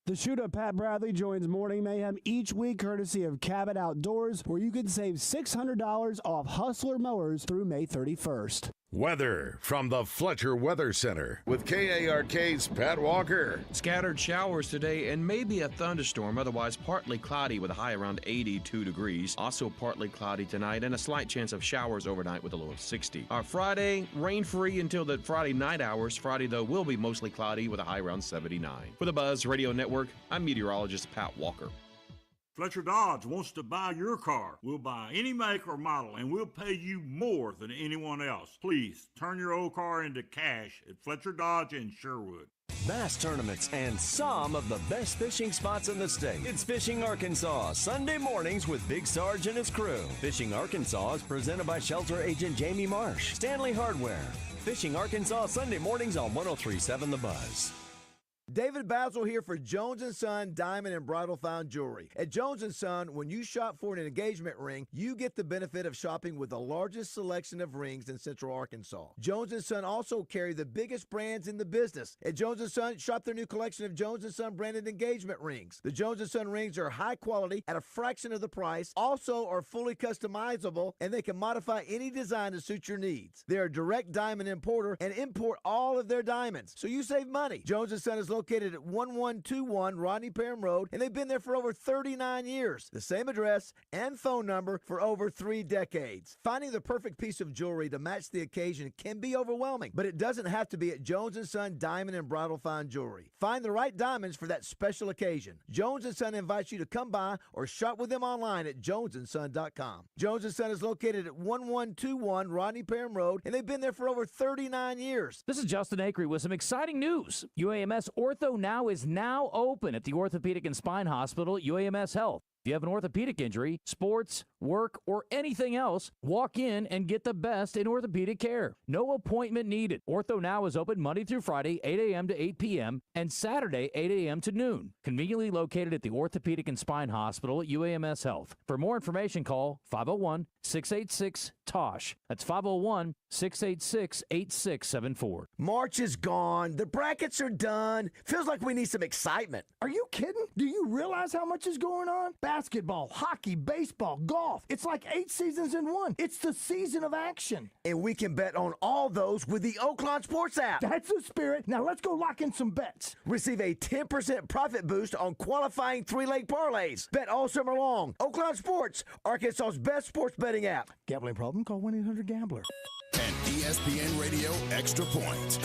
The shooter Pat Bradley joins Morning Mayhem each week courtesy of Cabot Outdoors, where you can save $600 off Hustler mowers through May 31st. Weather from the Fletcher Weather Center with KARK's Pat Walker. Scattered showers today and maybe a thunderstorm, otherwise partly cloudy with a high around 82 degrees. Also partly cloudy tonight and a slight chance of showers overnight with a low of 60. Our Friday, rain-free until the Friday night hours. Friday, though, will be mostly cloudy with a high around 79. For the Buzz Radio Network, I'm meteorologist Pat Walker. Fletcher Dodge wants to buy your car. We'll buy any make or model, and we'll pay you more than anyone else. Please, turn your old car into cash at Fletcher Dodge in Sherwood. Bass tournaments and some of the best fishing spots in the state. It's Fishing Arkansas, Sunday mornings with Big Sarge and his crew. Fishing Arkansas is presented by Shelter Agent Jamie Marsh, Stanley Hardware. Fishing Arkansas, Sunday mornings on 103.7 The Buzz. David BAZZEL here for Jones & Son Diamond and Bridal Fine Jewelry. At Jones & Son, when you shop for an engagement ring, you get the benefit of shopping with the largest selection of rings in Central Arkansas. Jones & Son also carry the biggest brands in the business. At Jones & Son, shop their new collection of Jones & Son branded engagement rings. The Jones & Son rings are high quality at a fraction of the price, also are fully customizable, and they can modify any design to suit your needs. They are a direct diamond importer and import all of their diamonds, so you save money. Jones & Son is located at 1121 Rodney Parham Road, and they've been there for over 39 years. The same address and phone number for over 3 decades. Finding the perfect piece of jewelry to match the occasion can be overwhelming, but it doesn't have to be at Jones & Son Diamond and Bridal Fine Jewelry. Find the right diamonds for that special occasion. Jones & Son invites you to come by or shop with them online at jonesandson.com. Jones & Son is located at 1121 Rodney Parham Road, and they've been there for over 39 years. This is Justin Acree with some exciting news. UAMS Ortho Now is now open at the Orthopedic and Spine Hospital at UAMS Health. If you have an orthopedic injury, sports, work, or anything else, walk in and get the best in orthopedic care. No appointment needed. Ortho Now is open Monday through Friday, 8 a.m. to 8 p.m., and Saturday, 8 a.m. to noon. Conveniently located at the Orthopedic and Spine Hospital at UAMS Health. For more information, call 501-686-TOSH. That's 501-686-8674. March is gone. The brackets are done. Feels like we need some excitement. Are you kidding? Do you realize how much is going on? Basketball, hockey, baseball, golf. It's like 8 seasons in one. It's the season of action. And we can bet on all those with the Oaklawn Sports app. That's the spirit. Now let's go lock in some bets. Receive a 10% profit boost on qualifying 3-leg parlays. Bet all summer long. Oaklawn Sports, Arkansas's best sports betting app. Gambling problem? Call 1-800-GAMBLER. And ESPN Radio Extra Point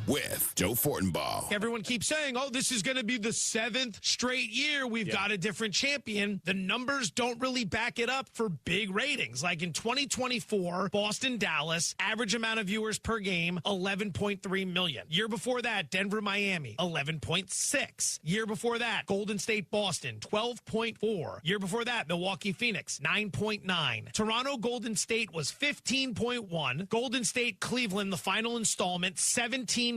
with Joe Fortenbaugh. Everyone keeps saying, oh, this is going to be the 7th straight year we've got a different champion. The numbers don't really back it up for big ratings. Like in 2024, Boston-Dallas, average amount of viewers per game, 11.3 million. Year before that, Denver-Miami, 11.6. Year before that, Golden State-Boston, 12.4. Year before that, Milwaukee-Phoenix, 9.9. Toronto-Golden State was 15.1. Golden State-Cleveland, the final installment, 17.5.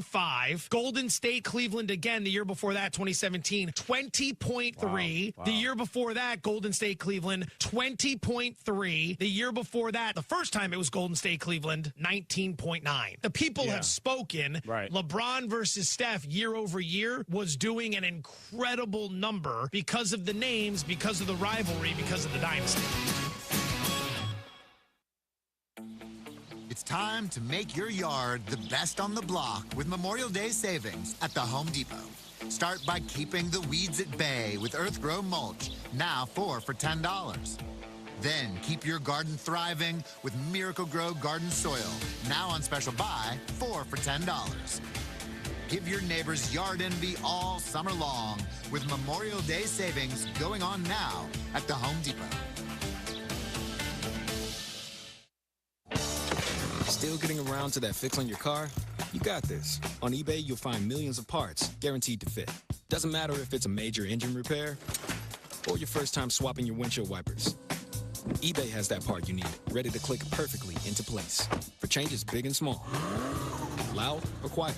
Golden State, Cleveland again the year before that, 2017, 20.3. Wow. The year before that, Golden State, Cleveland, 20.3. The year before that, the first time it was Golden State, Cleveland, 19.9. The people have spoken. Right. LeBron versus Steph year over year was doing an incredible number because of the names, because of the rivalry, because of the dynasty. It's time to make your yard the best on the block with Memorial Day savings at the Home Depot. Start by keeping the weeds at bay with Earthgrow mulch, now 4 for $10. Then keep your garden thriving with Miracle Grow garden soil, now on special buy, 4 for $10. Give your neighbors yard envy all summer long with Memorial Day savings going on now at the Home Depot. Still getting around to that fix on your car? You got this. On eBay, you'll find millions of parts guaranteed to fit. Doesn't matter if it's a major engine repair or your first time swapping your windshield wipers. eBay has that part you need, ready to click perfectly into place for changes big and small, loud or quiet.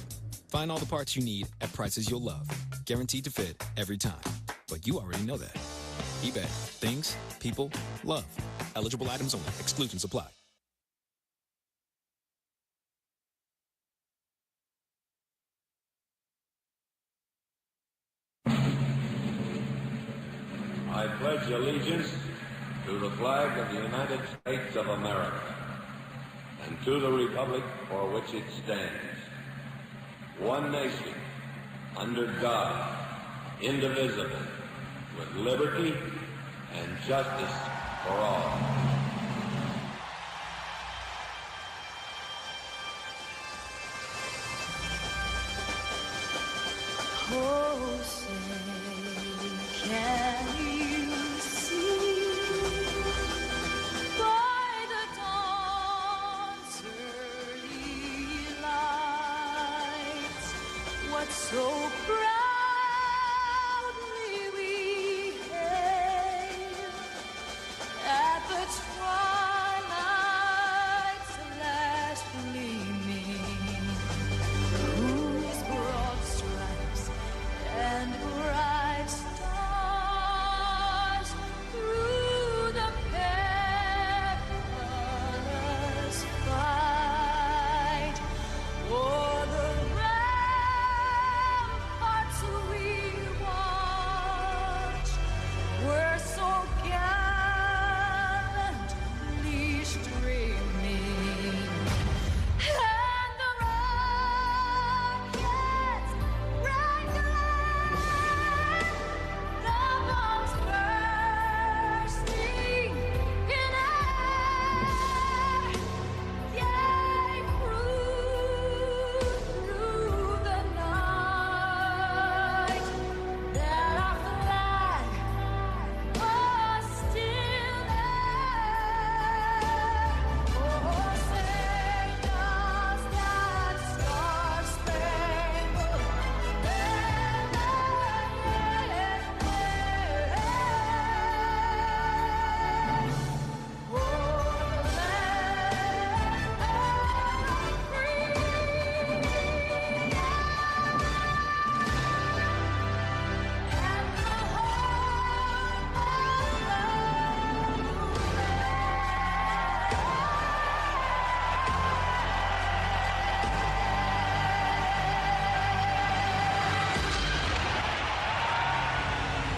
Find all the parts you need at prices you'll love, guaranteed to fit every time. But you already know that. eBay. Things, people, love. Eligible items only. Exclusions apply. allegiance to the flag of the United States of America and to the republic for which it stands, one nation, under God, indivisible, with liberty and justice for all. Oh, say, can you see by the dawn's early light what so proudly we hailed at the twilight's last gleaming, whose broad stripes and bright stars through the perilous fight o'er the ramparts we watched were so gallantly streaming, and the rockets' red glare, the bombs bursting in air, gave proof through the night that our flag was still there. Oh, say does that star-spangled banner yet wave o'er the land of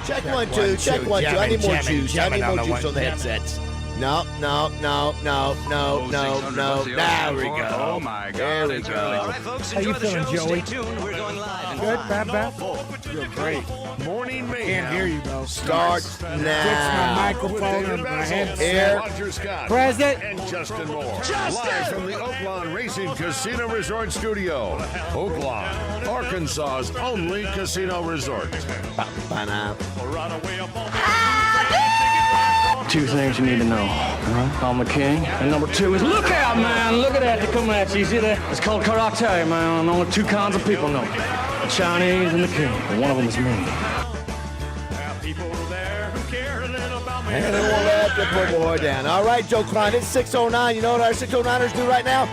Check one, two. Check one, two. I need more juice. I need more juice on the headsets. No. There we go. Oh my God, There we it's go. early. All right, folks, How you feeling, Joey? We're going live. Good, Bap. You're great. Morning Mayhem. Can't hear you, bro. Start Fix my now. microphone and my headset. Roger Scott. Present. And Justin Moore. Live from the Oaklawn Racing Casino Resort Studio. Oaklawn, Arkansas's only casino resort. Two things you need to know. I'm the king. And number two is look out, man. Look at that. They're coming at you. You see that? It's called karate, man. Only two kinds of people know it. The Chinese and the king. And one of them is me. And then we'll let the poor boy down. All right, Joe Klein, it's 6:09. You know what our 6:09ers do right now?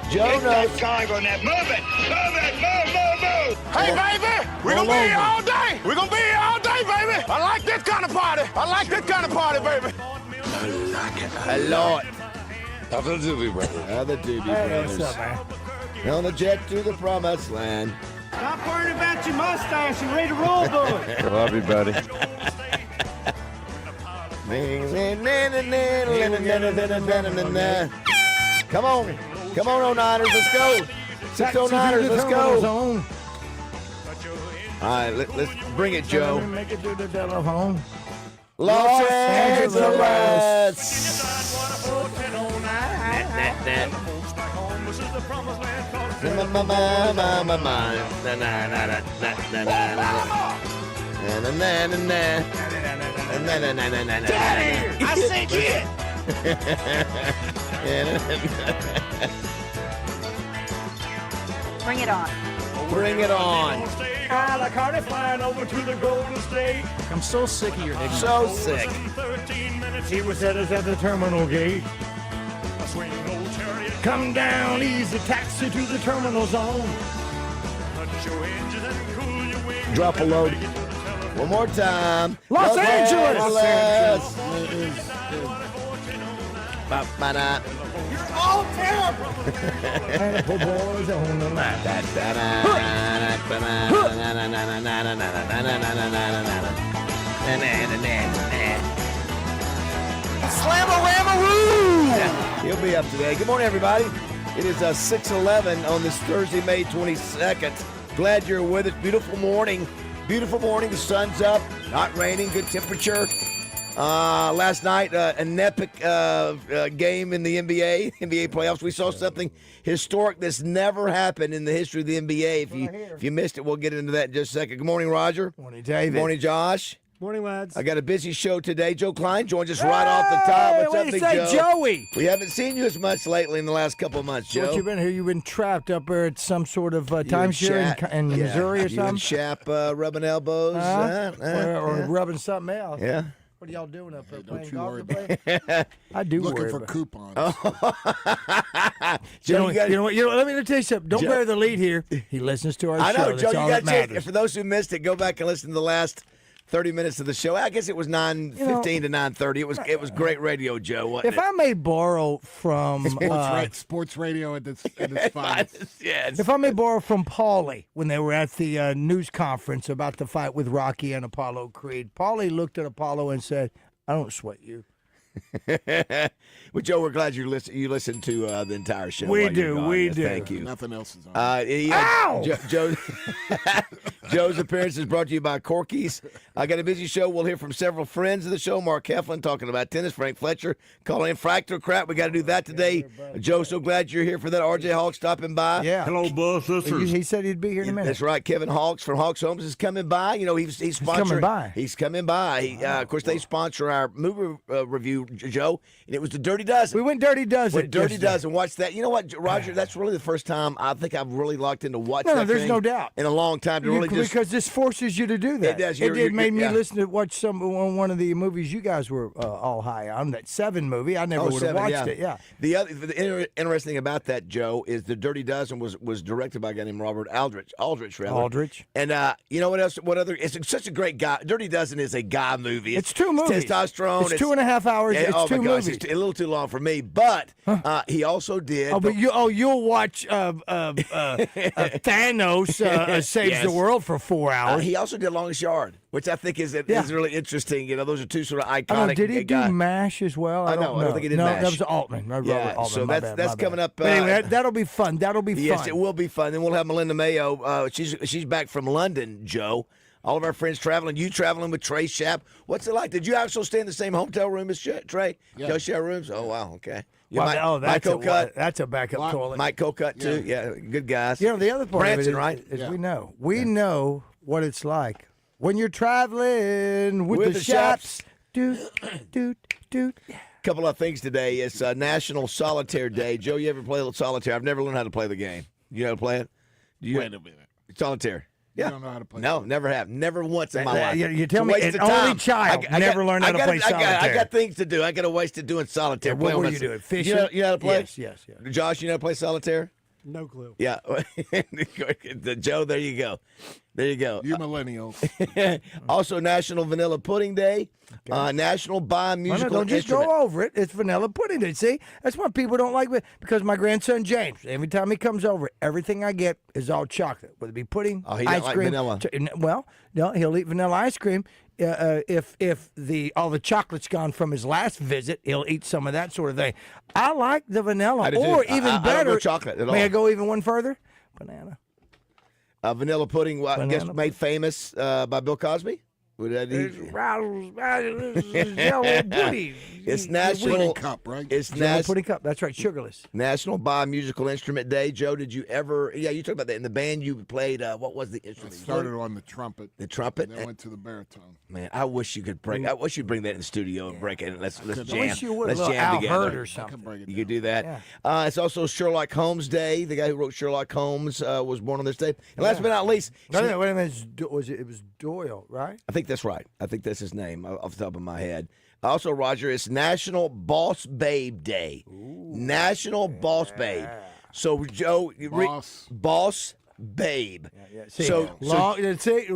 Joe knows. Congo net. Move it. Move. Hey, baby. We're going to be here all day. We're going to be here all day, baby. I like this kind of party. Baby. A lot. Other Doobie Brothers. Other Doobie Hey, what's Brothers. up, man? On the jet to the promised land. Stop worrying about your mustache and ready to roll, boy. Love you, buddy. Come on, 09ers, let's go. 609ers, let's go. All right, let's bring it, Joe. Make it to the telephone. Los Angeles. Daddy, I said it. Bring it on. Bring it on. Ah, the car is flying over to the Golden State. I'm so sick of your ignorance. So sick. He was at us at the terminal gate. Come down, easy taxi to the terminal zone. Drop a load. One more time. Los Angeles. Ba-ba-da. You're all terrible. Poor boys on the line. Slamma-ramma-roo! He'll be up today. Good morning, everybody. It is 6:11 on this Thursday, May 22nd. Glad you're with us. Beautiful morning. Beautiful morning. The sun's up. Not raining. Good temperature. Last night, an epic game in the NBA playoffs. We saw something historic that's never happened in the history of the NBA. If you missed it, we'll get into that in just a second. Good morning, Roger. Morning, David. Good morning, Josh. Morning, lads. I got a busy show today. Joe Klein joins us right off the top. What's up, Big Joe? Joey? We haven't seen you as much lately in the last couple of months, Joe. What you been here? You've been trapped up there at some sort of timeshare in Missouri or you and something? Shap rubbing elbows. Or rubbing something else. Yeah. What are y'all doing up there? Don't Playing you golf worry today? I do Looking worry for about- coupons. Joe, you know what? Let me tell you something. Don't bear the lead here. He listens to our I show. know, That's Joe. You all got that to matters. for those who missed it, go back and listen to the last 30 minutes of the show. I guess it was 9:15 to 9:30. It was great radio, Joe. Wasn't If I may borrow from Sports radio at its finest. Yes. If I may borrow from Paulie when they were at the news conference about the fight with Rocky and Apollo Creed, Paulie looked at Apollo and said, "I don't sweat you." Well, Joe, we're glad you listened to the entire show. We while you were do, gone. we Yes, do. Thank you. Nothing else is on. Ow! Joe's appearance is brought to you by Corky's. I got a busy show. We'll hear from several friends of the show. Mark Heflin talking about tennis. Frank Fletcher calling in Fractal Crap. We got to do that today. Joe, so glad you're here for that. RJ Hawks stopping by. Yeah. Hello, Buzz sisters. He said he'd be here in a minute. That's right. Kevin Hawks from Hawks Homes is coming by. You know, he's sponsoring. coming by. He's coming by. Of course, they sponsor our movie review, Joe, and it was the Dirty Dozen. We went Dirty Dozen. Went Dirty yesterday. Dozen. Watch that. You know what, Roger? That's really the first time I think I've really locked into watching No, that there's thing no doubt. in a long time to really just. Because this forces you to do that. It does. It made me yeah. listen to watch one of the movies you guys were all high on. That Seven movie. I never would have Seven, watched it. Yeah. The interesting thing about that, Joe, is the Dirty Dozen was directed by a guy named Robert Aldrich. And you know what else? What other? It's such a great guy. Dirty Dozen is a guy movie. It's two movies. Testosterone. It's 2.5 hours. Yeah, It's oh two my gosh, movies. it's a little too long for me. But he also did. Oh, but you'll watch Thanos saves Yes. the world for 4 hours. He also did Longest Yard, which I think is really interesting. You know, those are two sort of iconic. I don't know, did he do guys. MASH as well? I don't think he did no, MASH. that was Altman. Robert Altman. So My that's bad. coming up. But anyway, that'll be fun. That'll be Yes, fun. it will be fun. Then we'll have Melinda Mayo. She's back from London, Joe. All of our friends traveling. You traveling with Trey Shapp. What's it like? Did you also stay in the same hotel room as Trey? Yeah. Y'all share rooms? Oh, wow. Okay. That's Mike that's a backup toilet. Mike Colcutt, too. Yeah, good guys. You know, the other part Branson, of it right? is we know what it's like when you're traveling with the Shapps. Doot. Couple of things today. It's National Solitaire Day. Joe, you ever play a little solitaire? I've never learned how to play the game. You know how to play it? Wait a minute. Solitaire. You don't know how to play. No, never have. Never once in my life. You tell It's a me waste an of time. only child never learned how to play solitaire. I got things to do. I got to waste it doing solitaire. Yeah, what Playing were on you that- doing? Fishing? You know how to play? Yes. Josh, you know how to play solitaire? No clue. Yeah. Joe, there you go. There you go. You millennials. Also, National Vanilla Pudding Day. National Buy Musical Don't just Instrument. go over it. It's vanilla pudding day. See, that's what people don't like. Because my grandson James, every time he comes over, everything I get is all chocolate, whether it be pudding, Oh, he ice don't like cream. vanilla. Well, no, he'll eat vanilla ice cream. If all the chocolate's gone from his last visit, he'll eat some of that sort of thing. I like the vanilla, I do or too. even I better, don't go chocolate at all. May I go even one further? Banana. Vanilla pudding, I guess, Banana made famous by Bill Cosby. Would that It's National Pudding cup, right? It's Vanilla pudding cup. That's right, sugarless. National Buy Musical Instrument Day. Joe, did you ever? Yeah, you talked about that in the band. You played. What was the I instrument? started on the trumpet. The trumpet. Then went to the baritone. Man, I wish you could break. I wish you'd bring that in the studio and break it. And let's couldn't. jam. I wish you would. Let's A little jam Al together. Hurd or I something. can break it You down. could do that. It's also Sherlock Holmes Day. The guy who wrote Sherlock Holmes was born on this day. And last but not least, Wait a minute. It was Doyle, right? I think that's right. I think that's his name off the top of my head. Also, Roger, it's National Boss Babe Day. National Boss Babe. So, Joe, Boss Babe. See, So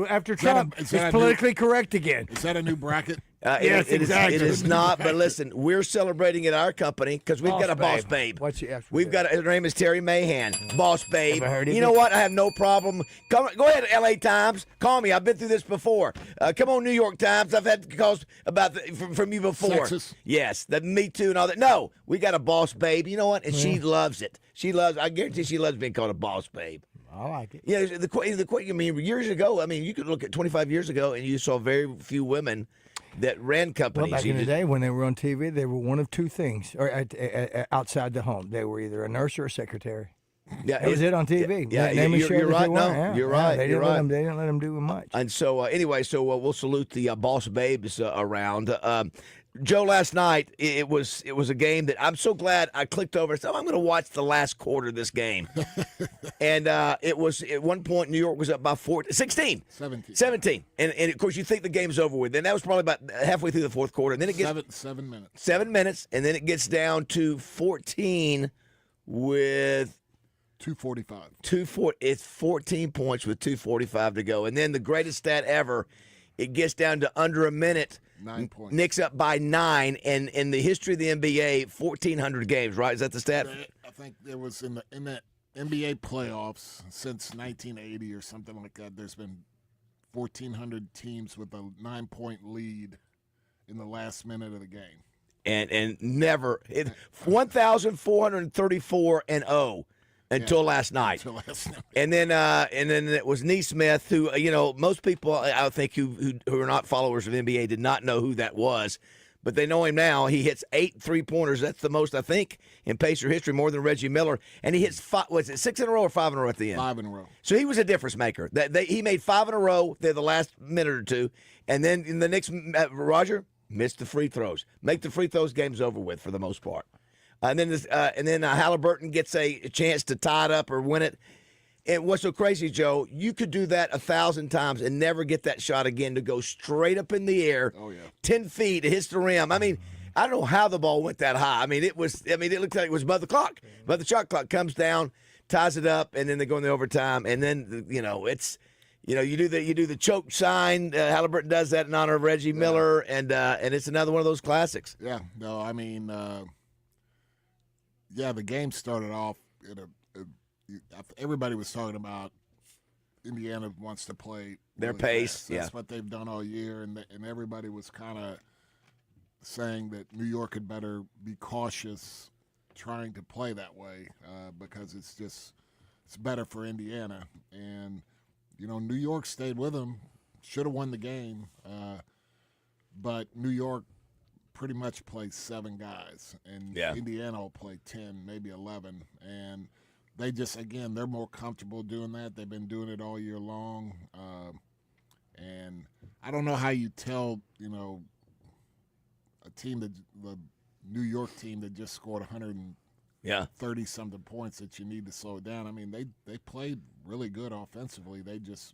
after Trump, is it's that a politically correct again. Is that a new bracket? Yes, exactly. It is not. But listen, we're celebrating at our company because we've got a boss babe. What's your We've got her name is Terry Mayhem, boss babe. Ever heard of You know it? what? I have no problem. Go ahead, LA Times. Call me. I've been through this before. Come on, New York Times. I've had calls about from you before. Sexist. Yes, the Me Too and all that. No, we got a boss babe. You know what? And she loves it. I guarantee she loves being called a boss babe. I like it. Yeah, I mean, years ago, I mean, you could look at 25 years ago, and you saw very few women that ran companies. Well, back in the day when they were on TV, they were one of two things, or outside the home. They were either a nurse or a secretary. Yeah, that was it on TV. Yeah, Name and show you're that right. they No, weren't. Yeah, you're yeah, right. They You're didn't right. let them do much. And so, anyway, we'll salute the boss babes around. Joe, last night it was a game that I'm so glad I clicked over and said, I'm going to watch the last quarter of this game. And it was at one point New York was up by 17. And of course you think the game's over with. Then that was probably about halfway through the fourth quarter. And then it gets 7 minutes. 7 minutes, and then it gets down to 14 with 2:45. It's 14 points with 2:45 to go. And then the greatest stat ever, it gets down to under a minute. 9 points. Knicks up by 9, and in the history of the NBA, 1,400 games, right? Is that the stat? I think there was in the NBA playoffs since 1980 or something like that. There's been 1,400 teams with a 9-point lead in the last minute of the game, And never 1,434 and 0 until last night. And then it was Neesmith, who most people I think who are not followers of NBA did not know who that was, but they know him now. He hits 8 3-pointers. That's the most I think in Pacer history, more than Reggie Miller. And he hits 6 in a row or 5 in a row at the end? 5 in a row. So he was a difference maker. He made 5 in a row there the last minute or two, and then in the Knicks, Roger missed the free throws. Make the free throws, game's over with for the most part. And then Halliburton gets a chance to tie it up or win it. And what's so crazy, Joe, you could do that 1,000 times and never get that shot again to go straight up in the air, 10 feet, it hits the rim. I mean, I don't know how the ball went that high. It looked like it was above the clock. But the shot clock comes down, ties it up, and then they go in the overtime. And then, you do the choke sign. Halliburton does that in honor of Reggie Miller, and it's another one of those classics. Yeah, no, the game started off everybody was talking about Indiana wants to play their really pace. fast. That's what they've done all year, and everybody was kind of saying that New York had better be cautious trying to play that way because it's better for Indiana. And New York stayed with them, should have won the game, but New York pretty much plays 7 guys, and Indiana will play 10, maybe 11, and they just, again, they're more comfortable doing that. They've been doing it all year long, and I don't know how you tell, a team the New York team that just scored 130-something points that you need to slow it down. They played really good offensively. They just,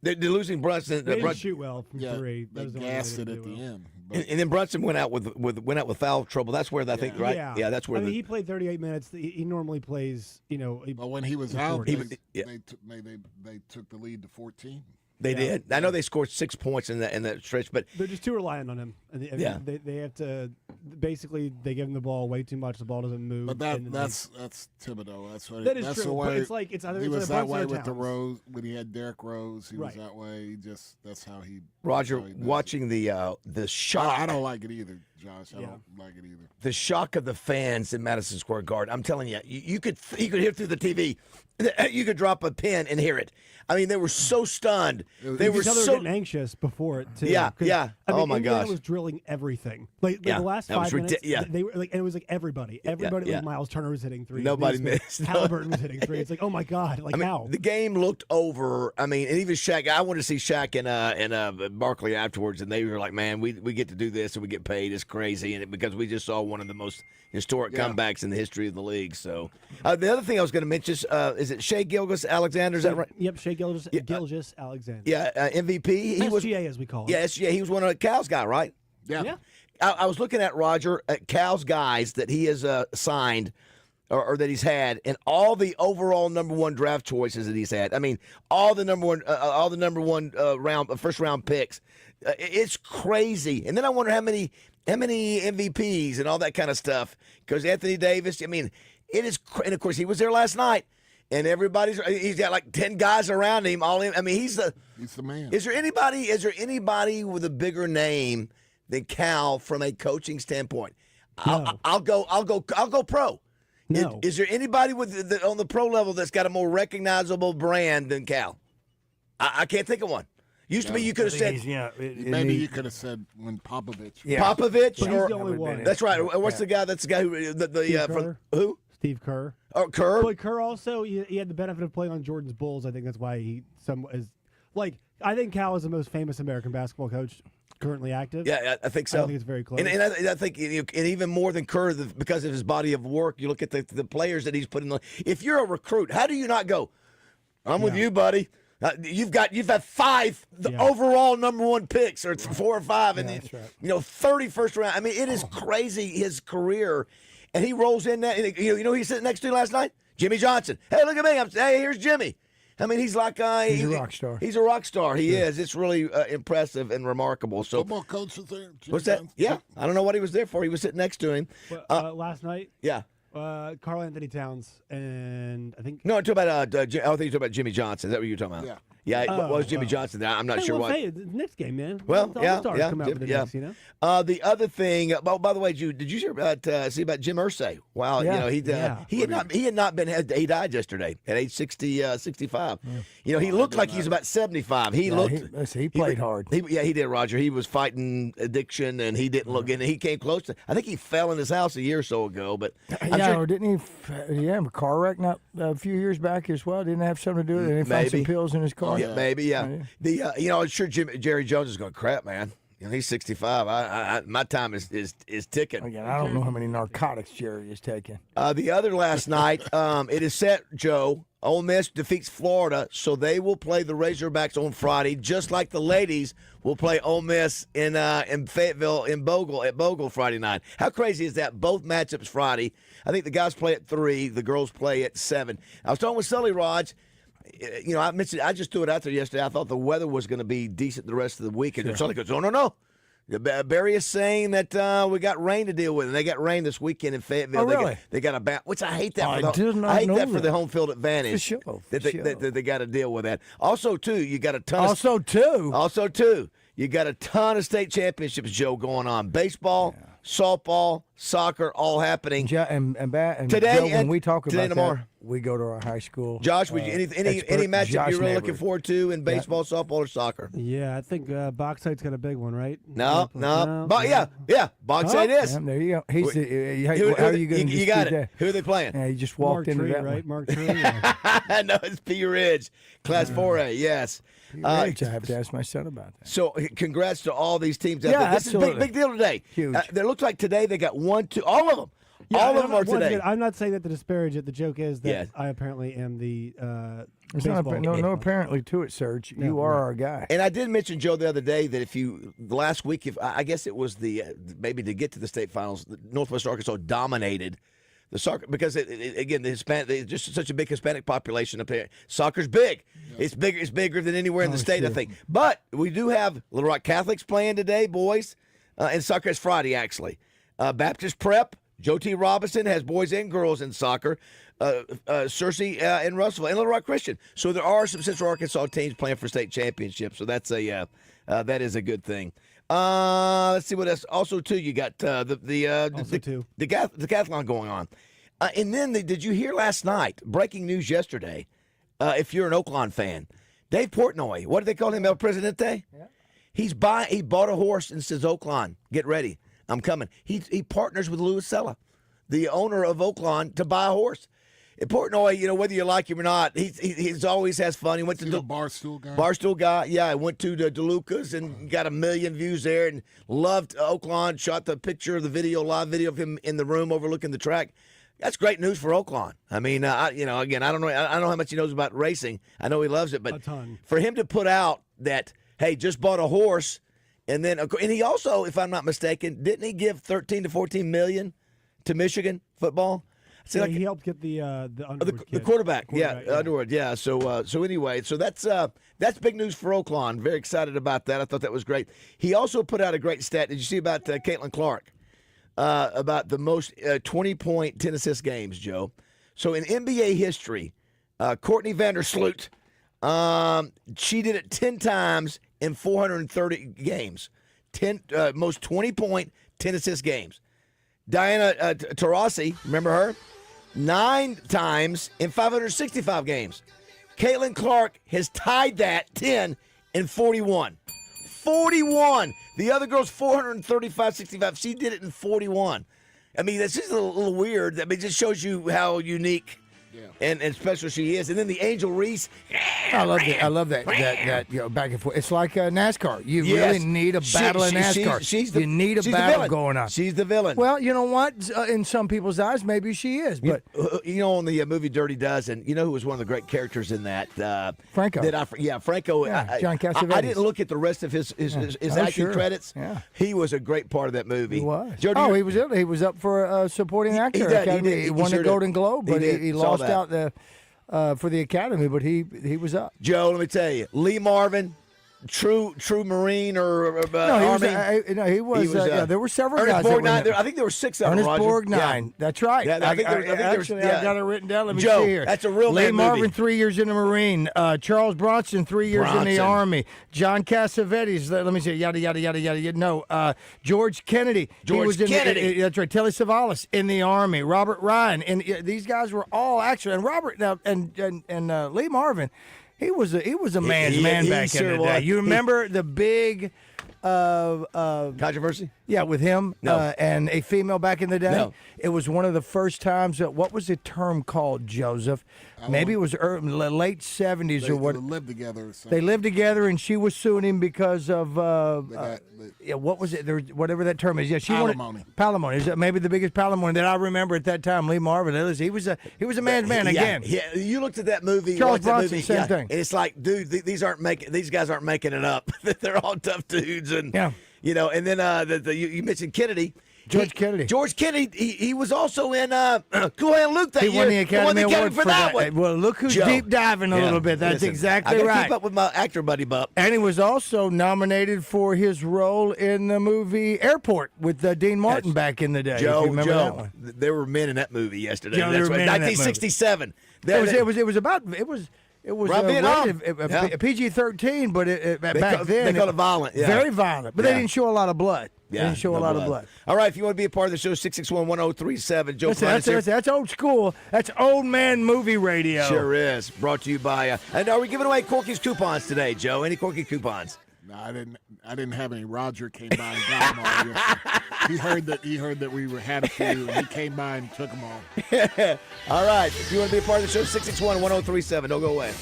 They're losing Brunson. They didn't shoot well from 3. They gassed it at the end. And then Brunson went out with foul trouble. That's where I think, right? Yeah, that's where. He played 38 minutes. He normally plays, But when he was out, they took the lead to 14. They did. I know they scored 6 points in that stretch, but they're just too reliant on him. They have to basically they give him the ball way too much. The ball doesn't move. But that's Thibodeau. That's what. That is that's true. The way, but it's like it's either he was that way with Towns. the Rose when he had Derrick Rose. He was that way. That's how he. Roger, watching the shock. I don't like it either, Josh. I don't like it either. The shock of the fans in Madison Square Garden. I'm telling you, you could hear through the TV. You could drop a pin and hear it. They were so stunned. They were getting anxious before it too. Yeah. Oh my Indiana gosh. was drilling everything. The last 5 minutes. They were and it was like everybody. Like Miles Turner was hitting 3. Nobody missed. Halliburton was hitting 3. It's like, oh my God, how? The game looked over. And even Shaq. I wanted to see Shaq and Barkley afterwards, and they were like, "Man, we get to do this and we get paid. It's crazy." And because we just saw one of the most historic comebacks in the history of the league. So the other thing I was going to mention is it Shai Gilgeous-Alexander? Is that right? Yep, Shai Gilgeous-Alexander. Yeah, MVP. He was SGA as we call it. Yeah, SGA. He was one of the Cal's guy, right? Yeah. I was looking at Roger at Cal's guys that he has signed or that he's had, and all the overall number 1 draft choices that he's had. All the number one, first round picks. It's crazy. And then I wonder how many MVPs and all that kind of stuff. Because Anthony Davis, I mean, it is. And of course, he was there last night, and he's got like 10 guys around him. All in. I mean, he's the man. Is there anybody with a bigger name than Cal from a coaching standpoint? No. I'll go pro. No. Is there anybody on the pro level that's got a more recognizable brand than Cal? I can't think of one. Used to be you could have said. Maybe you could have said when Popovich. Yeah. Popovich, But he's the only one. That's right. What's the guy? That's the guy who Steve Kerr. who? Steve Kerr. Oh, Kerr. But Kerr also he had the benefit of playing on Jordan's Bulls. I think that's why I think Cal is the most famous American basketball coach currently active. Yeah, I think so. I think it's very close. And I think and even more than Kerr, because of his body of work, you look at the players that he's put in. If you're a recruit, how do you not go? I'm with you, buddy. You've had 5 overall number 1 picks, or 4 or 5, and that's right. 31st round. I mean, it is crazy his career, and he rolls in that. And, you know, he's sitting next to last night, Jimmy Johnson. Hey, look at me! Hey, here's Jimmy. I mean, he's like he's a rock star. He's a rock star. He is. It's really impressive and remarkable. So, football coach was there. What's that? Yeah, I don't know what he was there for. He was sitting next to him. Last night. Yeah. Carl Anthony Towns and I think. No, I'm talking about. I think you're talking about Jimmy Johnson. Is that what you're talking about? Yeah. Yeah, what was Jimmy Johnson there? I'm not sure what. Hey, the Knicks game, man. Well, All the stars come out with the yeah. Knicks, you know? The other thing, by the way, Jude, did you hear about Jim Irsay? Wow, Yeah. he had not been. He died yesterday at age 65. Yeah. You know, he looked like he's about 75. He played hard. He did, Roger. He was fighting addiction, and he didn't look. And he came close to. I think he fell in his house a year or so ago. But or didn't he? Yeah, a car wreck not a few years back as well. Didn't have something to do with it. He found some pills in his car. Yeah, maybe. Yeah. I'm sure Jerry Jones is going, crap, man. You know, he's 65. My time is ticking. Again, I don't know how many narcotics Jerry is taking. The other last night, it is set, Joe. Ole Miss defeats Florida, so they will play the Razorbacks on Friday, just like the ladies will play Ole Miss in Fayetteville at Bogle Friday night. How crazy is that? Both matchups Friday. I think the guys play at 3, the girls play at 7. I was talking with Sully Raj. You know, I just threw it out there yesterday. I thought the weather was going to be decent the rest of the week. And Sully goes, no. Barry is saying that we got rain to deal with, and they got rain this weekend in Fayetteville. Oh, really? They got a which I hate that. I hate for the home field advantage. For sure. That they got to deal with that. Also, too, you got a ton. You got a ton of state championships, Joe, going on. Baseball, softball, soccer, all happening. And today, Joe, when we talk today about tomorrow. that, we go to our high school. Josh, would you, any matchup Josh you're really Neighbor. looking forward to in baseball, softball, or soccer? Yeah, I think Bauxite's got a big one, right? No. Bauxite is. Yeah, there you go. He's how are you going to You got it. Who are they playing? Yeah, you just walked Mark into Tree, that right? one. Mark Tree. Yeah. No, it's P. Ridge, Class 4A. Yes. I have to ask my son about that. So, congrats to all these teams. Yeah, this absolutely. is a big deal today. Huge. There looks like today they got 1, 2, all of them. Yeah, all of them are once today. again, I'm not saying that to disparage it. The joke is that Yes. I apparently am the There's no baseball. apparently to it, Serge. No, You are right. our guy. And I did mention, Joe, the other day that last week, I guess it was maybe to get to the state finals, Northwest Arkansas dominated the soccer because again the Hispanic, just such a big Hispanic population up there. Soccer's big. Yeah. It's bigger than anywhere in the state, I think. But we do have Little Rock Catholics playing today, boys, and soccer is Friday actually. Baptist Prep. Joe T. Robinson has boys and girls in soccer. Cersei in Russellville and Little Rock Christian. So there are some Central Arkansas teams playing for state championships. So that's that is a good thing. Let's see what else. Also, too, you got the decathlon going on. And then did you hear last night? Breaking news yesterday. If you're an Oaklawn fan, Dave Portnoy. What do they call him? El Presidente. Yeah. He bought a horse and says, "Oaklawn, get ready. I'm coming." He partners with Louis Sella, the owner of Oaklawn, to buy a horse. And Portnoy, you know, whether you like him or not, he's always has fun. He went to the Barstool guy. Barstool guy, yeah. I went to DeLuca's and got 1 million views there, and loved Oaklawn. Shot the picture of the live video of him in the room overlooking the track. That's great news for Oaklawn. I mean, again, I don't know how much he knows about racing. I know he loves it, but a ton. For him to put out that, hey, just bought a horse. And he also, if I'm not mistaken, didn't he give $13 to $14 million to Michigan football? See, Yeah, like, he helped get the Underwood the kid. quarterback. Yeah, yeah. Underwood. Yeah. So anyway, so that's big news for Oaklawn. Very excited about that. I thought that was great. He also put out a great stat. Did you see about Caitlin Clark? About the most 20-point 10 assist games, Joe. So in NBA history, Courtney Vandersloot, she did it 10 times in 430 games. Most 20-point 10 assist games. Diana Taurasi, remember her? 9 times in 565 games. Caitlin Clark has tied that 10 in 41. 41. The other girl's 435, 65. She did it in 41. I mean, that's just a little weird. I mean, it just shows you how unique and special she is. And then the Angel Reese. I love that back and forth. It's like NASCAR. You really need a battle in NASCAR. You need a battle going on. She's the villain. Well, you know what? In some people's eyes, maybe she is. But on the movie Dirty Dozen, you know who was one of the great characters in that? Franco. Franco. Yeah, John Cassavetes. I didn't look at the rest of his acting credits. Yeah. He was a great part of that movie. He was. He was up for supporting actor. He won the Golden Globe, but he lost out for the Academy, but he was up. Joe, let me tell you, Lee Marvin, true Marine or Army. He was. There were several Ernest guys. Borgnine, I think there were 6 of them. Ernest Roger. Borgnine. That's right. Yeah, I think I got it written down. Let me Joe, see here. that's a real Lee man Marvin, movie. 3 years in the Marine. Charles Bronson, 3 years in the Army. John Cassavetes. Let me see. Yada yada yada yada. No. George Kennedy. Kennedy. That's right. Telly Savalas in the Army. Robert Ryan. And these guys were all actually. And Robert and Lee Marvin. He was a man's man back in the day. You remember the big controversy? Yeah, with him and a female back in the day. No. It was one of the first times. What was the term called, Joseph? Maybe it was late 70s or what? They lived together. Or something. They lived together, and she was suing him because of what was it? Whatever that term is. Yeah, she Palimony. Palimony. Is that maybe the biggest palimony that I remember at that time? Lee Marvin. He was a man's man again. Yeah, you looked at that movie. Charles Bronson, Bronson, same thing. And it's like, dude, these guys aren't making it up. They're all tough dudes, and and then you mentioned Kennedy. George Kennedy. George Kennedy, he was also in Cool Hand Luke that year. He won the Academy Award for that one. Well, look who's Joe. deep diving a little bit. That's exactly I right. keep up with my actor buddy Bup. And he was also nominated for his role in the movie Airport with Dean Martin back in the day. Joe, if you remember that one. There were men in that movie yesterday. Joe, That's there were right. men in that 1967. It was Right, Vietnam. rated PG-13, but back then they called it violent. Yeah. Very violent. But they didn't show a lot of blood. They didn't show a lot of blood. All right, if you want to be a part of the show, 661-1037. Joe That's old school. That's old man movie radio. Sure is. Brought to you by. And are we giving away Corky's coupons today, Joe? Any Corky coupons? No, I didn't have any. Roger came by and got them all yesterday. He heard that we had a few, and he came by and took them all. All right, if you want to be a part of the show, 661-1037. Don't go away.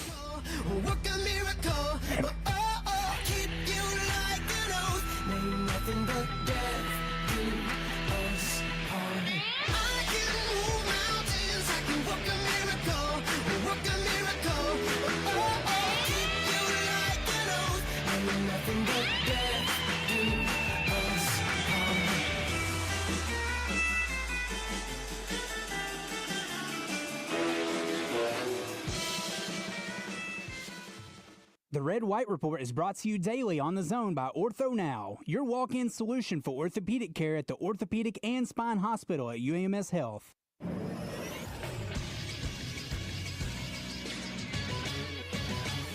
The Red White Report is brought to you daily on the Zone by Ortho Now, your walk-in solution for orthopedic care at the Orthopedic and Spine Hospital at UAMS Health.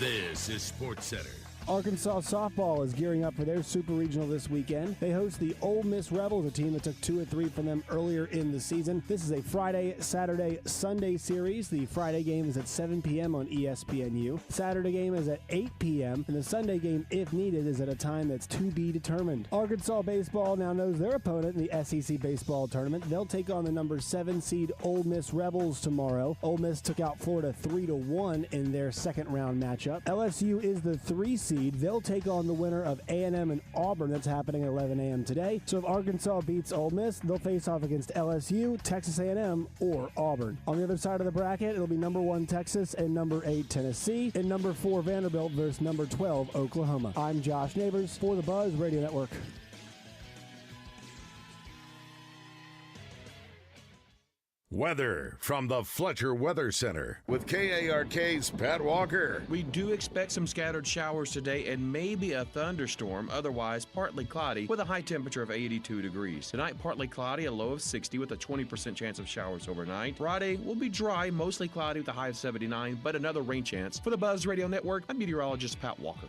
This is Sports Center. Arkansas softball is gearing up for their super regional this weekend. They host the Ole Miss Rebels, a team that took 2 or 3 from them earlier in the season. This is a Friday, Saturday, Sunday series. The Friday game is at 7 p.m. on ESPNU. Saturday game is at 8 p.m. and the Sunday game, if needed, is at a time that's to be determined. Arkansas baseball now knows their opponent in the SEC baseball tournament. They'll take on the number 7 seed Ole Miss Rebels tomorrow. Ole Miss took out Florida 3-1 in their second round matchup. LSU is the 3 seed. They'll take on the winner of A&M and Auburn. That's happening at 11 a.m. today. So if Arkansas beats Ole Miss, they'll face off against LSU, Texas A&M, or Auburn. On the other side of the bracket, it'll be number 1 Texas and number 8 Tennessee, and number 4 Vanderbilt versus number 12 Oklahoma. I'm Josh Neighbors for the Buzz Radio Network. Weather from the Fletcher Weather Center with KARK's Pat Walker. We do expect some scattered showers today and maybe a thunderstorm, otherwise partly cloudy with a high temperature of 82 degrees. Tonight, partly cloudy, a low of 60 with a 20% chance of showers overnight. Friday will be dry, mostly cloudy with a high of 79, but another rain chance. For the Buzz Radio Network, I'm meteorologist Pat Walker.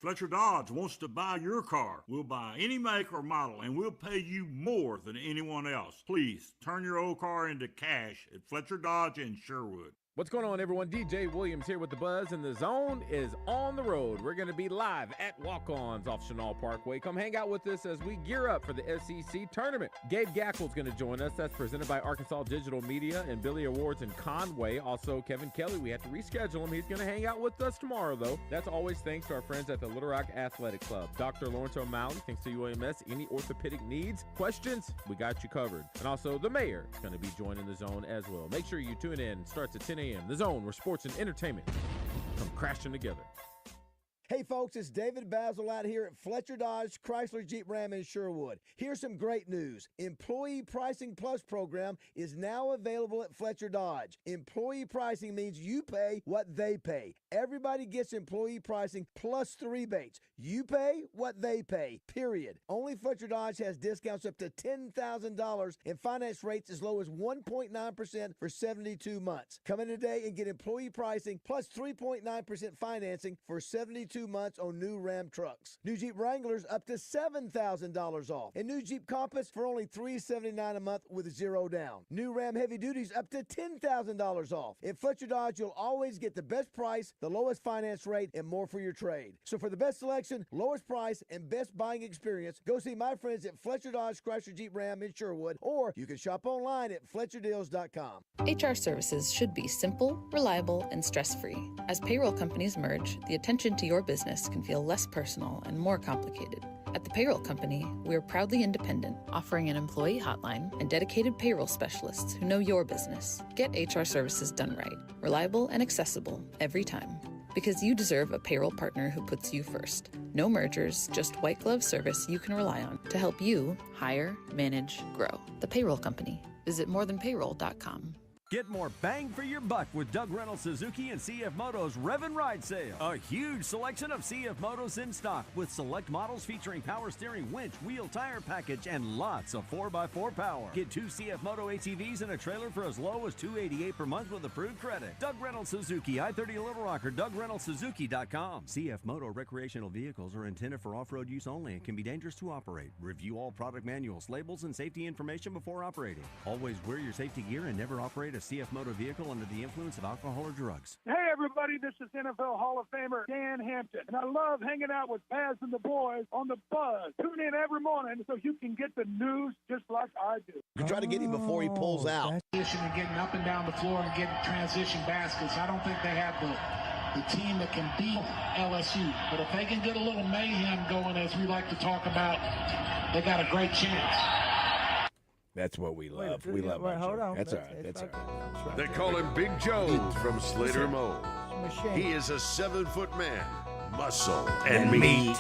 Fletcher Dodge wants to buy your car. We'll buy any make or model, and we'll pay you more than anyone else. Please turn your old car into cash at Fletcher Dodge in Sherwood. What's going on, everyone? DJ Williams here with The Buzz, and The Zone is on the road. We're going to be live at Walk-Ons off Chenal Parkway. Come hang out with us as we gear up for the SEC tournament. Gabe Gackel's going to join us. That's presented by Arkansas Digital Media and Billy Awards in Conway. Also, Kevin Kelly, we have to reschedule him. He's going to hang out with us tomorrow, though. That's always thanks to our friends at the Little Rock Athletic Club. Dr. Lawrence O'Malley, thanks to UAMS. Any orthopedic needs, questions, we got you covered. And also, the mayor is going to be joining The Zone as well. Make sure you tune in. Starts at 10 a.m. The Zone, where sports and entertainment come crashing together. Hey folks, it's David BAZZEL out here at Fletcher Dodge Chrysler Jeep Ram in Sherwood. Here's some great news. Employee Pricing Plus program is now available at Fletcher Dodge. Employee pricing means you pay what they pay. Everybody gets employee pricing plus the rebates. You pay what they pay, period. Only Fletcher Dodge has discounts up to $10,000 and finance rates as low as 1.9% for 72 months. Come in today and get employee pricing plus 3.9% financing for 72 months on new Ram trucks. New Jeep Wranglers up to $7,000 off. And new Jeep Compass for only $379 a month with zero down. New Ram Heavy Duties up to $10,000 off. At Fletcher Dodge, you'll always get the best price, the lowest finance rate, and more for your trade. So for the best selection, lowest price, and best buying experience, go see my friends at Fletcher Dodge Chrysler Jeep Ram in Sherwood, or you can shop online at FletcherDeals.com. HR services should be simple, reliable, and stress-free. As payroll companies merge, the attention to your business can feel less personal and more complicated. At the Payroll Company, we are proudly independent, offering an employee hotline and dedicated payroll specialists who know your business. Get HR services done right, reliable and accessible every time. Because you deserve a payroll partner who puts you first. No mergers, just white glove service you can rely on to help you hire, manage, grow. The Payroll Company. Visit morethanpayroll.com. Get more bang for your buck with Doug Reynolds Suzuki and CF Moto's Rev and Ride sale. A huge selection of CF Motos in stock with select models featuring power steering, winch, wheel, tire package, and lots of 4x4 power. Get 2 CF Moto ATVs and a trailer for as low as $288 per month with approved credit. Doug Reynolds Suzuki, I-30 Little Rock, or DougReynoldsSuzuki.com. CF Moto recreational vehicles are intended for off-road use only and can be dangerous to operate. Review all product manuals, labels, and safety information before operating. Always wear your safety gear and never operate a CF Moto vehicle under the influence of alcohol or drugs. Hey everybody, this is NFL Hall of Famer Dan Hampton, and I love hanging out with Baz and the boys on the Buzz. Tune in every morning so you can get the news just like I do. You try to get him before he pulls out. And getting up and down the floor and getting transition baskets. I don't think they have the team that can beat LSU. But if they can get a little mayhem going, as we like to talk about, they got a great chance. That's what we love. We love that. Hold on. That's all right. That's all right. They call him Big Joe from Slater Moe. He is a 7-foot man, muscle and meat.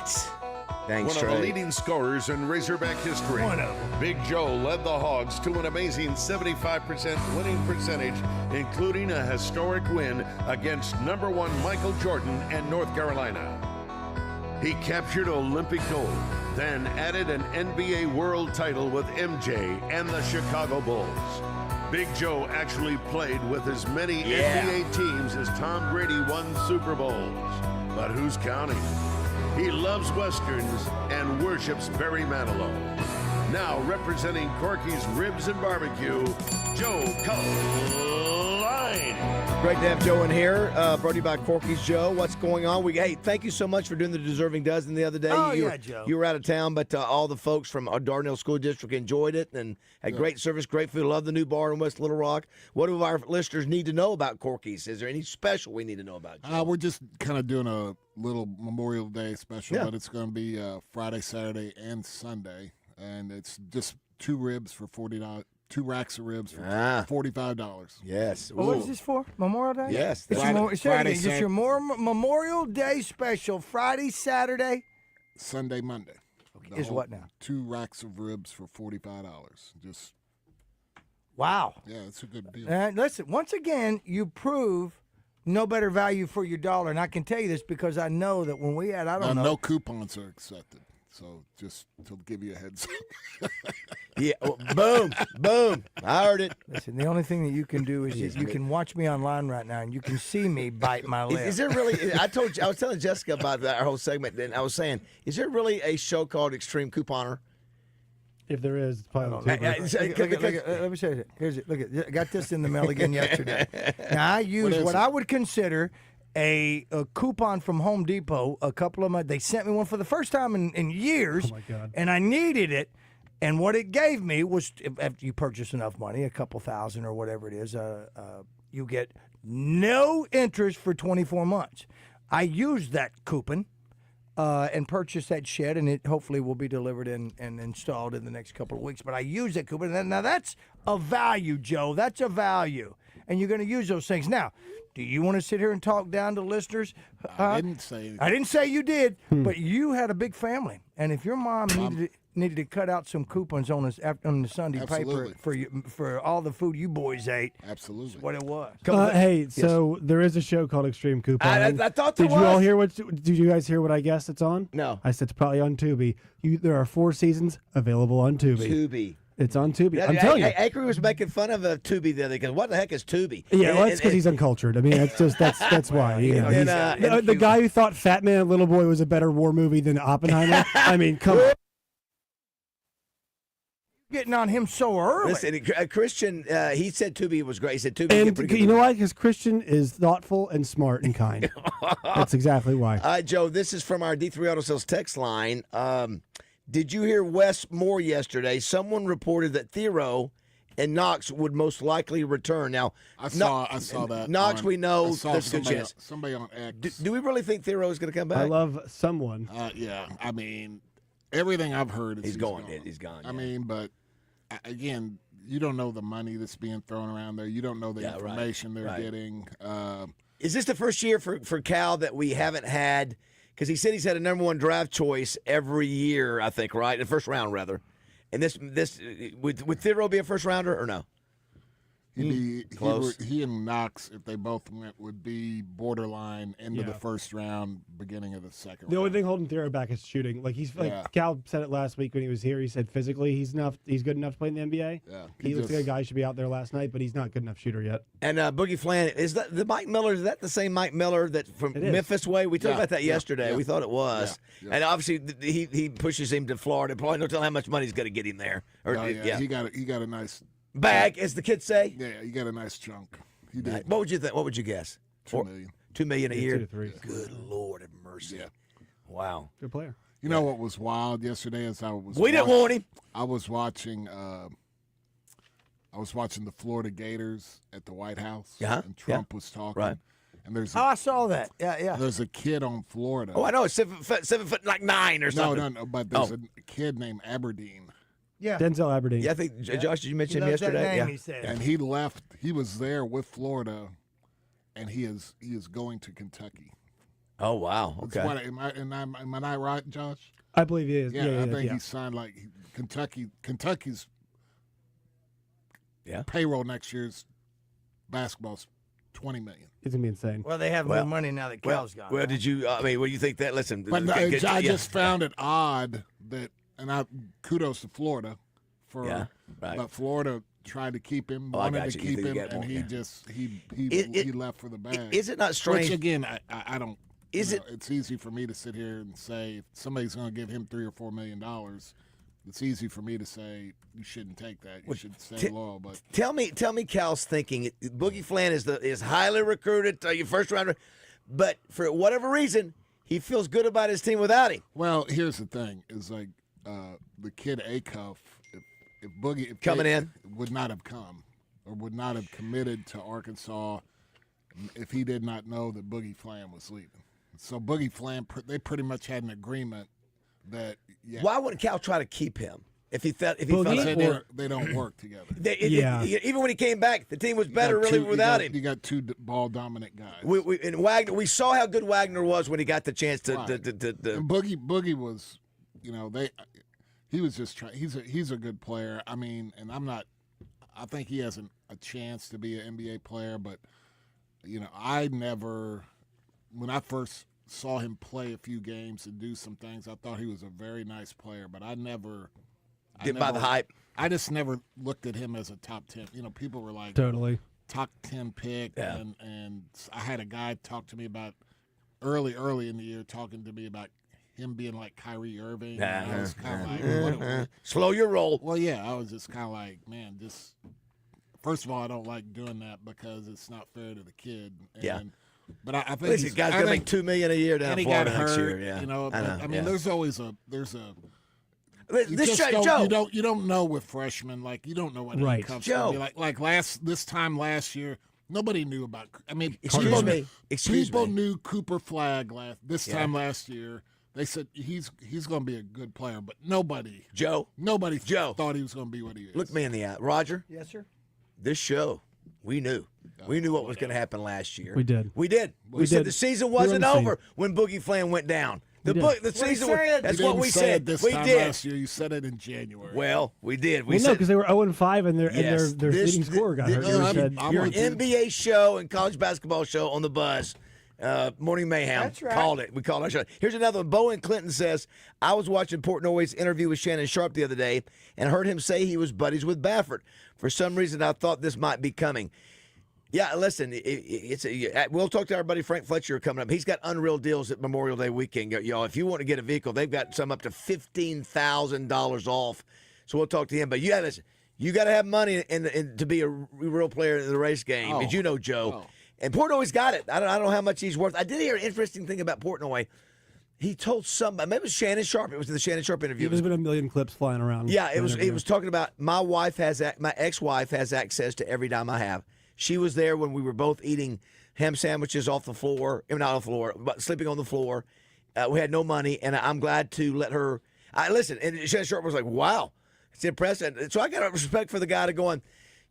Thanks, One of Trey. the leading scorers in Razorback history. Big Joe led the Hogs to an amazing 75% winning percentage, including a historic win against #1 Michael Jordan and North Carolina. He captured Olympic gold, then added an NBA world title with MJ and the Chicago Bulls. Big Joe actually played with as many NBA teams as Tom Brady won Super Bowls. But who's counting? He loves Westerns and worships Barry Manilow. Now representing Corky's Ribs and Barbecue, Joe Klein. Great to have Joe in here. Brought to you by Corky's Joe. What's going on? Hey, thank you so much for doing the Deserving Dozen the other day. Joe. You were out of town, but all the folks from our Dardanelle School District enjoyed it and had great service, great food. Love the new bar in West Little Rock. What do our listeners need to know about Corky's? Is there any special we need to know about, Joe? We're just kind of doing a little Memorial Day special, but it's going to be Friday, Saturday, and Sunday. And it's just 2 ribs for $40. 2 racks of ribs for $45. Yes. Well, what is this for? Memorial Day? Yes. It's your Memorial Day special. Friday, Saturday, Sunday, Monday. Is what now? 2 racks of ribs for $45. Just Wow. Yeah, it's a good deal. And listen, once again, you prove no better value for your dollar. And I can tell you this because I know that when we had, I don't know. No coupons are accepted. So just to give you a heads up. Yeah, boom, boom. I heard it. Listen, the only thing that you can do is you can watch me online right now, and you can see me bite my lip. Is there really? I was telling Jessica about that, our whole segment, and I was saying, is there really a show called Extreme Couponer? If there is, it's probably on TV. Let me show you. Here's it. Look at. I got this in the mail again yesterday. Now I use what I would consider a coupon from Home Depot. A couple of they sent me one for the first time in years. Oh my God. And I needed it. And what it gave me was, after you purchase enough money, a couple thousand or whatever it is, you get no interest for 24 months. I used that coupon and purchased that shed, and it hopefully will be delivered and installed in the next couple of weeks. But I used that coupon. Now, that's a value, Joe. That's a value. And you're going to use those things. Now, do you want to sit here and talk down to listeners? I didn't say anything. I didn't say you did, but you had a big family. And if your mom needed to cut out some coupons on the Sunday Absolutely. paper for all the food you boys ate. Absolutely. That's what it was. Hey, so there is a show called Extreme Couponing. I thought there Did you all was. hear did you guys hear what I guessed it's on? No. I said it's probably on Tubi. There are 4 seasons available on Tubi. Tubi. It's on Tubi. Yeah, I'm telling you. Acre was making fun of Tubi the other day because what the heck is Tubi? Yeah, well, that's because he's uncultured. I mean, that's why. You know, the guy who thought Fat Man and Little Boy was a better war movie than Oppenheimer. I mean, come on. Getting on him so early. Listen, Christian, he said Tubi was great. He said Tubi. And you know why? Because Christian is thoughtful and smart and kind. That's exactly why. Joe, this is from our D3 Auto Sales text line. Did you hear Wes Moore yesterday? Someone reported that Theo and Knox would most likely return. Now, I saw that. Knox, we know there's a good chance. Somebody on X. Do we really think Theo is going to come back? I love someone. Yeah, I mean, everything I've heard is he's gone. He's gone. I mean, but again, you don't know the money that's being thrown around there. You don't know the information they're getting. Is this the first year for Cal that we haven't had? Because he said he's had a number 1 draft choice every year, I think, right? In the first round, rather. And this would Theo be a first rounder or no? Close. He and Knox, if they both went, would be borderline into the first round, beginning of the second round. The only thing holding Theo back is shooting. Cal said it last week when he was here. He said physically he's good enough to play in the NBA. Yeah, he looks like a guy who should be out there last night, but he's not good enough shooter yet. And Boogie Flan, is that the Mike Miller? Is that the same Mike Miller that from Memphis way? We talked about that yesterday. We thought it was. Yeah. And obviously he pushes him to Florida. Probably don't tell how much money he's going to get him there. He got a nice bag, as the kids say. Yeah, you got a nice chunk. He did. What would you think? What would you guess? $2 million. $2 million a year. 2 to 3. Good Lord have mercy. Yeah. Wow. Good player. You know what was wild yesterday? As I was. We didn't want him. I was watching. I was watching the Florida Gators at the White House, and Trump was talking. Right. And there's I saw that. Yeah. There's a kid on Florida. Oh, I know. It's 7 foot like 9 or something. No. But there's a kid named Aberdeen. Yeah. Denzel Aberdeen. Yeah, I think, Josh, did you mention him yesterday? Name, he said. And he left. He was there with Florida, and he is going to Kentucky. Oh, wow. Okay. Am I right, Josh? I believe he is. Yeah, I think he signed Kentucky's payroll next year's basketball's $20 million. It's gonna be insane. Well, they have more money now that Cal's gone. Well, did you? I mean, what do you think that? Listen, but I just found it odd that, and kudos to Florida but Florida tried to keep him, wanted to keep him, and he left for the bag. Is it not strange? Which again, I don't. It's easy for me to sit here and say if somebody's going to give him $3 or $4 million. It's easy for me to say you shouldn't take that. You should stay low. But tell me, Cal's thinking. Boogie Flan is highly recruited, your first rounder, but for whatever reason, he feels good about his team without him. Well, here's the thing: is like the kid Acuff, if Boogie coming in would not have come or would not have committed to Arkansas if he did not know that Boogie Flan was leaving. So Boogie Flan, they pretty much had an agreement that. Yeah. Why wouldn't Cal try to keep him if he felt they don't work together? Even when he came back, the team was better without him. You got 2 ball dominant guys. And Wagner, we saw how good Wagner was when he got the chance to. And Boogie was, he was just trying. He's a good player. I mean, and I think he has a chance to be an NBA player, but I never, when I first saw him play a few games and do some things, I thought he was a very nice player, but I never by the hype. I just never looked at him as a top 10. People were like totally top 10 pick, and I had a guy talk to me about early in the year, talking to me about him being like Kyrie Irving. And I was kind of like, slow your roll. Well, yeah, I was just kind of like, man, this. First of all, I don't like doing that because it's not fair to the kid. But I think this guy's gonna make $2 million a year down in Florida next year. Yeah, I mean, there's always a. Joe. You don't know with freshmen, like you don't know what right. comes Joe. from. Like this time last year, nobody knew about. I mean, Excuse me. knew Cooper Flagg time last year. They said he's going to be a good player, but nobody thought he was going to be what he is. Look me in the eye, Roger. Yes, sir. This show, we knew what was going to happen last year. We did. We said the season wasn't over when Boogie Flan went down. The season. That's what we said. This we time did. Last year, you said it in January. Well, we did. No, because they were 0-5 and their leading scorer got hurt. You're an NBA show and college basketball show on the Buzz. Morning Mayhem. That's right. Called it. We called our show. Here's another one. Bowen Clinton says, I was watching Portnoy's interview with Shannon Sharp the other day and heard him say he was buddies with Baffert. For some reason, I thought this might be coming. Yeah, listen, we'll talk to our buddy Frank Fletcher coming up. He's got unreal deals at Memorial Day weekend. Y'all, if you want to get a vehicle, they've got some up to $15,000 off. So we'll talk to him. But you got to have money to be a real player in the race game, as you know, Joe. And Portnoy's got it. I don't know how much he's worth. I did hear an interesting thing about Portnoy. He told somebody, maybe it was Shannon Sharp. It was the Shannon Sharp interview. There's been a million clips flying around. Yeah, it was talking about my ex-wife has access to every dime I have. She was there when we were both eating ham sandwiches off the floor. Not off the floor, but sleeping on the floor. We had no money, and I'm glad to let her. Listen, and Shannon Sharp was like, wow, it's impressive. So I got respect for the guy to going,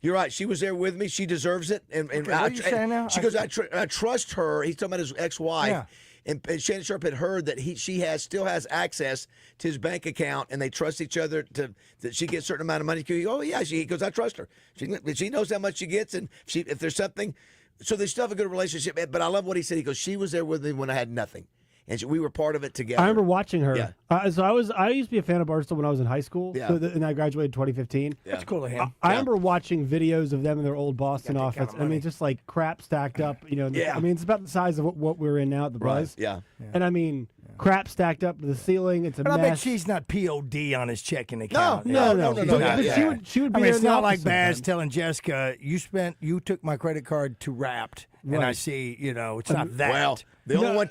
you're right. She was there with me. She deserves it. And what are you saying now? She goes, I trust her. He's talking about his ex-wife. Yeah. And Shannon Sharp had heard that she still has access to his bank account, and they trust each other that she gets a certain amount of money. He goes, oh, yeah. He goes, I trust her. She knows how much she gets, and if there's something. So they still have a good relationship. But I love what he said. He goes, she was there with me when I had nothing. And we were part of it together. I remember watching her. Yeah. So I used to be a fan of Barstool when I was in high school. Yeah. And I graduated in 2015. Yeah. That's cool of him. I remember watching videos of them in their old Boston office. I mean, just like crap stacked up. Yeah. I mean, it's about the size of what we're in now at the Buzz. Right. Yeah. And I mean, crap stacked up to the ceiling. It's a But mess. I bet she's not POD on his checking account. No. But she would be. I mean, it's in the not like office Baz sometimes. telling Jessica, you took my credit card to Wrapped, and I Right. see, it's not that. Well, the only one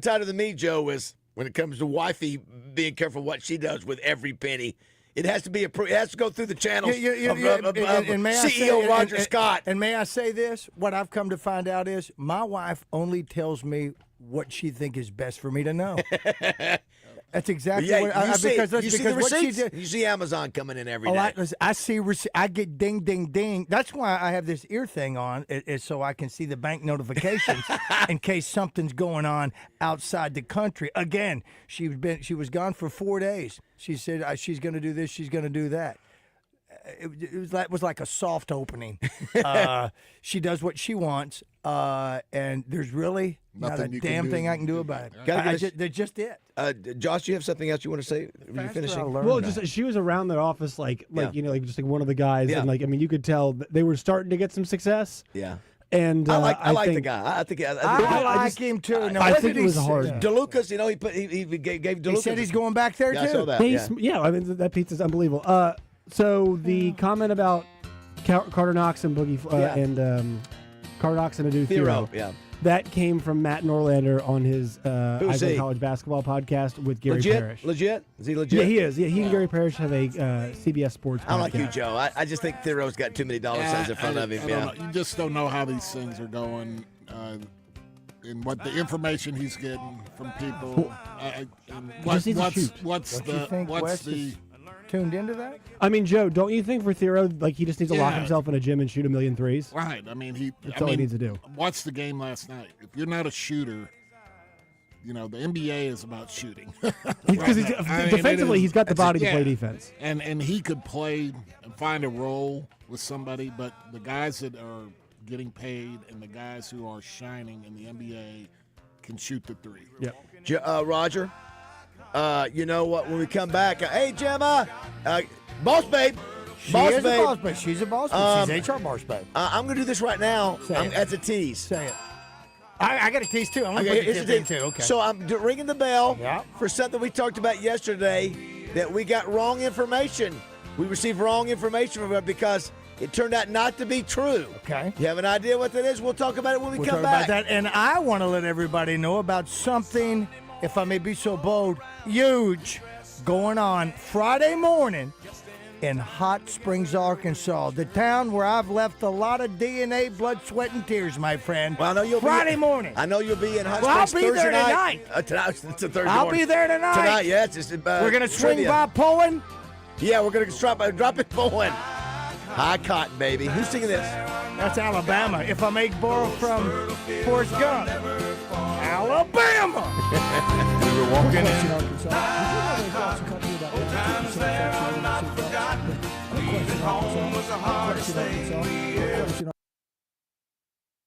tighter than me, Joe, is when it comes to wifey being careful what she does with every penny. It has to be it has to go through the channels of CEO Roger Scott. And may I say this? What I've come to find out is my wife only tells me what she thinks is best for me to know. That's exactly what I see because the what she receipts. did. You see Amazon coming in every day. I see. I get ding, ding, ding. That's why I have this ear thing on, is so I can see the bank notifications in case something's going on outside the country. Again, she was gone for 4 days. She said she's going to do this. She's going to do that. It was like a soft opening. She does what she wants, and there's really not a damn thing I can do about it. They're just it. Josh, do you have something else you want to say? Are you finishing? Well, just she was around that office like one of the guys, and I mean, you could tell they were starting to get some success. Yeah. And I like think, the guy. I like him too. I think it was hard. DeLucas, he gave DeLucas. He said he's going back there too. I saw that. I mean that pizza's unbelievable. So the comment about Carter Knox and Carter Knox and Adu Thero, that came from Matt Norlander on his Ivy College basketball podcast with Gary Parrish. Legit? Is he legit? Yeah, he is. Yeah, he and Gary Parrish have a CBS Sports podcast. I like you, Joe. I just think Thero's got too many dollar signs in front of him. You just don't know how these things are going. And what the information he's getting from people. What's the tuned into that? I mean, Joe, don't you think for Thero, like he just needs to lock himself in a gym and shoot 1,000,000 threes? Right. I mean, that's all he needs to do. Watch the game last night. If you're not a shooter, the NBA is about shooting. Because defensively, he's got the body to play defense. And he could play and find a role with somebody, but the guys that are getting paid and the guys who are shining in the NBA can shoot the three. Yep. Roger, you know what? When we come back, hey, Gemma, boss babe. She's a boss babe. She's a boss babe. She's HR boss babe. I'm going to do this right now. That's a tease. Say it. I got a tease, too. I'm going to put the tease, too. Okay. So I'm ringing the bell for something we talked about yesterday that we got wrong information. We received wrong information from it because it turned out not to be true. Okay. You have an idea what that is? We'll talk about it when we We'll come talk back. about that. And I want to let everybody know about something, if I may be so bold, huge going on Friday morning in Hot Springs, Arkansas, the town where I've left a lot of DNA, blood, sweat, and tears, my friend. Well, I know you'll Friday morning. I know you'll be in Hot I'll Springs be Thursday there night. tonight. It's a Thursday I'll morning. be there tonight. Tonight, yes. It's, We're going to swing trivia. by Poland. Yeah, we're going to drop it Poland. High cotton, baby. Who's singing this? That's Alabama. If I may borrow from Forrest Gump. Alabama. We were walking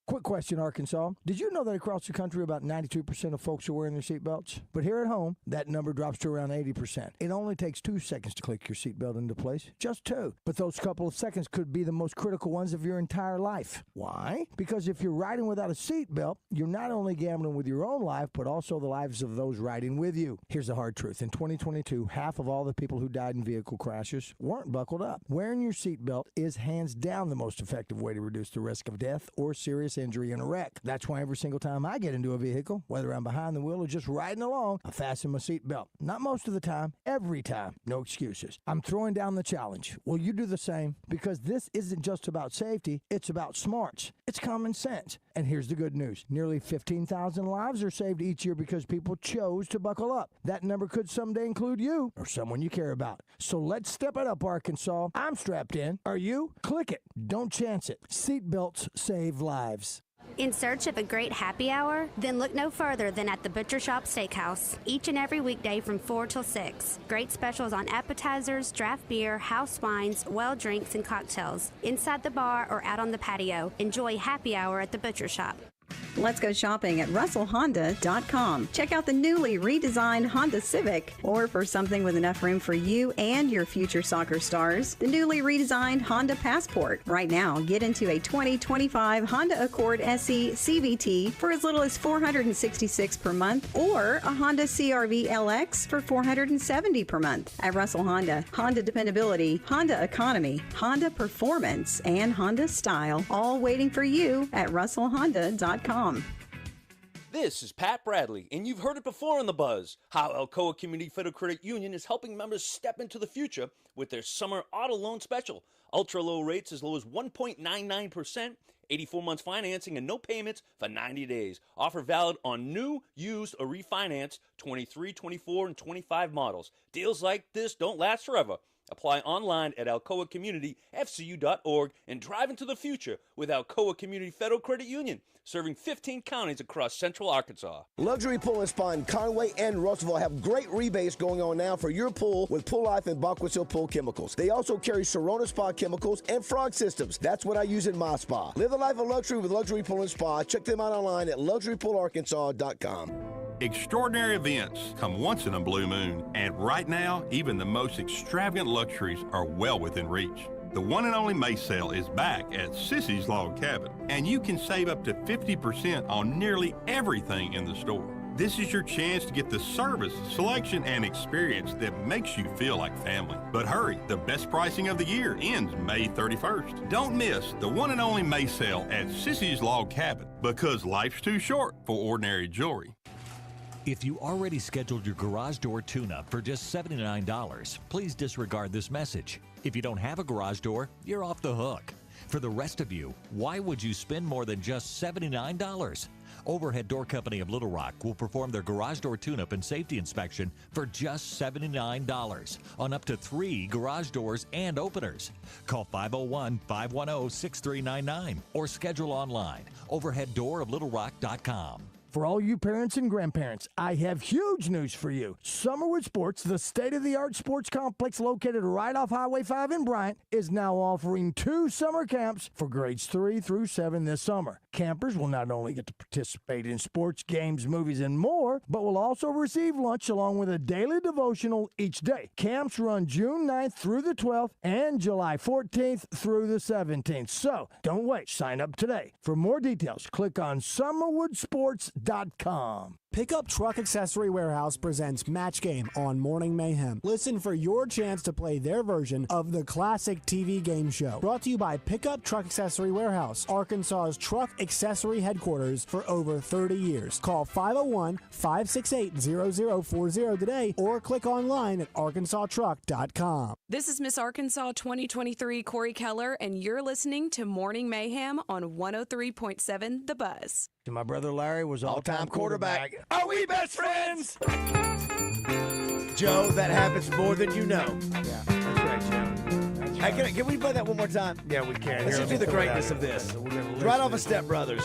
Quick question, Arkansas. Did you know that across the country about 92% of folks are wearing their seatbelts? But here at home, that number drops to around 80%. It only takes 2 seconds to click your seatbelt into place. Just 2. But those couple of seconds could be the most critical ones of your entire life. Why? Because if you're riding without a seatbelt, you're not only gambling with your own life, but also the lives of those riding with you. Here's the hard truth. In 2022, half of all the people who died in vehicle crashes weren't buckled up. Wearing your seatbelt is hands down the most effective way to reduce the risk of death or serious injury in a wreck. That's why every single time I get into a vehicle, whether I'm behind the wheel or just riding along, I fasten my seatbelt. Not most of the time, every time. No excuses. I'm throwing down the challenge. Will you do the same? Because this isn't just about safety, it's about smarts. It's common sense. And here's the good news. Nearly 15,000 lives are saved each year because people chose to buckle up. That number could someday include you or someone you care about. So let's step it up, Arkansas. I'm strapped in. Are you? Click it. Don't chance it. Seatbelts save lives. In search of a great happy hour? Then look no further than at the Butcher Shop Steakhouse. Each and every weekday from 4 till 6. Great specials on appetizers, draft beer, house wines, well drinks, and cocktails. Inside the bar or out on the patio. Enjoy happy hour at the Butcher Shop. Let's go shopping at RussellHonda.com. Check out the newly redesigned Honda Civic, or for something with enough room for you and your future soccer stars, the newly redesigned Honda Passport. Right now, get into a 2025 Honda Accord SE CVT for as little as $466 per month, or a Honda CR-V LX for $470 per month. At Russell Honda, Honda dependability, Honda economy, Honda performance, and Honda style, all waiting for you at RussellHonda.com. This is Pat Bradley, and you've heard it before on The Buzz, how Alcoa Community Federal Credit Union is helping members step into the future with their summer auto loan special. Ultra low rates as low as 1.99%, 84 months financing, and no payments for 90 days. Offer valid on new, used, or refinanced 23, 24, and 25 models. Deals like this don't last forever. Apply online at alcoacommunityfcu.org and drive into the future with Alcoa Community Federal Credit Union, serving 15 counties across central Arkansas. Luxury Pool and Spa in Conway and Russellville have great rebates going on now for your pool with Pool Life and Bachwitz Hill Pool Chemicals. They also carry Serona Spa Chemicals and Frog Systems. That's what I use in my spa. Live the life of luxury with Luxury Pool and Spa. Check them out online at luxurypoolarkansas.com. Extraordinary events come once in a blue moon, and right now, even the most extravagant luxuries are well within reach. The one and only May sale is back at Sissy's Log Cabin, and you can save up to 50% on nearly everything in the store. This is your chance to get the service, selection, and experience that makes you feel like family. But hurry, the best pricing of the year ends May 31st. Don't miss the one and only May sale at Sissy's Log Cabin, because life's too short for ordinary jewelry. If you already scheduled your garage door tune-up for just $79, please disregard this message. If you don't have a garage door, you're off the hook. For the rest of you, why would you spend more than just $79? Overhead Door Company of Little Rock will perform their garage door tune-up and safety inspection for just $79 on up to 3 garage doors and openers. Call 501-510-6399 or schedule online, overheaddooroflittlerock.com. For all you parents and grandparents, I have huge news for you. Summerwood Sports, the state-of-the-art sports complex located right off Highway 5 in Bryant, is now offering 2 summer camps for grades 3 through 7 this summer. Campers will not only get to participate in sports, games, movies, and more, but will also receive lunch along with a daily devotional each day. Camps run June 9th through the 12th and July 14th through the 17th. So don't wait. Sign up today. For more details, click on summerwoodsports.com. Pickup Truck Accessory Warehouse presents Match Game on Morning Mayhem. Listen for your chance to play their version of the classic TV game show. Brought to you by Pickup Truck Accessory Warehouse, Arkansas's truck accessory headquarters for over 30 years. Call 501-568-0040 today or click online at arkansastruck.com. This is Miss Arkansas 2023 Corey Keller, and you're listening to Morning Mayhem on 103.7 The Buzz. My brother Larry was all-time quarterback. Are we best friends? Joe, that happens more than you know. Yeah, that's right, Joe. Hey, can we play that one more time? Yeah, we can. Let's just do the greatness of this. Right off of Step Brothers.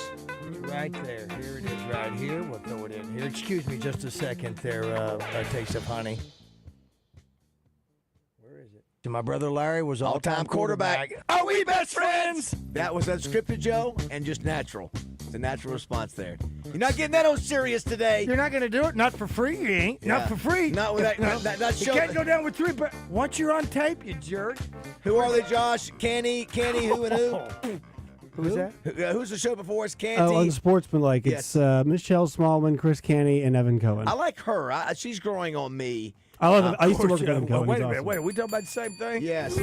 Right there. Here it is right here. We'll throw it in here. Excuse me just a second there, a taste of honey. Where is it? My brother Larry was all-time quarterback. Are we best friends? That was unscripted, Joe, and just natural. It's a natural response there. You're not getting that on serious today. You're not going to do it? Not for free, you ain't. Yeah. Not for free. Not with that. You can't go down with 3, but once you're on tape, you jerk. Who are they, Josh? Canny, who and who? Who's that? Who's the show before us? Canty. Oh, Unsportsmanlike. Yes. It's Michelle Smallman, Chris Canny, and Evan Cohen. I like her. She's growing on me. I love it. I used to work with Evan Cohen. Wait a He's minute. awesome. Wait, are we talking about the same thing? Yes.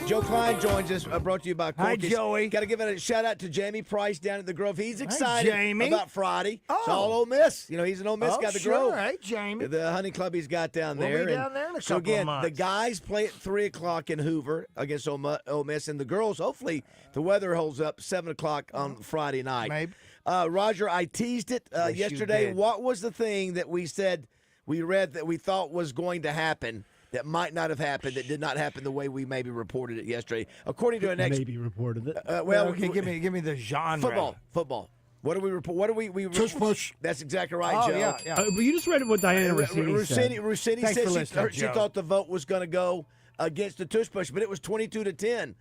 Joe Klein joins us, brought to you by Hi, Corky's. Joey. Got to give a shout out to Jamie Price down at the Grove. He's excited Jamie. about Friday. Oh. It's all Ole Miss. You know, he's an Ole Miss guy at the sure. Grove. Hey, Jamie. The hunting club he's got down We'll there. be down there in a so couple of again, months. the guys play at 3 o'clock in Hoover against Ole Miss, and the girls, hopefully, the weather holds up, 7 o'clock on Friday night. Maybe. Roger, I teased it Yes, you yesterday. did. What was the thing that we said, we read that we thought was going to happen that might not have happened, that did not happen the way we maybe reported it yesterday? According to an Maybe reported it. well, okay, give me the genre. Football. What do we report? What do we Tush push. That's exactly right, Oh, Joe. yeah. But you just read what Diana Rossini said. Rossini Thanks for said listening, she Joe. thought the vote was going to go against the tush push, but it was 22-10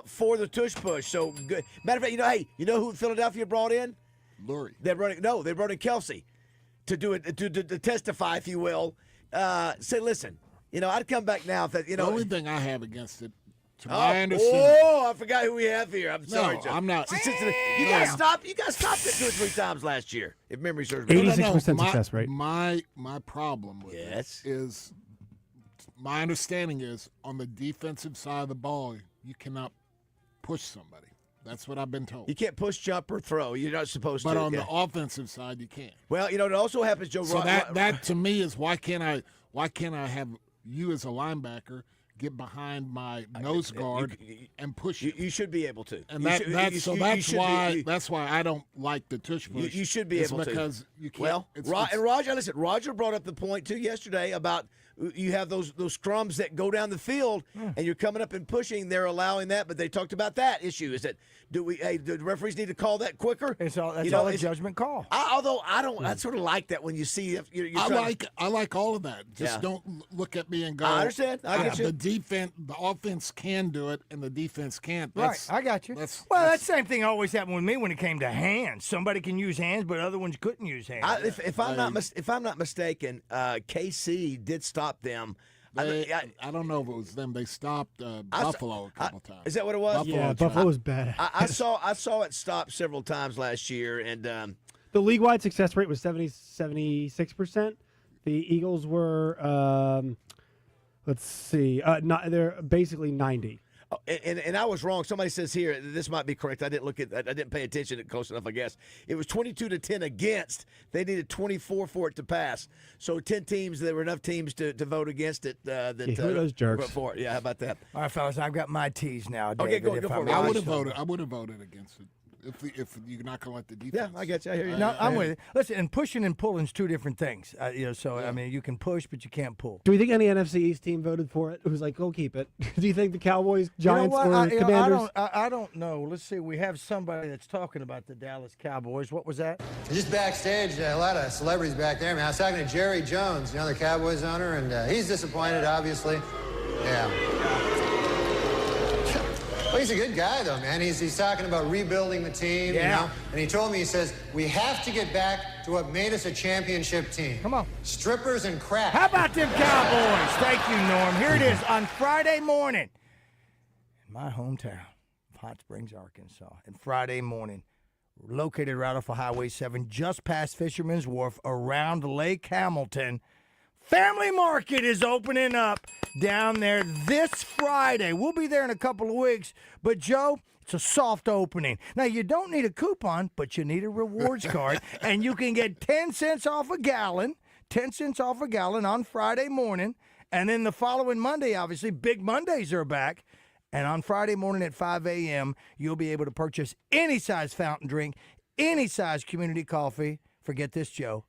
for the tush push. So good. Matter of fact, you know who Philadelphia brought in? Lurie. They brought in Kelsey to do it to testify, if you will. Say, listen, I'd come back now if that. The only thing I have against it, to my understanding. I forgot who we have here. I'm sorry, Joe. I'm not. You guys stopped it 2 or 3 times last year, if memory serves me. 86% success rate. My problem with it is, my understanding is, on the defensive side of the ball, you cannot push somebody. That's what I've been told. You can't push, jump, or throw. You're not supposed to. But on the offensive side, you can. Well, it also happens, Joe. So that to me is why can't I have you as a linebacker get behind my nose guard and push you? You should be able to. And that's why I don't like the tush push. You should be able to. Because you can't. Well, and Roger, listen, Roger brought up the point too yesterday about you have those scrums that go down the field and you're coming up and pushing. They're allowing that, but they talked about that issue. Is that do the referees need to call that quicker? That's all a judgment call. Although I don't, I sort of like that when you see. I like all of that. Just don't look at me and go. I understand. I get you. The offense can do it, and the defense can't. Right, I got you. That same thing always happened with me when it came to hands. Somebody can use hands, but other ones couldn't use hands. If I'm not mistaken, KC did stop them. I don't know if it was them. They stopped Buffalo a couple times. Is that what it was? Buffalo was bad. I saw it stop several times last year, and the league-wide success rate was 76%. The Eagles were, let's see, they're basically 90. Oh, and I was wrong. Somebody says here, this might be correct. I didn't pay attention close enough, I guess. It was 22-10 against. They needed 24 for it to pass. So 10 teams, there were enough teams to vote against it. Who are those jerks? For it. Yeah, how about that? All right, fellas, I've got my tease now. Okay, David, go for it. I would have voted against it. if you're not going to let the defense. Yeah, I get you. I hear you. No, I'm with you. Listen, and pushing and pulling is two different things. I mean, you can push, but you can't pull. Do we think any NFC East team voted for it? It was like, go keep it. Do you think the Cowboys, Giants, or Commanders? I don't know. Let's see. We have somebody that's talking about the Dallas Cowboys. What was that? Just backstage, a lot of celebrities back there. Man, I was talking to Jerry Jones, the Cowboys owner, and he's disappointed, obviously. Yeah. Well, he's a good guy, though, man. He's talking about rebuilding the team, And he told me, he says, we have to get back to what made us a championship team. Come on. Strippers and crack. How about them Cowboys? Thank you, Norm. Here it is on Friday morning in my hometown of Hot Springs, Arkansas. And Friday morning, located right off of Highway 7, just past Fisherman's Wharf, around Lake Hamilton. Family Market is opening up down there this Friday. We'll be there in a couple of weeks. But, Joe, it's a soft opening. Now, you don't need a coupon, but you need a rewards card. And you can get 10 cents off a gallon, 10 cents off a gallon on Friday morning. And then the following Monday, obviously, Big Mondays are back. And on Friday morning at 5 a.m., you'll be able to purchase any size fountain drink, any size community coffee. Forget this, Joe.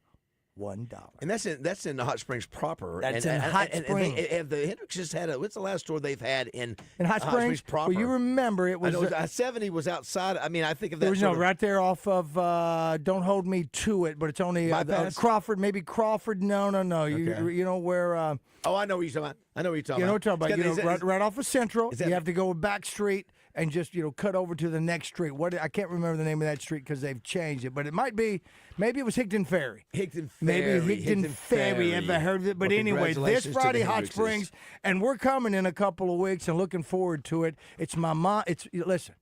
$1. And that's in the Hot Springs proper. That's in Hot Springs. And the Hendricks just had what's the last store they've had in Hot Springs proper? Well, you remember it was 70 was outside. I mean, I think of that. There was right there off of Don't Hold Me to It, but it's only Crawford. Maybe Crawford. No. Okay. You know where? I know what you're talking about. I know what you're talking about. You know what I'm talking about. Right off of Central. You have to go back street and just cut over to the next street. I can't remember the name of that street because they've changed it, but it might be. Maybe it was Higdon Ferry. Maybe Higdon Ferry. Ever heard of it? But anyway, this Friday, Hot Springs, and we're coming in a couple of weeks and looking forward to it. It's my mom. Listen.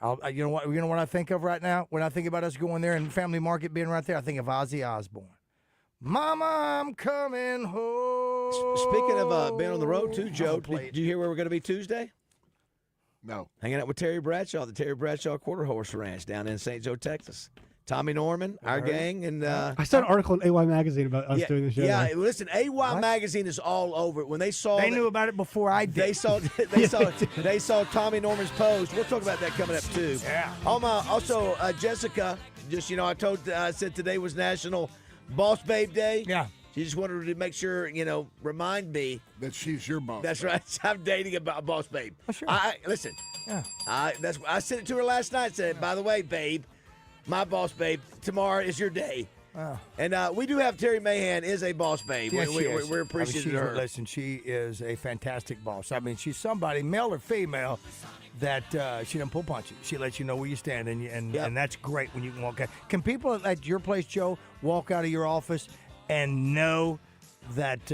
You know what I think of right now? When I think about us going there and Family Market being right there, I think of Ozzy Osbourne. Mama, I'm coming home. Speaking of being on the road too, Joe, did you hear where we're going to be Tuesday? No. Hanging out with Terry Bradshaw, the Terry Bradshaw Quarter Horse Ranch down in St. Joe, Texas. Tommy Norman, our gang, and I saw an article in AY Magazine about us doing the show. Yeah, listen, AY Magazine is all over it. When they knew about it before I did. They saw Tommy Norman's post. We'll talk about that coming up too. Yeah. Also, Jessica, I said today was National Boss Babe Day. Yeah. She just wanted to make sure, remind me that she's your boss. That's right. I'm dating a boss babe. Oh, sure. Listen. Yeah. I sent it to her last night. Said, by the way, babe, my boss babe, tomorrow is your day. Oh. And we do have Terry Mayhem is a boss babe. Yes, We're appreciative of her. Listen, she is a fantastic boss. I mean, she's somebody, male or female, that she doesn't pull punches. She lets you know where you stand, and that's great when you can walk out. Can people at your place, Joe, walk out of your office and know that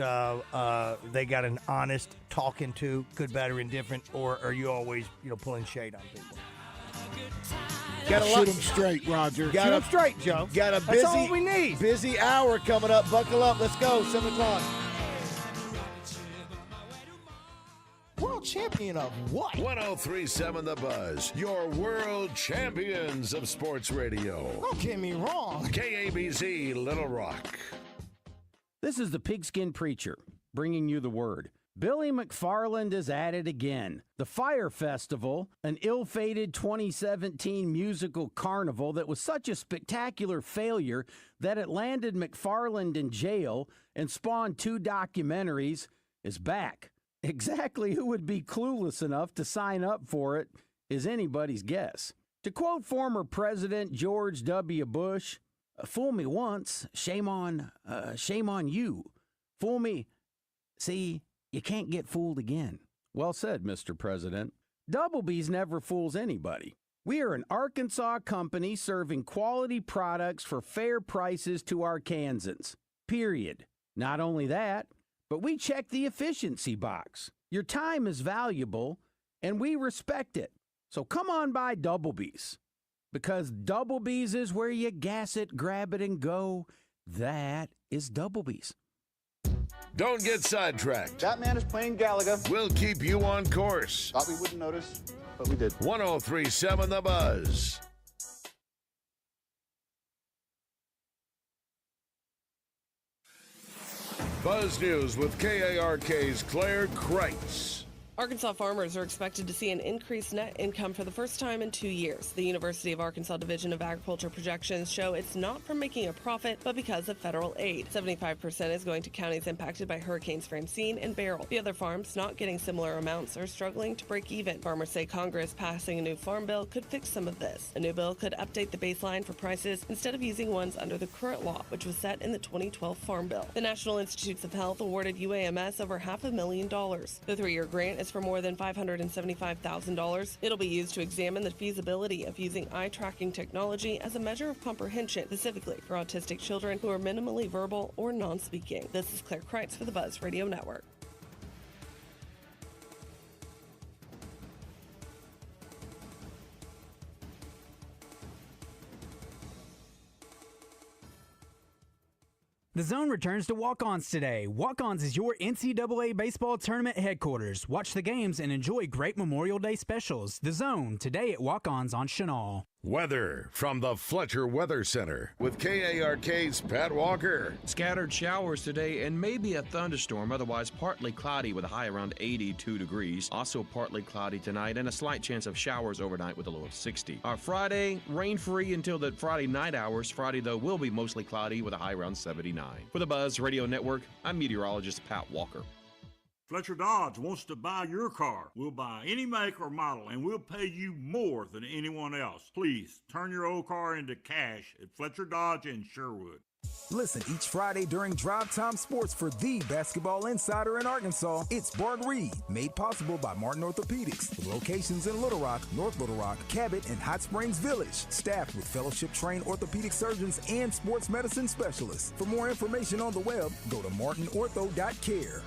they got an honest talking to, good, bad, or indifferent, or are you always pulling shade on people? Shoot them straight, Roger. Shoot them straight, Joe. Got a That's all we need. Busy hour coming up. Buckle up. Let's go. 7 o'clock. World champion of what? 103.7 The Buzz, your world champions of sports radio. Don't get me wrong. KABZ Little Rock. This is the Pigskin Preacher, bringing you the word. Billy McFarland is at it again. The Fire Festival, an ill-fated 2017 musical carnival that was such a spectacular failure that it landed McFarland in jail and spawned 2 documentaries, is back. Exactly who would be clueless enough to sign up for it is anybody's guess. To quote former President George W. Bush, "Fool me once, shame on you. Fool me, see, you can't get fooled again." Well said, Mr. President. Doublebee's never fools anybody. We are an Arkansas company serving quality products for fair prices to Arkansans. Period. Not only that, but we check the efficiency box. Your time is valuable, and we respect it. So come on by Doublebee's, because Doublebee's is where you gas it, grab it, and go. That is Doublebee's. Don't get sidetracked. That man is playing Galaga. We'll keep you on course. Thought we wouldn't notice, but we did. 103.7 The Buzz. Buzz News with KARK's Claire Kreitz. Arkansas farmers are expected to see an increased net income for the first time in 2 years. The University of Arkansas Division of Agriculture projections show it's not from making a profit, but because of federal aid. 75% is going to counties impacted by Hurricanes Francine and Beryl. The other farms not getting similar amounts are struggling to break even. Farmers say Congress passing a new farm bill could fix some of this. A new bill could update the baseline for prices instead of using ones under the current law, which was set in the 2012 Farm Bill. The National Institutes of Health awarded UAMS over $500,000. The 3-year grant is for more than $575,000. It'll be used to examine the feasibility of using eye tracking technology as a measure of comprehension, specifically for autistic children who are minimally verbal or non-speaking. This is Claire Kreitz for the Buzz Radio Network. The Zone returns to Walk-Ons today. Walk-Ons is your NCAA baseball tournament headquarters. Watch the games and enjoy great Memorial Day specials. The Zone, today at Walk-Ons on Chenal. Weather from the Fletcher Weather Center with KARK's Pat Walker. Scattered showers today and maybe a thunderstorm, otherwise partly cloudy with a high around 82 degrees. Also partly cloudy tonight and a slight chance of showers overnight with a low of 60. Our Friday, rain-free until the Friday night hours. Friday, though, will be mostly cloudy with a high around 79. For the Buzz Radio Network, I'm meteorologist Pat Walker. Fletcher Dodge wants to buy your car. We'll buy any make or model, and we'll pay you more than anyone else. Please, turn your old car into cash at Fletcher Dodge in Sherwood. Listen each Friday during Drive Time Sports for the basketball insider in Arkansas. It's Bart Reed, made possible by Martin Orthopedics, with locations in Little Rock, North Little Rock, Cabot, and Hot Springs Village. Staffed with fellowship-trained orthopedic surgeons and sports medicine specialists. For more information on the web, go to martinortho.care.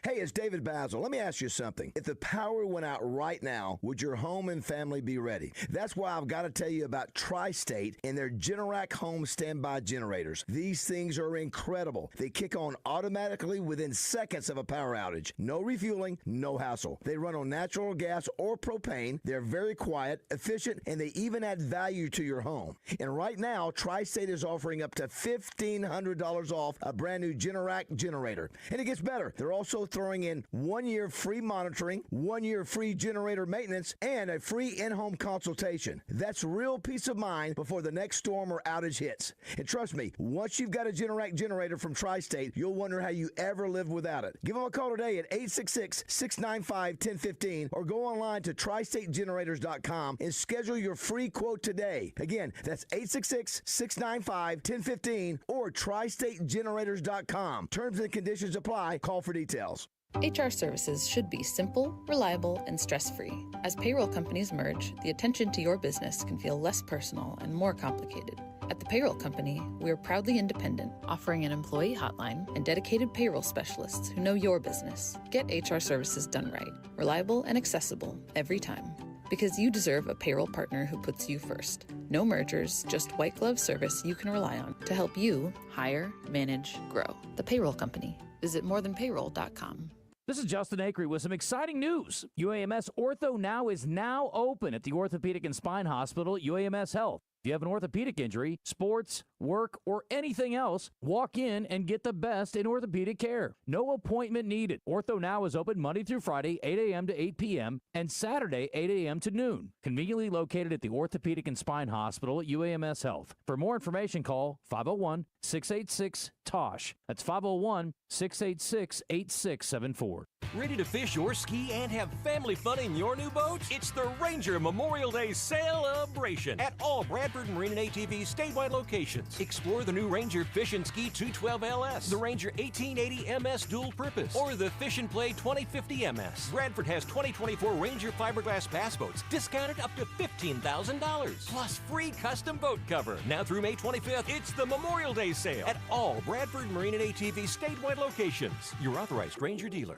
Hey, it's David BAZZEL. Let me ask you something. If the power went out right now, would your home and family be ready? That's why I've got to tell you about Tri-State and their Generac home standby generators. These things are incredible. They kick on automatically within seconds of a power outage. No refueling, no hassle. They run on natural gas or propane. They're very quiet, efficient, and they even add value to your home. And right now, Tri-State is offering up to $1,500 off a brand new Generac generator. And it gets better. They're also throwing in 1 year free monitoring, 1 year free generator maintenance, and a free in-home consultation. That's real peace of mind before the next storm or outage hits. And trust me, once you've got a Generac generator from Tri-State, you'll wonder how you ever lived without it. Give them a call today at 866-695-1015 or go online to tristategenerators.com and schedule your free quote today. Again, that's 866-695-1015 or tristategenerators.com. Terms and conditions apply. Call for details. HR services should be simple, reliable, and stress-free. As payroll companies merge, the attention to your business can feel less personal and more complicated. At the Payroll Company, we are proudly independent, offering an employee hotline and dedicated payroll specialists who know your business. Get HR services done right, reliable and accessible every time. Because you deserve a payroll partner who puts you first. No mergers, just white glove service you can rely on to help you hire, manage, grow. The Payroll Company. Visit morethanpayroll.com. This is Justin Acree with some exciting news. UAMS Ortho Now is now open at the Orthopedic and Spine Hospital at UAMS Health. If you have an orthopedic injury, sports, work, or anything else, walk in and get the best in orthopedic care. No appointment needed. Ortho Now is open Monday through Friday, 8 a.m. to 8 p.m., and Saturday, 8 a.m. to noon. Conveniently located at the Orthopedic and Spine Hospital at UAMS Health. For more information, call 501-686-TOSH. That's 501-686-8674. Ready to fish or ski and have family fun in your new boat? It's the Ranger Memorial Day celebration at all Bradford Marine and ATV statewide locations. Explore the new Ranger Fish and Ski 212 LS, the Ranger 1880 MS Dual Purpose, or the Fish and Play 2050 MS. Bradford has 2024 Ranger fiberglass bass boats discounted up to $15,000, plus free custom boat cover. Now through May 25th, it's the Memorial Day sale at all Bradford Marine and ATV statewide locations. Your authorized Ranger dealer.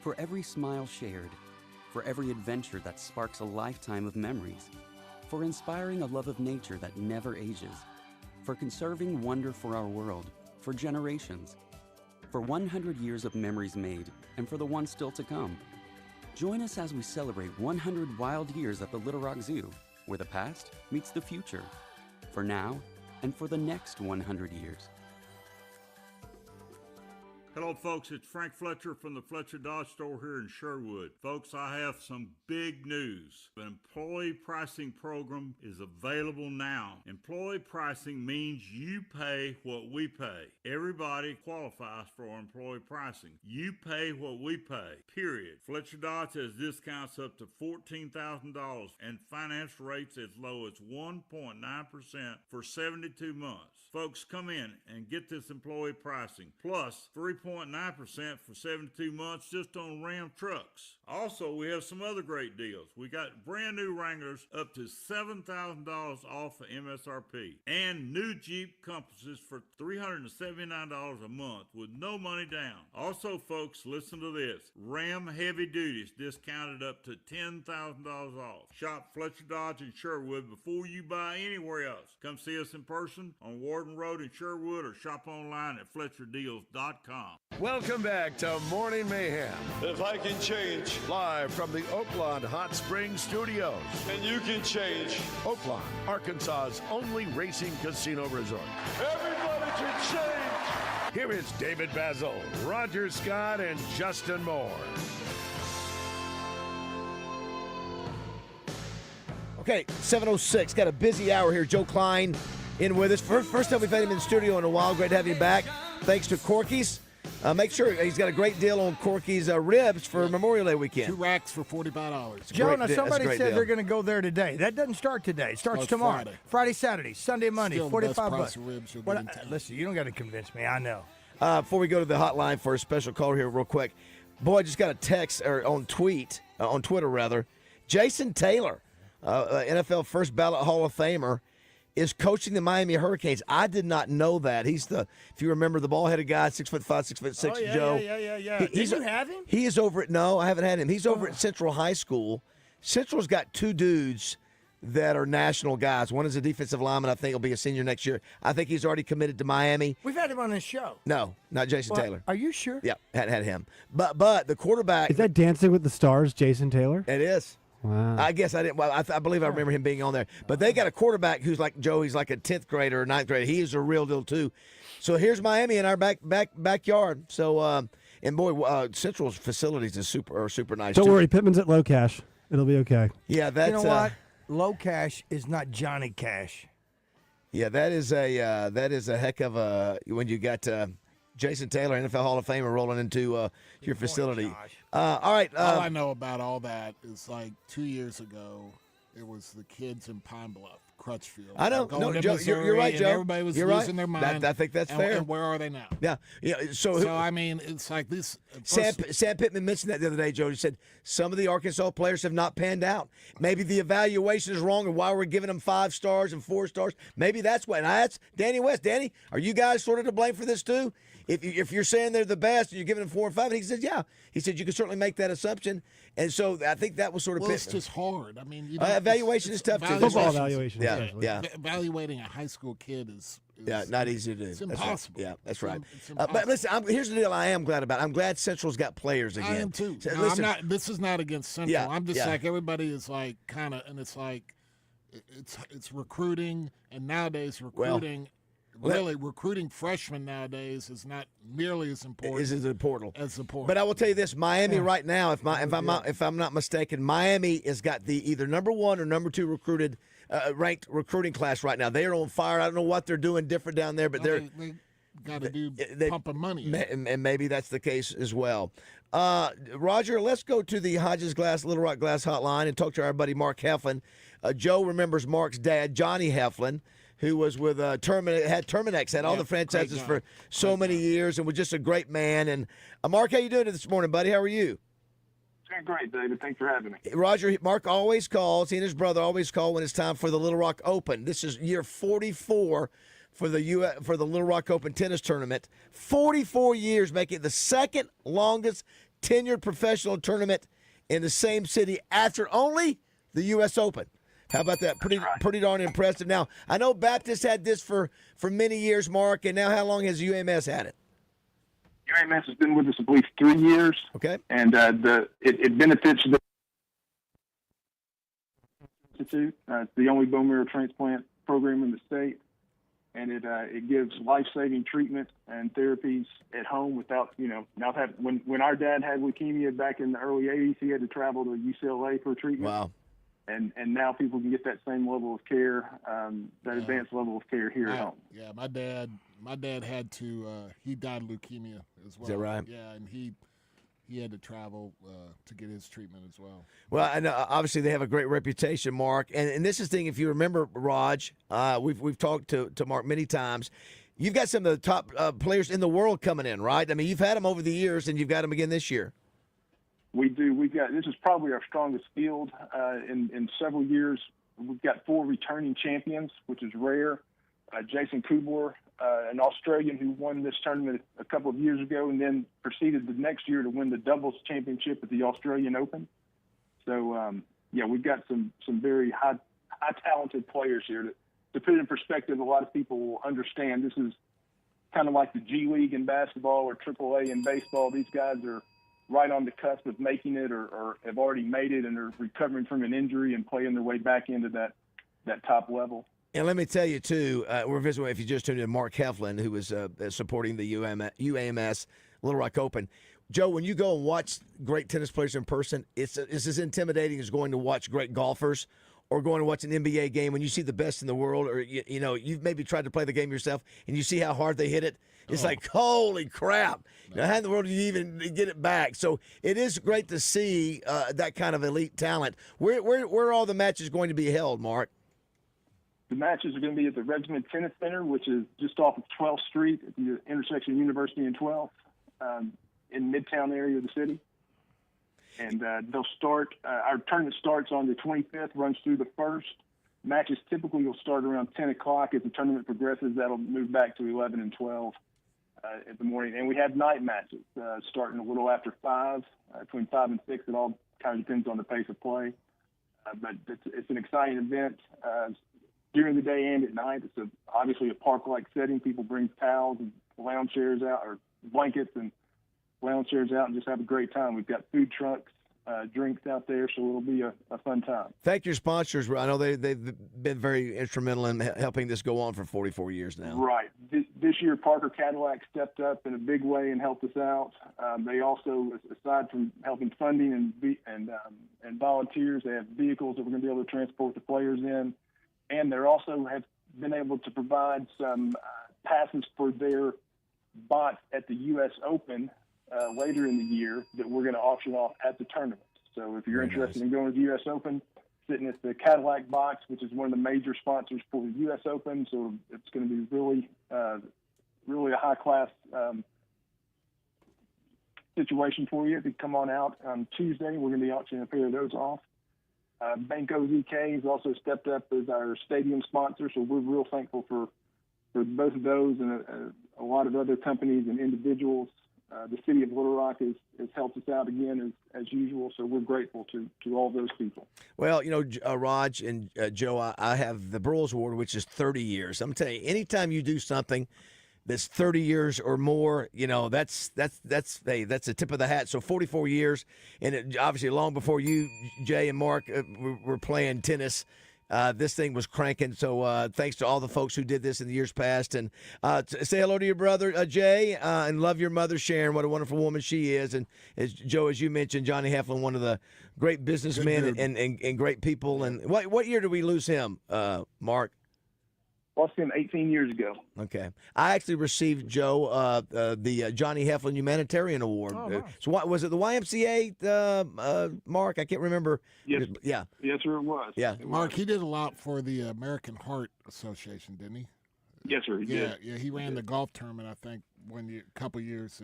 For every smile shared, for every adventure that sparks a lifetime of memories, for inspiring a love of nature that never ages, for conserving wonder for our world, for generations, for 100 years of memories made, and for the ones still to come. Join us as we celebrate 100 wild years at the Little Rock Zoo, where the past meets the future, for now and for the next 100 years. Hello, folks. It's Frank Fletcher from the Fletcher Dodge store here in Sherwood. Folks, I have some big news. The employee pricing program is available now. Employee pricing means you pay what we pay. Everybody qualifies for employee pricing. You pay what we pay, period. Fletcher Dodge has discounts up to $14,000 and finance rates as low as 1.9% for 72 months. Folks, come in and get this employee pricing, plus 3.9% for 72 months just on Ram trucks. Also, we have some other great deals. We got brand new Wranglers up to $7,000 off of MSRP, and new Jeep Compasses for $379 a month with no money down. Also, folks, listen to this. Ram Heavy Duties discounted up to $10,000 off. Shop Fletcher Dodge in Sherwood before you buy anywhere else. Come see us in person on Warden Road in Sherwood or shop online at FletcherDeals.com. Welcome back to Morning Mayhem. If I can change. Live from the Oaklawn Hot Springs Studios. And you can change. Oaklawn, Arkansas's only racing casino resort. Everybody can change. Here is David BAZZEL, Roger Scott, and Justin Moore. Okay, 7:06. Got a busy hour here. Joe Klein in with us. First time we've had him in the studio in a while. Great to have you back. Thanks to Corky's. Make sure he's got a great deal on Corky's ribs for Memorial Day weekend. 2 racks for $45. Joe, now somebody said they're going to go there today. That doesn't start today. It starts tomorrow. Friday, Saturday, Sunday, Monday, Still $45. Listen, you don't got to convince me. I know. Before we go to the hotline for a special caller here real quick, boy, I just got a text or on Twitter rather. Jason Taylor, NFL first ballot Hall of Famer, is coaching the Miami Hurricanes. I did not know that. He's if you remember, the ball-headed guy, 6'5", 6'6", Oh, yeah, Joe. Yeah. Did you have him? He is over no, I haven't had him. He's over at Central High School. Central's got 2 dudes that are national guys. One is a defensive lineman. I think he'll be a senior next year. I think he's already committed to Miami. We've had him on this show. No, not Jason Taylor. Are you sure? Yeah, hadn't had him. But the quarterback. Is that Dancing with the Stars, Jason Taylor? It is. Wow. I guess I didn't. Well, I believe I remember him being on there. But they got a quarterback who's like Joe. He's like a 10th grader or 9th grader. He is a real deal too. So here's Miami in our backyard. So and boy, Central's facilities is super nice. Don't worry, Pittman's at low cash. It'll be okay. Yeah, that's you know what? Low cash is not Johnny Cash. Yeah, that is a heck of a when you got Jason Taylor, NFL Hall of Famer, rolling into your facility. All right. All I know about all that is like 2 years ago, it was the kids in Pine Bluff, Crutchfield. I know. Going No, to Joe, Missouri, you're right, and Joe. Everybody was You're losing right. their mind. I think that's fair. And where are they now? Yeah. So I mean, it's like this. Sam Pittman mentioned that the other day, Joe. He said some of the Arkansas players have not panned out. Maybe the evaluation is wrong, and why we're giving them 5 stars and 4 stars. Maybe that's why. And I asked Danny West, Danny, are you guys sort of to blame for this too? If you're saying they're the best and you're giving them 4 and 5, and he said, yeah. He said you can certainly make that assumption. And so I think that was sort of Well, it's just hard. I mean, evaluation is tough too. Football evaluation. Yeah. Evaluating a high school kid is not easy to do. It's impossible. That's right. Yeah, that's right. It's impossible. But listen, here's the deal I am glad about. I'm glad Central's got players again. I am too. So, No, listen, I'm not. This is not against Central. Yeah, I'm just yeah. like everybody is like kind of, and it's like it's recruiting, and nowadays recruiting. Recruiting freshmen nowadays is not nearly as important. As the portal. As the portal. But I will tell you this: Miami right now, if I'm not mistaken, Miami has got the either number 1 or number 2 ranked recruiting class right now. They are on fire. I don't know what they're doing different down there, but they got to do pumping money. And maybe that's the case as well. Roger, let's go to the Hodges Glass Little Rock Glass Hotline and talk to our buddy Mark Heflin. Joe remembers Mark's dad, Johnny Heflin, who was with had Terminex, had all the franchises for so many years, and was just a great man. And Mark, how you doing this morning, buddy? How are you? Doing great, David. Thanks for having me. Roger, Mark always calls. He and his brother always call when it's time for the Little Rock Open. This is year 44 for the Little Rock Open tennis tournament. 44 years, making it the second longest tenured professional tournament in the same city after only the U.S. Open. How about that? Pretty darn impressive. Now, I know Baptist had this for many years, Mark, and now how long has UMS had it? UMS has been with us, I believe, 3 years. Okay. And it benefits the Institute. It's the only bone marrow transplant program in the state. and it gives life-saving treatment and therapies at home without, not when our dad had leukemia back in the early 80s, he had to travel to UCLA for treatment. Wow. And now people can get that same level of care, that advanced level of care here at home. Yeah, my dad had to. He died of leukemia as well. Is that right? Yeah, and he had to travel to get his treatment as well. Well, and obviously they have a great reputation, Mark. And this is the thing. If you remember, Raj, we've talked to Mark many times. You've got some of the top players in the world coming in, right? I mean, you've had them over the years, and you've got them again this year. We do. This is probably our strongest field in several years. We've got 4 returning champions, which is rare. Jason Kubler, an Australian who won this tournament a couple of years ago, and then proceeded the next year to win the doubles championship at the Australian Open. So, we've got some very high talented players here. To put it in perspective, a lot of people will understand this is kind of like the G League in basketball or AAA in baseball. These guys are right on the cusp of making it or have already made it and are recovering from an injury and playing their way back into that top level. And let me tell you, too, we're visiting, if you just tuned in, Mark Heflin, who was supporting the UAMS Little Rock Open. Joe, when you go and watch great tennis players in person, it's as intimidating as going to watch great golfers or going to watch an NBA game when you see the best in the world, or you've maybe tried to play the game yourself and you see how hard they hit it. It's like, holy crap. How in the world do you even get it back? So it is great to see that kind of elite talent. Where are all the matches going to be held, Mark? The matches are going to be at the Regiment Tennis Center, which is just off of 12th Street at the intersection of University and 12th in Midtown area of the city. And they'll start, our tournament starts on the 25th, runs through the 1st. Matches typically will start around 10 o'clock. As the tournament progresses, that'll move back to 11 and 12 in the morning. And we have night matches starting a little after 5, between 5 and 6. It all kind of depends on the pace of play. But it's an exciting event during the day and at night. It's obviously a park-like setting. People bring towels and lounge chairs out, or blankets and lounge chairs out, and just have a great time. We've got food trucks, drinks out there, so it'll be a fun time. Thank your sponsors. I know they've been very instrumental in helping this go on for 44 years now. Right. This year, Parker Cadillac stepped up in a big way and helped us out. They also, aside from helping funding and volunteers, they have vehicles that we're going to be able to transport the players in. And they also have been able to provide some passes for their bots at the U.S. Open later in the year that we're going to auction off at the tournament. So if you're interested in going to the U.S. Open, sitting at the Cadillac box, which is one of the major sponsors for the U.S. Open, so it's going to be really a high-class situation for you to come on out on Tuesday. We're going to be auctioning a pair of those off. Banco ZK has also stepped up as our stadium sponsor, so we're real thankful for both of those and a lot of other companies and individuals. The city of Little Rock has helped us out again as usual, so we're grateful to all those people. Well, Raj and Joe, I have the Burroughs Award, which is 30 years. I'm telling you, anytime you do something that's 30 years or more, that's a tip of the hat. So 44 years, and obviously long before you, Jay and Mark, were playing tennis. This thing was cranking, so thanks to all the folks who did this in the years past. And say hello to your brother, Jay, and love your mother, Sharon. What a wonderful woman she is. And as Joe, as you mentioned, Johnny Heflin, one of the great businessmen and great people. And what year did we lose him, Mark? Lost him 18 years ago. Okay. I actually received, Joe, the Johnny Heflin Humanitarian Award. Oh, wow. So what was it, the YMCA, Mark? I can't remember. Yes. Yeah. Yes, sir, it was. Yeah. Mark, he did a lot for the American Heart Association, didn't he? Yes, sir, he did. Yeah, he ran the golf tournament, I think, couple years.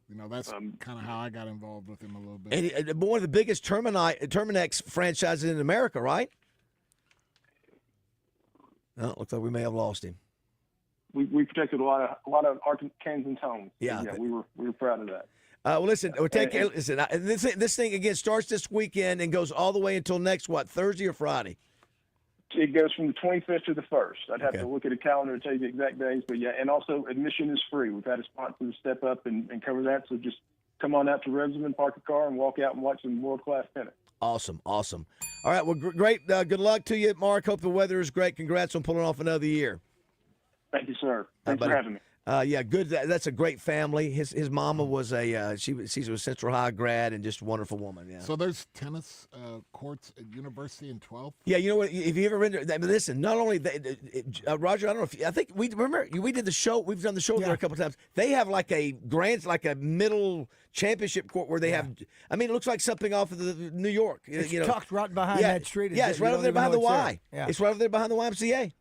That's kind of how I got involved with him a little bit. And one of the biggest Terminex franchises in America, right? Oh, looks like we may have lost him. We protected a lot of Arkansans' homes. Yeah, we were proud of that. Well, listen, this thing again starts this weekend and goes all the way until next Thursday or Friday? It goes from the 25th to the 1st. I'd have to look at a calendar to tell you the exact days, but yeah, and also admission is free. We've had a sponsor step up and cover that, so just come on out to Redmond, park a car, and walk out and watch some world-class tennis. Awesome. All right, well, great. Good luck to you, Mark. Hope the weather is great. Congrats on pulling off another year. Thank you, sir. Thanks for having me. Yeah, good. That's a great family. His mama was she's a Central High grad and just a wonderful woman. Yeah. So there's tennis courts at University in 12th. Yeah, you know what? If you ever been there, listen. Not only Roger, I don't know if I think we did the show. We've done the show there a couple times. They have like a middle championship court where they have. I mean, it looks like something off of the New York. It's tucked right behind that street. Yeah, it's right over there behind the Y. Yeah. It's right over there behind the YMCA.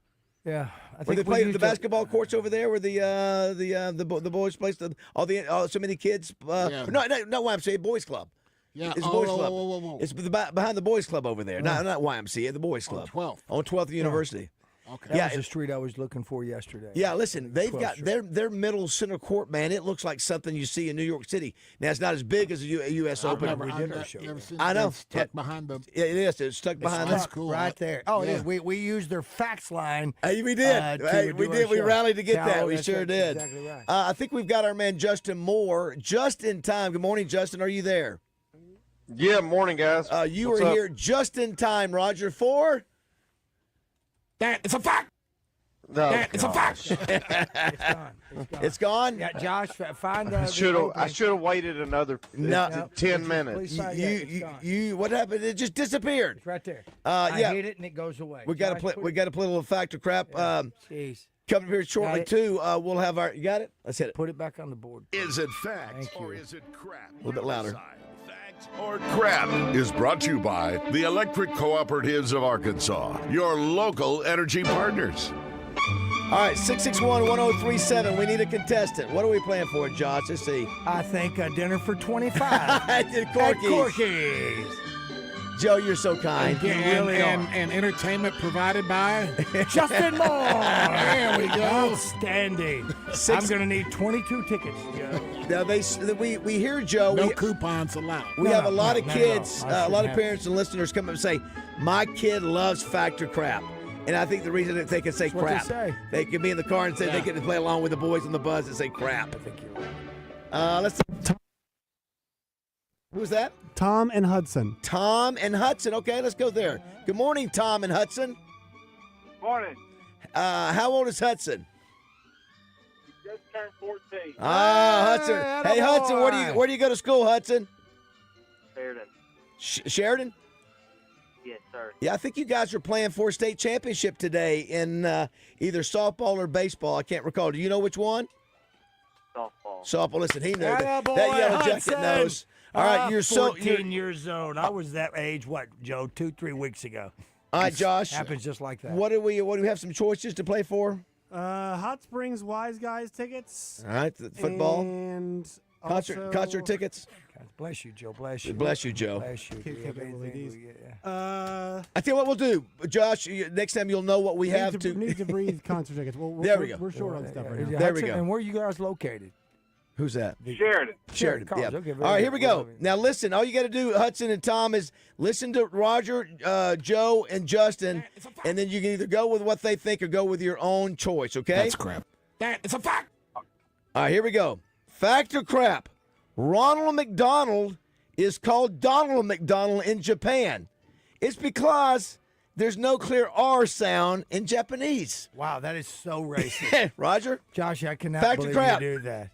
Yeah, Where they play the basketball courts over there, where the boys play so many kids. No, YMCA Boys Club. Yeah, it's Boys Club. It's behind the Boys Club over there. Not YMCA, the Boys Club. On 12th University. Okay. That was the street I was looking for yesterday. Yeah, listen, they've got their middle center court, man. It looks like something you see in New York City. Now, it's not as big as the U.S. Open. I know. It's tucked behind them. Yeah, it is. It's tucked behind them. Cool. Right there. Oh, yeah. We used their fax line. We did. We did. We rallied to get that. We sure did. Exactly right. I think we've got our man Justin Moore just in time. Good morning, Justin. Are you there? Yeah, morning, guys. You were here just in time, Roger, for... That is a fact. No, it's a fact. It's gone. Yeah, Josh, find. I should have waited another 10 minutes. You. What happened? It just disappeared. It's right there. I hit it and it goes away. We got to play. We got to play a little factor crap. Jeez. Coming here shortly too. We'll have our. You got it. Let's hit it. Put it back on the board. Is it fact or is it crap? A little bit louder. Or crap is brought to you by the Electric Cooperatives of Arkansas, your local energy partners. All right, 661-1037. We need a contestant. What are we playing for, Josh? Let's see. I think a dinner for 25. At Corky's. Joe, you're so kind. And entertainment provided by Justin Moore. There we go. Outstanding. I'm going to need 22 tickets, Joe. Now we hear Joe. No coupons allowed. We have a lot of kids, a lot of parents and listeners come up and say, "My kid loves Factor Crap." And I think the reason that they can say crap, they can be in the car and say they get to play along with the boys on the bus and say crap. I think you're right. Let's. Who's that? Tom and Hudson. Tom and Hudson. Okay, let's go there. Good morning, Tom and Hudson. Morning. How old is Hudson? He just turned 14. Hudson. Hey, Hudson, where do you go to school, Hudson? Sheridan. Sheridan? Yes, sir. Yeah, I think you guys are playing for a state championship today in either softball or baseball. I can't recall. Do you know which one? Softball. Listen, he knows that yellow Hudson. jacket knows. All right, you're 14 years old. I was that age. What, Joe? 2-3 weeks ago. All right, Josh. Happens just like that. What do we have some choices to play for? Hot Springs Wise Guys tickets. All right, football and concert tickets. Bless you, Joe. Bless you. Bless you, Joe. Bless you. I tell you what we'll do, Josh. Next time you'll know what we have to. Need to breathe concert tickets. There we go. We're short on stuff right now. There we go. And where are you guys located? Who's that? Sheridan. Yeah. Okay, all right, here we go. Now listen, all you got to do, Hudson and Tom, is listen to Roger, Joe, and Justin, and then you can either go with what they think or go with your own choice, okay? That's crap. That is a fact. All right, here we go. Fact or crap? Ronald McDonald is called Donald McDonald in Japan. It's because there's no clear R sound in Japanese. Wow, that is so racist. Roger? Josh, I cannot Fact or believe crap? you do that.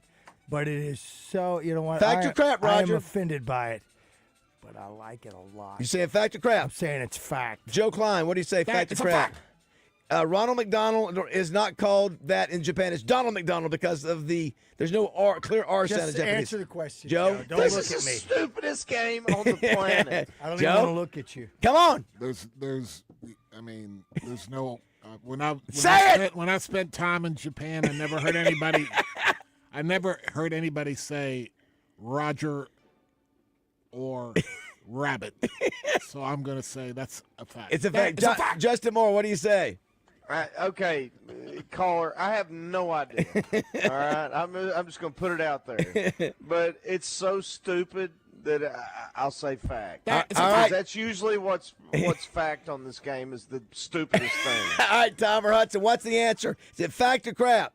But it is so, you know what? Fact or crap, Roger? I am offended by it, but I like it a lot. You saying fact or crap? I'm saying it's fact. Joe Klein, what do you say, fact or crap? Ronald McDonald is not called that in Japan. It's Donald McDonald because of there's no clear R sound in Just Japanese. answer the question, Joe. Don't look at me. This is the stupidest game on the planet. I don't Joe? even want to look at you. Come on. There's no. When I spent time in Japan, I never heard anybody. I never heard anybody say Roger or rabbit. So I'm going to say that's a fact. It's a fact. Justin Moore, what do you say? Okay, caller, I have no idea. All right, I'm just going to put it out there. But it's so stupid that I'll say fact. That's usually what's fact on this game is the stupidest thing. All right, Tom or Hudson, what's the answer? Is it fact or crap?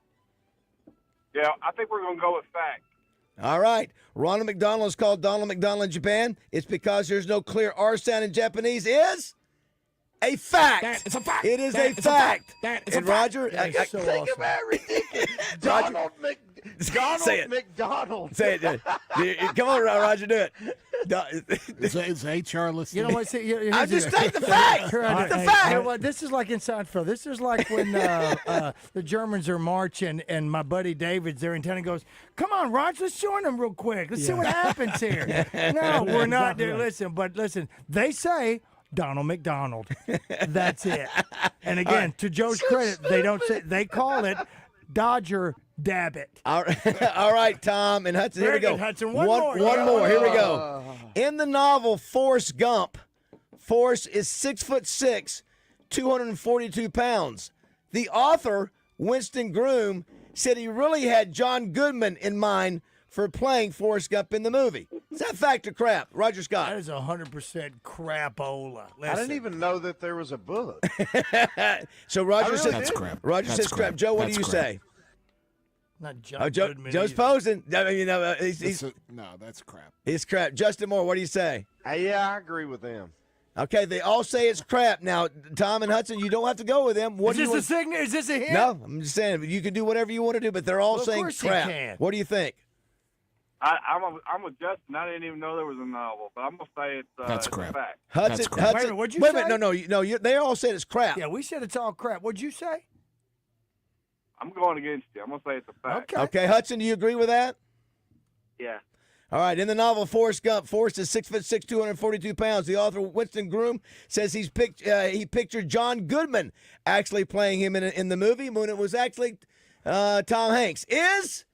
Yeah, I think we're going to go with fact. All right. Ronald McDonald is called Donald McDonald in Japan. It's because there's no clear R sound in Japanese is a fact. It's a fact. It is a fact. And Roger, so Think awesome. of how ridiculous. Donald McDonald. say it. Come on, Roger, do it. Is HR listening? You know what? See, I'm just stating the fact. It's the fact. You know what? This is like in Seinfeld. This is like when the Germans are marching and my buddy David's there in town and goes, "Come on, Roger, let's join them real quick. Let's see what happens here." No, we're not there. Listen, they say Donald McDonald. That's it. And again, to Joe's credit, they don't say, they call it Dodger Dabbit. All right, Tom and Hudson. Here we go. Very good, Hudson. One more. Here we go. In the novel Forrest Gump, Forrest is 6'6", 242 pounds. The author, Winston Groom, said he really had John Goodman in mind for playing Forrest Gump in the movie. Is that fact or crap? Roger Scott. That is 100% crapola. I didn't even know that there was a book. So Roger says That's crap. Roger That's says crap. Joe, what do you say? Not John Goodman. Joe's either. posing. I mean, No, that's crap. it's crap. Justin Moore, what do you say? Yeah, I agree with them. Okay, they all say it's crap. Now, Tom and Hudson, you don't have to go with them. What Is do you this a signal? Is this a hint? No, I'm just saying you can do whatever you want to do, but they're all Well, of saying course you crap. can. What do you think? I'm with Justin. I didn't even know there was a novel, but I'm gonna say it's That's it's a crap. fact. Hudson, That's crap. Hudson, Wait a minute, what'd you wait a say? minute, no, they all said it's crap. Yeah, we said it's all crap. What'd you say? I'm going against you. I'm gonna say it's a fact. Okay, Hudson, do you agree with that? Yeah. All right, in the novel Forrest Gump, Forrest is 6'6", 242 pounds. The author, Winston Groom, says he pictured John Goodman actually playing him in the movie when it was actually Tom Hanks. Is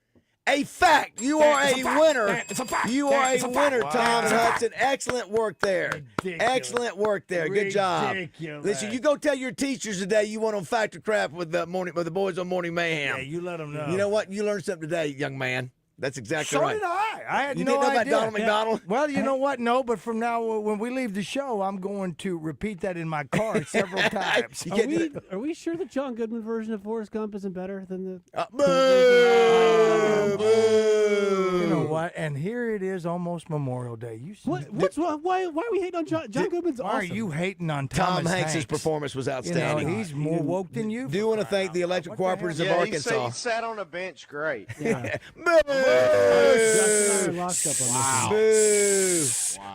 a fact. You are a winner. You are a winner, Tom and Hudson. Excellent work there. Excellent work there. Good job. Ridiculous. Listen, you go tell your teachers today you want to fact or crap with the boys on Morning Mayhem. Yeah, you let them know. You know what? You learned something today, young man. That's exactly So right. did I. I had You no didn't know about idea. Donald McDonald? Well, you know what? No, but from now when we leave the show, I'm going to repeat that in my car several times. Are we sure the John Goodman version of Forrest Gump isn't better than the? You know what? And here it is, almost Memorial Day. What's wrong? Why are we hating on John Goodman's? Why are you hating on Tom Thomas Hanks' Hanks? performance was You know, outstanding. he's more woke than you. Do want to thank the Electric Cooperatives of Yeah, Arkansas. he sat on a bench great. Let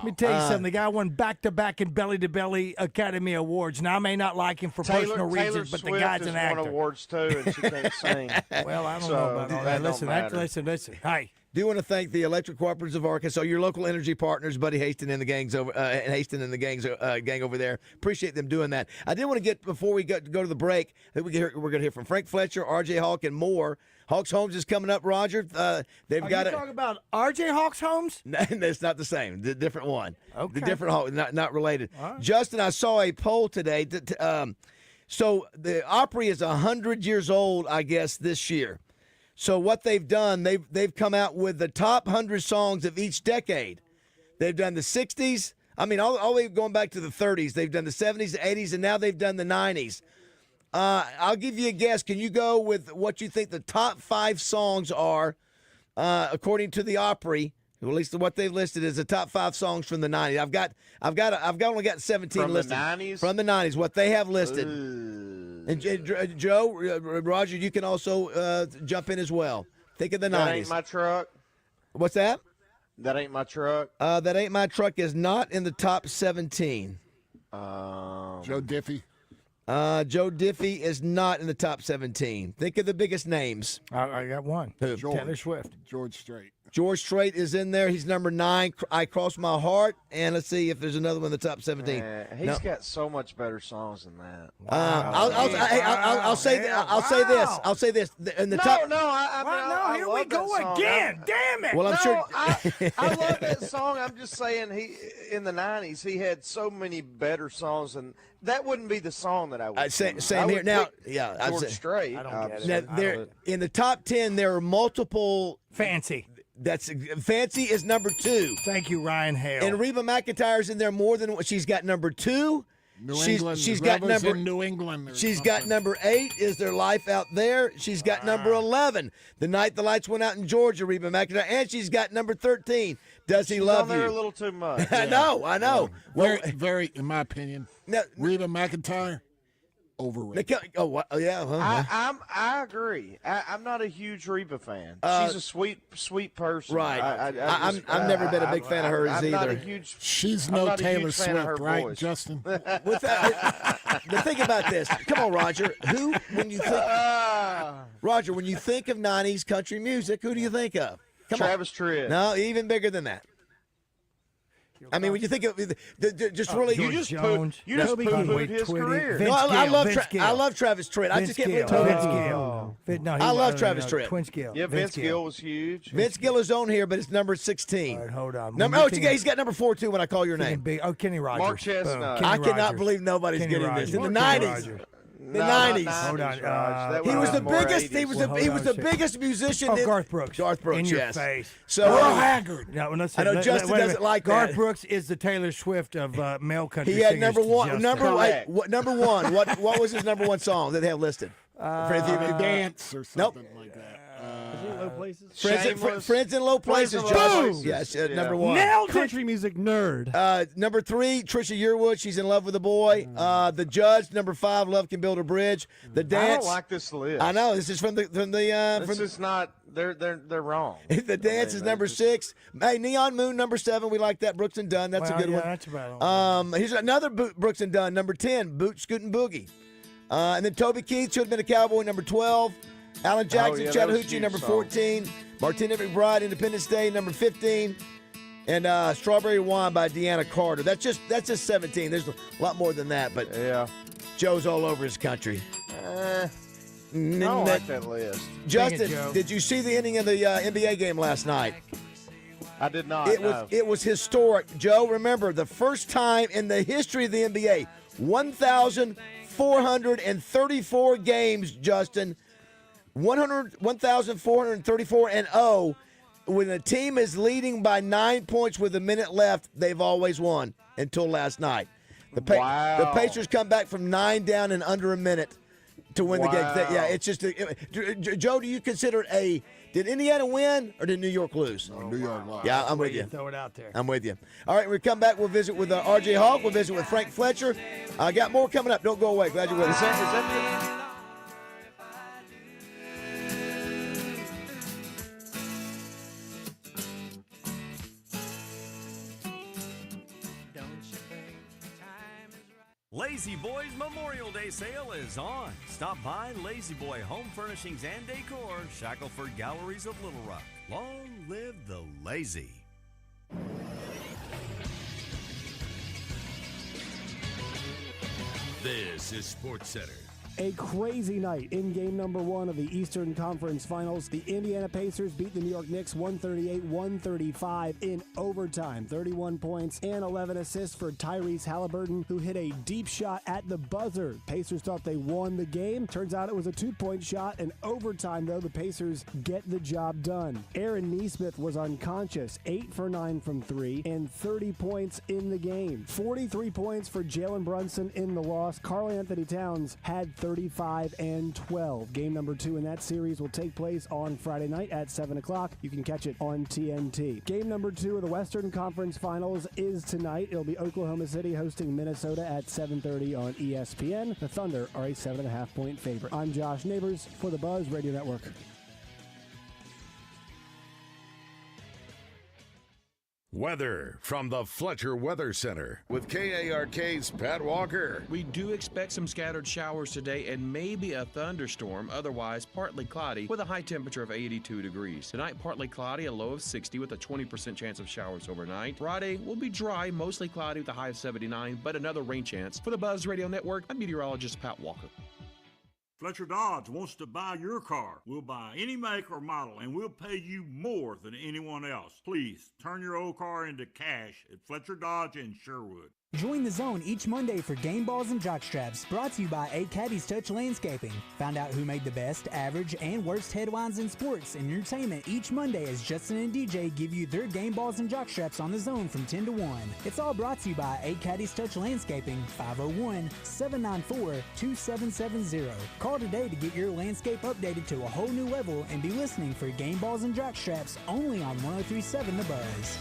me tell you something. The guy won back-to-back and belly-to-belly Academy Awards. Now, I may not like him for personal reasons, but the guy's an actor. Won awards too, and she can't sing. Well, I don't So, know about all that. that don't Listen, matter. listen. Hey. Do want to thank the Electric Cooperatives of Arkansas, your local energy partners, Buddy Haston and the gangs over, gang over there. Appreciate them doing that. I did want to get before we go to the break. I think we're going to hear from Frank Fletcher, R.J. Hawk, and more. Hawks Homes is coming up, Roger. They've got you talking about R.J. Hawks Homes? No, it's not the same. The different one. Okay. The different Hawk, not related. All right. Justin, I saw a poll today. So the Opry is 100 years old, I guess, this year. So what they've done, they've come out with the top 100 songs of each decade. They've done the 60s. I mean, all the way going back to the 30s. They've done the 70s, the 80s, and now they've done the 90s. I'll give you a guess. Can you go with what you think the top 5 songs are, according to the Opry? At least what they've listed is the top 5 songs from the 90s. I've only got 17 From listed. the 90s? From the 90s, what they have listed. And Joe, Roger, you can also jump in as well. Think of the 90s. That Ain't My Truck. What's that? That Ain't My Truck. That Ain't My Truck is not in the top 17. Joe Diffie. Joe Diffie is not in the top 17. Think of the biggest names. I got one. Who? Taylor Swift. George Strait. George Strait is in there. He's number 9. I Cross My Heart. And let's see if there's another one in the top 17. He's got so much better songs than that. I'll say this. In the top. I here love we go that song. again. Damn it. Well, I'm sure. I love that song. I'm just saying, in the 90s, he had so many better songs, and that wouldn't be the song that I would Same choose. here. I would Now, pick yeah, I'd George say- Strait. Now, in the top 10, there are multiple. Fancy. That's Fancy is number 2. Thank you, Ryan Hale. And Reba McEntire's in there more than what she's got number 2. She's got number in New England. She's got number 8. Is There Life Out There? She's got number 11. The Night the Lights Went Out in Georgia, Reba McEntire, and she's got number 13. Does He Love on there You? a little too much. I know. Well, very, in my opinion, Reba McEntire, overrated. I agree. I'm not a huge Reba fan. She's a sweet person. Right. I've never been a big fan of hers I'm either. Not a huge, She's I'm no not a Taylor huge fan of her Swift, right, voice. Justin? With that, the thing about this, come on, Roger. Who, when you think, Roger, when you think of '90s country music, who do you think of? Travis Tritt. No, even bigger than that. I mean, when you think of just really, you just poo-pooed his career. No, I love Travis Tritt. I just can't believe Vince Gill. I love Travis Tritt. Twins Gill. Yeah, Vince Gill was huge. Vince Gill is on here, but it's number 16. All right, hold on. He's got number 4 too. When I call your name, Kenny Rogers. Mark Chestnut. I cannot believe nobody's getting this in the '90s. The '90s. Hold on. He was the biggest. He was the biggest musician. Garth Brooks. Garth Brooks. In your yes. face. So Earl Haggard. No, I know Justin doesn't like Garth that. Brooks is the Taylor Swift of male country He had singers. number one. Number one. What was his number 1 song that they have listed? Dance or something like that. Low Places? Friends in Low Places, Josh. Yes, number 1. Nailed country music nerd. Number 3, Trisha Yearwood. She's in love with a boy. The Judge. Number 5, Love Can Build a Bridge. The Dance. I don't like this list. I know. This is from the. This is not. They're wrong. The Dance is number 6. Hey, Neon Moon, number 7. We like that. Brooks and Dunn. That's a good one. That's about Here's another Brooks and Dunn. Number 10, Boot Scootin' Boogie. And then Toby Keith, Should Have Been a Cowboy, number 12. Alan Jackson, Chattahoochee, number 14. Martina McBride, Independence Day, number 15. And Strawberry Wine by Deanna Carter. That's just 17. There's a lot more than that, but yeah, Joe's all over his country. I don't like that list. Justin, did you see the ending of the NBA game last night? I did not. It was historic. Joe, remember, the first time in the history of the NBA, 1,434 games, Justin, 1,434-0. When a team is leading by 9 points with a minute left, they've always won until last night. The Pacers come back from 9 down in under a minute to win the game. Yeah, it's just Joe, do you consider did Indiana win or did New York lose? No, New York lost. Yeah, I'm with you. Throw it out there. I'm with you. All right, when we come back, we'll visit with R.J. Hawk. We'll visit with Frank Fletcher. I got more coming up. Don't go away. Glad you're with us. Lazy Boy's Memorial Day sale is on. Stop by Lazy Boy Home Furnishings and Decor, Shackelford Galleries of Little Rock. Long live the lazy. This is Sports Center. A crazy night in game number 1 of the Eastern Conference Finals. The Indiana Pacers beat the New York Knicks 138-135 in overtime. 31 points and 11 assists for Tyrese Halliburton, who hit a deep shot at the buzzer. Pacers thought they won the game. Turns out it was a 2-point shot. In overtime, though, the Pacers get the job done. Aaron Nesmith was unconscious, 8 for 9 from 3, and 30 points in the game. 43 points for Jalen Brunson in the loss. Karl Anthony Towns had 35 and 12. Game number 2 in that series will take place on Friday night at 7 o'clock. You can catch it on TNT. Game number 2 of the Western Conference Finals is tonight. It'll be Oklahoma City hosting Minnesota at 7:30 on ESPN. The Thunder are a 7.5-point favorite. I'm Josh Neighbors for the Buzz Radio Network. Weather from the Fletcher Weather Center with KARK's Pat Walker. We do expect some scattered showers today and maybe a thunderstorm, otherwise partly cloudy with a high temperature of 82 degrees. Tonight, partly cloudy, a low of 60 with a 20% chance of showers overnight. Friday will be dry, mostly cloudy with a high of 79, but another rain chance. For the Buzz Radio Network, I'm meteorologist Pat Walker. Fletcher Dodge wants to buy your car. We'll buy any make or model, and we'll pay you more than anyone else. Please turn your old car into cash at Fletcher Dodge in Sherwood. Join the Zone each Monday for Game Balls and Jockstraps, brought to you by A Caddy's Touch Landscaping. Find out who made the best, average, and worst headlines in sports and entertainment each Monday as Justin and DJ give you their Game Balls and Jockstraps on the Zone from 10 to 1. It's all brought to you by A Caddy's Touch Landscaping, 501-794-2770. Call today to get your landscape updated to a whole new level and be listening for Game Balls and Jockstraps only on 103.7 The Buzz.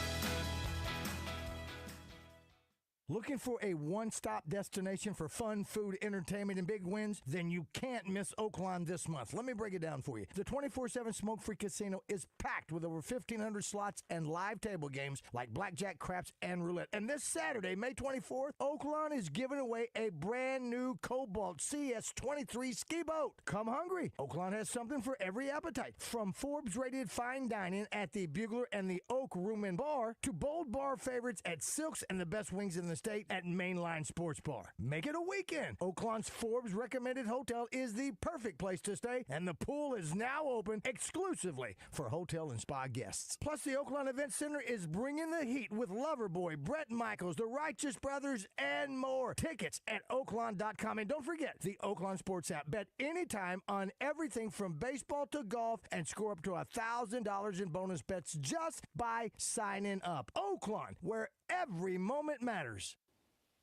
Looking for a one-stop destination for fun, food, entertainment, and big wins? Then you can't miss Oaklawn this month. Let me break it down for you. The 24/7 smoke-free casino is packed with over 1,500 slots and live table games like blackjack, craps, and roulette. And this Saturday, May 24th, Oaklawn is giving away a brand-new Cobalt CS23 ski boat. Come hungry. Oaklawn has something for every appetite. From Forbes-rated fine dining at the Bugler and the Oak Room and Bar to bold bar favorites at Silks and the best wings in the state at Mainline Sports Bar. Make it a weekend. Oaklawn's Forbes recommended hotel is the perfect place to stay, and the pool is now open exclusively for hotel and spa guests. Plus, the Oaklawn Event Center is bringing the heat with Loverboy, Brett Michaels, the Righteous Brothers, and more. Tickets at Oaklawn.com. And don't forget the Oaklawn Sports app. Bet anytime on everything from baseball to golf and score up to $1,000 in bonus bets just by signing up. Oaklawn, where every moment matters.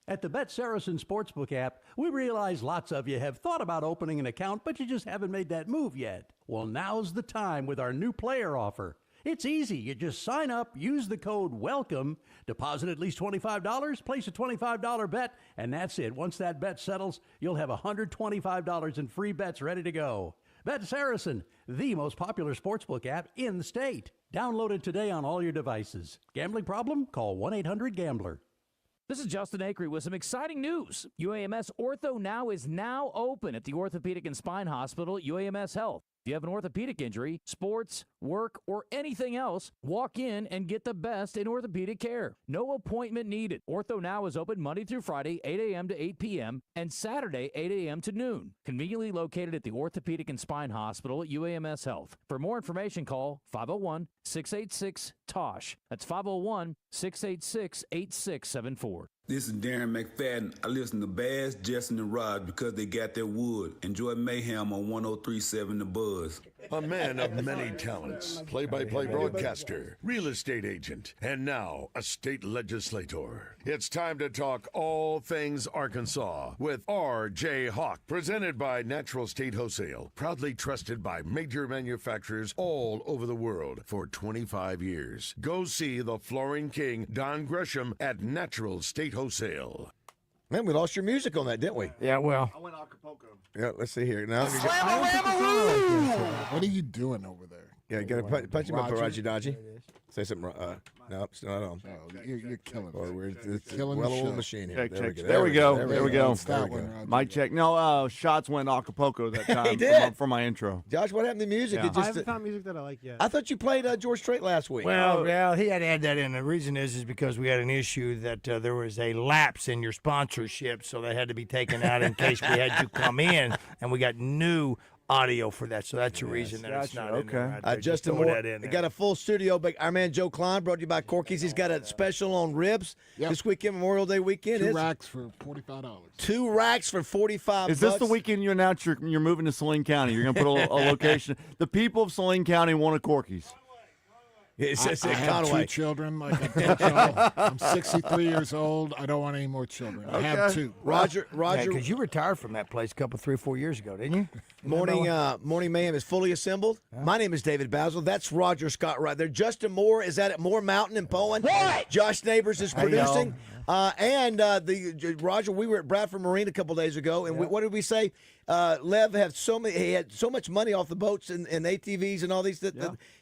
At the Bet Saracen Sportsbook app, we realize lots of you have thought about opening an account, but you just haven't made that move yet. Well, now's the time with our new player offer. It's easy. You just sign up, use the code WELCOME, deposit at least $25, place a $25 bet, and that's it. Once that bet settles, you'll have $125 in free bets ready to go. Bet Saracen, the most popular sportsbook app in the state. Download it today on all your devices. Gambling problem? Call 1-800-GAMBLER. This is Justin Acree with some exciting news. UAMS Ortho Now is now open at the Orthopedic and Spine Hospital at UAMS Health. If you have an orthopedic injury, sports, work, or anything else, walk in and get the best in orthopedic care. No appointment needed. Ortho Now is open Monday through Friday, 8 a.m. to 8 p.m., and Saturday, 8 a.m. to noon. Conveniently located at the Orthopedic and Spine Hospital at UAMS Health. For more information, call 501-686-TOSH. That's 501-686-8674. This is Darren McFadden. I listen to Baz, Justin, and Rod because they got their wood. Enjoy Mayhem on 103.7 The Buzz. A man of many talents, play-by-play broadcaster, real estate agent, and now a state legislator. It's time to talk all things Arkansas with R.J. Hawk, presented by Natural State Wholesale, proudly trusted by major manufacturers all over the world for 25 years. Go see the Flooring King, Don Gresham, at Natural State Wholesale. Man, we lost your music on that, didn't we? Yeah, well. I went Acapulco. Yeah, let's see here. Now, What are you doing over there? Yeah, you got to punch him up, Raji Dodgy. Say something. No, it's not on. Oh, you're killing it. It's killing the well-oiled show. machine here. There we go. That one, Mic check. No, shots went Acapulco that time He did. for my intro. Josh, what happened to music? Yeah. It just, I haven't found music that I like yet. I thought you played George Strait last week. Well, he had to add that in. The reason is because we had an issue that there was a lapse in your sponsorship, so they had to be taken out in case we had you come in, and we got new audio for that. So that's the reason that it's not in there. Right there. Justin Moore got a full studio, but our man Joe Klein, brought to you by Corky's. He's got a special on ribs this weekend, Memorial Day weekend. 2 racks for $45. 2 racks for $45. Is this the weekend you announce you're moving to Saline County? You're going to put a location. The people of Saline County want a Corky's. I have 2 children. Like I told y'all, I'm 63 years old. I don't want any more children. I have 2. Roger. Because you retired from that place a couple, 3 or 4 years ago, didn't you? Morning Mayhem is fully assembled. My name is David BAZZEL. That's Roger Scott right there. Justin Moore is at Moore Mountain in Poland. What? Josh Neighbors is producing. Roger, we were at Bradford Marine a couple days ago, and what did we say? Lev had so much money off the boats and ATVs and all these.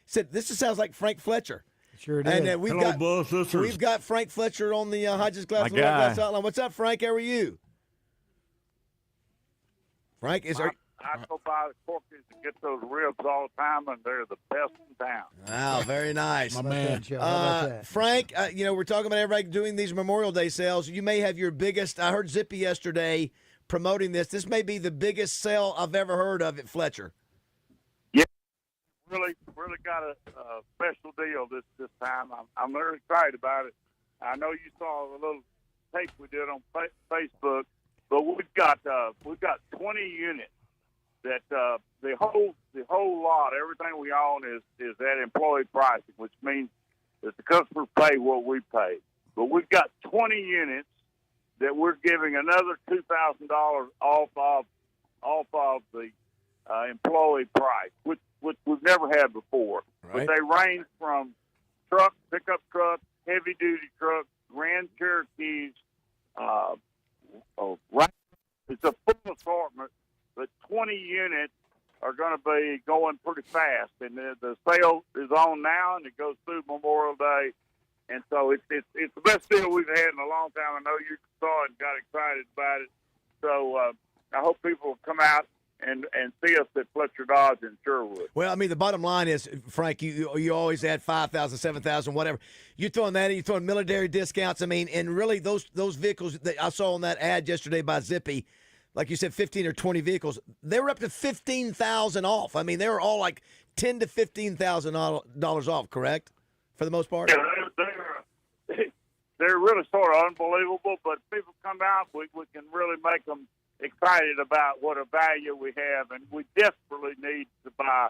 Said this sounds like Frank Fletcher. Sure did. And we've got Frank Fletcher on the Hodges Glass Outline. What's up, Frank? How are you? Frank, I go by the Corky's to get those ribs all the time, and they're the best in town. Wow, very nice. My man. Frank, we're talking about everybody doing these Memorial Day sales. You may have your biggest, I heard Zippy yesterday promoting this. This may be the biggest sale I've ever heard of at Fletcher. Yeah, really got a special deal this time. I'm very excited about it. I know you saw a little tape we did on Facebook, but we've got 20 units that the whole lot, everything we own is at employee pricing, which means that the customers pay what we pay. But we've got 20 units that we're giving another $2,000 off of the employee price, which we've never had before. Right. But they range from trucks, pickup trucks, heavy duty trucks, Grand Cherokees. It's a full assortment, but 20 units are going to be going pretty fast, and the sale is on now, and it goes through Memorial Day, and so it's the best deal we've had in a long time. I know you saw it and got excited about it, so I hope people will come out and see us at Fletcher Dodge in Sherwood. Well, I mean, the bottom line is, Frank, you always add 5,000, 7,000, whatever. You're throwing that in, you're throwing military discounts. I mean, and really those vehicles that I saw on that ad yesterday by Zippy, like you said, 15 or 20 vehicles, they were up to $15,000 off. I mean, they were all like $10,000 to $15,000 off, correct? For the most part? Yeah, they're really sort of unbelievable, but people come out, we can really make them excited about what a value we have, and we desperately need to buy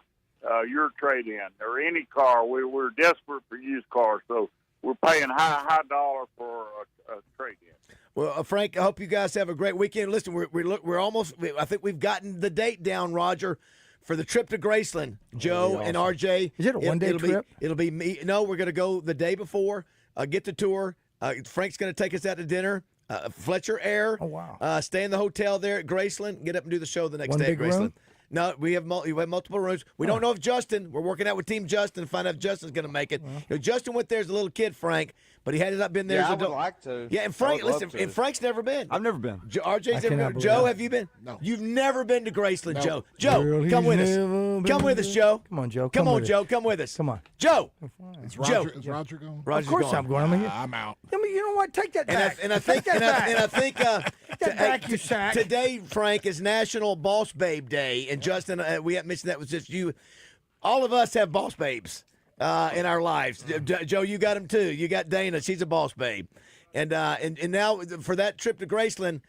your trade-in or any car. We're desperate for used cars, so we're paying high dollar for a trade-in. Well, Frank, I hope you guys have a great weekend. Listen, we're almost. I think we've gotten the date down, Roger, for the trip to Graceland. Joe and RJ. Is it a one-day trip? It'll be me. No, we're going to go the day before. Get the tour. Frank's going to take us out to dinner. Fletcher Air. Oh wow! Stay in the hotel there at Graceland. Get up and do the show the next day at Graceland. Room? No, we have multiple rooms. We don't know if Justin. We're working out with Team Justin to find out if Justin's going to make it. You know, Justin went there as a little kid, Frank, but he had not been there. Yeah, as I adult. would like to. Yeah, and Frank, listen, and Frank's never been. I've never been. RJ's never been. Joe, have you been? No. You've never been to Graceland, No. Joe. Joe, Girl, come with us. he's never Come with us, Joe. Come on, Joe. Come on, with us. Joe. Come with us. Come on. Joe. Is Joe. Roger going? Roger's Of course going. I'm going. I'm out. I mean, you know what? Take that back. And I think Take that back. Take that back, you sack. Today, Frank, is National Boss Babe Day, and Justin, we haven't mentioned that was just you. All of us have boss babes in our lives. Joe, you got them too. You got Dana; she's a boss babe, and now for that trip to Graceland,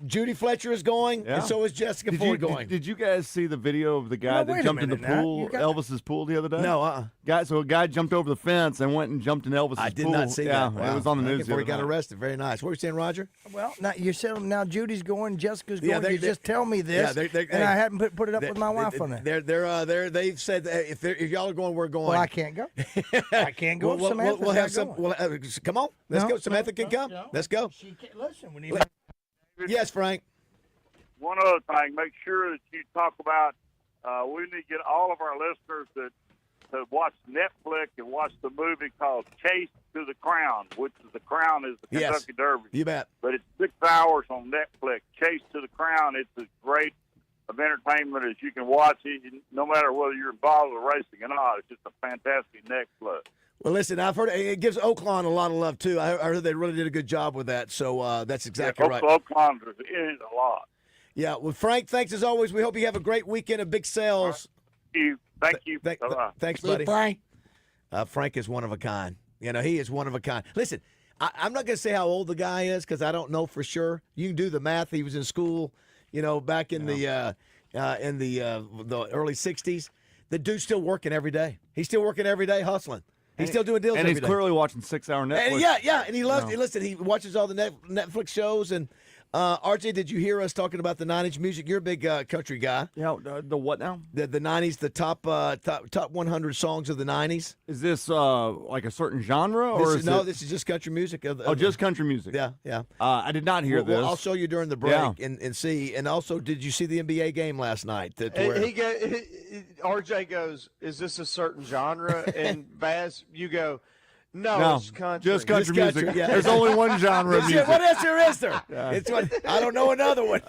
Judy Fletcher is going, and so is Jessica Ford going. Did you guys see the video of the guy that jumped in the pool, Elvis's pool the other day? No, So a guy jumped over the fence and went and jumped in Elvis's pool. I did not see yeah, that. Wow. It was on the news Before he the other got night. arrested. Very nice. What were you saying, Roger? Well, now you said now Judy's going, Jessica's Yeah, going. You just tell me this, and I hadn't put it up with my wife on that. They've said that if y'all are going, we're going. Well, I can't go. I can't go. We'll have some. Come on, let's go. Samantha can come. Let's go. She can't, listen, we need. Yes, Frank. One other thing, make sure that you talk about, we need to get all of our listeners to watch Netflix and watch the movie called Chase to the Crown, which is the Crown is the Kentucky Derby. You bet. But it's 6 hours on Netflix. Chase to the Crown, it's as great of entertainment as you can watch it, no matter whether you're involved with racing or not. It's just a fantastic Netflix. Well, listen, I've heard it gives Oaklawn a lot of love, too. I heard they really did a good job with that, so that's exactly right. Oaklawn is a lot. Yeah, well, Frank, thanks as always. We hope you have a great weekend of big sales. Thank you. Thanks, buddy. Frank. Frank is one of a kind. You know, he is one of a kind. Listen, I'm not going to say how old the guy is because I don't know for sure. You can do the math. He was in school, back in the early '60s. The dude's still working every day. He's still working every day, hustling. He's still doing deals and every he's day. clearly watching 6-hour Netflix. And he loves it. Listen, he watches all the Netflix shows. And RJ, did you hear us talking about the 9-inch music? You're a big country guy. Yeah, the what now? The 90s, the top 100 songs of the 90s. Is this like a certain genre? Or this is just country music. Just country music. Yeah. I did not hear this. Well, I'll show you during the break and see. And also, did you see the NBA game last night? RJ goes, is this a certain genre? And Baz, you go, no, it's country. Just country music. Yeah. There's only one genre of music. What else there is there? It's what I don't know another one.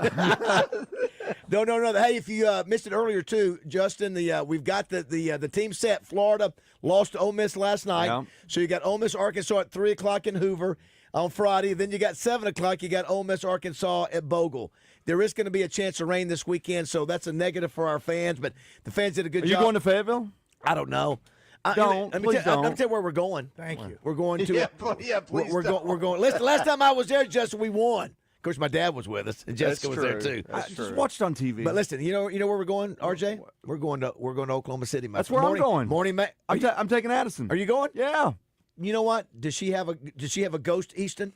No. Hey, if you missed it earlier too, Justin, we've got the team set. Florida lost to Ole Miss last night, so you got Ole Miss Arkansas at 3:00 in Hoover on Friday. Then you got 7:00. You got Ole Miss Arkansas at Bogle. There is going to be a chance of rain this weekend, so that's a negative for our fans. But the fans did a good job. Are you going to Fayetteville? I don't know. Don't. Let me Please tell don't. you where we're going. Thank you. We're going to. Please We're don't. going. Listen, last time I was there, Justin, we won. Of course, my dad was with us, and Jessica was there too. That's Just true. watched on TV. But listen, you know where we're going, RJ? We're going to Oklahoma City. That's where I'm going. Morning, I'm taking Addison. Are you going? Yeah. You know what? Does she have a ghost, Easton?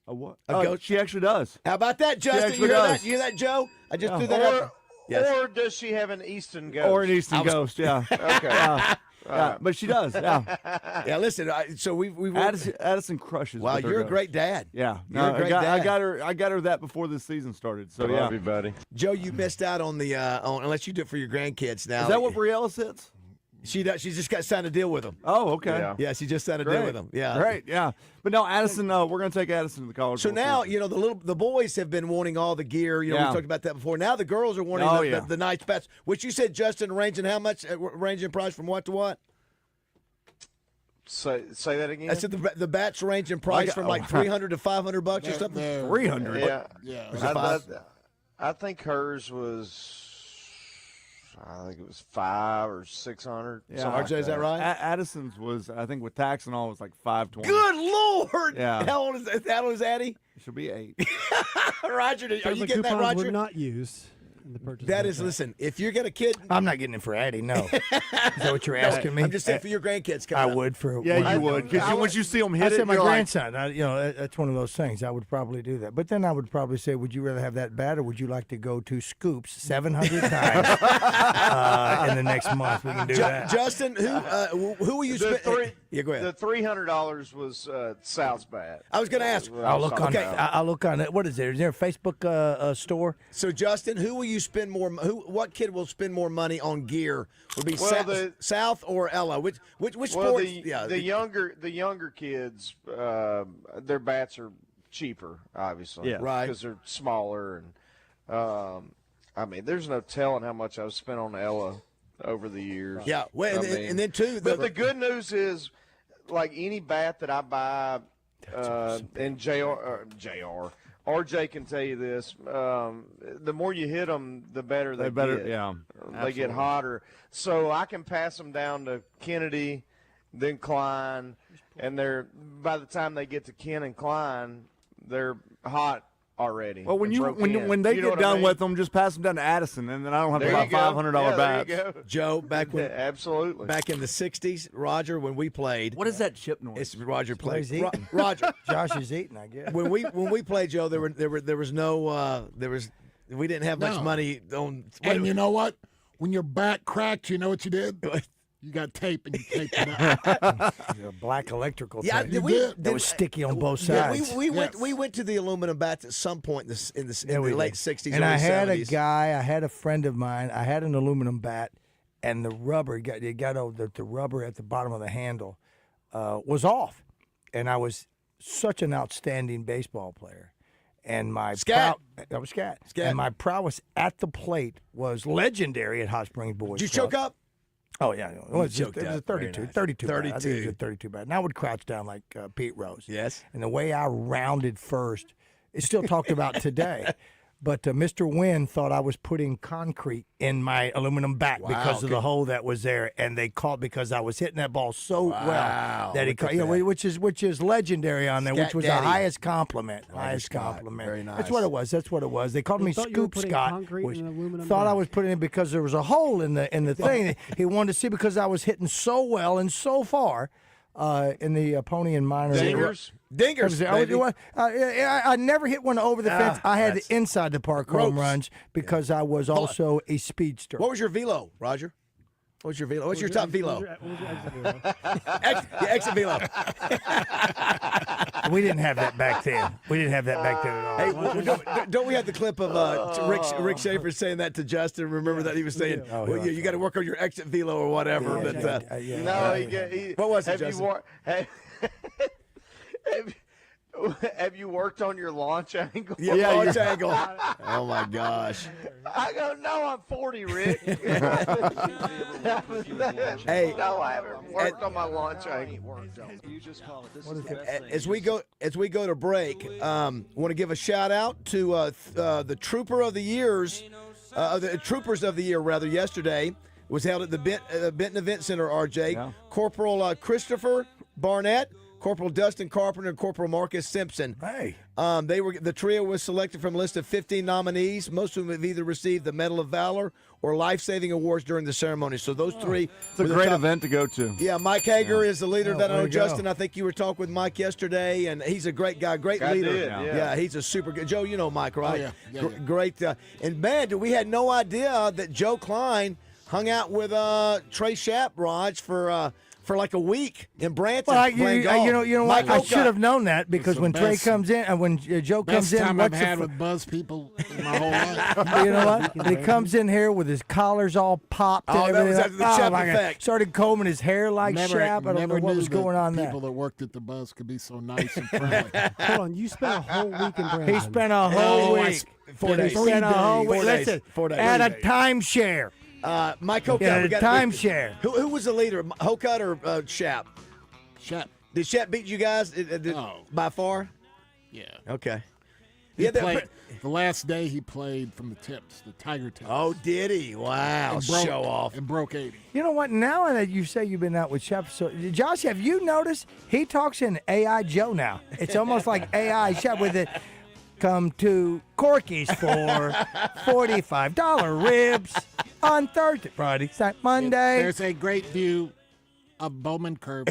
A what? A ghost? She actually does. How about that, Justin? actually You hear does. that? You hear that, Joe? I just Yeah. threw that out. Yes. Or does she have an Easton ghost? Or an Easton ghost, yeah. Okay. Yeah. Yeah, but she does, yeah. Yeah, listen, so we've Addison crushes. Wow, with her you're a ghost. great dad. Yeah. You're a great dad. I got her that before the season started. So I yeah. love you, buddy. Joe, you missed out on the unless you do it for your grandkids now. Is that what Briella sits? She does. She's just got signed a deal with them. Oh, okay. Yeah, she just signed a deal Great. with them. Yeah, Great, yeah. But no, Addison, we're going to take Addison to the college. So World now, Series. you know, the boys have been wanting all the gear. You know, Yeah. we talked about that before. Now the girls are wanting Oh, yeah. the nice bats, which you said, Justin, ranging how much? Ranging price from what to what? Say that again. I said the bats range in price from like $300 to $500 or something. $300. Yeah, Yeah. I think hers was. I think it was $500 or $600. Yeah. So RJ, is that right? Addison's was, I think, with tax and all, was like $520. Good Lord! Yeah. How old is Addie? She'll be 8. Roger, are Those you getting that, coupons Roger? were not used in the purchase. That of is, that. listen, if you get a kid. I'm not getting it for Addie, no. Is that what you're asking me? I'm just saying for your grandkids I coming up. would for Yeah, you would. Because once you see them hit I it, said my you're like, grandson. That's one of those things. I would probably do that. But then I would probably say, would you rather have that bat or would you like to go to Scoops 700 times in the next month? We can do that. Justin, who will you spend? Yeah, go ahead. The $300 was South's bat. I was going to ask. I'll look on it. What is there? Is there a Facebook store? So, Justin, who will you spend more? What kid will spend more money on gear? Would be South or Ella? Which sports? The younger kids, their bats are cheaper, obviously. Yeah. Right. Because they're smaller, and I mean, there's no telling how much I've spent on Ella over the years. Yeah. Well, and then too. But the good news is, like any bat that I buy, and RJ can tell you this. The more you hit them, the better they get. Yeah, they get hotter. So I can pass them down to Kennedy, then Klein, and by the time they get to Ken and Klein, they're hot already. Well, when they You know get what I done mean? with them, just pass them down to Addison, and then I don't have to There buy you go. $500 Yeah, bats. there you go. Joe, back when absolutely back in the '60s, Roger, when we played. What is that chip noise? It's Roger played. He's eating. Roger, Josh is eating, I guess. when we played, Joe, we didn't have much money on. And you know what? When your back cracked, you know what you did? You got tape and you taped it up. Black electrical Yeah, tape. that was sticky on both Yeah, sides. we went to the aluminum bats at some point in the late '60s. And early I had 70s. I had a friend of mine. I had an aluminum bat, and the rubber the rubber at the bottom of the handle was off, and I was such an outstanding baseball player. And my Scat. I was scat. Scat. And my prowess at the plate was legendary at Hot Springs Boys Did you Club. choke up? Oh, yeah. It was a Very 32. nice. 32 bat. I think it was 32. a 32 bat. And I would crouch down like Pete Rose. Yes. And the way I rounded first, it's still talked about today. But Mr. Wynn thought I was putting concrete in my aluminum bat because of the hole that was there, and they caught because I was hitting that ball so well that he caught. Which is legendary on there, Scat which was Daddy. the highest compliment. Highest Scott. compliment. Very nice. That's what it was. They called me thought you were Scoop putting Scott. concrete which in an aluminum thought I bat. was putting it because there was a hole in the thing. He wanted to see because I was hitting so well and so far. In the Pony and Minor. Dingers, baby. I never hit one over the fence. I had the inside the park home Ropes. runs because I was also a speedster. What was your velo, Roger? What's your velo? What's your top velo? What was your exit velo? Exit velo. We didn't have that back then. At all. Hey, don't we have the clip of Rick Schaefer saying that to Justin? Remember that he was saying, you got to work on your exit velo or whatever. What was it, Justin? Have you worked on your launch angle? Yeah, launch angle. Oh my gosh. I go, no, I'm 40, Rick. Hey, no, I haven't worked on my launch angle. As we go to break, want to give a shout out to the Trooper of the Years, the Troopers of the Year rather. Yesterday was held at the Benton Event Center, RJ. Yeah. Corporal Christopher Barnett, Corporal Dustin Carpenter, and Corporal Marcus Simpson. Hey. The trio was selected from a list of 15 nominees. Most of them have either received the Medal of Valor or life-saving awards during the ceremony. So those three. It's a great event to go to. Yeah, Mike Hager is the leader of that. I know, Justin, I think you were talking with Mike yesterday, and he's a great guy, great leader. Yeah, he's a super good. Joe, you know Mike, right? Oh, yeah. Great. And, man, we had no idea that Joe Klein hung out with Trey Schapp, Raj, for like a week in Branson. Well, you know what? I should have known that because when Trey comes in and when Joe comes in, best time I've had with Buzz people in my whole life. You know what? He comes in here with his collars all popped and everything. That was after the Schapp effect. Started combing his hair like Schapp. I don't know what was going on there. People that worked at the Buzz could be so nice and friendly. Hold on, you spent a whole week in Branson. He spent a whole week. 4 days. He spent a whole week. 4 days. Listen, 4 days. at a timeshare. Mike Hokut. Yeah, timeshare. Who was the leader, Hokut or Schapp? Schapp. Did Schapp beat you guys by far? Yeah. Okay. The last day he played from the tips, the Tiger tips. Oh, did he? Wow. Show off. And broke 80. You know what? Now that you say you've been out with Schapp, so Josh, have you noticed he talks in AI Joe now? It's almost like AI Schapp with it. Come to Corky's for $45 ribs on Thursday, Friday, Saturday, Monday. There's a great view of Bowman Curve.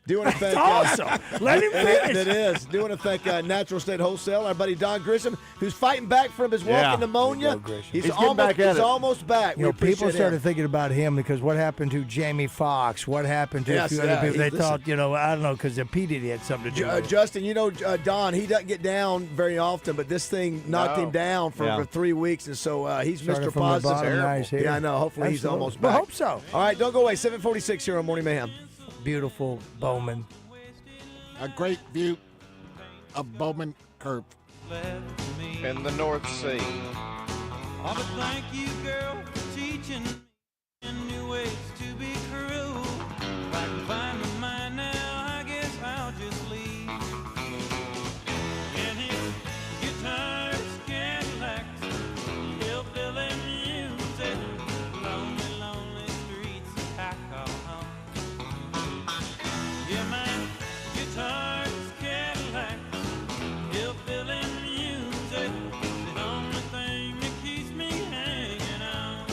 Do want to thank awesome. Let him finish. It is. Do want to thank Natural State Wholesale, our buddy Don Grissom, who's fighting back from his walking pneumonia. He's almost back. You know, people started thinking about him because what happened to Jamie Foxx? What happened to a few other people? They thought, I don't know, because P. Diddy had something to do with it. Justin, Don, he doesn't get down very often, but this thing knocked him down for 3 weeks, and so he's Started Mr. from the Positive. bottom, Yeah, I know. Hopefully he's almost back. I hope so. All right, don't go away. 7:46 here on Morning Mayhem. Beautiful Bowman. A great view of Bowman Curve. In the North Sea. Oh, but thank you, girl, for teaching me new ways to be cruel. If I can find my mind now, I guess I'll just leave. And if guitars, Cadillacs, hillbilly music, lonely, lonely streets I call home. Yeah, my guitars, Cadillacs, hillbilly music, the only thing that keeps me hanging on.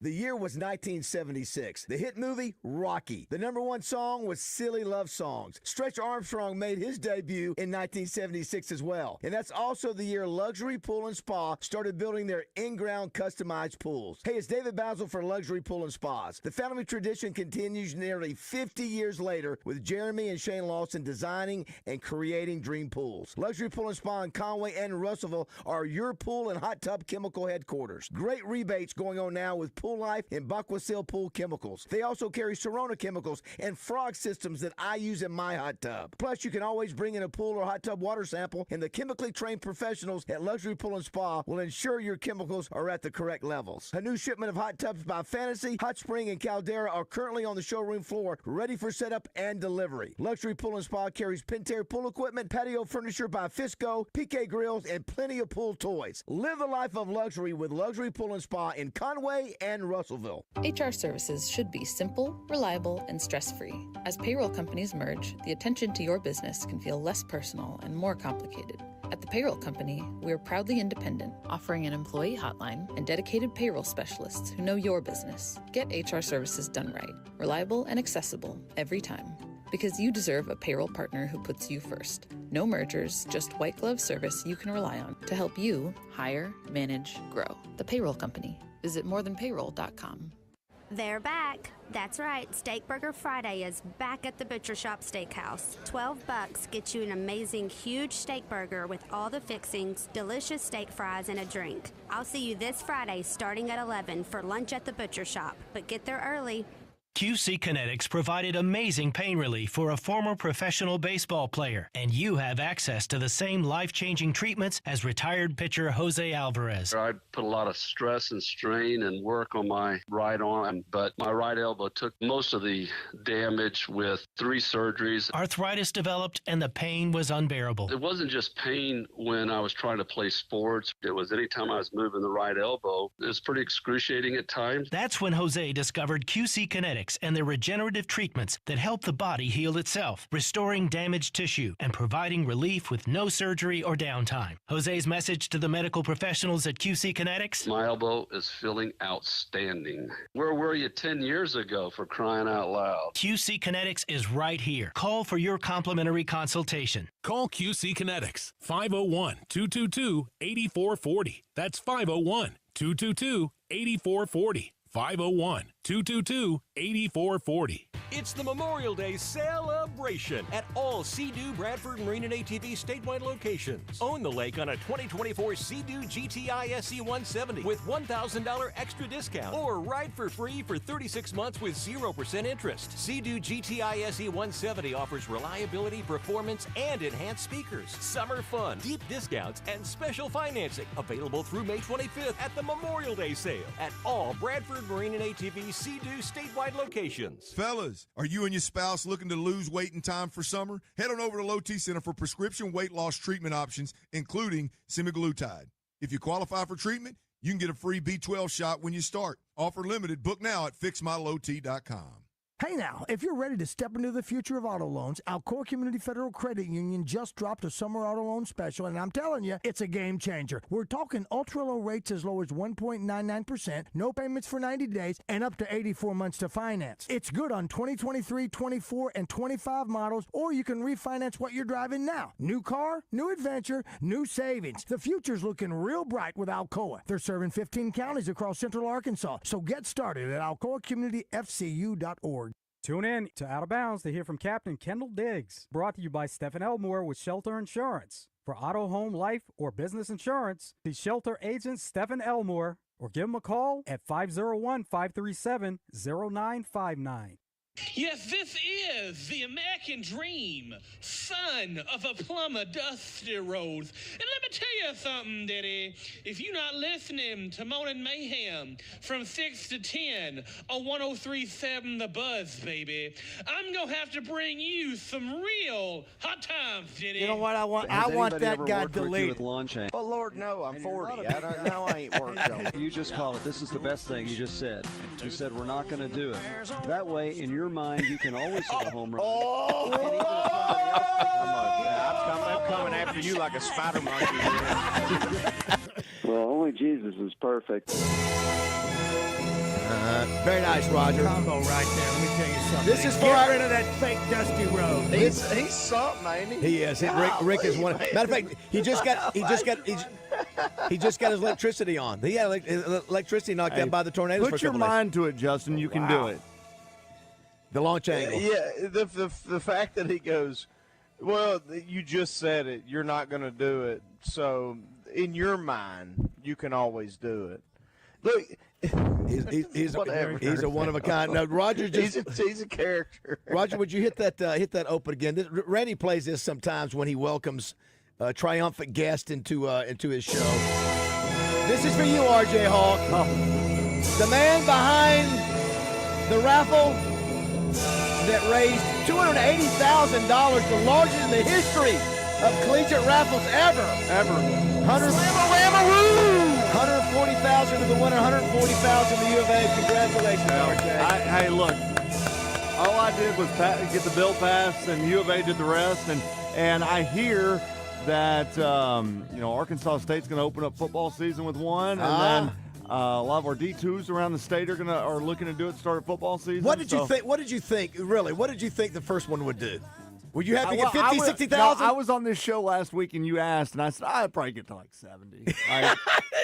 The year was 1976. The hit movie, Rocky. The #1 song was Silly Love Songs. Stretch Armstrong made his debut in 1976 as well. And that's also the year Luxury Pool and Spa started building their in-ground customized pools. Hey, it's David BAZZEL for Luxury Pool and Spas. The family tradition continues nearly 50 years later with Jeremy and Shane Lawson designing and creating dream pools. Luxury Pool and Spa in Conway and Russellville are your pool and hot tub chemical headquarters. Great rebates going on now with Pool Life and Baquasil Pool Chemicals. They also carry Serona Chemicals and Frog Systems that I use in my hot tub. Plus, you can always bring in a pool or hot tub water sample, and the chemically trained professionals at Luxury Pool and Spa will ensure your chemicals are at the correct levels. A new shipment of hot tubs by Fantasy, Hot Spring, and Caldera are currently on the showroom floor, ready for setup and delivery. Luxury Pool and Spa carries Pentair pool equipment, patio furniture by Fisco, PK Grills, and plenty of pool toys. Live the life of luxury with Luxury Pool and Spa in Conway and Russellville. HR services should be simple, reliable, and stress-free. As payroll companies merge, the attention to your business can feel less personal and more complicated. At the Payroll Company, we are proudly independent, offering an employee hotline and dedicated payroll specialists who know your business. Get HR services done right, reliable and accessible every time. Because you deserve a payroll partner who puts you first. No mergers, just white glove service you can rely on to help you hire, manage, grow. The Payroll Company. Visit morethanpayroll.com. They're back. That's right. Steak Burger Friday is back at the Butcher Shop Steakhouse. $12 gets you an amazing huge steak burger with all the fixings, delicious steak fries, and a drink. I'll see you this Friday starting at 11 for lunch at the Butcher Shop, but get there early. QC Kinetics provided amazing pain relief for a former professional baseball player, and you have access to the same life-changing treatments as retired pitcher Jose Alvarez. I put a lot of stress and strain and work on my right arm, but my right elbow took most of the damage with 3 surgeries. Arthritis developed and the pain was unbearable. It wasn't just pain when I was trying to play sports. It was anytime I was moving the right elbow. It was pretty excruciating at times. That's when Jose discovered QC Kinetics and their regenerative treatments that help the body heal itself, restoring damaged tissue and providing relief with no surgery or downtime. Jose's message to the medical professionals at QC Kinetics? My elbow is feeling outstanding. Where were you 10 years ago, for crying out loud? QC Kinetics is right here. Call for your complimentary consultation. Call QC Kinetics, 501-222-8440. That's 501-222-8440. 501-222-8440. It's the Memorial Day celebration at all Sea-Doo, Bradford, Marine, and ATV statewide locations. Own the lake on a 2024 Sea-Doo GTI SE 170 with $1,000 extra discount, or ride for free for 36 months with 0% interest. Sea-Doo GTI SE 170 offers reliability, performance, and enhanced speakers, summer fun, deep discounts, and special financing. Available through May 25th at the Memorial Day sale at all Bradford, Marine, and ATV Sea-Doo statewide locations. Fellas, are you and your spouse looking to lose weight in time for summer? Head on over to Low T Center for prescription weight loss treatment options, including semaglutide. If you qualify for treatment, you can get a free B12 shot when you start. Offer limited. Book now at fixmylowt.com. Hey now, if you're ready to step into the future of auto loans, Alcoa Community Federal Credit Union just dropped a summer auto loan special, and I'm telling you, it's a game changer. We're talking ultra-low rates as low as 1.99%, no payments for 90 days, and up to 84 months to finance. It's good on 2023, 24, and 25 models, or you can refinance what you're driving now. New car, new adventure, new savings. The future's looking real bright with Alcoa. They're serving 15 counties across central Arkansas, so get started at alcoacommunityfcu.org. Tune in to Out of Bounds to hear from Captain Kendall Diggs. Brought to you by Stephen Elmore with Shelter Insurance. For auto, home, life, or business insurance, see Shelter Agent Stephen Elmore or give him a call at 501-537-0959. Yes, this is the American dream, son of a plumber, Dusty Rhodes. And let me tell you something, Diddy. If you're not listening to Morning Mayhem from 6 to 10 on 103.7 The Buzz, baby, I'm going to have to bring you some real hot times, Diddy. You know what I want? I want that guy deleted. Oh, Lord, no, I'm 40. I ain't worked on it. You just call it. This is the best thing you just said. You said we're not going to do it. That way, in your mind, you can always hit a home run. I'm coming after you like a spider monkey. Well, only Jesus is perfect. Very nice, Roger. Combo right there. Let me tell you something. This is Get rid of that fake Dusty Rhodes. He's something, ain't he? He is. Rick is one. Matter of fact, he just got his electricity on. He had electricity knocked out by the tornadoes. Put your mind to it, Justin. You can do it. The launch angle. Yeah, the fact that he goes, well, you just said it. You're not going to do it. So in your mind, you can always do it. Look, he's a one of a kind. Now, Roger just he's a character. Roger, would you hit that open again? Randy plays this sometimes when he welcomes a triumphant guest into his show. This is for you, RJ Hawk. The man behind the raffle that raised $280,000, the largest in the history of collegiate raffles ever. $140,000 to the winner, $140,000 to U of A. Congratulations, RJ. Hey, look, all I did was get the bill passed, and U of A did the rest. And I hear that Arkansas State's going to open up football season with one, and then a lot of our D2s around the state are looking to do it. Start football season. What did you think? What did you think? Really? What did you think the first one would do? Would you have to get 50, 60,000? I was on this show last week, and you asked, and I said I'd probably get to like 70.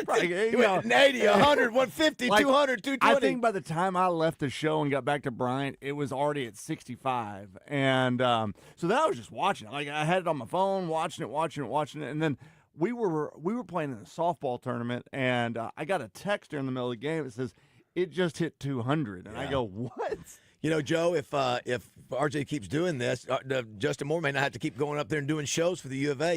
Probably, 80, 100, 150, 200, 220. I think by the time I left the show and got back to Bryant, it was already at 65, and so then I was just watching it. Like I had it on my phone, watching it, and then we were playing in a softball tournament, and I got a text during the middle of the game that says it just hit 200, and I go, what? Joe, if RJ keeps doing this, Justin Moore may not have to keep going up there and doing shows for the U of A.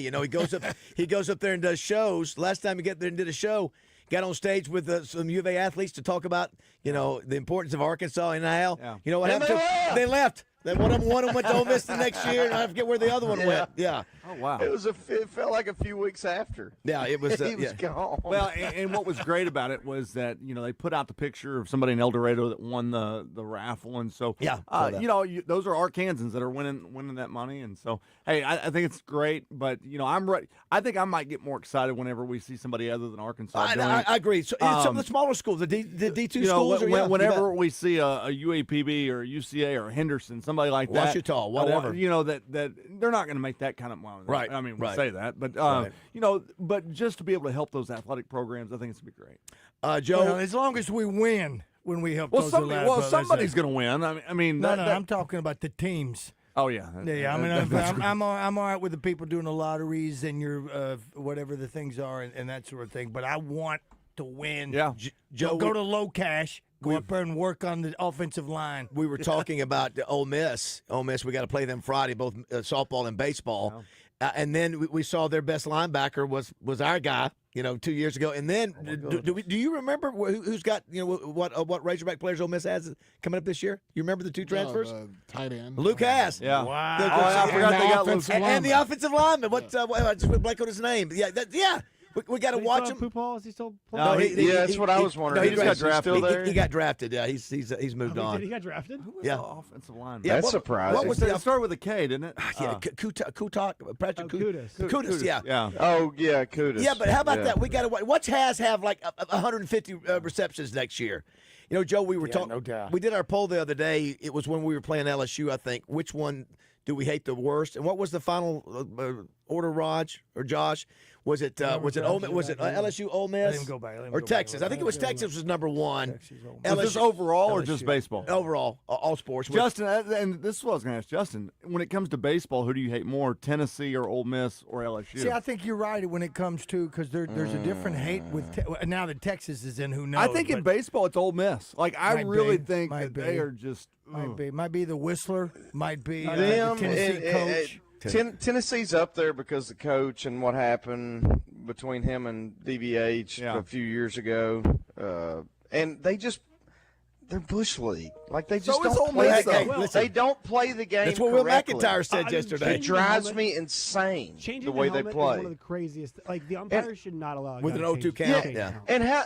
He goes up there and does shows. Last time he got there and did a show, got on stage with some U of A athletes to talk about the importance of Arkansas and NIL. Yeah. You know what happened? They left. Then one of them went to Ole Miss the next year, and I forget where the other one went. Yeah. Oh wow. It felt like a few weeks after. Yeah, it was. He was gone. Well, and what was great about it was that they put out the picture of somebody in El Dorado that won the raffle, and so those are Arkansans that are winning that money, and so hey, I think it's great, but I'm ready. I think I might get more excited whenever we see somebody other than Arkansas. I agree. So, some of the smaller schools, the D2 schools, whenever we see a UAPB or a UCA or a Henderson, somebody like that, Washita, whatever, that they're not going to make that kind of money. Right. I mean, we right. say that, but but just to be able to help those athletic programs, I think it's going to be great. Joe, as long as we win when we help those somebody's going to win. I mean, no, I'm talking about the teams. Oh yeah, yeah. I mean, I'm all right with the people doing the lotteries and your whatever the things are and that sort of thing. But I want to win. Yeah, Joe, go to low cash. Go up there and work on the offensive line. We were talking about Ole Miss. Ole Miss, we got to play them Friday, both softball and baseball. Yeah. And then we saw their best linebacker was our guy, 2 years ago. And then do you remember who's got what Razorback players Ole Miss has coming up this year? You remember the two transfers? The tight end. Luke Haas. Yeah. Wow. I forgot they got Luke. And the offensive lineman. I just blank on his name. Yeah. We got to watch him. Is he still No, playing? that's what I was wondering. No, he just got drafted. Still there? He got drafted. Yeah, he's moved on. He got drafted? Who was Yeah. the offensive line? Yeah, That's surprising. What was It started with a K, didn't it? Yeah, Kutak, Patrick Kudas. Kudas, yeah. Yeah. Oh yeah, Kudos. Yeah, but how about that? We got to watch Has have like 150 receptions next year. Joe, we were talking. No doubt. We did our poll the other day. It was when we were playing LSU, I think. Which one do we hate the worst? And what was the final order, Raj or Josh? Was it LSU, Ole Miss, Let him go back. or Texas? I think it was Texas was number one. Was this overall or just baseball? Overall, all sports. Justin, and this is what I was going to ask Justin. When it comes to baseball, who do you hate more, Tennessee or Ole Miss or LSU? See, I think you're right when it comes to because there's a different hate with now that Texas is in. Who knows? I think in baseball it's Ole Miss. Like I really think that they are just might be the Whistler, might be them, the Tennessee coach. Tennessee's up there because the coach and what happened between him and DVH a few years ago, and they're Bush League. Like they just don't play the game. They don't play the game. That's what Will correctly. McIntyre said yesterday. It drives me insane Changing the way they helmet play. is one of the craziest. Like the umpires should not allow with an 0-2 change. count. Yeah. And how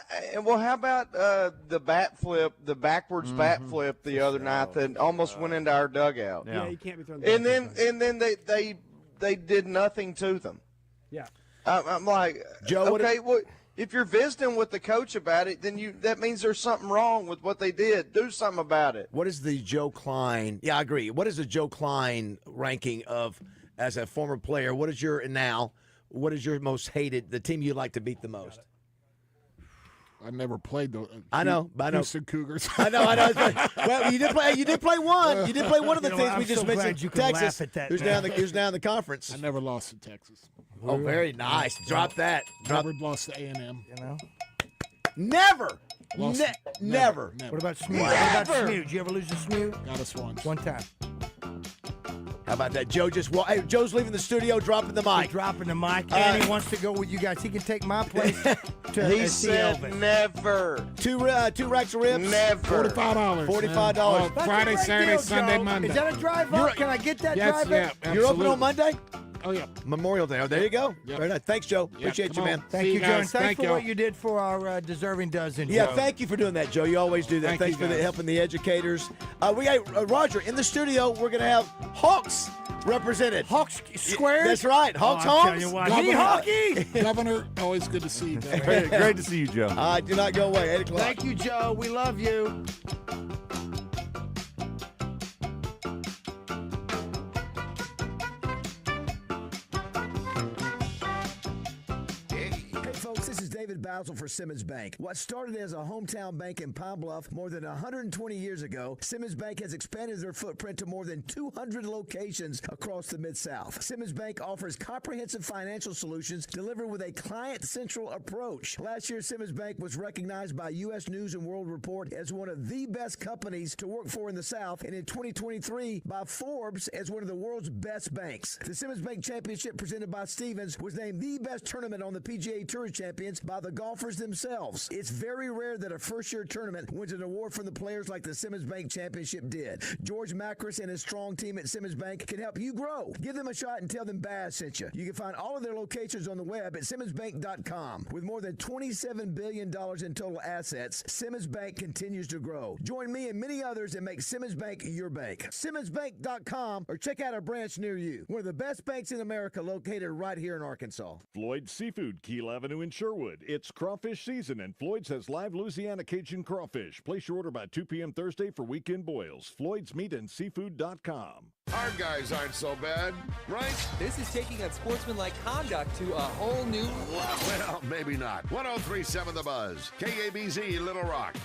about the bat flip, the backwards bat flip the other night that almost went into our dugout? Yeah, you can't be throwing. And then they did nothing to them. Yeah. I'm like, Joe, okay, well, if you're visiting with the coach about it, then that means there's something wrong with what they did. Do something about it. What is the Joe Klein? Yeah, I agree. What is the Joe Klein ranking of as a former player? What is your most hated? The team you like to beat the most? I never played the I know. Houston Cougars. I know. Well, you did play one. You did play one of the teams we just mentioned. Texas. Who's down the conference? I never lost to Texas. Oh, very nice. Drop that. Never lost to A&M. Never. Never. What about Smew? What about Smew? Did you ever lose to Smew? Got us once. One time. How about that? Joe hey, Joe's leaving the studio, dropping the mic. He's dropping the mic, and he wants to go with you guys. He can take my place. He said never. Two racks of ribs? Never. $45. $45. Friday, Saturday, deal, Sunday, Joe. Monday. Is that a drive up? Can I get that drive up? Yeah, You're open on Monday? Oh, yeah. Memorial Day. Oh, there you go. Yep. Very nice. Thanks, Joe. Yep, Appreciate you, come man. on. Thank See you, you Joe. guys. And thanks Thank for you. what you did for our deserving dozen. Yeah, Joe. thank you for doing that, Joe. You always do that. Thanks for helping the educators. We got Roger in the studio. We're going to have Hawks represented. Hawks Square? That's right. Hawks Homes. Homes. Governor, always good to see you. Great to see you, Joe. Do not go away. 8 o'clock. Thank you, Joe. We love you. Hey, folks, this is David BAZZEL for Simmons Bank. What started as a hometown bank in Pine Bluff more than 120 years ago, Simmons Bank has expanded their footprint to more than 200 locations across the Mid-South. Simmons Bank offers comprehensive financial solutions delivered with a client-central approach. Last year, Simmons Bank was recognized by U.S. News & World Report as one of the best companies to work for in the South, and in 2023 by Forbes as one of the world's best banks. The Simmons Bank Championship presented by Stevens was named the best tournament on the PGA Tour Champions by the golfers themselves. It's very rare that a first-year tournament wins an award from the players like the Simmons Bank Championship did. George Macris and his strong team at Simmons Bank can help you grow. Give them a shot and tell them Baz sent you. You can find all of their locations on the web at SimmonsBank.com. With more than $27 billion in total assets, Simmons Bank continues to grow. Join me and many others and make Simmons Bank your bank. SimmonsBank.com or check out a branch near you. One of the best banks in America located right here in Arkansas. Floyd's Seafood, Keel Avenue in Sherwood. It's crawfish season and Floyd's has live Louisiana Cajun crawfish. Place your order by 2 p.m. Thursday for weekend boils. Floyd'sMeatandSeafood.com. Our guys aren't so bad, right? This is taking unsportsmanlike conduct to a whole new level. Well, maybe not. 103.7 The Buzz. KABZ, Little Rock.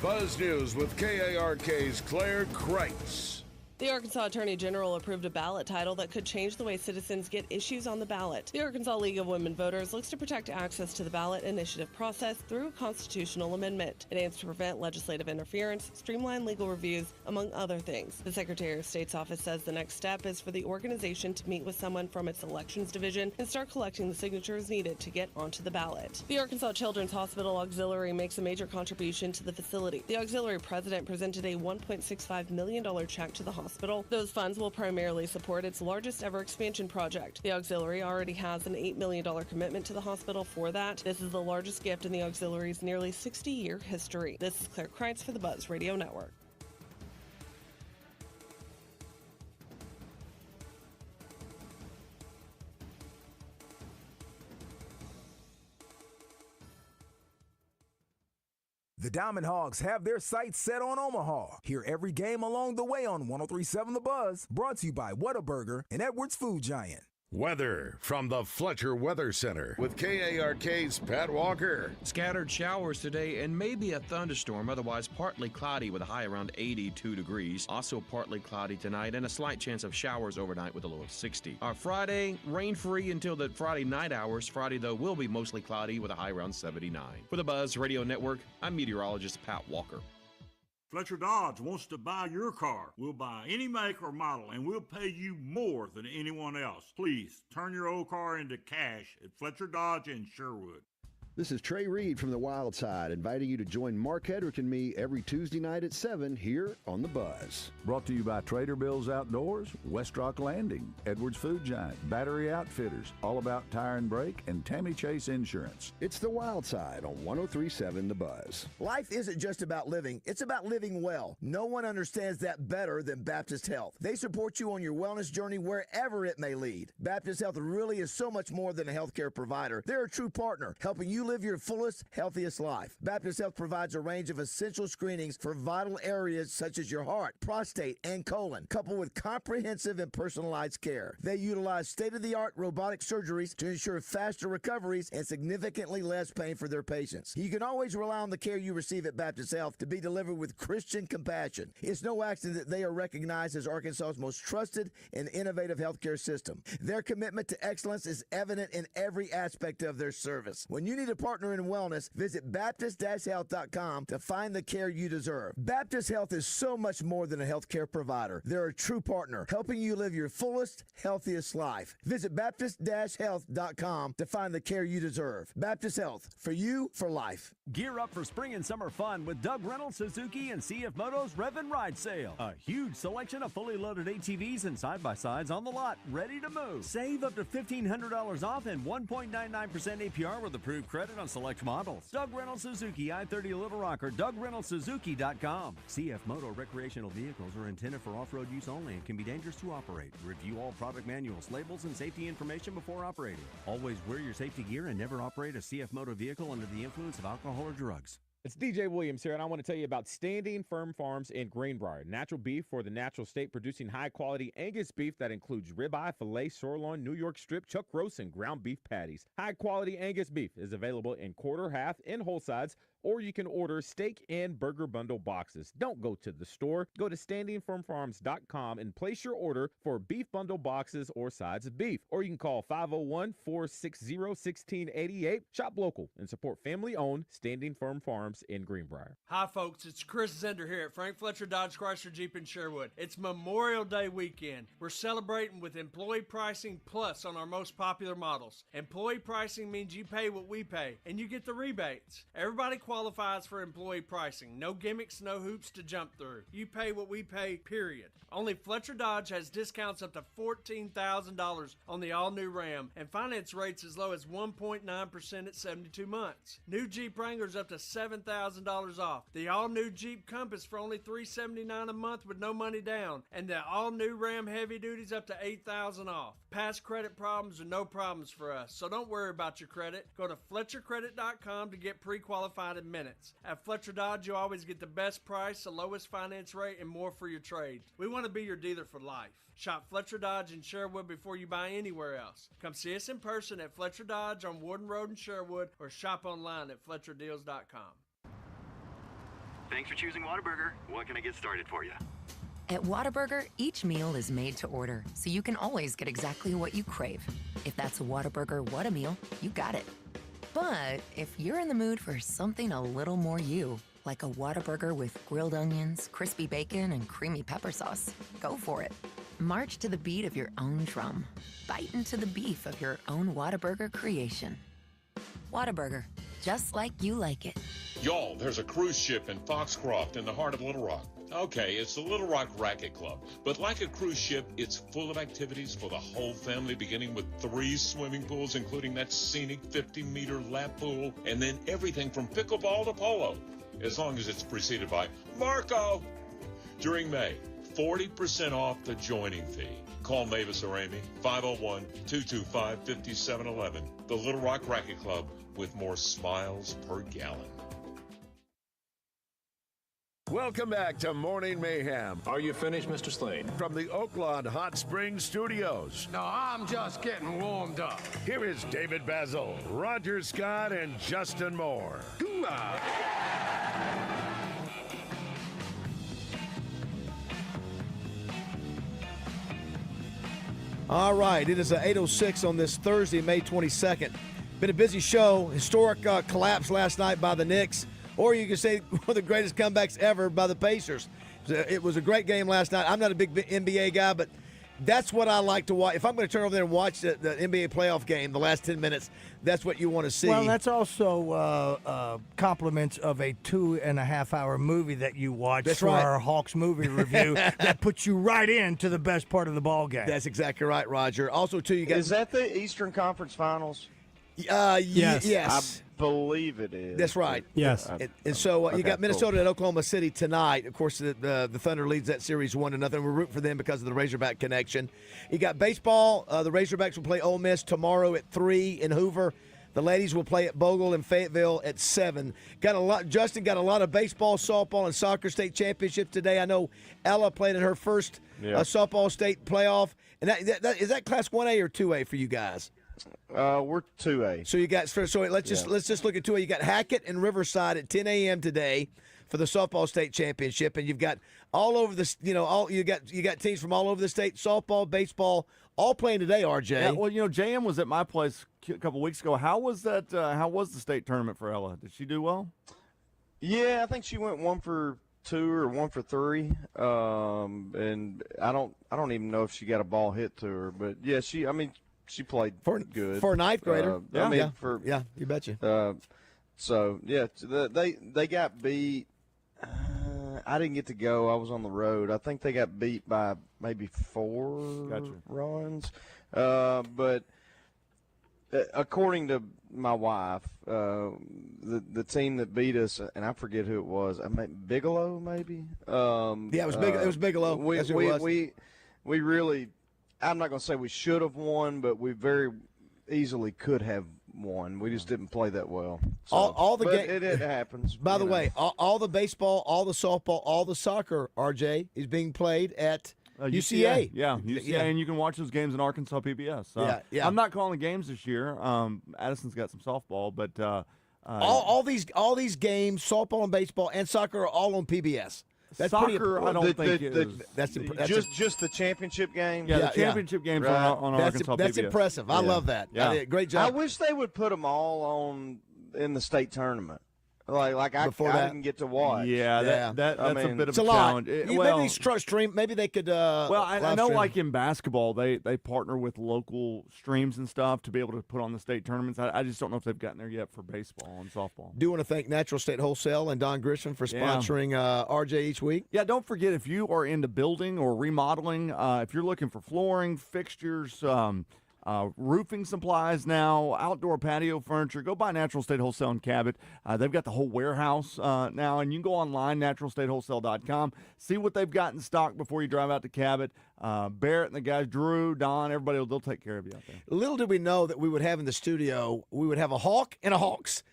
Buzz News with KARK's Claire Kreitz. The Arkansas Attorney General approved a ballot title that could change the way citizens get issues on the ballot. The Arkansas League of Women Voters looks to protect access to the ballot initiative process through a constitutional amendment. It aims to prevent legislative interference, streamline legal reviews, among other things. The Secretary of State's office says the next step is for the organization to meet with someone from its elections division and start collecting the signatures needed to get onto the ballot. The Arkansas Children's Hospital Auxiliary makes a major contribution to the facility. The auxiliary president presented a $1.65 million check to the hospital. Those funds will primarily support its largest ever expansion project. The auxiliary already has an $8 million commitment to the hospital for that. This is the largest gift in the auxiliary's nearly 60-year history. This is Claire Kreitz for the Buzz Radio Network. The Diamond Hogs have their sights set on Omaha. Hear every game along the way on 103.7 The Buzz. Brought to you by Whataburger and Edwards Food Giant. Weather from the Fletcher Weather Center with KARK's Pat Walker. Scattered showers today and maybe a thunderstorm, otherwise partly cloudy with a high around 82 degrees. Also partly cloudy tonight and a slight chance of showers overnight with a low of 60. Our Friday, rain-free until the Friday night hours. Friday, though, will be mostly cloudy with a high around 79. For the Buzz Radio Network, I'm meteorologist Pat Walker. Fletcher Dodge wants to buy your car. We'll buy any make or model, and we'll pay you more than anyone else. Please, turn your old car into cash at Fletcher Dodge in Sherwood. This is Trey Reed from the Wild Side, inviting you to join Mark Hedrick and me every Tuesday night at 7 here on The Buzz. Brought to you by Trader Bill's Outdoors, West Rock Landing, Edwards Food Giant, Battery Outfitters, All About Tire and Brake, and Tammy Chase Insurance. It's The Wild Side on 103.7 The Buzz. Life isn't just about living, it's about living well. No one understands that better than Baptist Health. They support you on your wellness journey wherever it may lead. Baptist Health really is so much more than a healthcare provider. They're a true partner, helping you live your fullest, healthiest life. Baptist Health provides a range of essential screenings for vital areas such as your heart, prostate, and colon, coupled with comprehensive and personalized care. They utilize state-of-the-art robotic surgeries to ensure faster recoveries and significantly less pain for their patients. You can always rely on the care you receive at Baptist Health to be delivered with Christian compassion. It's no accident that they are recognized as Arkansas's most trusted and innovative healthcare system. Their commitment to excellence is evident in every aspect of their service. When you need a partner in wellness, visit Baptist-Health.com to find the care you deserve. Baptist Health is so much more than a healthcare provider. They're a true partner, helping you live your fullest, healthiest life. Visit Baptist-Health.com to find the care you deserve. Baptist Health, for you, for life. Gear up for spring and summer fun with Doug Reynolds, Suzuki, and CF Moto's Rev and Ride sale. A huge selection of fully loaded ATVs and side-by-sides on the lot, ready to move. Save up to $1,500 off and 1.99% APR with approved credit on select models. Doug Reynolds Suzuki, I-30 Little Rock, or DougReynoldsSuzuki.com. CF Moto recreational vehicles are intended for off-road use only and can be dangerous to operate. Review all product manuals, labels, and safety information before operating. Always wear your safety gear and never operate a CF Moto vehicle under the influence of alcohol or drugs. It's DJ Williams here, and I want to tell you about Standing Firm Farms in Greenbrier. Natural beef for the natural state, producing high-quality Angus beef that includes ribeye, filet, sirloin, New York strip, chuck roast, and ground beef patties. High-quality Angus beef is available in quarter, half, and whole sides, or you can order steak and burger bundle boxes. Don't go to the store. Go to standingfirmfarms.com and place your order for beef bundle boxes or sides of beef. Or you can call 501-460-1688. Shop local and support family-owned Standing Firm Farms in Greenbrier. Hi, folks. It's Chris Zender here at Frank Fletcher Dodge Chrysler Jeep in Sherwood. It's Memorial Day weekend. We're celebrating with employee pricing plus on our most popular models. Employee pricing means you pay what we pay, and you get the rebates. Everybody qualifies for employee pricing. No gimmicks, no hoops to jump through. You pay what we pay, period. Only Fletcher Dodge has discounts up to $14,000 on the all-new Ram and finance rates as low as 1.9% at 72 months. New Jeep Wranglers up to $7,000 off. The all-new Jeep Compass for only $379 a month with no money down. And the all-new Ram Heavy Duties up to $8,000 off. Past credit problems are no problems for us, so don't worry about your credit. Go to FletcherCredit.com to get pre-qualified in minutes. At Fletcher Dodge, you always get the best price, the lowest finance rate, and more for your trade. We want to be your dealer for life. Shop Fletcher Dodge in Sherwood before you buy anywhere else. Come see us in person at Fletcher Dodge on Warden Road in Sherwood or shop online at FletcherDeals.com. Thanks for choosing Whataburger. What can I get started for you? At Whataburger, each meal is made to order, so you can always get exactly what you crave. If that's a Whataburger What-A-Meal, you got it. But if you're in the mood for something a little more you, like a Whataburger with grilled onions, crispy bacon, and creamy pepper sauce, go for it. March to the beat of your own drum. Bite into the beef of your own Whataburger creation. Whataburger, just like you like it. Y'all, there's a cruise ship in Foxcroft in the heart of Little Rock. Okay, it's the Little Rock Racket Club, but like a cruise ship, it's full of activities for the whole family, beginning with 3 swimming pools, including that scenic 50-meter lap pool, and then everything from pickleball to polo, as long as it's preceded by Marco. During May, 40% off the joining fee. Call Mavis or Amy, 501-225-5711. The Little Rock Racket Club, with more smiles per gallon. Welcome back to Morning Mayhem. Are you finished, Mr. Slade? From the Oaklawn Hot Springs Studios. No, I'm just getting warmed up. Here is David BAZZEL, Roger Scott, and Justin Moore. All right, it is 8:06 on this Thursday, May 22nd. Been a busy show. Historic collapse last night by the Knicks. Or you could say one of the greatest comebacks ever by the Pacers. It was a great game last night. I'm not a big NBA guy, but that's what I like to watch. If I'm going to turn over there and watch the NBA playoff game, the last 10 minutes, that's what you want to see. Well, that's also compliments of a 2.5-hour movie that you watched for our Hawks movie review that puts you right into the best part of the ball game. That's exactly right, Roger. Also, too, you got... Is that the Eastern Conference Finals? Yes. I believe it is. That's right. Yes. And so you got Minnesota at Oklahoma City tonight. Of course, the Thunder leads that series 1-0. We're rooting for them because of the Razorback connection. You got baseball. The Razorbacks will play Ole Miss tomorrow at 3 in Hoover. The ladies will play at Bogle and Fayetteville at 7. Justin got a lot of baseball, softball, and soccer state championships today. I know Ella played in her first softball state playoff. And is that Class 1A or 2A for you guys? We're 2A. So you got let's just look at 2A. You got Hackett and Riverside at 10 a.m. today for the softball state championship, and you've got all over the you got teams from all over the state, softball, baseball, all playing today. RJ. Yeah, well, JM was at my place a couple weeks ago. How was that? How was the state tournament for Ella? Did she do well? Yeah, I think she went 1 for 2 or 1 for 3. And I don't even know if she got a ball hit to her, but yeah, she played good for a ninth grader. You betcha. So yeah, they got beat. I didn't get to go. I was on the road. I think they got beat by maybe 4 runs. But according to my wife, the team that beat us, and I forget who it was. Bigelow, maybe. It was Bigelow. We really. I'm not going to say we should have won, but we very easily could have won. We just didn't play that well. So, all the but it happens. By the you know. way, all the baseball, all the softball, all the soccer, RJ, is being played at UCA. Yeah, UCA, and you can watch those games in Arkansas PBS. Yeah. I'm not calling the games this year. Addison's got some softball, but all these games, softball and baseball and soccer, are all on PBS. That's soccer, pretty important. I don't think is. Just the championship game. Yeah, the championship games on Arkansas That's PBS. impressive. I love that. Yeah. Great job. I wish they would put them all on in the state tournament. Like I didn't get to watch. Yeah, that's a bit of it's a a challenge. lot. Maybe stream. Maybe they could. Well, I know, stream. like in basketball, they partner with local streams and stuff to be able to put on the state tournaments. I just don't know if they've gotten there yet for baseball and softball. Do want to thank Natural State Wholesale and Don Grisham for sponsoring RJ each week. Yeah, don't forget, if you are into building or remodeling, if you're looking for flooring, fixtures, roofing supplies now, outdoor patio furniture, go by Natural State Wholesale in Cabot. They've got the whole warehouse now, and you can go online, naturalstatewholesale.com, see what they've got in stock before you drive out to Cabot. Barrett and the guys, Drew, Don, everybody, they'll take care of you out there. Little did we know that we would have in the studio, we would have a Hawk and a Hawks.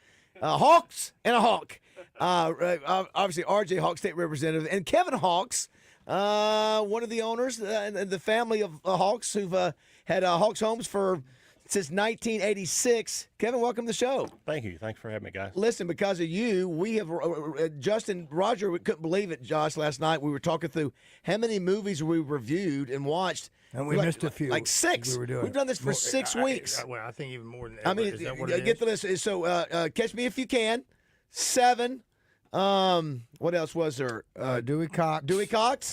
Hawks and a Hawk. Obviously, RJ Hawk, state representative, and Kevin Hawks, one of the owners and the family of Hawks who've had Hawks homes since 1986. Kevin, welcome to the show. Thank you. Thanks for having me, guys. Listen, because of you, we have Roger couldn't believe it, Josh, last night. We were talking through how many movies we reviewed and watched. And we missed a few. Like 6. We've done this for 6 weeks. Well, I think even more than that. I mean, is that what it get is? the list. So, Catch Me If You Can, 7. What else was there? Dewey Cox.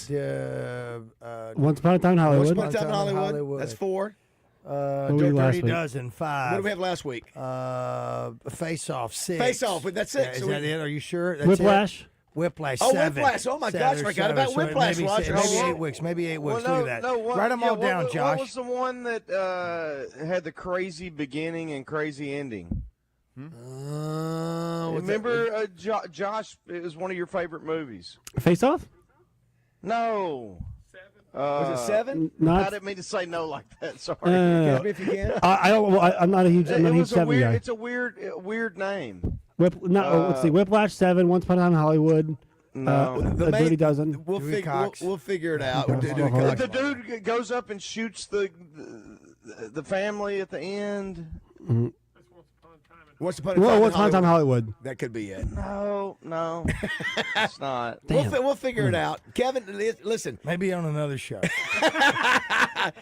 Once Upon a Time in Hollywood. Once Upon a Time in Hollywood. That's 4. Dirty Dozen, 5. What do we have last week? Face Off, 6. Face Off, that's 6. Yeah, is that it? Are you sure? That's Whiplash. It? Whiplash, Oh, 7. Whiplash. Oh, my gosh, I forgot about Whiplash, Roger. Maybe 8 weeks. Maybe 8 weeks. Look at that. Write them all down, Josh. What was the one that had the crazy beginning and crazy ending? Remember, Josh, it was one of your favorite movies. Face Off? No. Was it 7? I didn't mean to say no like that. Sorry. Catch Me If You Can. I'm not a huge. I'm not a huge 7 guy. It's a weird name. Let's see. Whiplash, 7. Once Upon a Time in Hollywood. No. Dirty Dozen. We'll figure it out. The dude goes up and shoots the family at the end. Mm-hmm. Once Upon a Time in Hollywood. That could be it. No, it's not. We'll figure it out. Kevin, listen. Maybe on another show.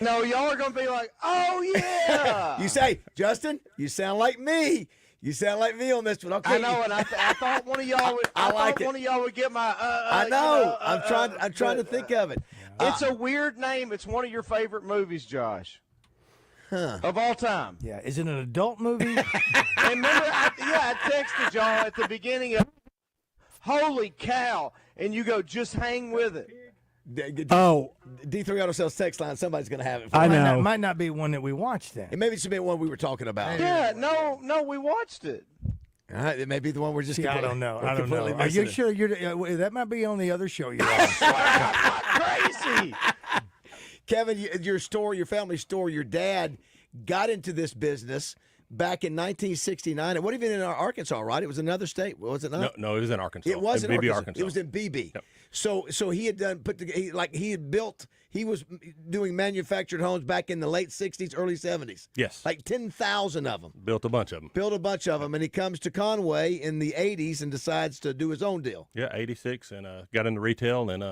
No, y'all are going to be like, oh, yeah. You say, Justin, you sound like me. You sound like me on this one. Okay. I know, and I thought one of y'all would. I like thought it. one of y'all would get my. I know. I'm trying to think of it. It's a weird name. It's one of your favorite movies, Josh. Of all time. Yeah. Is it an adult movie? And remember, I texted y'all at the beginning of. Holy cow! And you go, just hang with it. D3 Auto Sales text line. Somebody's going to have it. I know. It might not be one that we watched then. And maybe it should be one we were talking about. Yeah. No, we watced it. All right, it may be the one we're just. I don't know. Are you sure that might be on the other show you're on? Crazy. Kevin, your family store, your dad got into this business back in 1969. It wasn't even in Arkansas, right? It was another state, was it not? No, it was in Arkansas. It was in Arkansas. Arkansas. It was in BB. Yep. So he had he was doing manufactured homes back in the late 60s, early 70s. Yes. Like 10,000 of them. Built a bunch of them. And he comes to Conway in the 80s and decides to do his own deal. Yeah, 86, and got into retail and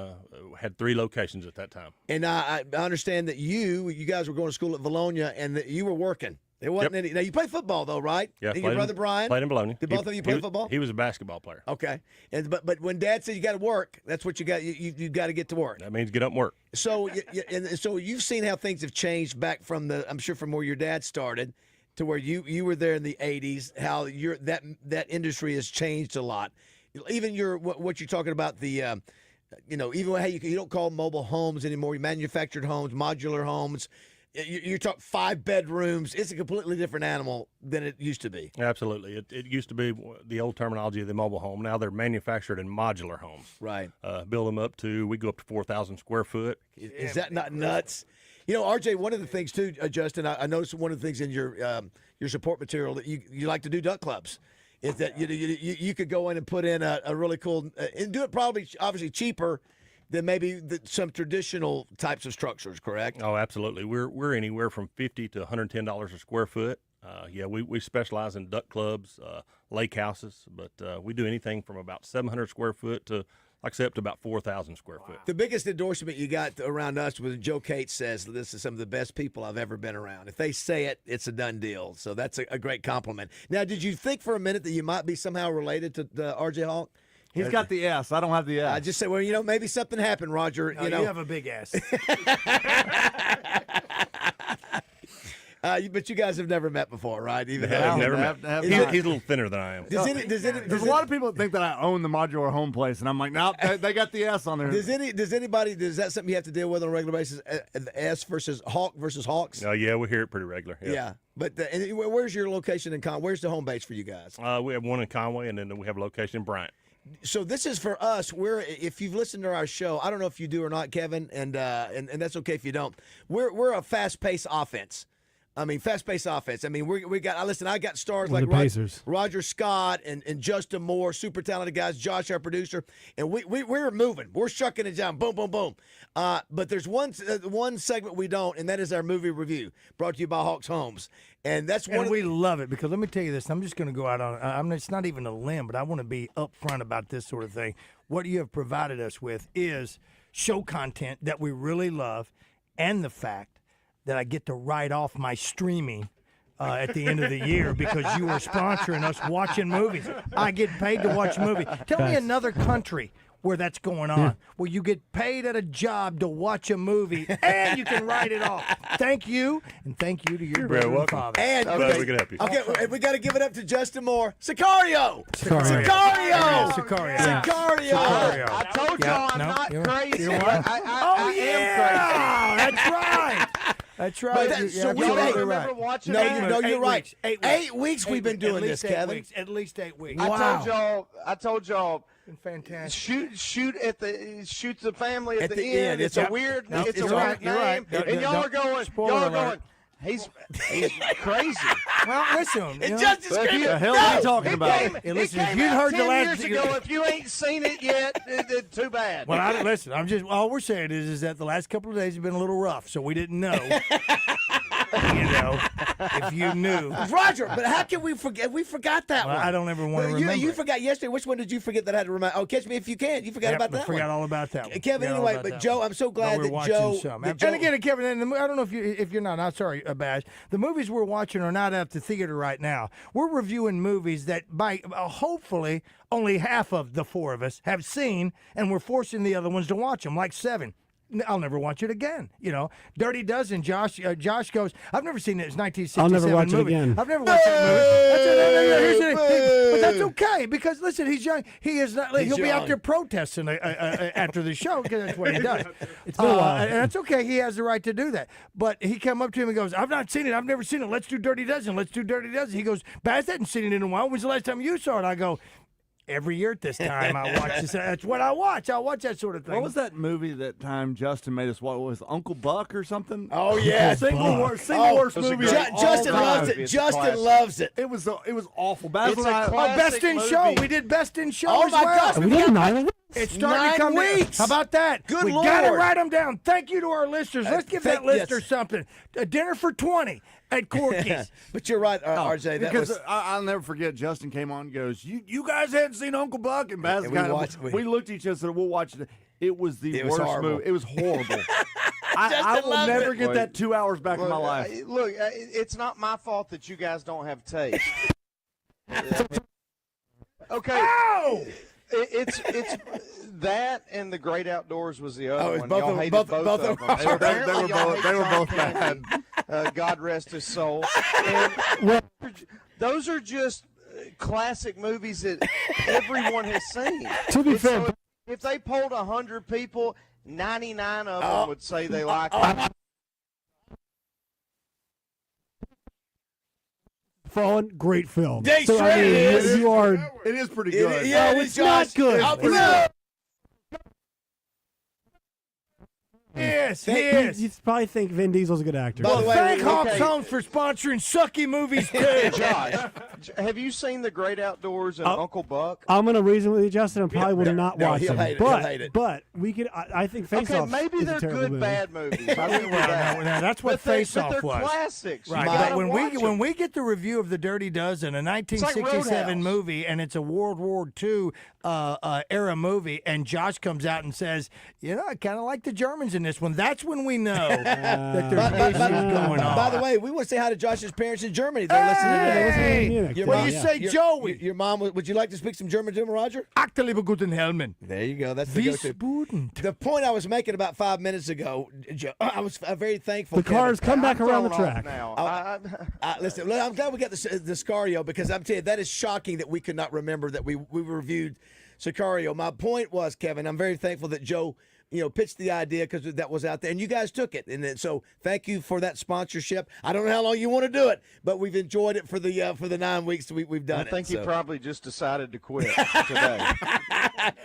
had 3 locations at that time. And I understand that you guys were going to school at Valonia and that you were working. There wasn't any. Now, you play football, though, right? Yeah, and your brother Brian? Played in Bologna. Did both of you play football? He was a basketball player. Okay. But when Dad said you got to work, that's what you got. You got to get to work. That means get up and work. So, so you've seen how things have changed back from I'm sure from where your dad started to where you were there in the 80s, how that industry has changed a lot. Even what you're talking about, even how you don't call them mobile homes anymore, manufactured homes, modular homes. You talk 5 bedrooms. It's a completely different animal than it used to be. Absolutely. It used to be the old terminology of the mobile home. Now they're manufactured in modular homes. Right. Build them up we go up to 4,000 square foot. Is that not nuts? You know, RJ, one of the things too, Justin, I noticed one of the things in your support material that you like to do duck clubs. Is that you could go in and put in a really cool and do it probably obviously cheaper than maybe some traditional types of structures, correct? Oh, absolutely. We're anywhere from $50 to $110 a square foot. We specialize in duck clubs, lake houses, but we do anything from about 700 square foot to, like I said, up to about 4,000 square foot. The biggest endorsement you got around us was Joe Cates says this is some of the best people I've ever been around. If they say it, it's a done deal. So that's a great compliment. Now, did you think for a minute that you might be somehow related to RJ Hawk? He's got the S. I don't have the S. I just said, well, maybe something happened, Roger. No, you have a big ass. But you guys have never met before, right? Even never met. He's a little thinner than I am. There's a lot of people that think that I own the modular home place, and I'm like, nope, they got the S on there. Is that something you have to deal with on a regular basis? The S versus Hawks? Oh, yeah, we hear it pretty regular. Yeah. But and where's your location in Conway? Where's the home base for you guys? We have one in Conway, and then we have a location in Bryant. So this is for us. If you've listened to our show, I don't know if you do or not, Kevin, and that's okay if you don't. We're a fast-paced offense. I mean, fast-paced offense. I mean, we got. Listen, I got stars like Roger Scott and Justin Moore, super talented guys. Josh, our producer, and we're moving. We're shucking it down. Boom, boom, boom. But there's one segment we don't, and that is our movie review, brought to you by Hawks Homes, and that's one. And we love it because let me tell you this. I'm just going to go out on. It's not even a limb, but I want to be upfront about this sort of thing. What you have provided us with is show content that we really love, and the fact that I get to write off my streaming at the end of the year because you are sponsoring us watching movies. I get paid to watch a movie. Tell me another country where that's going on, where you get paid at a job to watch a movie and you can write it off. Thank you, and thank you to your brother and father. And glad we can help you. Okay, we got to give it up to Justin Moore. Sicario! I told y'all I'm not crazy. I am crazy. That's right. That's right. Remember watching you're right. 8 weeks we've been doing this, Kevin. At least 8 weeks. I told y'all. Been fantastic. Shoot the family at the end. It's a weird name. Right. And y'all are going. He's crazy. Well, listen. The hell are you talking about? Listen, if you heard the last years ago, if you ain't seen it yet, it's too bad. Well, listen. All we're saying is that the last couple of days have been a little rough, so we didn't know. If you knew. Roger, but how can we forget? We forgot that one. I don't ever want to remember. You forgot yesterday. Which one did you forget that I had to remind? Oh, catch me if you can. You forgot about that one. I forgot all about that one. Kevin, anyway, but Joe, I'm so glad that Joe. And again, Kevin, I don't know if you're not. I'm sorry, Baz. The movies we're watching are not at the theater right now. We're reviewing movies that, by hopefully, only half of the four of us have seen, and we're forcing the other ones to watch them, like Seven. I'll never watch it again. Dirty Dozen. Josh goes, I've never seen it. It's 1967 I'll never watch movie. it again. I've never watched that movie. But that's okay because listen, he's young. He is not. He'll be out there protesting after the show because that's what he does. It's been a while. And that's okay. He has the right to do that. But he come up to him and goes, I've not seen it. I've never seen it. Let's do Dirty Dozen. He goes, Baz hasn't seen it in a while. When's the last time you saw it? I go, every year at this time I watch this. That's what I watch. I watch that sort of thing. What was that movie that time Justin made us watch? Was Uncle Buck or something? Oh yeah, single worst movie. Justin loves it. Justin loves it. It was awful. Best in Show. We did Best in Show. Oh as my well. gosh, we did 9. It's starting to come weeks. How about that? Good we Lord. got to write them down. Thank you to our listeners. Let's give that listener something. A dinner for 20 at Corky's. But you're right, RJ. Because I'll never forget. Justin came on and goes, "You guys hadn't seen Uncle Buck?" And Baz we looked at each other and said, "We'll watch it." It was the worst movie. It was horrible. I will never get that 2 hours back in my life. Look, it's not my fault that you guys don't have taste. Okay. Ow! It's that and The Great Outdoors was the other one. Both Y'all hated both of them. They were both bad. God rest his soul. Those are just classic movies that everyone has seen. To be fair, so if they polled 100 people, 99 of them would say they like it. Fallen, great film. It is pretty good. Yeah, it's not good. Yes, You probably think Vin Diesel's a good actor. Well, thank Hawks Homes for sponsoring sucky movies too. Josh, have you seen The Great Outdoors and Uncle Buck? I'm going to reason with you, Justin. I probably will not watch he'll them. hate it. He'll hate it. But we could. I think Face Off. Okay, maybe is a they're terrible good movie. bad movies. I think that's what Face Off they're was. classics. Right, You but gotta when watch 'em. we get the review of The Dirty Dozen, a like 1967 Roadhouse. movie, and it's a World War II era movie, and Josh comes out and says, I kind of like the Germans in this one. That's when we know that there's issues going on. By the way, we want to say hi to Josh's parents in Germany. They're listening today. Hey! What do you say, Joey? Your mom, would you like to speak some German to him, Roger? Ach, liebe guten Helmen. There you go. That's the go-to. The point I was making about 5 minutes ago, I was very thankful. The cars Kevin. come back around the track. Listen, I'm glad we got the Sicario because I'm telling you, that is shocking that we could not remember that we reviewed Sicario. My point was, Kevin, I'm very thankful that Joe pitched the idea because that was out there, and you guys took it. And so thank you for that sponsorship. I don't know how long you want to do it, but we've enjoyed it for the 9 weeks we've done it. I think so. you probably just decided to quit today.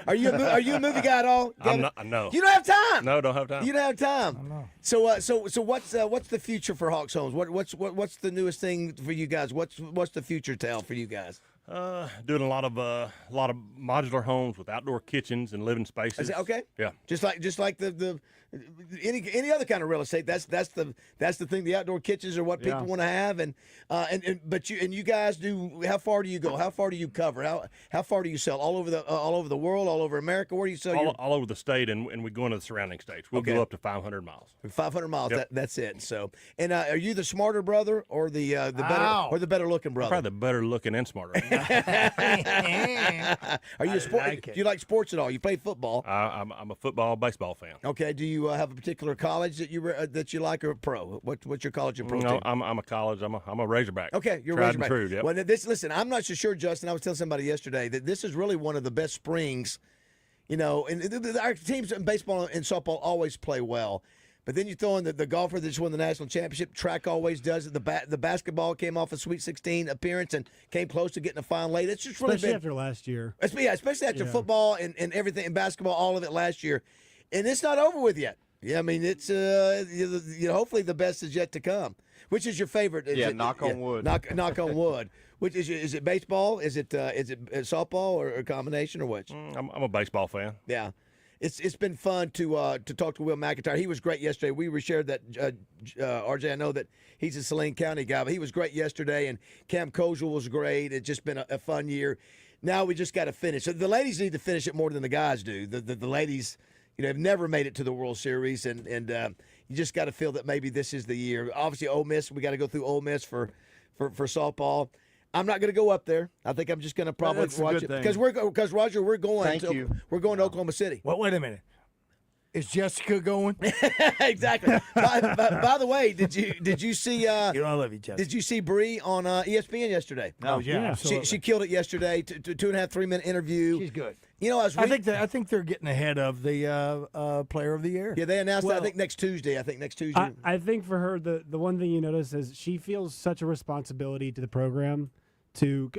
Are you a movie guy at all? I'm not. No. You don't have time. No, don't have time. You don't have time. So what's the future for Hawks Homes? What's the newest thing for you guys? What's the future tell for you guys? Doing a lot of modular homes with outdoor kitchens and living spaces. Is it okay? Yeah. Just like the any other kind of real estate. That's the thing. The outdoor kitchens are what people want to have, and you guys do. How far do you go? How far do you cover? How far do you sell? All over the world, all over America. Where do you sell? All over the state, and we go into the surrounding states. We'll go up to 500 miles. 500 miles. Yep. That's it. So, and are you the smarter brother or the better looking brother? Probably the better looking and smarter. Are you a sport? Do you like sports at all? You play football. I'm a football, baseball fan. Okay. Do you have a particular college that you like or a pro? What's your college and pro team? I'm a college. I'm a Razorback. Okay, you're a Tried Razorback. And true, yep. Well, listen, I'm not so sure, Justin. I was telling somebody yesterday that this is really one of the best springs. And our teams in baseball and softball always play well. But then you throw in the golfer that just won the national championship. Track always does it. The basketball came off a Sweet 16 appearance and came close to getting a final eight. It's just really Especially after last year. Especially after football and everything, and basketball, all of it last year. And it's not over with yet. Yeah, I mean, it's hopefully the best is yet to come. Which is your favorite? Knock on wood. Knock on wood. Which is it baseball? Is it softball or a combination or which? I'm a baseball fan. Yeah. It's been fun to talk to Will McIntyre. He was great yesterday. We shared that RJ. I know that he's a Saline County guy, but he was great yesterday. And Cam Kozel was great. It's just been a fun year. Now we just got to finish. So the ladies need to finish it more than the guys do. The ladies, have never made it to the World Series, and you just got to feel that maybe this is the year. Obviously, Ole Miss. We got to go through Ole Miss for softball. I'm not going to go up there. I think I'm just going to probably watch it because Roger, we're going to Oklahoma City. Well, wait a minute. Is Jessica going? Exactly. By the way, did you see? I love you, Jessica. Did you see Bree on ESPN yesterday? Oh yeah, she killed it yesterday. 2.5, 3 minute interview. She's good. I think they're getting ahead of the Player of the Year. Yeah, they announced that. I think next Tuesday. I think for her, the one thing you notice is she feels such a responsibility to the program,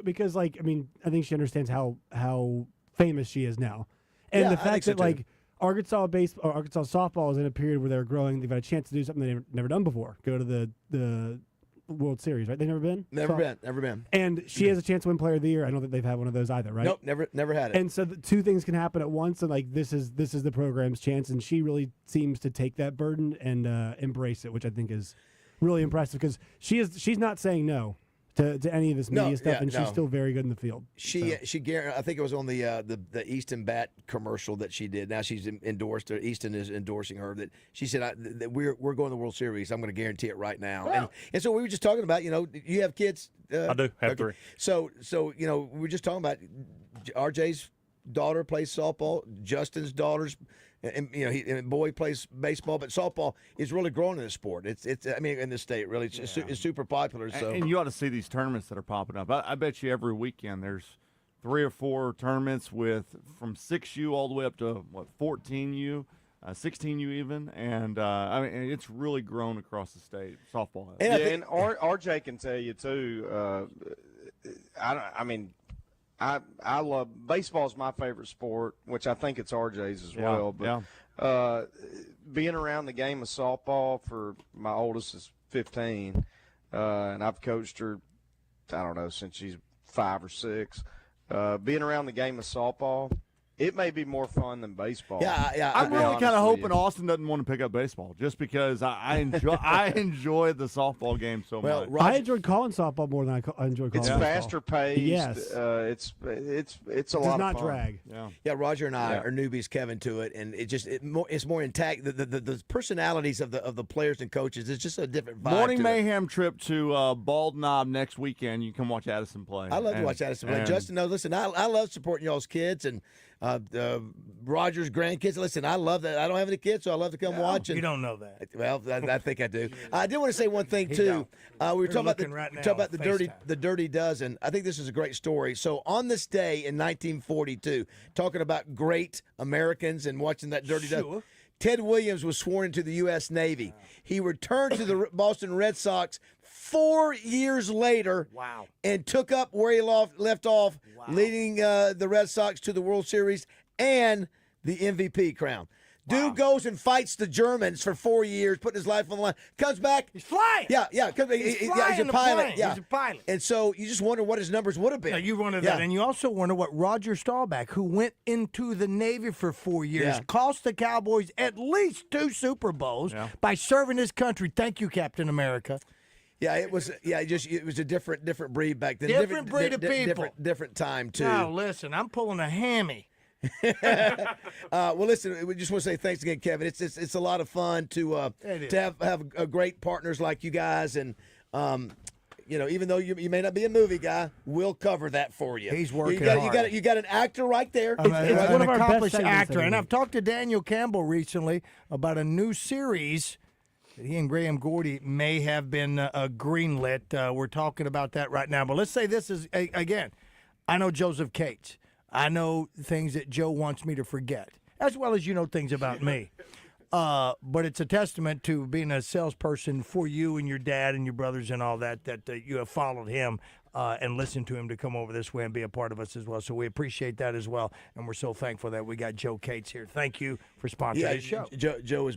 because I think she understands how famous she is now, and the fact that Arkansas softball is in a period where they're growing. They've got a chance to do something they've never done before. Go to the World Series, right? They've never been? Never been. And she has a chance to win Player of the Year. I don't think they've had one of those either, right? Nope, never had it. And so the two things can happen at once, and this is the program's chance, and she really seems to take that burden and embrace it, which I think is really impressive because she's not saying no to any of this media stuff, and she's still very good in the field. She I think it was on the Easton Bat commercial that she did. Now she's endorsed. Easton is endorsing her. That she said that we're going to the World Series. I'm going to guarantee it right now. Wow. And so we were just talking about you have kids. I do have three. So we were just talking about RJ's daughter plays softball. Justin's daughter's. And boy plays baseball, but softball is really growing in the sport. It's in the state, really, it's super popular. So, and you ought to see these tournaments that are popping up. I bet you every weekend there's 3 or 4 tournaments from 6U all the way up to 14U, 16U even, and it's really grown across the state. Softball, and RJ can tell you too. I love baseball is my favorite sport, which I think it's RJ's as well. But being around the game of softball for my oldest is 15, and I've coached her, I don't know, since she's 5 or 6. Being around the game of softball, it may be more fun than baseball. Yeah. I'm really kind of hoping Austin doesn't want to pick up baseball just because I enjoy the softball game so much. I enjoyed calling softball more than I enjoy calling It's baseball. faster paced. Yes. It's a Does lot of not fun. drag. Yeah, Roger and I are newbies, Kevin, to it, and it's more intact. The personalities of the players and coaches is just a different vibe. Morning to Mayhem trip to Bald Knob next weekend. You can come watch Addison play. I love to watch Addison play. Justin, no, listen, I love supporting y'all's kids and Roger's grandkids. Listen, I love that. I don't have any kids, so I love to come watch. And, You don't know that. Well, I think I do. I did want to say one thing too. We were talking about the Dirty Dozen. I think this is a great story. So on this day in 1942, talking about great Americans and watching that Dirty Dozen. Ted Williams was sworn into the U.S. Navy. He returned to the Boston Red Sox 4 years later. Wow. And took up where he left off, leading the Red Sox to the World Series and the MVP crown. Dude goes and fights the Germans for 4 years, putting his life on the line. Comes back. He's flying. Yeah. He's flying a the pilot. plane. Yeah. He's a pilot. And so you just wonder what his numbers would have been. Now, you wonder that. And you also wonder what Roger Staubach, who went into the Navy for 4 years, cost the Cowboys at least 2 Super Bowls by serving his country. Thank you, Captain America. Yeah, it was. Yeah, it was a different breed back then. Different breed of people. Different time too. Now listen, I'm pulling a hammy. Well, listen, we just want to say thanks again, Kevin. It's a lot of fun to have a great partners like you guys, and even though you may not be a movie guy, we'll cover that for you. He's working hard. You got an actor right there. It's one of an our accomplished best actor, and segments. I've talked to Daniel Campbell recently about a new series that he and Graham Gordy may have been greenlit. We're talking about that right now. But let's say this is, again, I know Joseph Cates. I know things that Joe wants me to forget, as well as you know things about me. But it's a testament to being a salesperson for you and your dad and your brothers and all that you have followed him and listened to him to come over this way and be a part of us as well. So we appreciate that as well, and we're so thankful that we got Joe Cates here. Thank you for sponsoring the show. Joe is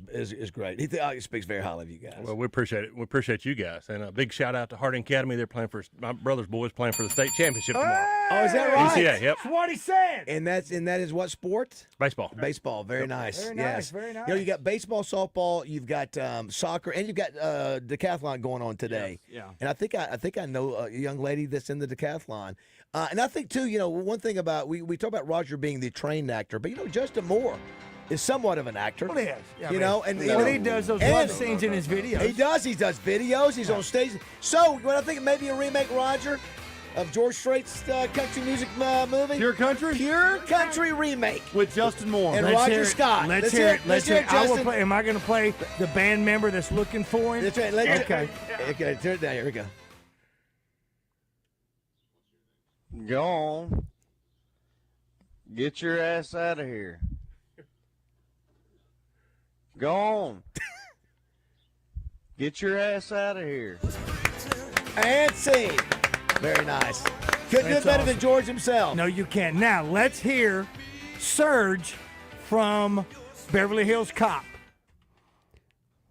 great. He speaks very highly of you guys. Well, we appreciate it. We appreciate you guys, and a big shout out to Harding Academy. They're playing for my brother's boys playing for the state championship tomorrow. Oh, is that right? Yeah, yep. That's what he said. And that is what sport? Baseball. Baseball. Very nice. Very yes. nice. Very nice. You got baseball, softball. You've got soccer, and you've got decathlon going on today. Yeah. And I think I know a young lady that's in the decathlon. And I think too, one thing about we talk about Roger being the trained actor, but Justin Moore is somewhat of an actor. Well, he is. And he does those love scenes in his videos. He does. He does videos. He's on stage. So when I think maybe a remake, Roger, of George Strait's country music movie, Pure Country? Pure Country remake With Justin Moore. and Let's Roger hear it. Scott. Let's hear it. Let's hear it. I will Justin. play. Am I going to play the band member that's looking for him? That's right. Okay. Okay. Turn it down. Here we go. Go on. Get your ass out of here. Go on. Get your ass out of here. And sing. Very nice. Couldn't do it That's better than awesome. George himself. No, you can't. Now, let's hear Surge from Beverly Hills Cop.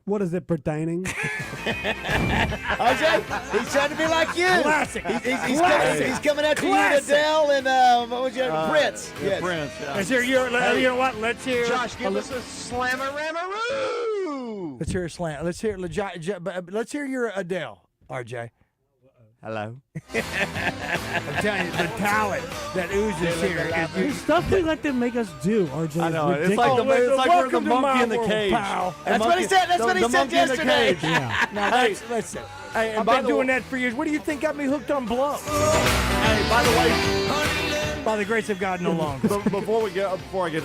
What is it pertaining? RJ, he's trying to be like you. Classic. He's coming after you and Adele and what was your Prince? Yeah, Prince. Yeah. Let's hear your. You know what? Let's hear. Josh, give us a slammer-rammer-roo. Let's hear a slam. Let's hear. Let's hear your Adele, RJ. Hello. I'm telling you, the talent that oozes here. There's stuff they let them make us do, RJ. I know. It's It's like ridiculous. we're the monkey in the cage. That's what he said. That's what he said monkey in the yesterday. cage. Yeah. Now, listen. Hey, and I've by been the doing way, that for years. What do you think got me hooked on blow? hey, by the way, By the grace of God, no longer. before I get out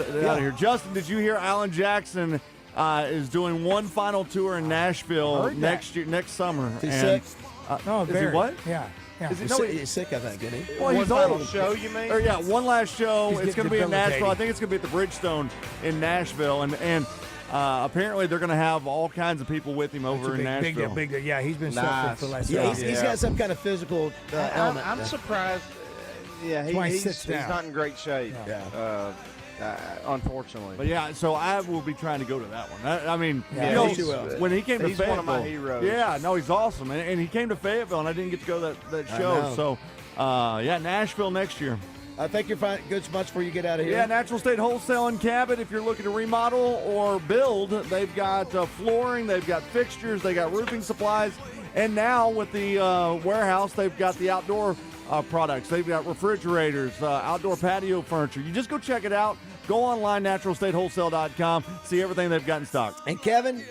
of here, Justin, did you hear Alan Jackson is doing one final tour in Nashville next summer? Is he sick? No, is very. he what? Yeah. Is he, He's sick, I think, isn't he? Well, he's One old. final show, you mean? Or, yeah, one last show. He's It's going to getting be in Nashville. I debilitated. think it's going to be at the Bridgestone in Nashville, and apparently they're going to have all kinds of people with him over in Nashville. Big deal. Yeah, he's been suffering for the last Yeah, year. he's got some kind of physical ailment. I'm surprised. Yeah, why he he's sits down. not in great shape. Yeah. unfortunately. But yeah, so I will be trying to go to that one. I mean, Yeah, you know, when he came to he's Fayetteville, one of my heroes. Yeah, no, he's awesome, and he came to Fayetteville, and I didn't get to go to that show. So, yeah, Nashville next year. Thank you for good much before you get out of here. Yeah, Natural State Wholesale in Cabot. If you're looking to remodel or build, they've got flooring, they've got fixtures, they got roofing supplies, and now with the warehouse, they've got the outdoor products. They've got refrigerators, outdoor patio furniture. You just go check it out. Go online, naturalstatewholesale.com. See everything they've got in stock. And Kevin,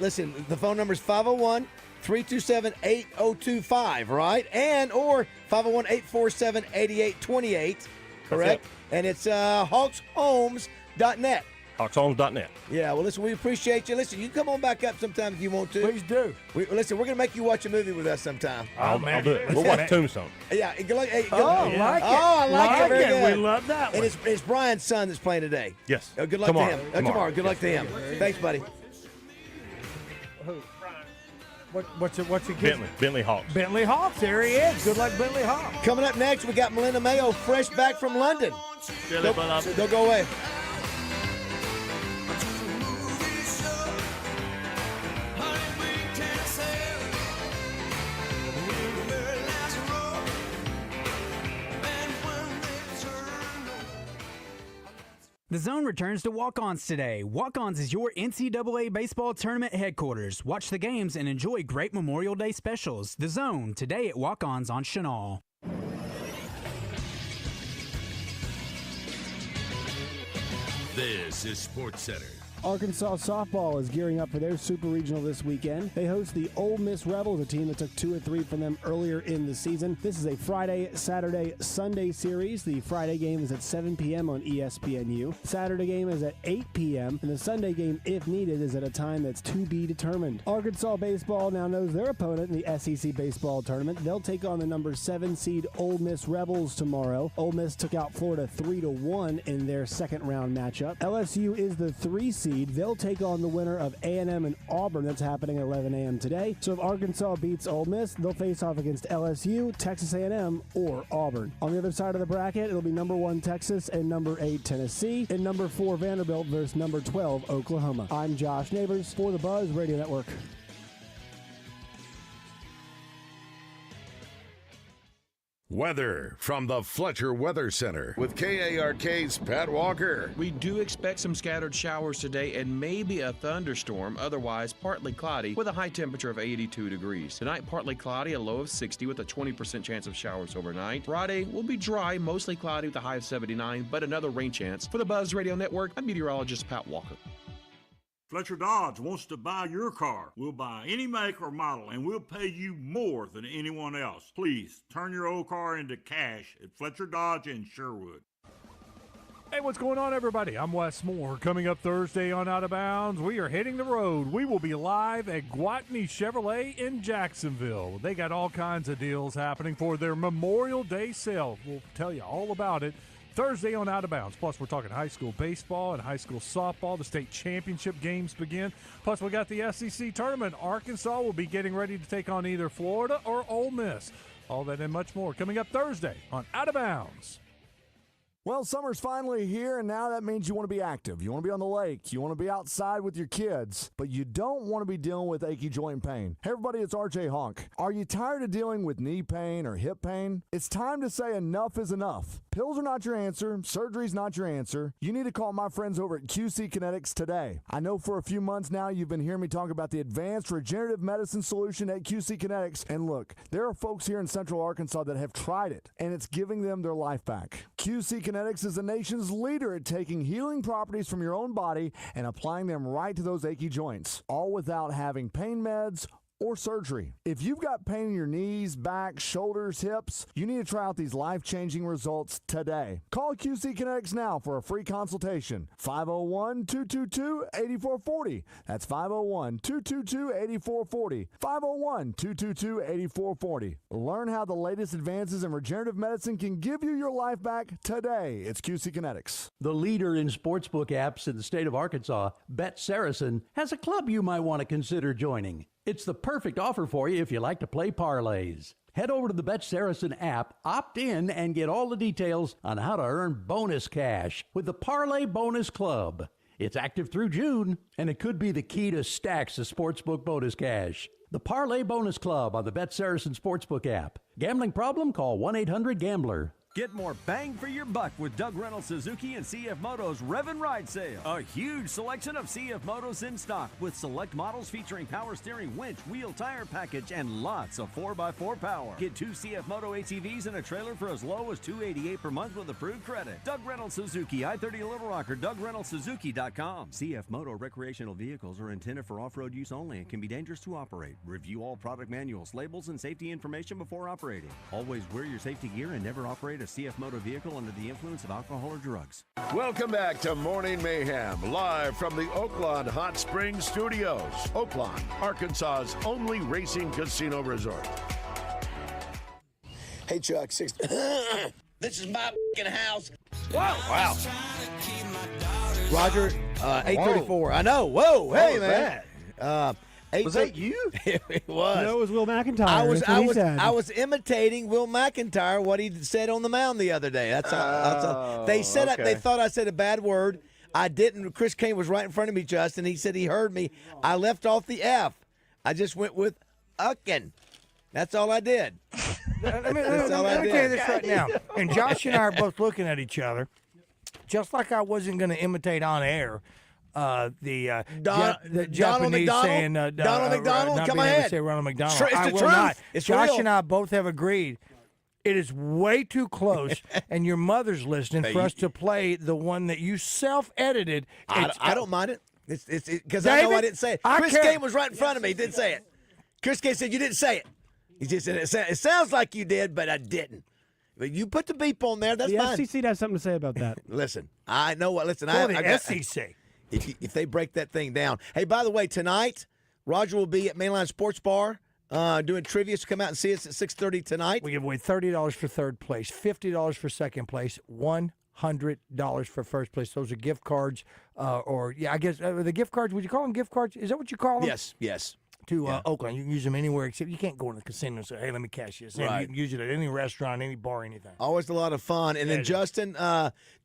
listen, the phone number is 501-327-8025, right? And or 501-847-8828, correct? And it's hawkshomes.net. Hawkshomes.net. Yeah, well, listen, we appreciate you. Listen, you can come on back up sometime if you want to. Please do. Listen, we're going to make you watch a movie with us sometime. I'll do it. We'll watch Tombstone. Yeah. Good luck. Hey, I like it. Oh, I like it. Very good. We love that one. And it's Brian's son that's playing today. Yes. Good luck Tomorrow. to him. Tomorrow. Good luck to him. Thanks, buddy. What's it? Bentley Hawks. Bentley Hawks. There he is. Good luck, Bentley Hawks. Coming up next, we got Melinda Mayo fresh back from London. Don't go away. The Zone returns to Walk-Ons today. Walk-Ons is your NCAA baseball tournament headquarters. Watch the games and enjoy great Memorial Day specials. The Zone, today at Walk-Ons on Chenal. This is SportsCenter. Arkansas softball is gearing up for their Super Regional this weekend. They host the Ole Miss Rebels, a team that took 2 or 3 from them earlier in the season. This is a Friday, Saturday, Sunday series. The Friday game is at 7 p.m. on ESPNU. Saturday game is at 8 p.m. and the Sunday game, if needed, is at a time that's to be determined. Arkansas baseball now knows their opponent in the SEC baseball tournament. They'll take on the number 7 seed Ole Miss Rebels tomorrow. Ole Miss took out Florida 3-1 in their second round matchup. LSU is the 3 seed. They'll take on the winner of A&M and Auburn. That's happening at 11 a.m. today. So if Arkansas beats Ole Miss, they'll face off against LSU, Texas A&M, or Auburn. On the other side of the bracket, it'll be number 1 Texas and number 8 Tennessee, and number 4 Vanderbilt versus number 12 Oklahoma. I'm Josh Neighbors for the Buzz Radio Network. Weather from the Fletcher Weather Center with KARK's Pat Walker. We do expect some scattered showers today and maybe a thunderstorm, otherwise partly cloudy with a high temperature of 82 degrees. Tonight, partly cloudy, a low of 60 with a 20% chance of showers overnight. Friday will be dry, mostly cloudy with a high of 79, but another rain chance. For the Buzz Radio Network, I'm meteorologist Pat Walker. Fletcher Dodge wants to buy your car. We'll buy any make or model, and we'll pay you more than anyone else. Please turn your old car into cash at Fletcher Dodge in Sherwood. Hey, what's going on, everybody? I'm Wes Moore. Coming up Thursday on Out of Bounds, we are hitting the road. We will be live at Guatney Chevrolet in Jacksonville. They got all kinds of deals happening for their Memorial Day sale. We'll tell you all about it Thursday on Out of Bounds. Plus, we're talking high school baseball and high school softball. The state championship games begin. Plus, we got the SEC tournament. Arkansas will be getting ready to take on either Florida or Ole Miss. All that and much more coming up Thursday on Out of Bounds. Well, summer's finally here, and now that means you want to be active. You want to be on the lake. You want to be outside with your kids, but you don't want to be dealing with achy joint pain. Hey, everybody, it's RJ Honk. Are you tired of dealing with knee pain or hip pain? It's time to say enough is enough. Pills are not your answer. Surgery's not your answer. You need to call my friends over at QC Kinetics today. I know for a few months now you've been hearing me talk about the advanced regenerative medicine solution at QC Kinetics, and look, there are folks here in Central Arkansas that have tried it, and it's giving them their life back. QC Kinetics is the nation's leader at taking healing properties from your own body and applying them right to those achy joints, all without having pain meds or surgery. If you've got pain in your knees, back, shoulders, hips, you need to try out these life-changing results today. Call QC Kinetics now for a free consultation. 501-222-8440. That's 501-222-8440. 501-222-8440. Learn how the latest advances in regenerative medicine can give you your life back today. It's QC Kinetics. The leader in sportsbook apps in the state of Arkansas, Bet Saracen, has a club you might want to consider joining. It's the perfect offer for you if you like to play parlays. Head over to the Bet Saracen app, opt in, and get all the details on how to earn bonus cash with the Parlay Bonus Club. It's active through June, and it could be the key to stacks of sportsbook bonus cash. The Parlay Bonus Club on the Bet Saracen Sportsbook app. Gambling problem? Call 1-800-GAMBLER. Get more bang for your buck with Doug Reynolds Suzuki and CF Moto's Rev and Ride sale. A huge selection of CF Motos in stock with select models featuring power steering, winch, wheel, tire package, and lots of 4x4 power. Get 2 CF Moto ATVs and a trailer for as low as $288 per month with approved credit. Doug Reynolds Suzuki, I-30 Little Rock, or DougReynoldsSuzuki.com. CF Moto recreational vehicles are intended for off-road use only and can be dangerous to operate. Review all product manuals, labels, and safety information before operating. Always wear your safety gear and never operate a CF Moto vehicle under the influence of alcohol or drugs. Welcome back to Morning Mayhem, live from the Oaklawn Hot Springs Studios. Oaklawn, Arkansas's only racing casino resort. Hey, Chuck. This is my fucking house. Wow. Wow. Roger, 8:34. I know. Whoa. What Hey, was man. Was that you? It was. No, it was Will McIntyre. I That's what he said. was imitating Will McIntyre, what he said on the mound the other day. That's all. They said they thought I said a bad word. I didn't. Chris Kane was right in front of me, Justin. He said he heard me. I left off the F. I just went with uckin. That's all I did. Let me tell you this right now. And Josh and I are both looking at each other, just like I wasn't going to imitate on air. The Japanese McDonald? saying Donald McDonald, not come being able to ahead. say Ronald McDonald. It's I the will truth. not. It's Josh real. and I both have agreed. It is way too close, and your mother's listening for us to play the one that you self-edited. I don't mind it. It's because I know I didn't say it. Chris Kane was right in front of me. He didn't say it. Chris Kane said you didn't say it. He just said it sounds like you did, but I didn't. But you put the beep on there. That's the fine. FCC has something to say about that. Listen, I know what. Listen, Well, I the got SEC. If they break that thing down. Hey, by the way, tonight Roger will be at Mainline Sports Bar doing trivia. So come out and see us at 6:30 tonight. We give away $30 for third place, $50 for second place, $100 for first place. Those are gift cards, I guess the gift cards. Would you call them gift cards? Is that what you call them? Yes. To Oaklawn, you can use them anywhere except you can't go in the casino and say, "Hey, let me cash this." Right. You can use it at any restaurant, any bar, anything. Always a lot of fun. And then Justin,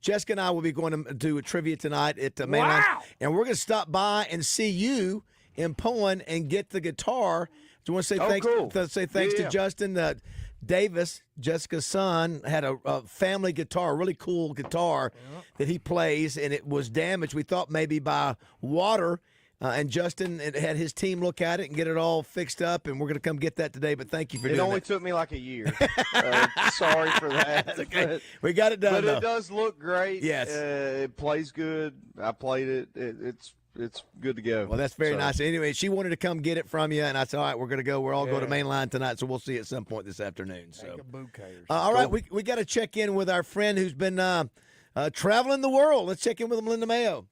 Jessica and I will be going to do a trivia tonight at Mainline. Wow. And we're going to stop by and see you in Poen and get the guitar. Do you want to say thanks? Cool. Say thanks Yeah. to Justin Davis, Jessica's son, had a family guitar, a really cool guitar that he plays, and it was damaged. We thought maybe by water. And Justin had his team look at it and get it all fixed up, and we're going to come get that today. But thank you for doing it. It only that. took me like a year. Sorry for that. That's okay. But, We got it done, But though. it does look great. Yes. It plays good. I played it. It's good to go. Well, that's very nice. Anyway, she wanted to come get it from you, and I said, all right, we're going to go. We're all going to Mainline tonight, so we'll see you at some point this afternoon. So, all right, we got to check in with our friend who's been traveling the world. Let's check in with him, Linda Mayo.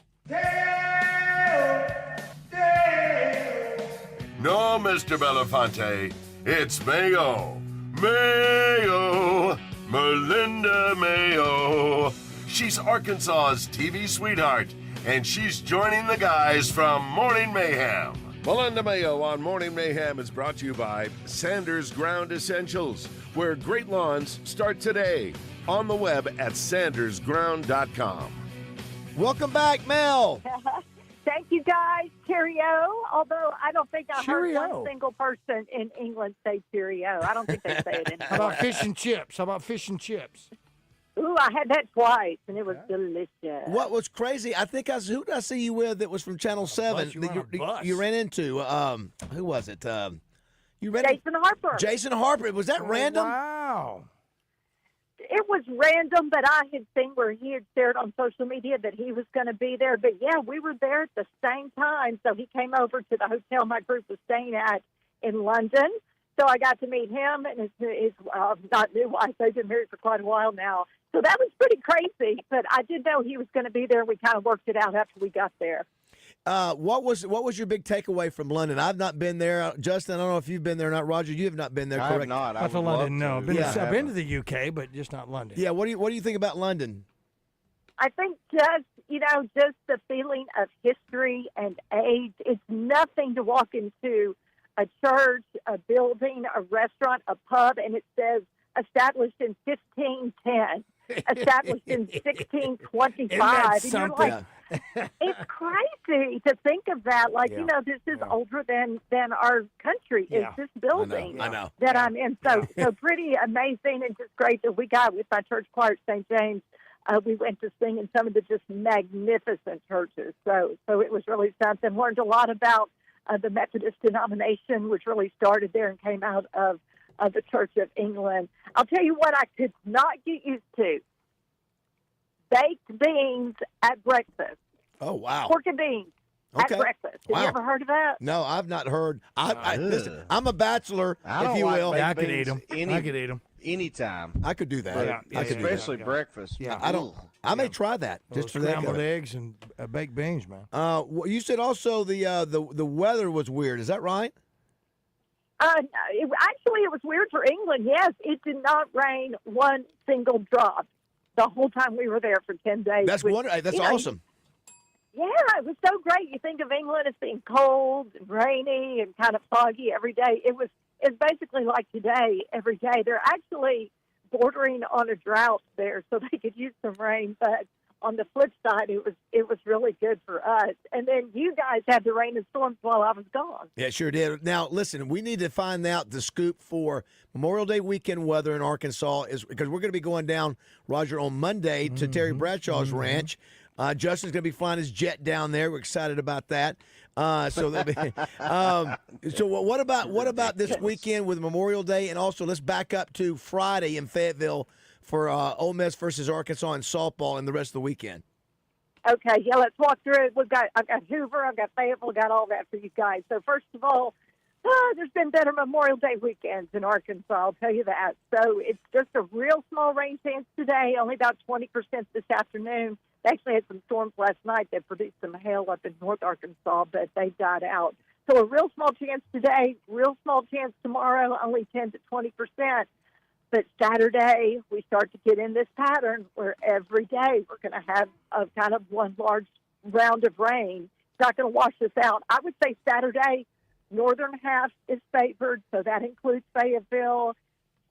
No, Mr. Belafonte, it's Mayo. Mayo, Melinda Mayo. She's Arkansas's TV sweetheart, and she's joining the guys from Morning Mayhem. Melinda Mayo on Morning Mayhem is brought to you by Sanders Ground Essentials, where great lawns start today. On the web at sandersground.com. Welcome back, Mel. Thank you, guys. Cheerio. Although I don't think I heard Cheerio. one single person in England say cheerio. I don't think they say it anymore. How about fish and chips? Ooh, I had that twice, and it was delicious. What was crazy, I think who did I see you with that was from Channel 7 that you ran into? Who was it? You ran Jason Harper. Jason Harper. Was that random? Wow. It was random, but I had seen where he had shared on social media that he was going to be there. But, yeah, we were there at the same time. So he came over to the hotel my group was staying at in London. So I got to meet him and his not new wife. They've been married for quite a while now. So that was pretty crazy. But I did know he was going to be there. We kind of worked it out after we got there. What was your big takeaway from London? I've not been there. Justin, I don't know if you've been there or not. Roger, you have not been there, I correct? have not. That's all I didn't know. I've been to the the UK, but just not London. Yeah, what do you think about London? I think just the feeling of history and age. It's nothing to walk into a church, a building, a restaurant, a pub, and it says established in 1510, established in 1625. And you're like, it's crazy to think of that. Like, you know, this is older than our country is this building I know. that I'm in. So pretty amazing and just great that we got with my church choir at St. James. We went to sing in some of the just magnificent churches. So it was really something. Learned a lot about the Methodist denomination, which really started there and came out of the Church of England. I'll tell you what I could not get used to. Baked beans at breakfast. Oh, wow. Pork and beans at breakfast. Have you ever heard of that? No, I've not heard. Listen, I'm a bachelor, if you will. I could eat them. I could eat them. Anytime. I could do that. I could especially do that. breakfast. Yeah, I may try that just for that. Scrambled eggs and baked beans, man. You said also the weather was weird. Is that right? Actually, it was weird for England. Yes, it did not rain one single drop the whole time we were there for 10 days. That's wonderful. That's awesome. Yeah, it was so great. You think of England as being cold and rainy and kind of foggy every day. It's basically like today every day. They're actually bordering on a drought there, so they could use some rain. But on the flip side, it was really good for us. And then you guys had the rain and storms while I was gone. Yeah, sure did. Now, listen, we need to find out the scoop for Memorial Day weekend weather in Arkansas is because we're going to be going down, Roger, on Monday to Terry Bradshaw's ranch. Justin's going to be flying his jet down there. We're excited about that. So what about this weekend with Memorial Day, and also let's back up to Friday in Fayetteville for Ole Miss versus Arkansas in softball and the rest of the weekend. Okay, yeah, let's walk through it. I've got Hoover, I've got Fayetteville, got all that for you guys. So first of all, there's been better Memorial Day weekends in Arkansas, I'll tell you that. So it's just a real small rain chance today, only about 20% this afternoon. They actually had some storms last night that produced some hail up in North Arkansas, but they died out. So a real small chance today, real small chance tomorrow, only 10 to 20%. But Saturday, we start to get in this pattern where every day we're going to have a kind of one large round of rain. It's not going to wash us out. I would say Saturday, northern half is favored, so that includes Fayetteville.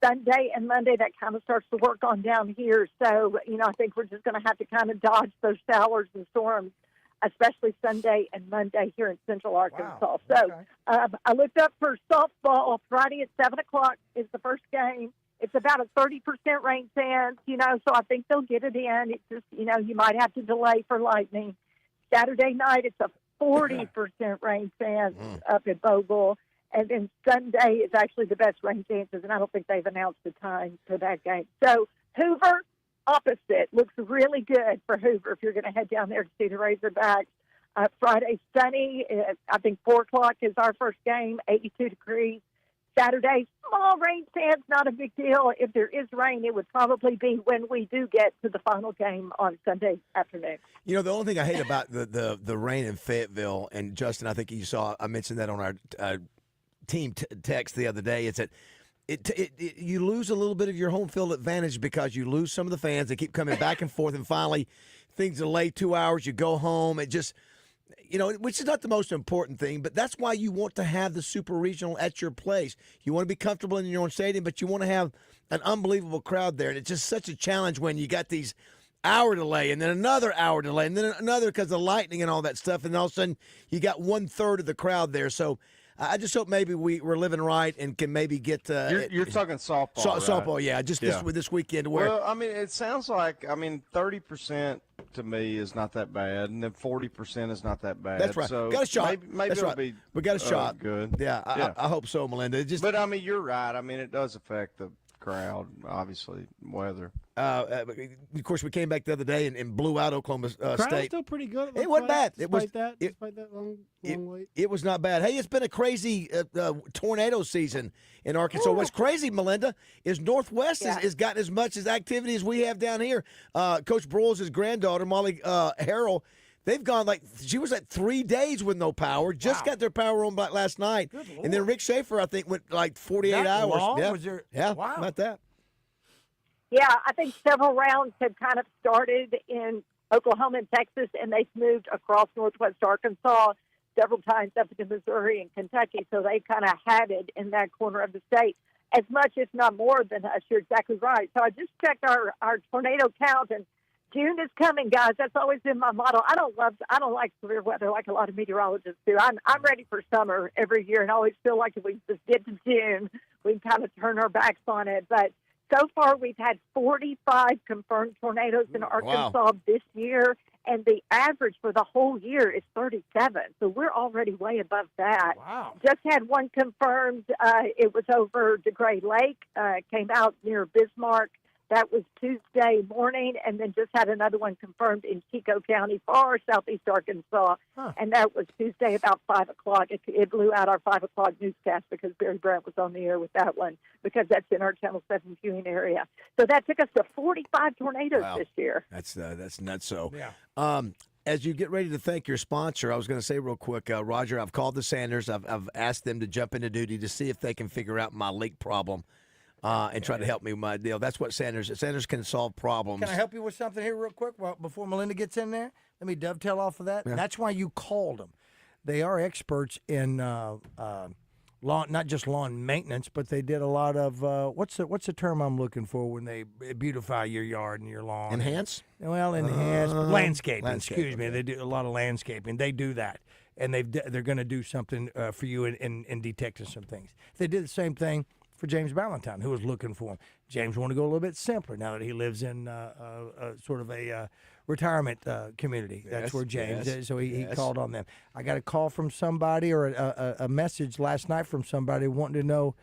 Sunday and Monday, that kind of starts to work on down here. So, I think we're just going to have to kind of dodge those showers and storms, especially Sunday and Monday here in Central Arkansas. Wow. So I looked up for softball. Friday at 7 o'clock is the first game. It's about a 30% rain chance, so I think they'll get it in. It's just, you might have to delay for lightning. Saturday night, it's a 40% rain chance up at Bogle. And then Sunday is actually the best rain chances, and I don't think they've announced the time for that game. So Hoover, opposite, looks really good for Hoover if you're going to head down there to see the Razorbacks. Friday, sunny. I think 4 o'clock is our first game, 82 degrees. Saturday, small rain chance, not a big deal. If there is rain, it would probably be when we do get to the final game on Sunday afternoon. The only thing I hate about the rain in Fayetteville, and Justin, I think you saw, I mentioned that on our team text the other day, is that you lose a little bit of your home field advantage because you lose some of the fans. They keep coming back and forth, and finally things delay 2 hours. You go home. It just, which is not the most important thing, but that's why you want to have the super regional at your place. You want to be comfortable in your own stadium, but you want to have an unbelievable crowd there. And it's just such a challenge when you got these hour delay and then another hour delay and then another because of lightning and all that stuff. And all of a sudden you got 1/3 of the crowd there. So I just hope maybe we're living right and can maybe get. You're talking softball, right? Softball, yeah. This weekend. Well, I mean, it sounds like 30% to me is not that bad, and then 40% is not that bad. That's right. So got a shot. Maybe That's it'll right. be. We got a shot. Good. Yeah, I hope so, Melinda. But I mean, you're right. I mean, it does affect the crowd, obviously, weather. Of course, we came back the other day and blew out Oklahoma State. Crowd's still pretty good. It wasn't bad. Despite that long wait. It was not bad. Hey, it's been a crazy tornado season in Arkansas. What's crazy, Melinda, is Northwest has gotten as much as activity as we have down here. Coach Broyles' granddaughter, Molly Harrell, they've gone she was 3 days with no power. Just got their power on last night. And then Rick Schaefer, I think, went 48 hours. Long? Yeah, Was there, wow. About that. Yeah, I think several rounds have kind of started in Oklahoma and Texas, and they've moved across Northwest Arkansas. several times up into Missouri and Kentucky, so they kind of had it in that corner of the state as much, if not more, than us. You're exactly right. So I just checked our tornado count, and June is coming, guys. That's always been my motto. I don't like severe weather like a lot of meteorologists do. I'm ready for summer every year, and I always feel like if we just get to June, we can kind of turn our backs on it. But so far, we've had 45 confirmed tornadoes in Arkansas this year, and the average for the whole year is 37. So we're already way above that. Wow. Just had one confirmed. It was over DeGray Lake. Came out near Bismarck. That was Tuesday morning, and then just had another one confirmed in Chico County, far southeast Arkansas, and that was Tuesday about 5 o'clock. It blew out our 5 o'clock newscast because Barry Brandt was on the air with that one, because that's in our Channel 7 viewing area. So that took us to 45 tornadoes this year. That's nuts. So, yeah. As you get ready to thank your sponsor, I was going to say real quick, Roger, I've called the Sanders. I've asked them to jump into duty to see if they can figure out my leak problem. And try to help me with my deal. That's what Sanders can solve problems. Can I help you with something here real quick before Melinda gets in there? Let me dovetail off of that. Yeah. That's why you called them. They are experts in lawn, not just lawn maintenance, but they did a lot of what's the term I'm looking for when they beautify your yard and your lawn? Enhance? Well, enhance landscaping. Excuse me. They do a lot of landscaping. They do that, and they're going to do something for you in detecting some things. They did the same thing for James Ballantyne, who was looking for him. James wanted to go a little bit simpler now that he lives in sort of a retirement community. That's where James is, so he called on them. I got a call from somebody or a message last night from somebody wanting to know,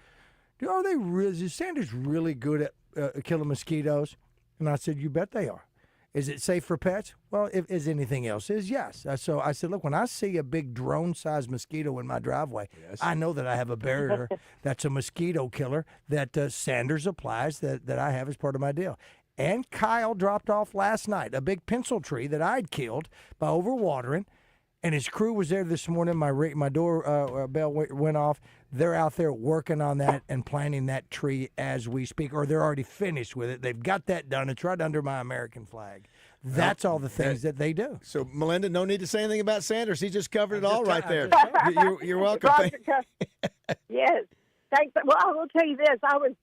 is Sanders really good at killing mosquitoes? And I said, you bet they are. Is it safe for pets? Well, if as anything else is, yes. So I said, look, when I see a big drone-sized mosquito in my driveway, I know that I have a barrier that's a mosquito killer that Sanders applies that I have as part of my deal. And Kyle dropped off last night a big pencil tree that I'd killed by overwatering, and his crew was there this morning. My door bell went off. They're out there working on that and planting that tree as we speak, or they're already finished with it. They've got that done. It's right under my American flag. That's all the things that they do. So, Melinda, no need to say anything about Sanders. He just covered it all right there. You're welcome. Yes. Thanks. Well, I will tell you this. I was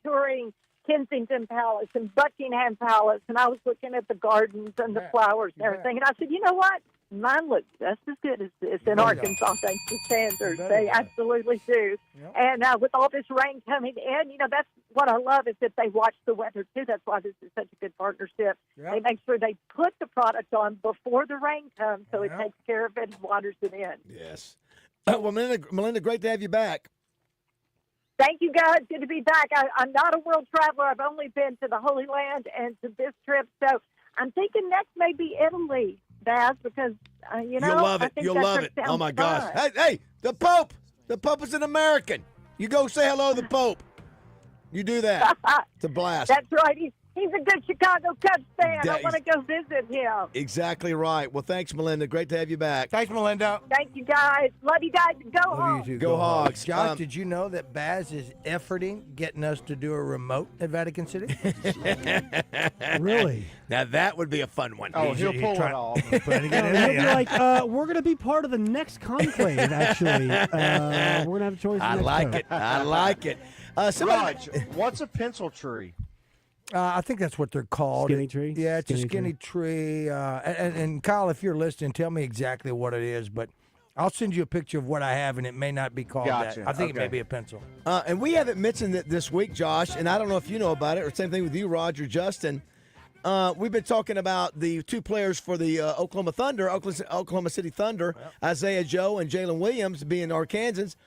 touring Kensington Palace and Buckingham Palace, and I was looking at the gardens and the flowers and everything, and I said, you know what? Mine looks just as good as this in Arkansas, thanks to Sanders. They absolutely do. Yep. And with all this rain coming in, that's what I love is that they watch the weather, too. That's why this is such a good partnership. Yep. They make sure they put the product on before the rain comes so it takes care of it and waters it in. Yes. Well, Melinda, great to have you back. Thank you, guys. Good to be back. I'm not a world traveler. I've only been to the Holy Land and to this trip. So I'm thinking next may be Italy, Baz, because, You'll love it. You'll love it. Oh, my gosh. Hey, the Pope. The Pope is an American. You go say hello to the Pope. You do that. It's a blast. That's right. He's a good Chicago Cubs fan. I want to go visit him. Exactly right. Well, thanks, Melinda. Great to have you back. Thanks, Melinda. Thank you, guys. Love you guys. Go Hogs. Go Hogs. Josh, did you know that Baz is efforting getting us to do a remote at Vatican City? Really? Now, that would be a fun one. Oh, he'll pull it off. He'll be like, we're going to be part of the next conclave, actually. We're going to have a choice. I like it. I like it. Raj, what's a pencil tree? I think that's what they're called. Skinny tree? Yeah, it's a skinny tree. And Kyle, if you're listening, tell me exactly what it is. But I'll send you a picture of what I have, and it may not be called that. I think it may be a pencil. And we haven't mentioned it this week, Josh, and I don't know if you know about it, or same thing with you, Roger, Justin. We've been talking about the two players for the Oklahoma City Thunder, Isaiah Joe and Jalen Williams being Arkansans.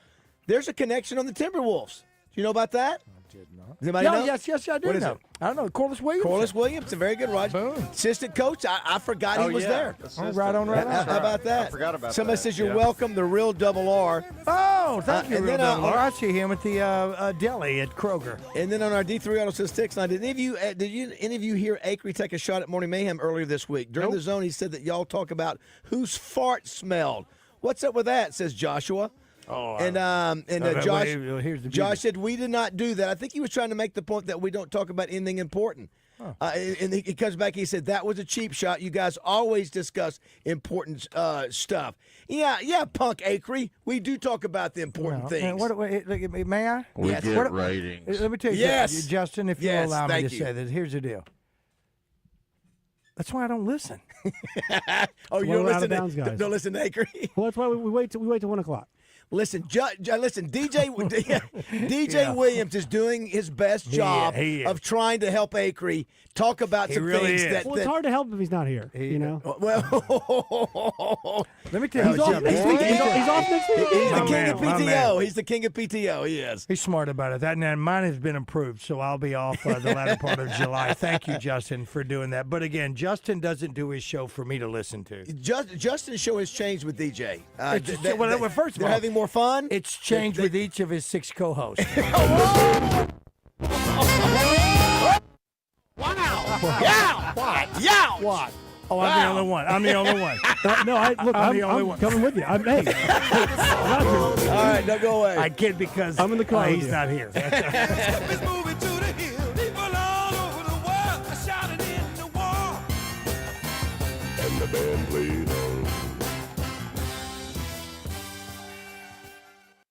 There's a connection on the Timberwolves. Do you know about that? Did not. Does anybody know? Yes, I do What is know. it? I don't know. Corliss Williams. Corliss Williams, a very good Roger. Boom. Assistant coach. I forgot he was there. Right on. How about that? I forgot about Somebody that. says you're welcome, the real double R. Oh, thank you, and Real then, Double R. I see him at the deli at Kroger. And then on our D3 Auto Sales text line, did any of you hear Acree take a shot at Morning Mayhem earlier this week? During the zone, he said that y'all talk about whose fart smelled. What's up with that, says Joshua. Josh said we did not do that. I think he was trying to make the point that we don't talk about anything important. And he comes back, he said, that was a cheap shot. You guys always discuss important stuff. Yeah, Punk Acree. We do talk about the important things. May I? We Yes. get ratings. Let me tell you, Yes. Justin, if you Yes, allow me thank to you. say this, here's the deal. That's why I don't listen. Oh, you Well, don't we're out listen of bounds, to guys. don't listen to Acree? Well, that's why we wait till 1 o'clock. Listen, listen. DJ Williams is doing his best job he is. of trying to help Acree talk about He some really things is. that. Well, it's hard to help if he's not here. You know. Well, Let me tell you He's off something. next week. He's off next week. He's the My king man, of my PTO. man. He's the king of PTO. He is. He's smart about it. That and mine has been improved, so I'll be off the latter part of July. Thank you, Justin, for doing that. But again, Justin doesn't do his show for me to listen to. Justin's show has changed with DJ. Well, first of they're all, having more fun. It's changed with each of his 6 co-hosts. Wow! What? Yeah! What? Oh, I'm the only one. I'm the only one. Look, I'm the only one. coming with you. I'm out here. All right, now go away. I kid because I'm in the car with he's you. not here. And the band played on.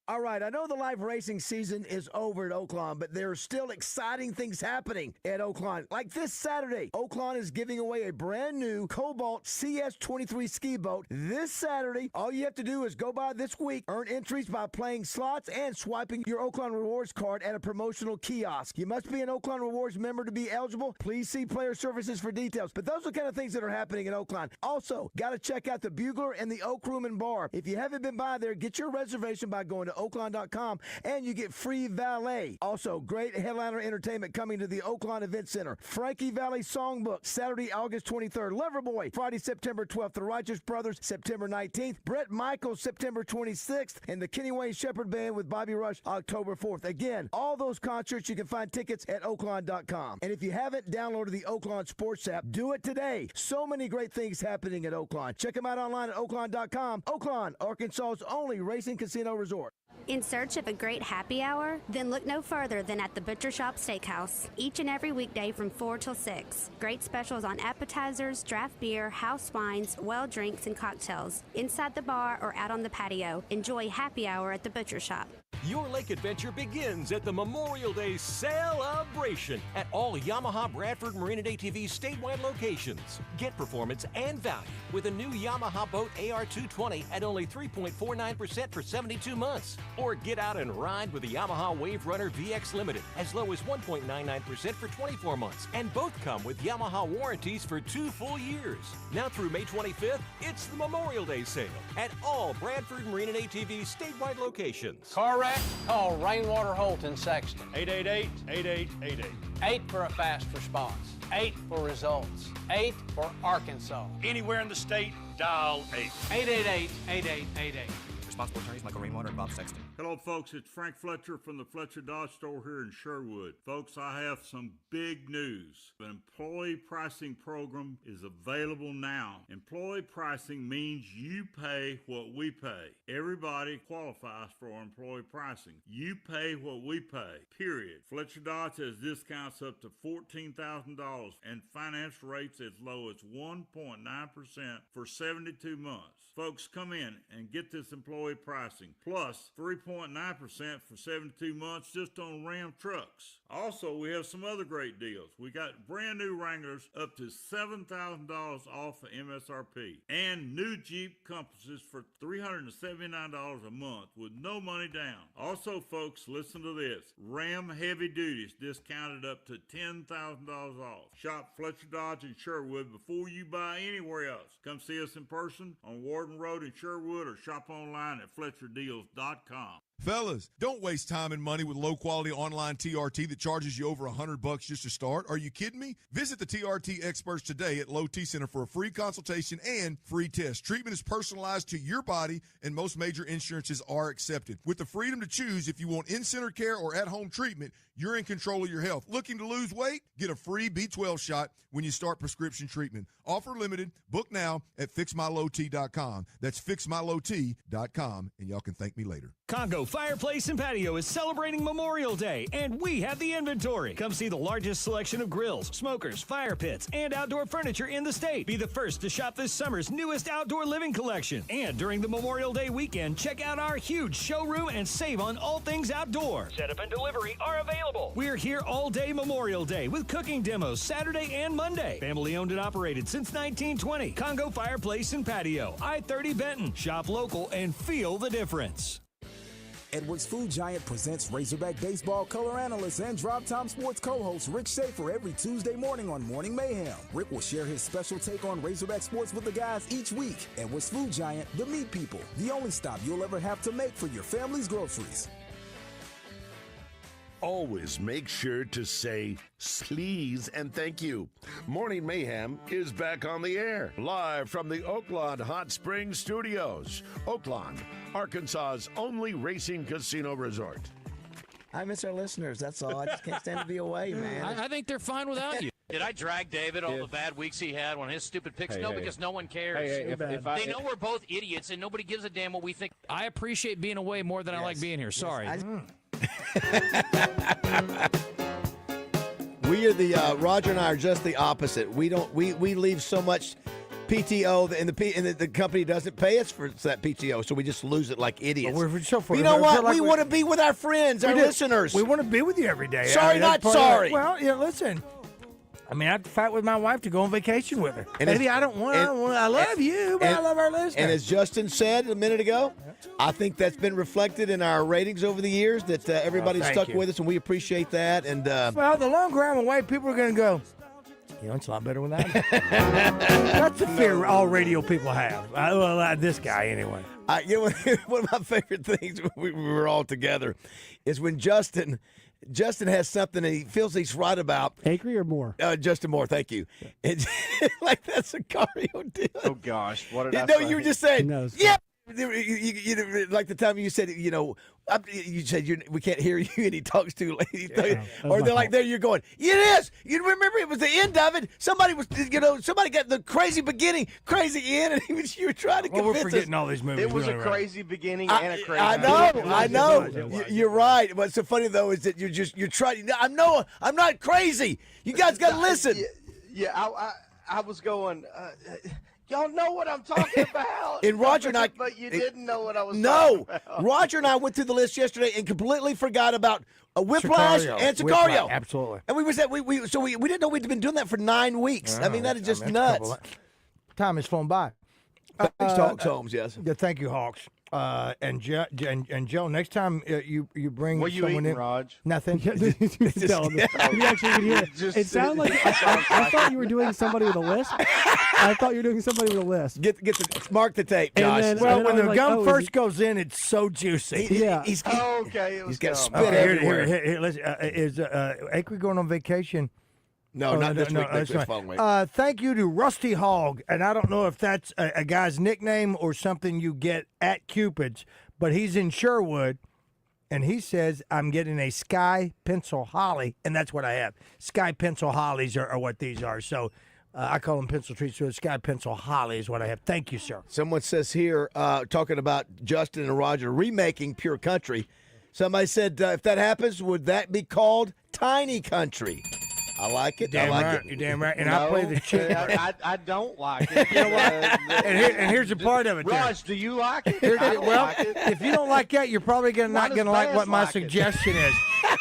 All right, I know the live racing season is over at Oaklawn, but there are still exciting things happening at Oaklawn. Like this Saturday, Oaklawn is giving away a brand new Cobalt CS23 ski boat. This Saturday, all you have to do is go by this week, earn entries by playing slots and swiping your Oaklawn Rewards card at a promotional kiosk. You must be an Oaklawn Rewards member to be eligible. Please see Player Services for details. But those are the kind of things that are happening at Oaklawn. Also, got to check out the Bugler and the Oak Room and Bar. If you haven't been by there, get your reservation by going to Oaklawn.com, and you get free valet. Also, great headliner entertainment coming to the Oaklawn Event Center. Frankie Valli Songbook, Saturday, August 23rd. Loverboy, Friday, September 12th. The Righteous Brothers, September 19th. Brett Michaels, September 26th. And the Kenny Wayne Shepherd Band with Bobby Rush, October 4th. Again, all those concerts, you can find tickets at Oaklawn.com. And if you haven't downloaded the Oaklawn Sports app, do it today. So many great things happening at Oaklawn. Check them out online at Oaklawn.com. Oaklawn, Arkansas's only racing casino resort. In search of a great happy hour? Then look no further than at the Butcher Shop Steakhouse. Each and every weekday from 4 till 6. Great specials on appetizers, draft beer, house wines, well drinks, and cocktails. Inside the bar or out on the patio. Enjoy happy hour at the Butcher Shop. Your lake adventure begins at the Memorial Day celebration at all Yamaha Bradford Marine and ATV statewide locations. Get performance and value with a new Yamaha Boat AR220 at only 3.49% for 72 months. Or get out and ride with the Yamaha Wave Runner VX Limited as low as 1.99% for 24 months. And both come with Yamaha warranties for 2 full years. Now through May 25th, it's the Memorial Day sale at all Bradford Marine and ATV statewide locations. Car wreck? Call Rainwater Holt in Sexton. 888-8888. 8 for a fast response. 8 for results. 8 for Arkansas. Anywhere in the state, dial 8. 888-8888. Responsible attorneys Michael Rainwater and Bob Sexton. Hello, folks. It's Frank Fletcher from the Fletcher Dodge store here in Sherwood. Folks, I have some big news. The employee pricing program is available now. Employee pricing means you pay what we pay. Everybody qualifies for employee pricing. You pay what we pay, period. Fletcher Dodge has discounts up to $14,000 and finance rates as low as 1.9% for 72 months. Folks, come in and get this employee pricing, plus 3.9% for 72 months just on Ram trucks. Also, we have some other great deals. We got brand new Wranglers up to $7,000 off of MSRP, and new Jeep Compasses for $379 a month with no money down. Also, folks, listen to this. Ram Heavy Duties discounted up to $10,000 off. Shop Fletcher Dodge in Sherwood before you buy anywhere else. Come see us in person on Warden Road in Sherwood or shop online at FletcherDeals.com. Fellas, don't waste time and money with low-quality online TRT that charges you over $100 just to start. Are you kidding me? Visit the TRT experts today at Low T Center for a free consultation and free test. Treatment is personalized to your body, and most major insurances are accepted. With the freedom to choose if you want in-center care or at-home treatment, you're in control of your health. Looking to lose weight? Get a free B12 shot when you start prescription treatment. Offer limited. Book now at FixMyLowT.com. That's FixMyLowT.com, and y'all can thank me later. Congo Fireplace and Patio is celebrating Memorial Day, and we have the inventory. Come see the largest selection of grills, smokers, fire pits, and outdoor furniture in the state. Be the first to shop this summer's newest outdoor living collection. And during the Memorial Day weekend, check out our huge showroom and save on all things outdoor. Setup and delivery are available. We're here all day Memorial Day with cooking demos Saturday and Monday. Family owned and operated since 1920. Congo Fireplace and Patio, I-30 Benton. Shop local and feel the difference. Edwards Food Giant presents Razorback Baseball color analyst and Drop Time Sports co-host Rick Schaefer every Tuesday morning on Morning Mayhem. Rick will share his special take on Razorback sports with the guys each week. Edwards Food Giant, the meat people, the only stop you'll ever have to make for your family's groceries. Always make sure to say sleaze and thank you. Morning Mayhem is back on the air, live from the Oaklawn Hot Springs Studios. Oaklawn, Arkansas's only racing casino resort. I miss our listeners, that's all. I just can't stand to be away, man. I think they're fine without you. Did I drag David all the bad weeks he had on his stupid picks? Because no one cares. They know we're both idiots, and nobody gives a damn what we think. I appreciate being away more than I like being here. Sorry. We are the Roger and I are just the opposite. We leave so much PTO and the company doesn't pay us for that PTO, so we just lose it like idiots. You know what? We want to be with our friends, our listeners. We want to be with you every day. Sorry, not sorry. Well, yeah, listen. I mean, I have to fight with my wife to go on vacation with her. Maybe I don't want. I love you, but I love our listeners. And as Justin said a minute ago, I think that's been reflected in our ratings over the years. That everybody's stuck with us, and we appreciate that. And well, the longer I'm away, people are going to go. You know, it's a lot better without me. That's the fear all radio people have. This guy anyway. One of my favorite things when we were all together is when Justin has something and he feels he's right about. Acre or Moore? Justin Moore, thank you. It's like that Sicario did. Oh, gosh. What did I say? say? You were just saying, yeah. You, like the time you said, you said we can't hear you, and he talks too late. Or they're like, there you're going, it is. You remember it was the end of it. Somebody got the crazy beginning, crazy end, and you were trying to convince we're forgetting all these movies. It was a crazy beginning and a crazy I know. You're right. What's so funny, though, is that you're trying. I'm not crazy. You guys got to listen. I was going... Y'all know what I'm talking about. And Roger and I, but you didn't know what I was talking about. Roger and I went through the list yesterday and completely forgot about Whiplash and Sicario. Absolutely. And we didn't know we'd been doing that for 9 weeks. I mean, that is just nuts. Time has flown by. Thanks to Hawks Holmes, yes. Yeah, thank you, Hawks. And Joe, next time you bring what you someone eating, in, Raj? nothing. You actually could hear it. It sounded like I thought you were doing somebody with a lisp. I thought you were doing somebody with a lisp. Mark the tape, Josh. And when the gum first goes in, it's so juicy. He's got spit everywhere. Here, listen, is Acre going on vacation? No, not this week. Next week's following week. Thank you to Rusty Hog, and I don't know if that's a guy's nickname or something you get at Cupid's, but he's in Sherwood, and he says, I'm getting a Sky Pencil Holly, and that's what I have. Sky Pencil Hollies are what these are, so I call them pencil trees, so Sky Pencil Holly is what I have. Thank you, sir. Someone says here, talking about Justin and Roger remaking Pure Country, somebody said, if that happens, would that be called Tiny Country? I like it. Damn I like right. it. You're damn right. And I play the chick. I don't like it. You know what? and here's the part of it. Raj, do you like it? If you don't like that, you're probably not going to like what my suggestion is.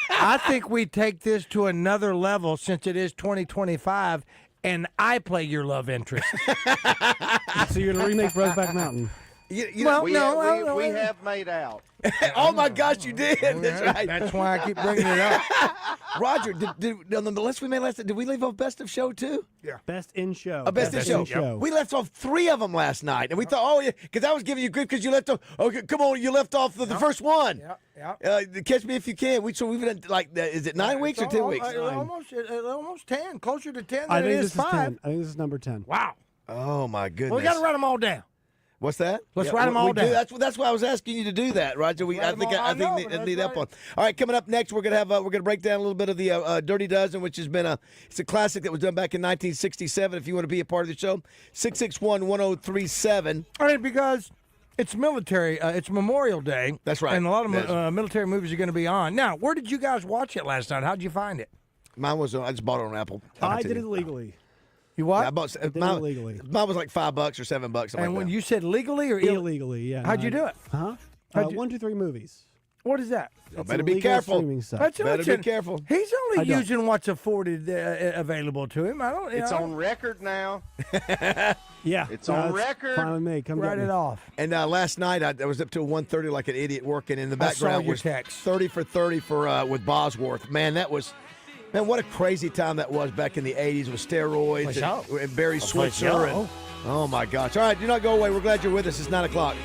I think we take this to another level since it is 2025, and I play your love interest. So you're going to remake Brokeback Mountain? We have made out. Oh my gosh, you did! That's right. That's why I keep bringing it up. Roger, on the list we made last night, did we leave off Best of Show too? Yeah. Best in Show. Best in Show. We left off 3 of them last night, and we thought, because I was giving you grief because you left off. Okay, come on, you left off the first one. Yeah. Catch Me If You Can. We've done is it 9 weeks or 10 weeks? Almost 10, closer to 10 I than it think is 5. I think this is number 10. Wow. Oh my goodness. Well, we got to write them all down. What's that? Let's write them all down. That's why I was asking you to do that, Roger. I think need that one. All right, coming up next, we're gonna break down a little bit of the Dirty Dozen, which has been it's a classic that was done back in 1967. If you want to be a part of the show, 661-1037. All right, because It's military. It's Memorial Day. That's right. And a lot of military movies are going to be on. Now, where did you guys watch it last night? How'd you find it? Mine was I just bought it on Apple. I did it legally. You what? Yeah, I bought illegally. Mine was like $5 or $7. And when like you said legally or illegally, yeah. How'd you do it? Huh? 123 Movies. What is that? Better be careful. Better be careful. He's only using what's afforded available to him. I don't. It's on record now. Yeah, it's on record. Fine with me. Come write it off. And last night I was up till 1:30 like an idiot working. In the background was text. 30 for 30 for with Bosworth. Man, what a crazy time that was back in the 80s with steroids and Barry Switzer. And, oh my gosh! All right, do not go away. We're glad you're with us. It's 9 o'clock.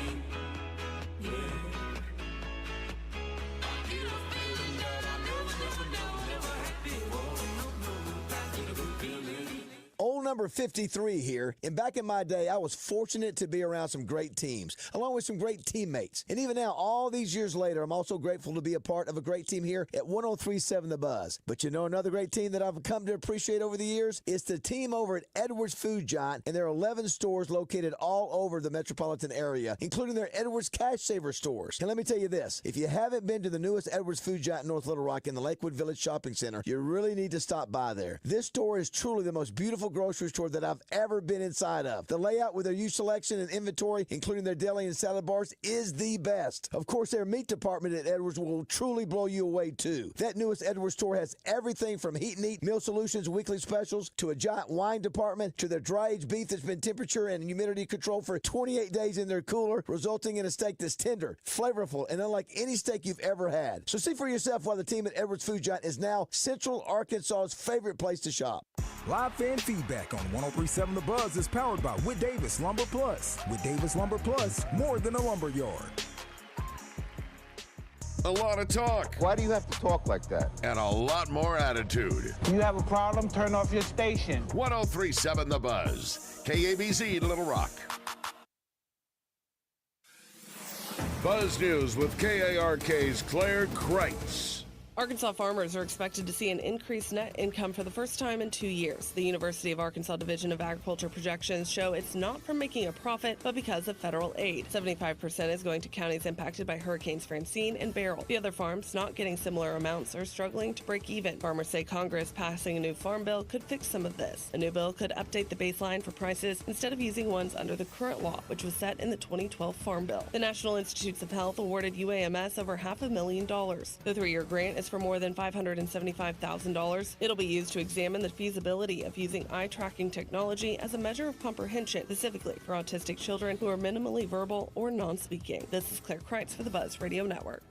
Old number 53 here, and back in my day, I was fortunate to be around some great teams, along with some great teammates. And even now, all these years later, I'm also grateful to be a part of a great team here at 103.7 The Buzz. But you know another great team that I've come to appreciate over the years? It's the team over at Edwards Food Giant, and there are 11 stores located all over the metropolitan area, including their Edwards Cash Saver stores. And let me tell you this, if you haven't been to the newest Edwards Food Giant in North Little Rock in the Lakewood Village Shopping Center, you really need to stop by there. This store is truly the most beautiful grocery store that I've ever been inside of. The layout with their used selection and inventory, including their deli and salad bars, is the best. Of course, their meat department at Edwards will truly blow you away too. That newest Edwards store has everything from heat and eat, meal solutions, weekly specials, to a giant wine department, to their dry-aged beef that's been temperature and humidity controlled for 28 days in their cooler, resulting in a steak that's tender, flavorful, and unlike any steak you've ever had. So see for yourself why the team at Edwards Food Giant is now Central Arkansas's favorite place to shop. Live fan feedback on 103.7 The Buzz is powered by Whit Davis Lumber Plus. Whit Davis Lumber Plus, more than a lumber yard. A lot of talk. Why do you have to talk like that? And a lot more attitude. You have a problem? Turn off your station. 103.7 The Buzz. KABZ Little Rock. Buzz News with KARK's Claire Kreitz. Arkansas farmers are expected to see an increased net income for the first time in 2 years. The University of Arkansas Division of Agriculture projections show it's not from making a profit, but because of federal aid. 75% is going to counties impacted by Hurricanes Francine and Beryl. The other farms not getting similar amounts are struggling to break even. Farmers say Congress passing a new farm bill could fix some of this. A new bill could update the baseline for prices instead of using ones under the current law, which was set in the 2012 Farm Bill. The National Institutes of Health awarded UAMS over $500,000. The 3-year grant is for more than $575,000. It'll be used to examine the feasibility of using eye tracking technology as a measure of comprehension, specifically for autistic children who are minimally verbal or non-speaking. This is Claire Kreitz for the Buzz Radio Network.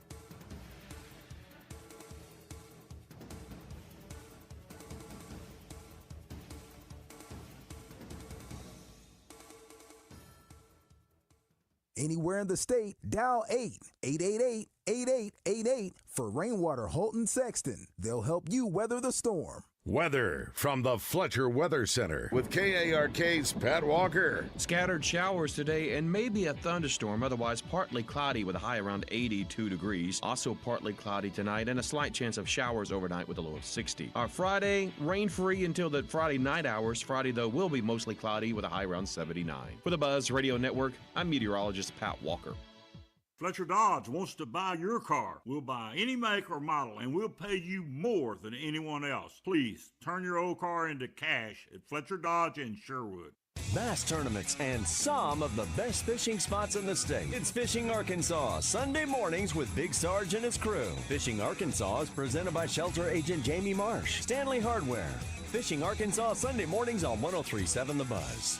Anywhere in the state, dial 888-8888 for Rainwater Holton Sexton. They'll help you weather the storm. Weather from the Fletcher Weather Center with KARK's Pat Walker. Scattered showers today and maybe a thunderstorm, otherwise partly cloudy with a high around 82 degrees. Also partly cloudy tonight and a slight chance of showers overnight with a low of 60. Our Friday, rain-free until the Friday night hours. Friday, though, will be mostly cloudy with a high around 79. For the Buzz Radio Network, I'm meteorologist Pat Walker. Fletcher Dodge wants to buy your car. We'll buy any make or model, and we'll pay you more than anyone else. Please turn your old car into cash at Fletcher Dodge in Sherwood. Bass tournaments and some of the best fishing spots in the state. It's Fishing Arkansas, Sunday mornings with Big Sarge and his crew. Fishing Arkansas is presented by shelter agent Jamie Marsh, Stanley Hardware. Fishing Arkansas, Sunday mornings on 103.7 The Buzz.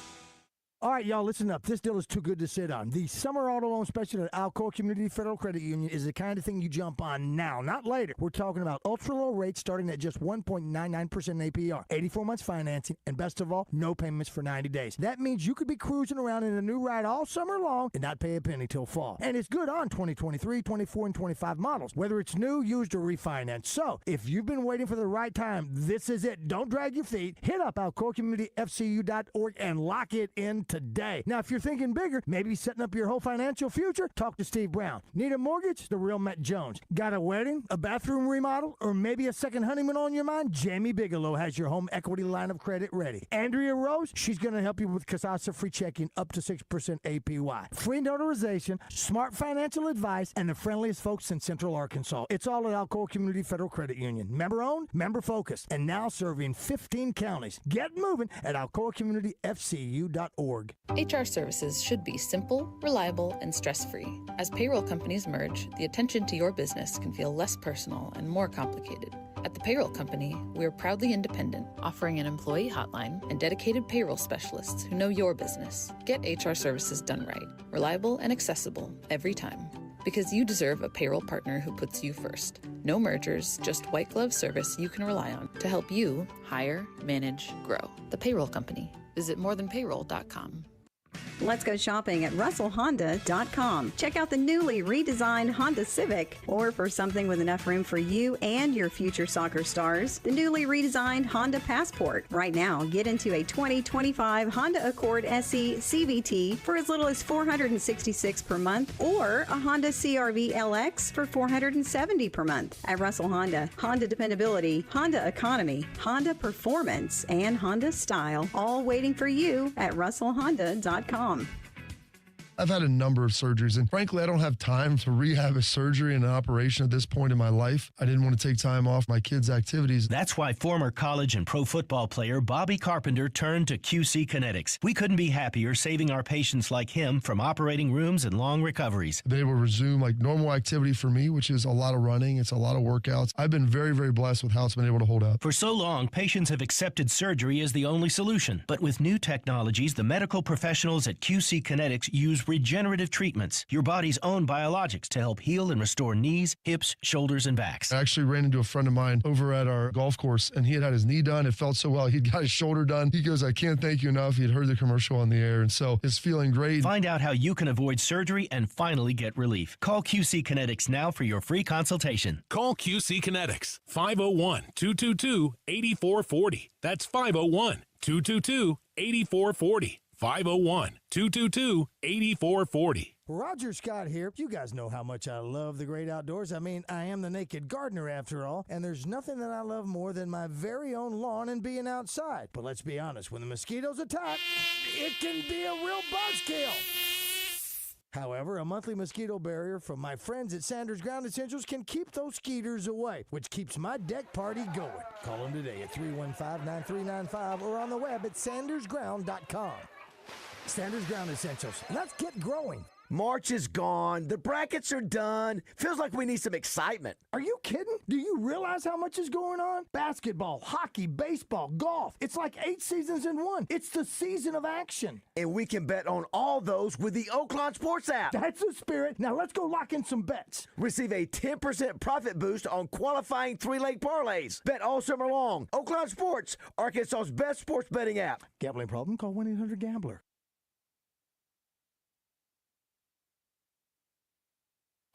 All right, y'all, listen up. This deal is too good to sit on. The summer auto loan special at Alcoa Community Federal Credit Union is the kind of thing you jump on now, not later. We're talking about ultra-low rates starting at just 1.99% APR, 84 months financing, and best of all, no payments for 90 days. That means you could be cruising around in a new ride all summer long and not pay a penny till fall. And it's good on 2023, 24, and 25 models, whether it's new, used, or refinanced. So, if you've been waiting for the right time, this is it. Don't drag your feet. Hit up alcoacommunityfcu.org and lock it in today. today. Now, if you're thinking bigger, maybe setting up your whole financial future, talk to Steve Brown. Need a mortgage? The real Matt Jones. Got a wedding, a bathroom remodel, or maybe a second honeymoon on your mind? Jamie Bigelow has your home equity line of credit ready. Andrea Rose, she's going to help you with Casasa free checking up to 6% APY. Free notarization, smart financial advice, and the friendliest folks in Central Arkansas. It's all at Alcoa Community Federal Credit Union. Member owned, member focused, and now serving 15 counties. Get moving at alcoacommunityfcu.org. HR services should be simple, reliable, and stress-free. As payroll companies merge, the attention to your business can feel less personal and more complicated. At the Payroll Company, we are proudly independent, offering an employee hotline and dedicated payroll specialists who know your business. Get HR services done right, reliable and accessible every time. Because you deserve a payroll partner who puts you first. No mergers, just white glove service you can rely on to help you hire, manage, grow. The Payroll Company. Visit morethanpayroll.com. Let's go shopping at RussellHonda.com. Check out the newly redesigned Honda Civic, or for something with enough room for you and your future soccer stars, the newly redesigned Honda Passport. Right now, get into a 2025 Honda Accord SE CVT for as little as $466 per month, or a Honda CR-V LX for $470 per month. At Russell Honda, Honda dependability, Honda economy, Honda performance, and Honda style, all waiting for you at RussellHonda.com. I've had a number of surgeries, and frankly, I don't have time to rehab a surgery and an operation at this point in my life. I didn't want to take time off my kids' activities. That's why former college and pro football player Bobby Carpenter turned to QC Kinetics. We couldn't be happier saving our patients like him from operating rooms and long recoveries. They will resume like normal activity for me, which is a lot of running. It's a lot of workouts. I've been very, very blessed with how it's been able to hold up. For so long, patients have accepted surgery as the only solution. But with new technologies, the medical professionals at QC Kinetics use regenerative treatments, your body's own biologics, to help heal and restore knees, hips, shoulders, and backs. I actually ran into a friend of mine over at our golf course, and he had his knee done. It felt so well. He'd got his shoulder done. He goes, I can't thank you enough. He'd heard the commercial on the air, and so it's feeling great. Find out how you can avoid surgery and finally get relief. Call QC Kinetics now for your free consultation. Call QC Kinetics, 501-222-8440. That's 501-222-8440. 501-222-8440. Roger Scott here. You guys know how much I love the great outdoors. I mean, I am the naked gardener after all, and there's nothing that I love more than my very own lawn and being outside. But let's be honest, when the mosquitoes attack, it can be a real buzzkill. However, a monthly mosquito barrier from my friends at Sanders Ground Essentials can keep those skeeters away, which keeps my deck party going. Call them today at 315-9395 or on the web at sandersground.com. Sanders Ground Essentials. Let's get growing. March is gone. The brackets are done. Feels like we need some excitement. Are you kidding? Do you realize how much is going on? Basketball, hockey, baseball, golf. It's like 8 seasons in one. It's the season of action. And we can bet on all those with the Oaklawn Sports app. That's the spirit. Now let's go lock in some bets. Receive a 10% profit boost on qualifying 3-leg parlays. Bet all summer long. Oaklawn Sports, Arkansas's best sports betting app. Gambling problem? Call 1-800-GAMBLER.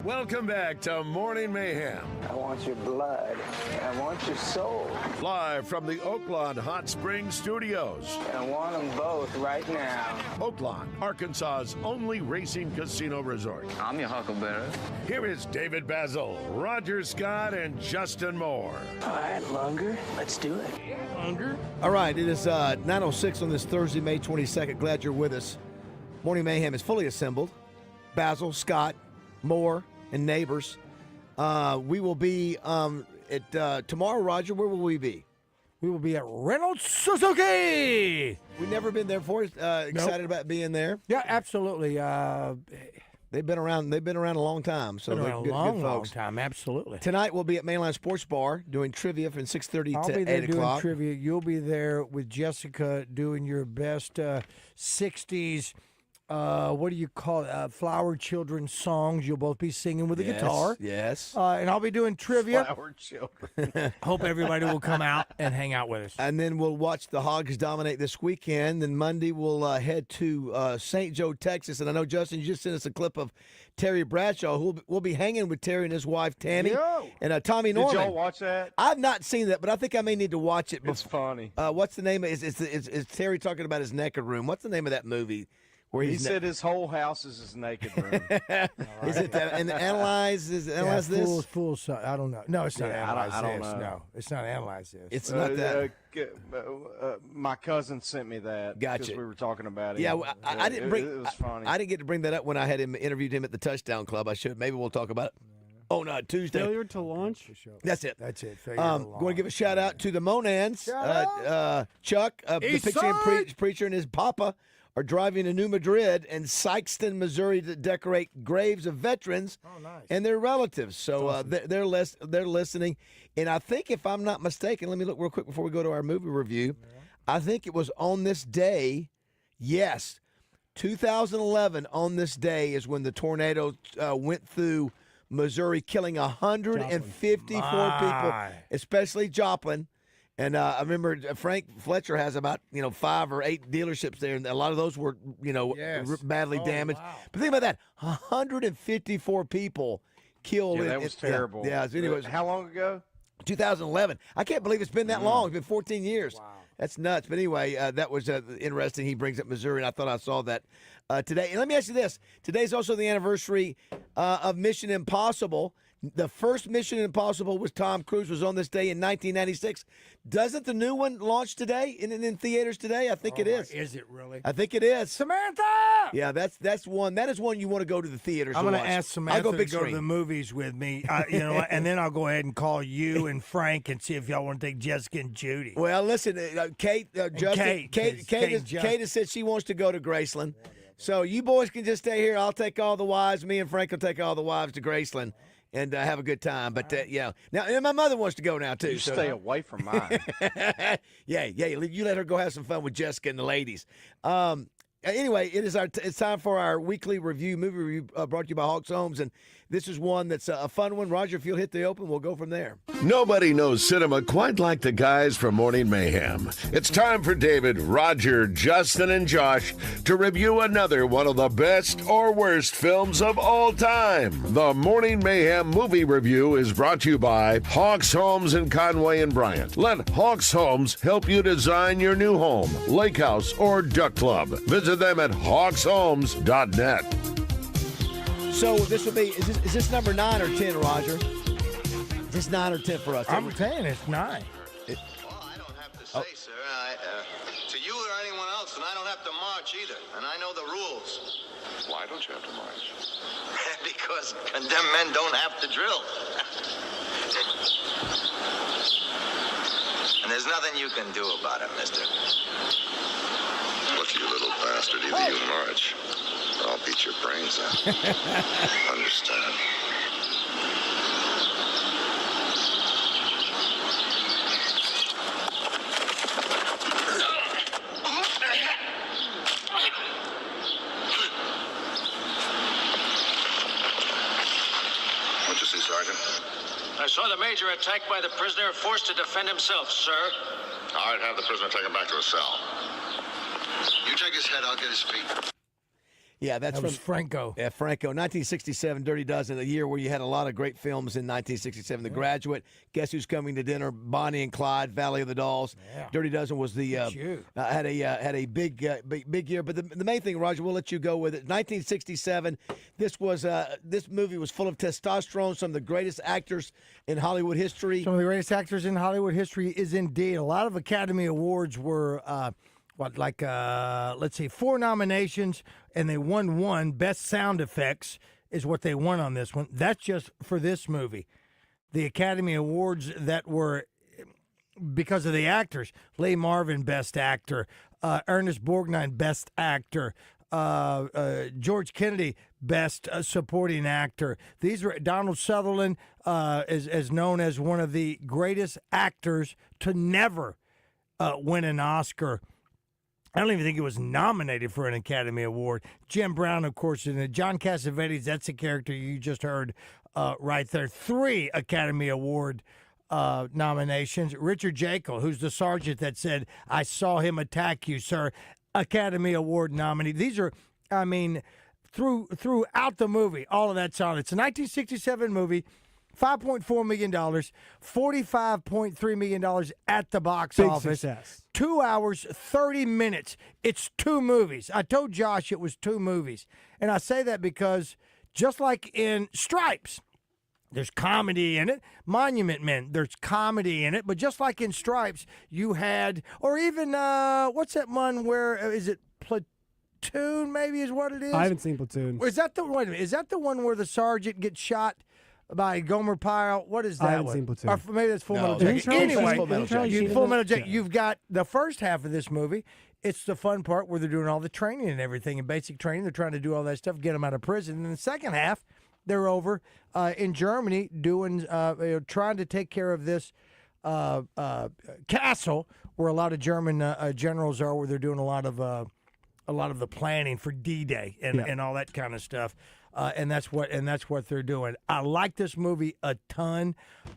Welcome back to Morning Mayhem. I want your blood. I want your soul. Live from the Oaklawn Hot Springs Studios. I want them both right now. Oaklawn, Arkansas's only racing casino resort. I'm your huckleberry. Here is David BAZZEL, Roger Scott, and Justin Moore. All right, Lunger, let's do it. Lunger? All right, it is 9:06 on this Thursday, May 22nd. Glad you're with us. Morning Mayhem is fully assembled. BAZZEL, Scott, Moore, and neighbors. We will be at tomorrow, Roger. Where will we be? We will be at Reynolds Suzuki. We've never been there before. Excited about being there. Yeah, absolutely. They've been around. They've been around a long time. So been they're around good, a long, good folks. long time. Absolutely. Tonight we'll be at Mainline Sports Bar doing trivia from 6:30 I'll to be there 8 o'clock. doing trivia. You'll be there with Jessica doing your best 60s what do you call it? Flower Children songs. You'll both be singing with a guitar. Yes. And I'll be doing trivia. Flower Children. Hope everybody will come out and hang out with us. And then we'll watch the Hogs dominate this weekend. Then Monday we'll head to St. Joe, Texas. And I know, Justin, you just sent us a clip of Terry Bradshaw, who will be hanging with Terry and his wife, Tammy, and Tommy Norman. Did y'all watch that? I've not seen that, but I think I may need to watch it. It's funny. What's the name? Is Terry talking about his naked room? What's the name of that movie? Where he said his whole house is his naked room. Is it that? And analyze this? Full. I don't know. No, it's not analyze I don't this. know. No, it's not analyze this. It's not that. My cousin sent me that. Gotcha. Because we were talking about it. Yeah, I didn't bring. It was funny. I didn't get to bring that up when I had interviewed him at the Touchdown Club. I should. Maybe we'll talk about it. Oh no, Tuesday. Failure to launch. That's it. That's it. Going to give a shout out to the Monans. Chuck, the Pixian preacher, and his papa are driving to New Madrid and Sikeston, Missouri, to decorate graves of veterans and their relatives. So awesome. They're listening. And I think, if I'm not mistaken, let me look real quick before we go to our movie review. I think it was on this day, 2011, on this day is when the tornado went through Missouri, killing 154 people, especially Joplin. And I remember Frank Fletcher has about 5 or 8 dealerships there, and a lot of those were badly damaged. Wow. But think about that: 154 people killed. Yeah, that was terrible. Yeah. So anyways, how long ago? 2011. I can't believe it's been that long. It's been 14 years. Wow. That's nuts. But anyway, that was interesting. He brings up Missouri, and I thought I saw that today. And let me ask you this: today's also the anniversary of Mission Impossible. The first Mission Impossible was Tom Cruise was on this day in 1996. Doesn't the new one launch today in theaters today? I think it is. Is it really? I think it is. Samantha! Yeah, that's one. That is one you want to go to the theaters. I'm going to ask Samantha to go to the movies with me, and then I'll go ahead and call you and Frank and see if y'all want to take Jessica and Judy. Well, listen, Kate, Justin, Kate has said she wants to go to Graceland. So you boys can just stay here. I'll take all the wives. Me and Frank will take all the wives to Graceland and have a good time. But, now and my mother wants to go now, too. You stay away from mine. Yeah, you let her go have some fun with Jessica and the ladies. Anyway, it's time for our weekly movie review brought to you by Hawks Homes, and this is one that's a fun one. Roger, if you'll hit the open, we'll go from there. Nobody knows cinema quite like the guys from Morning Mayhem. It's time for David, Roger, Justin, and Josh to review another one of the best or worst films of all time. The Morning Mayhem movie review is brought to you by Hawks Homes in Conway and Bryant. Let Hawks Homes help you design your new home, lake house, or duck club. Visit them at hawkshomes.net. So this would be, is this number 9 or 10, Roger? Is this 9 or 10 for us? I'm saying it's 9. Well, I don't have to say, sir, to you or anyone else, and I don't have to march either, and I know the rules. Why don't you have to march? Because condemned men don't have to drill. And there's nothing you can do about it, mister. Look, you little bastard, either you march, or I'll beat your brains out. Understand? What'd you see, Sergeant? I saw the major attacked by the prisoner, forced to defend himself, sir. All right, have the prisoner taken back to his cell. You take his head, I'll get his feet. Yeah, that was Franco. Yeah, Franco. 1967, Dirty Dozen, a year where you had a lot of great films in 1967. The Graduate, Guess Who's Coming to Dinner, Bonnie and Clyde, Valley of the Dolls. Yeah. Dirty Dozen was the had a big year. But the main thing, Roger, we'll let you go with it. 1967. This movie was full of testosterone. Some of the greatest actors in Hollywood history. Some of the greatest actors in Hollywood history is indeed. A lot of Academy Awards were. Let's see, 4 nominations, and they won 1. Best sound effects is what they won on this one. That's just for this movie. The Academy Awards that were because of the actors: Lee Marvin, Best Actor; Ernest Borgnine, Best Actor; George Kennedy, Best Supporting Actor. These were Donald Sutherland, is known as one of the greatest actors to never win an Oscar. I don't even think it was nominated for an Academy Award. Jim Brown, of course, and John Cassavetes, that's the character you just heard right there. 3 Academy Award nominations. Richard Jekyll, who's the sergeant that said, "I saw him attack you, sir," Academy Award nominee. These are, I mean, throughout the movie, all of that's on. It's a 1967 movie. $5.4 million, $45.3 million at the box office. Success. 2 hours, 30 minutes. It's 2 movies. I told Josh it was 2 movies. And I say that because just like in Stripes, there's comedy in it. Monument Men, there's comedy in it. But just like in Stripes, you had, or even, what's that one where, is it Platoon maybe is what it is? I haven't seen Platoon. Is that the, wait a minute, is that the one where the sergeant gets shot by Gomer Pyle? What is that I haven't one? seen Platoon. Or maybe that's Full Metal Jacket. Anyway, Full Metal Jacket. You've got the first half of this movie. It's the fun part where they're doing all the training and everything, and basic training. They're trying to do all that stuff, get them out of prison. And in the second half, they're over in Germany doing, trying to take care of this castle where a lot of German generals are, where they're doing a lot of the planning for D-Day and all that kind of stuff. And that's what they're doing. I like this movie a ton.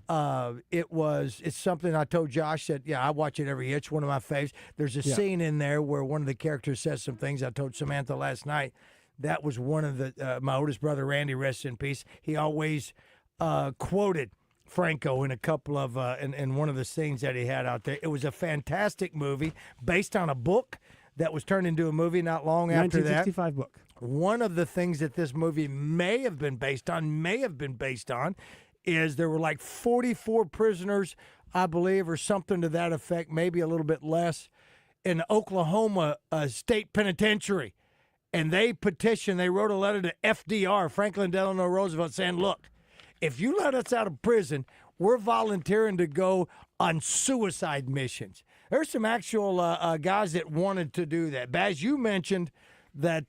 It's something I told Josh that I watch it every year. It's one of my faves. There's a scene in there where one of the characters says some things. I told Samantha last night. That was one of the my oldest brother Randy, rest in peace. He always quoted Franco in a couple of in one of the scenes that he had out there. It was a fantastic movie based on a book that was turned into a movie not long after that. 1965 book. One of the things that this movie may have been based on, is there were like 44 prisoners, I believe, or something to that effect, maybe a little bit less, in Oklahoma State Penitentiary. And they wrote a letter to FDR, Franklin Delano Roosevelt, saying, look, if you let us out of prison, we're volunteering to go on suicide missions. There's some actual guys that wanted to do that. Baz, you mentioned that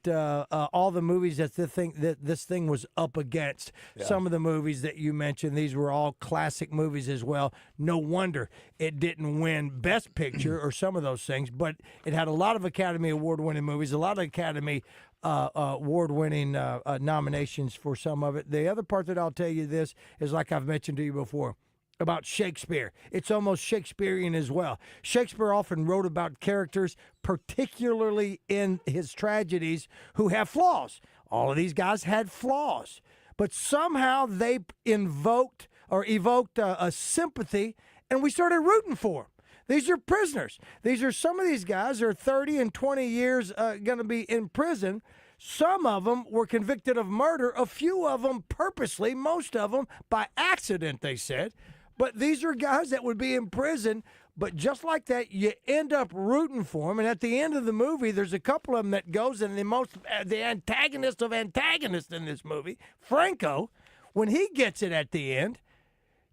all the movies that this thing was up against, some of the movies that you mentioned, these were all classic movies as well. No wonder it didn't win Best Picture or some of those things, but it had a lot of Academy Award-winning movies, a lot of Academy Award-winning nominations for some of it. The other part that I'll tell you this is, like I've mentioned to you before, about Shakespeare. It's almost Shakespearean as well. Shakespeare often wrote about characters, particularly in his tragedies, who have flaws. All of these guys had flaws, but somehow they evoked a sympathy, and we started rooting for them. These are prisoners. Some of these guys are 30 and 20 years going to be in prison. Some of them were convicted of murder, a few of them purposely, most of them by accident, they said. But these are guys that would be in prison, but just like that, you end up rooting for them. And at the end of the movie, there's a couple of them that goes, and the antagonist of antagonists in this movie, Franco, when he gets it at the end,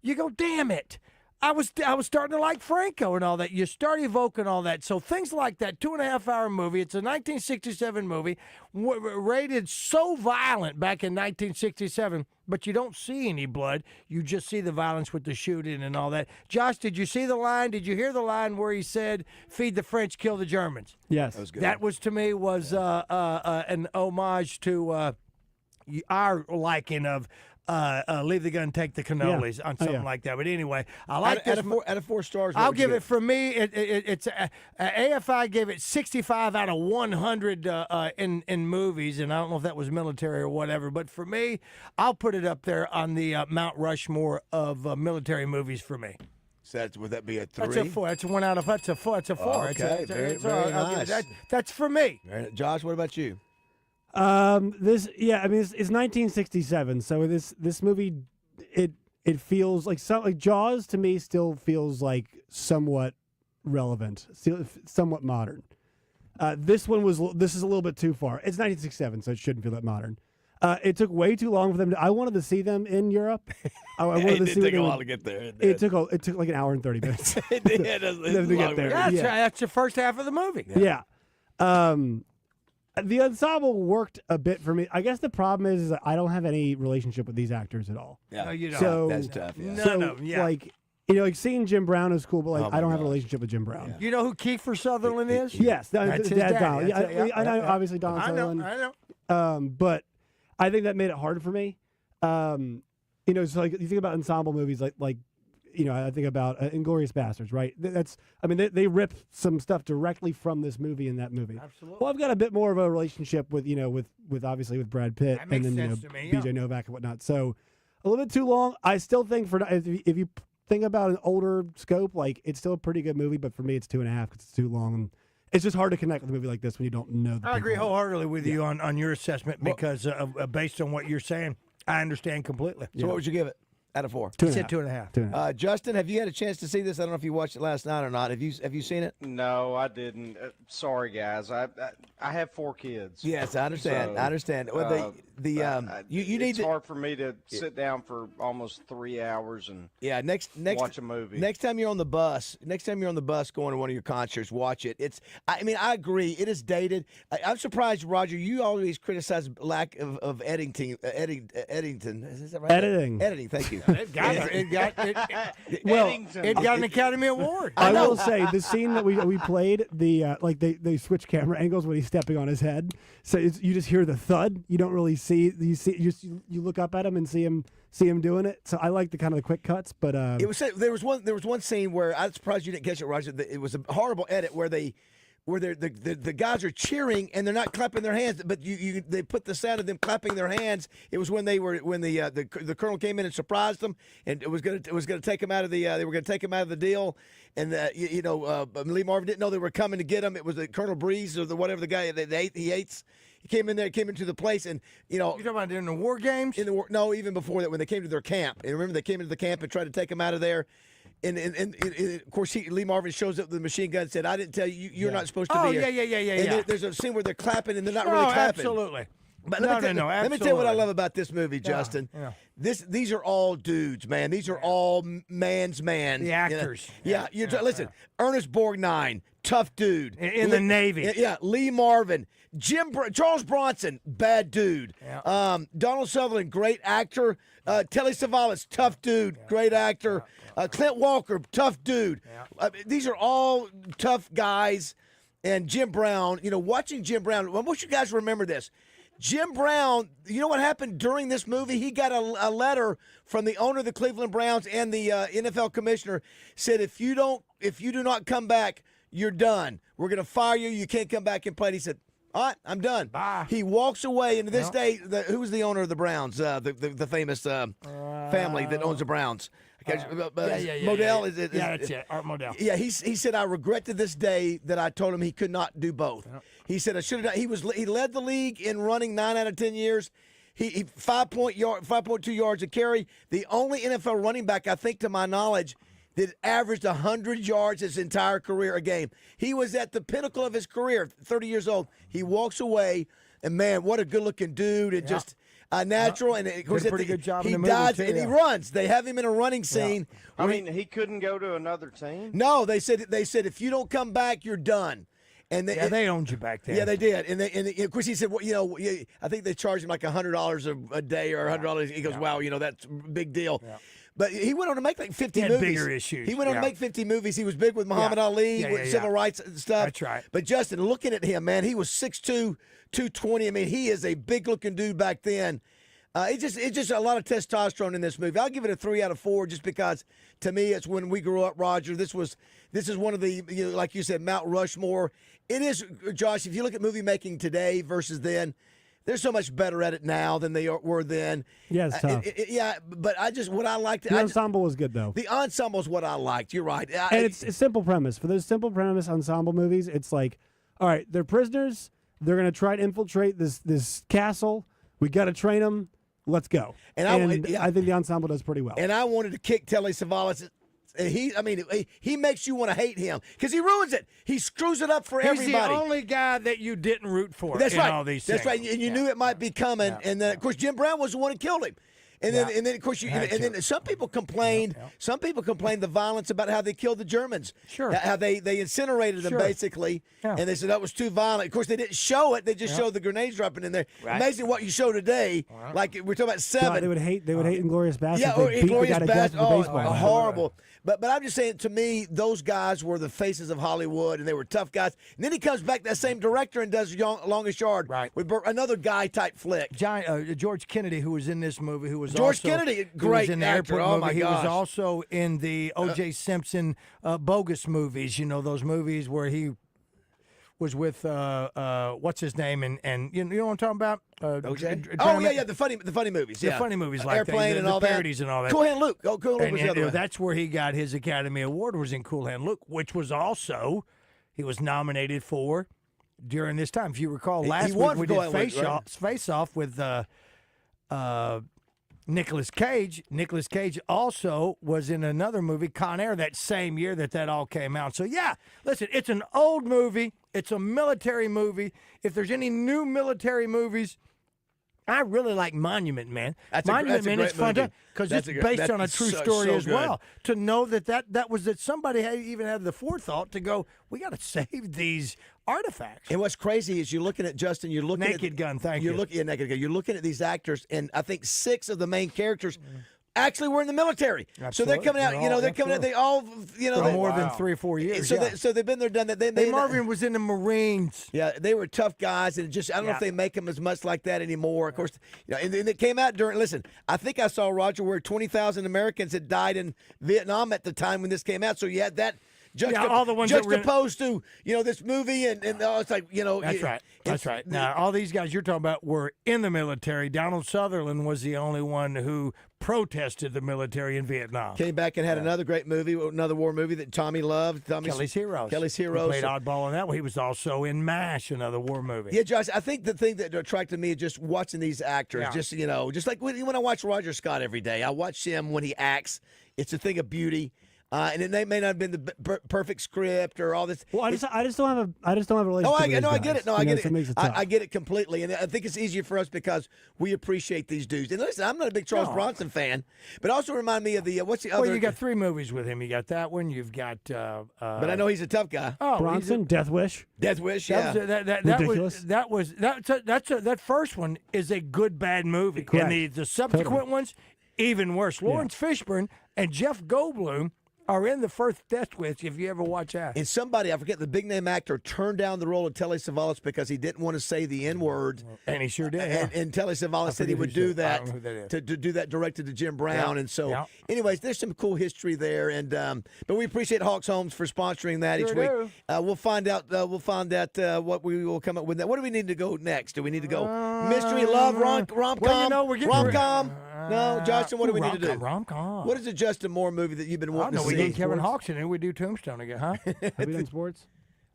you go, damn it. I was starting to like Franco and all that. You start evoking all that. So things like that, 2.5-hour movie. It's a 1967 movie, rated so violent back in 1967, but you don't see any blood. You just see the violence with the shooting and all that. Josh, did you see the line? Did you hear the line where he said, "Feed the French, kill the Germans"? Yes. That was good. That was, to me, was an homage to our liking of leave the gun, take the cannolis on something like that. But anyway, I like this. Out of 4 stars, I'll give it, for me, it's AFI gave it 65 out of 100 in movies, and I don't know if that was military or whatever. But for me, I'll put it up there on the Mount Rushmore of military movies for me. So would that be a 3? That's a 4. That's a 1 out of. That's a 4. It's a 4. Okay, very nice. That's for me. Josh, what about you? It's 1967, so this movie, it feels like Jaws to me still feels like somewhat relevant, still somewhat modern. This is a little bit too far. It's 1967, so it shouldn't feel that modern. It took way too long for them I wanted to see them in Europe. I wanted to see it took a while to get there. It took like an hour and 30 minutes. It did. To get there. That's the first half of the movie. Yeah. The ensemble worked a bit for me. I guess the problem is that I don't have any relationship with these actors at all. Yeah, no, you don't. So, that's tough. Yeah. So, like, like seeing Jim Brown is cool, but like I don't have a relationship with Jim Brown. You know who Kiefer Sutherland is? Yes, that's his Dad. dad. Yeah, I know, obviously Donald Sutherland. I know. But I think that made it hard for me. It's like you think about ensemble movies, like I think about Inglourious Bastards, right? They rip some stuff directly from this movie in that movie. Absolutely. Well, I've got a bit more of a relationship with obviously with Brad Pitt That makes and then sense to me, BJ Novak and whatnot. So a little bit too long. I still think if you think about an older scope, like it's still a pretty good movie, but for me it's 2.5 because it's too long. And it's just hard to connect with a movie like this when you don't know. I agree wholeheartedly with you on your assessment because based on what you're saying, I understand completely. So what would you give it out of 4? 2.5. Justin, have you had a chance to see this? I don't know if you watched it last night or not. Have you seen it? No, I didn't. Sorry, guys. I have 4 kids. Yes, I understand. So, I understand. Well, you need it's hard for me to sit down for almost 3 hours and watch a movie. Next time you're on the bus going to one of your concerts, watch it. I agree. It is dated. I'm surprised, Roger. You always criticize lack of Eddington. Is that right? Editing. Thank you. It got an Academy Award. I will say the scene that we played, they switch camera angles when he's stepping on his head, so you just hear the thud. You don't really see. You look up at him and see him doing it. So I like the kind of the quick cuts, but there was one scene where I'm surprised you didn't catch it, Roger. It was a horrible edit where the guys are cheering and they're not clapping their hands, but they put the sound of them clapping their hands. It was when the colonel came in and surprised them, and it was going to take them out of the they were going to take him out of the deal, and Lee Marvin didn't know they were coming to get him. It was the Colonel Breeze or whatever the guy he hates. He came into the place, and you talking about during the war games? No, even before that, when they came to their camp. And remember, they came into the camp and tried to take him out of there. And of course, Lee Marvin shows up with a machine gun and said, "I didn't tell you. You're not supposed to be here." And there's a scene where they're clapping and they're not really clapping. Absolutely. But let me tell you what I love about this movie, Justin. Yeah. These are all dudes, man. These are all man's man. The actors. Listen, Ernest Borgnine, tough dude in the Navy. Yeah, Lee Marvin, Charles Bronson, bad dude. Yeah. Donald Sutherland, great actor. Telly Savalas, tough dude, great actor. Clint Walker, tough dude. These are all tough guys. And Jim Brown, watching Jim Brown, I want you guys to remember this. Jim Brown, you know what happened during this movie? He got a letter from the owner of the Cleveland Browns and the NFL commissioner, said if you do not come back, you're done. We're going to fire you. You can't come back and play. And he said, all right, I'm done. Bye. He walks away, and to this day, who was the owner of the Browns? The famous family that owns the Browns. Modell is it? Yeah, that's it. Art Modell. Yeah, he said, I regret to this day that I told him he could not do both. Yep. He said I should have. He led the league in running 9 out of 10 years. He 5.2 yards a carry. The only NFL running back, I think, to my knowledge, that averaged 100 yards his entire career a game. He was at the pinnacle of his career, 30 years old. He walks away, and man, what a good-looking dude, and just natural. And of course, did a pretty good job he in the movie, dies too, and he runs. They have him in a running scene. I mean, he couldn't go to another team? No, they said if you don't come back, you're done. And they owned you back then. Yeah, they did. And of course, he said, well, I think they charged him like $100 a day or $100. He goes, wow, that's a big deal. Yeah. But he went on to make like 50 movies. Bigger issues. He went on to make 50 movies. He was big with Muhammad Ali, with civil rights and stuff. That's right. But Justin, looking at him, man, he was 6'2", 220. I mean, he is a big-looking dude back then. It's just a lot of testosterone in this movie. I'll give it a 3 out of 4 just because, to me, it's when we grew up, Roger. This is one of the, like you said, Mount Rushmore. It is, Josh, if you look at movie making today versus then, they're so much better at it now than they were then. Yeah, it's tough. But what I liked. The ensemble was good, though. The ensemble is what I liked. You're right. And it's a simple premise. For those simple premise ensemble movies, it's like, all right, they're prisoners. They're going to try to infiltrate this castle. We got to train them. Let's go. And I think the ensemble does pretty well. And I wanted to kick Telly Savalas. He makes you want to hate him because he ruins it. He screws it up for everybody. He's the only guy that you didn't root for. That's right. All these That's right. And you knew it might be coming. Yeah. And of course, Jim Brown was the one who killed him. And then of course and then some people complained. Some people complained the violence about how they killed the Germans. Sure. How they incinerated them basically, and they said that was too violent. Of course, they didn't show it. They just showed the grenades dropping in there. Right. Amazing what you show today. Like we're talking about 7. God, they would hate Inglourious Basterds. Yeah, They or beat the Inglourious guy to death Basterds. with a baseball bat. Horrible. But I'm just saying, to me, those guys were the faces of Hollywood, and they were tough guys. And then he comes back, that same director, and does Longest Yard, with another guy-type flick. George Kennedy, who was in this movie, who was George also, Kennedy, who great was in the actor. airport Oh, movie. my He gosh. was also in the O.J. Simpson bogus movies. You know, those movies where he was with what's his name, and you know what I'm talking about? OJ? The funny movies. The Yeah, funny movies like Airplane that, and the all parodies that. and all that. Cool Hand Luke. Oh, Cool Hand Luke was the other one. That's where he got his Academy Award. Was in Cool Hand Luke, which was also he was nominated for during this time. If you recall, last week we did Face Off with Nicolas Cage. Nicolas Cage also was in another movie, Con Air, that same year that all came out. So, yeah, listen, it's an old movie. It's a military movie. If there's any new military movies, I really like Monument Man. Monument Man is fun because it's based on a true story as well. To know that was that somebody even had the forethought to go, we got to save these artifacts. And what's crazy is you're looking at Justin. You're looking Naked at Gun. Thank you. Naked Gun. You're looking at these actors, and I think 6 of the main characters actually were in the military. Absolutely. So they're coming out. They're coming out. They all, for more than 3 or 4 years. So they've been there, done that. Marvin was in the Marines. Yeah, they were tough guys, and I don't know if they make them as much like that anymore. Of course, and it came out during. Listen, I think I saw, Roger, where 20,000 Americans had died in Vietnam at the time when this came out. So you had that. All the ones juxtaposed to this movie, and it's like That's right. That's right. Now all these guys you're talking about were in the military. Donald Sutherland was the only one who protested the military in Vietnam. Came back and had another great movie, another war movie that Tommy loved. Kelly's Heroes. He played oddball in that one. He was also in MASH, another war movie. Yeah, Josh, I think the thing that attracted me is just watching these actors. Yeah. Just like when I watch Roger Scott every day. I watch him when he acts. It's a thing of beauty. And it may not have been the perfect script or all this. Well, I just don't have a relationship. I get it. I get it. So it makes it tough. I get it completely, and I think it's easier for us because we appreciate these dudes. And listen, I'm not a big Charles Bronson fan, but also remind me of the what's the other? Well, you got 3 movies with him. You got that one. You've got. But I know he's a tough guy. Oh, Bronson, Death Wish. Death Wish. Yeah. That first one is a good bad movie, Correct. and the subsequent ones even worse. Lawrence Fishburne and Jeff Goldblum are in the first Death Wish, if you ever watch that. And somebody, I forget the big name actor, turned down the role of Telly Savalas because he didn't want to say the N-word. And he sure did. And Telly Savalas said he would do that, to do that directed to Jim Brown. And so, anyways, there's some cool history there. And but we appreciate Hawks Homes for sponsoring that each week. We'll find out. What we will come up with. What do we need to go next? Do we need to go mystery, love, rom-com? Well, we're getting rom-com. No, Justin, what do we need to do? Rom-com. What is the Justin Moore movie that you've been wanting to see? We did Kevin Hawks in it. We do Tombstone again, huh? Have we done sports?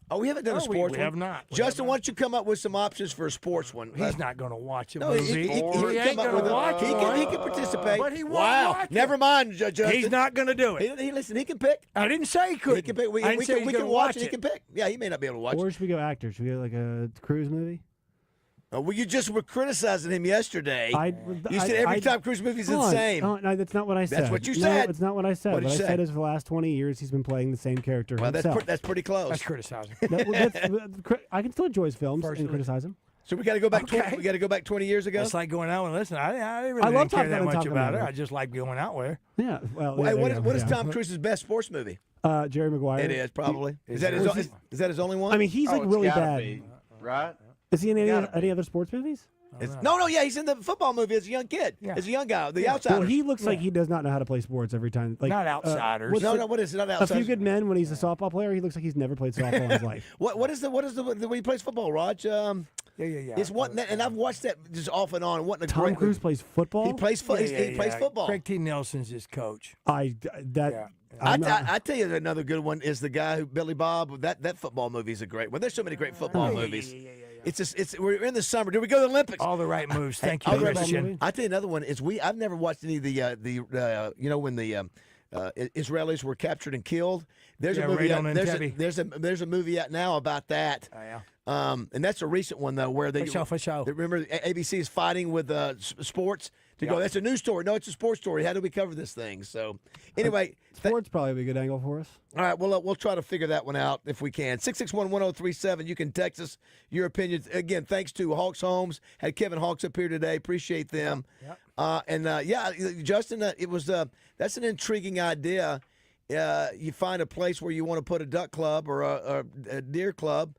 Oh, we haven't done a sports one. We have not. Justin, why don't you come up with some options for a sports one? He's not going to watch a movie. He He ain't going to watch it. He can participate. But he won't watch it. Never mind, Justin. He's not going to do it. Listen, he can pick. I didn't say he could. He can pick. We can watch it. He can pick. Yeah, he may not be able to watch it. Or should we go actors? Should we go like a cruise movie? Well, you just were criticizing him yesterday. You said every Tom Cruise movie's the same. No, that's not what I said. That's what you said. No, it's not what I said. What I did you said say? is for the last 20 years he's been playing the same character Well, himself. that's pretty close. That's criticizing. I can still enjoy his films and criticize him. So we got to go back. We got to go back 20 years ago. It's like going out and listen. I really didn't care that much about her. I just like going out with her. Yeah. Well, what is Tom Cruise's best sports movie? Jerry Maguire. It is probably. Is that his only one? I mean, he's like really bad. Right? Is he in any other sports movies? Yeah, he's in the football movie as a young kid, as a young guy, the Outsiders. Well, he looks like he does not know how to play sports every time. Like, not Outsiders. What is it? Not Outsiders. A Few Good Men when he's a softball player, he looks like he's never played softball in his life. What is the when he plays football, Raj? Yeah. It's one, and I've watched that just off and on. Tom Cruise plays football. He plays football. He plays football. Craig T. Nelson's his coach. I tell you, another good one is the guy who Billy Bob. That football movie is a great one. There's so many great football movies. We're in the summer. Do we go to the Olympics? All the right moves. Thank you, Christian. I tell you another one is I've never watched any of the when the Israelis were captured and killed. There's a movie. There's a movie out now about that. Oh, yeah. And that's a recent one though, where they for show. Remember, ABC is fighting with sports. to go. That's a news story. No, it's a sports story. How do we cover this thing? So, anyway. Sports probably be a good angle for us. All right, well, we'll try to figure that one out if we can. 661-1037. You can text us your opinions. Again, thanks to Hawks Homes. Had Kevin Hawks up here today. Appreciate them. Yep. Justin, it was that's an intriguing idea. You find a place where you want to put a duck club or a deer club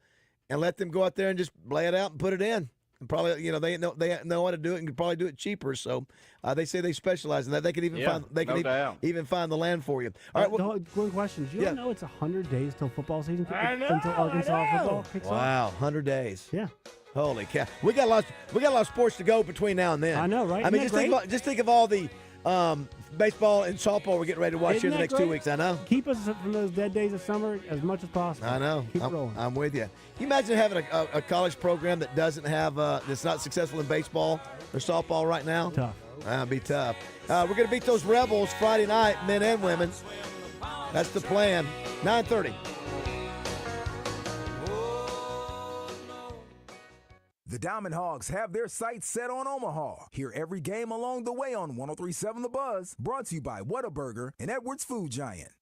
and let them go out there and just lay it out and put it in. And probably, they know how to do it and can probably do it cheaper. So they say they specialize in that. They can even even find the land for you. All right. One question: do you know it's 100 days till football season until Arkansas football kicks off? Wow, 100 days. Yeah. Holy cow! We got a lot of sports to go between now and then. I know, right? I mean, just think of all the baseball and softball we're getting ready to watch here in the next 2 weeks. I know. Keep us from those dead days of summer as much as possible. I know. Keep rolling. I'm with you. Can you imagine having a college program that doesn't have that's not successful in baseball or softball right now? Tough. That'd be tough. We're going to beat those Rebels Friday night, men and women. That's the plan. 9:30. The Diamond Hogs have their sights set on Omaha. Hear every game along the way on 103.7 The Buzz. Brought to you by Whataburger and Edwards Food Giant.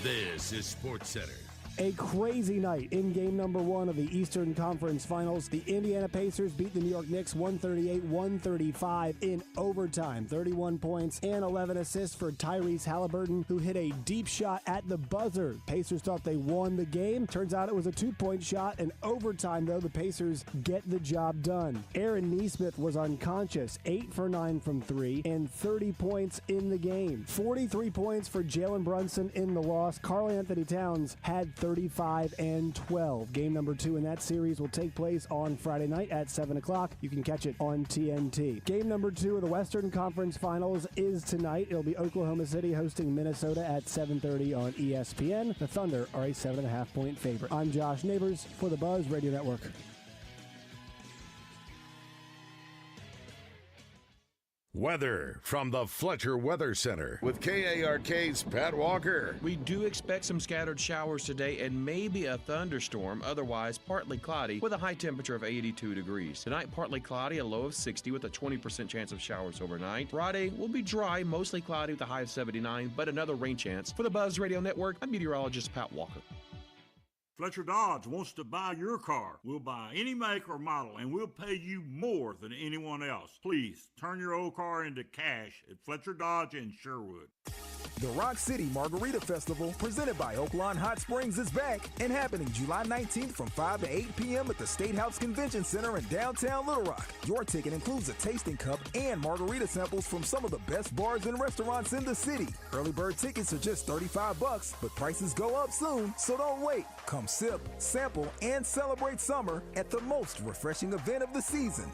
This is Sports Center. A crazy night in game number 1 of the Eastern Conference Finals. The Indiana Pacers beat the New York Knicks 138-135 in overtime. 31 points and 11 assists for Tyrese Halliburton, who hit a deep shot at the buzzer. Pacers thought they won the game. Turns out it was a 2-point shot. In overtime, though, the Pacers get the job done. Aaron Nesmith was unconscious, 8 for 9 from 3, and 30 points in the game. 43 points for Jalen Brunson in the loss. Karl Anthony Towns had 35 and 12. Game number 2 in that series will take place on Friday night at 7 o'clock. You can catch it on TNT. Game number 2 of the Western Conference Finals is tonight. It'll be Oklahoma City hosting Minnesota at 7:30 on ESPN. The Thunder are a 7.5-point favorite. I'm Josh Neighbors for the Buzz Radio Network. Weather from the Fletcher Weather Center with KARK's Pat Walker. We do expect some scattered showers today and maybe a thunderstorm, otherwise partly cloudy with a high temperature of 82 degrees. Tonight, partly cloudy, a low of 60 with a 20% chance of showers overnight. Friday will be dry, mostly cloudy with a high of 79, but another rain chance. For the Buzz Radio Network, I'm meteorologist Pat Walker. Fletcher Dodge wants to buy your car. We'll buy any make or model, and we'll pay you more than anyone else. Please turn your old car into cash at Fletcher Dodge in Sherwood. The Rock City Margarita Festival, presented by Oaklawn Hot Springs, is back and happening July 19th from 5 to 8 p.m. at the State House Convention Center in downtown Little Rock. Your ticket includes a tasting cup and margarita samples from some of the best bars and restaurants in the city. Early bird tickets are just $35, but prices go up soon, so don't wait. Come sip, sample, and celebrate summer at the most refreshing event of the season.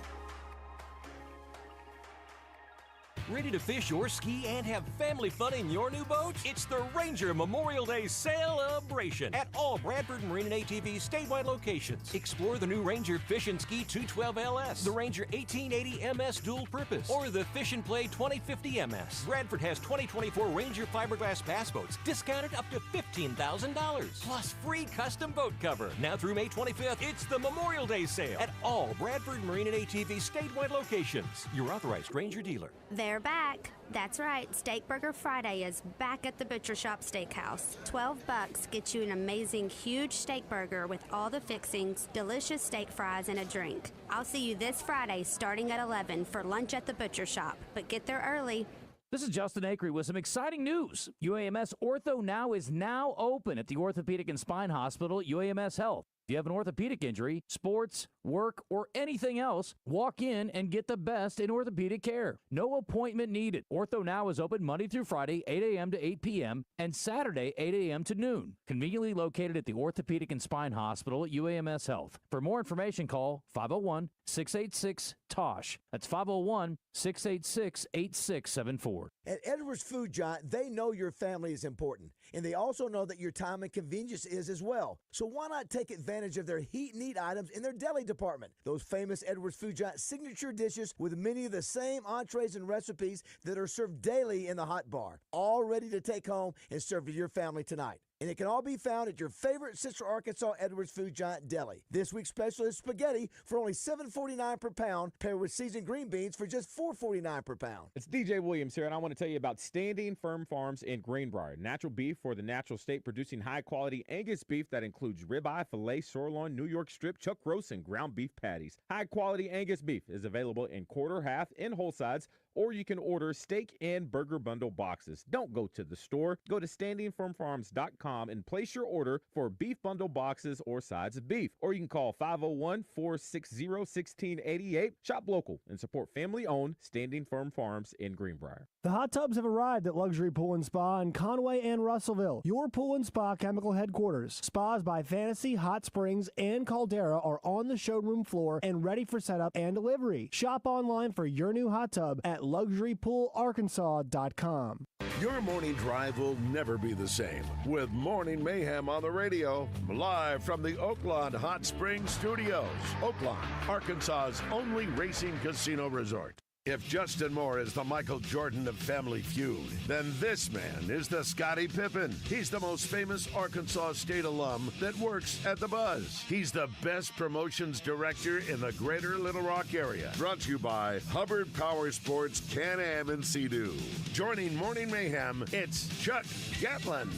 Ready to fish or ski and have family fun in your new boat? It's the Ranger Memorial Day celebration at all Bradford Marine and ATV statewide locations. Explore the new Ranger Fish and Ski 212 LS, the Ranger 1880 MS Dual Purpose, or the Fish and Play 2050 MS. Bradford has 2024 Ranger fiberglass bass boats discounted up to $15,000, plus free custom boat cover. Now through May 25th, it's the Memorial Day sale at all Bradford Marine and ATV statewide locations. Your authorized Ranger dealer. They're back. That's right. Steak Burger Friday is back at the Butcher Shop Steakhouse. $12 gets you an amazing huge steak burger with all the fixings, delicious steak fries, and a drink. I'll see you this Friday starting at 11 for lunch at the Butcher Shop, but get there early. This is Justin Acree with some exciting news. UAMS Ortho Now is now open at the Orthopedic and Spine Hospital at UAMS Health. If you have an orthopedic injury, sports, work, or anything else, walk in and get the best in orthopedic care. No appointment needed. Ortho Now is open Monday through Friday, 8 a.m. to 8 p.m., and Saturday, 8 a.m. to noon. Conveniently located at the Orthopedic and Spine Hospital at UAMS Health. For more information, call 501-686-TOSH. That's 501-686-8674. At Edwards Food Giant, they know your family is important, and they also know that your time and convenience is as well. So why not take advantage of their heat and eat items in their deli department? Those famous Edwards Food Giant signature dishes with many of the same entrees and recipes that are served daily in the hot bar, all ready to take home and serve to your family tonight. and it can all be found at your favorite Central Arkansas Edwards Food Giant deli. This week's special is spaghetti for only $7.49 per pound, paired with seasoned green beans for just $4.49 per pound. It's DJ Williams here, and I want to tell you about Standing Firm Farms in Greenbrier. Natural beef for the natural state, producing high-quality Angus beef that includes ribeye, filet, sirloin, New York strip, chuck roast, and ground beef patties. High-quality Angus beef is available in quarter, half, and whole sides, or you can order steak and burger bundle boxes. Don't go to the store. Go to standingfirmfarms.com and place your order for beef bundle boxes or sides of beef. Or you can call 501-460-1688. Shop local and support family-owned Standing Firm Farms in Greenbrier. The hot tubs have arrived at Luxury Pool & Spa in Conway and Russellville, your pool and spa chemical headquarters. Spas by Fantasy, Hot Springs, and Caldera are on the showroom floor and ready for setup and delivery. Shop online for your new hot tub at LuxuryPoolArkansas.com. Your morning drive will never be the same with Morning Mayhem on the radio. Live from the Oaklawn Hot Springs Studios. Oaklawn, Arkansas's only racing casino resort. If Justin Moore is the Michael Jordan of Family Feud, then this man is the Scottie Pippen. He's the most famous Arkansas State alum that works at the Buzz. He's the best promotions director in the greater Little Rock area. Brought to you by Hubbard Power Sports, Can-Am, and Sea-Doo. Joining Morning Mayhem, it's Chuck Gatlin.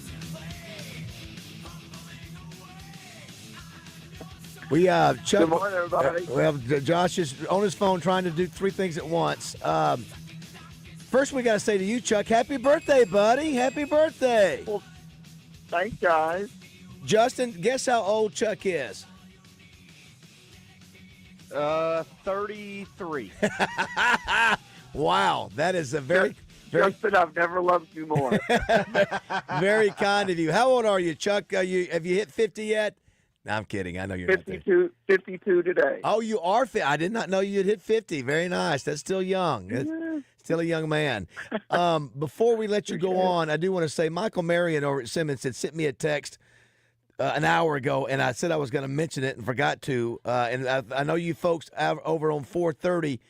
We Chuck. Good morning, everybody. Well, Josh is on his phone trying to do three things at once. First, we got to say to you, Chuck, happy birthday, buddy! Happy birthday! Well, thanks, guys. Justin, guess how old Chuck is? 33. Wow, that is a very Justin, I've never loved you more. very kind of you. How old are you, Chuck? Have you hit 50 yet? No, I'm kidding. I know you're 52 today. Oh, you are. I did not know you had hit 50. Very nice. That's still young. That's still a young man. Before we let you go on, I do want to say Michael Marion over at Simmons had sent me a text an hour ago, and I said I was going to mention it and forgot to. And I know you folks over on 430,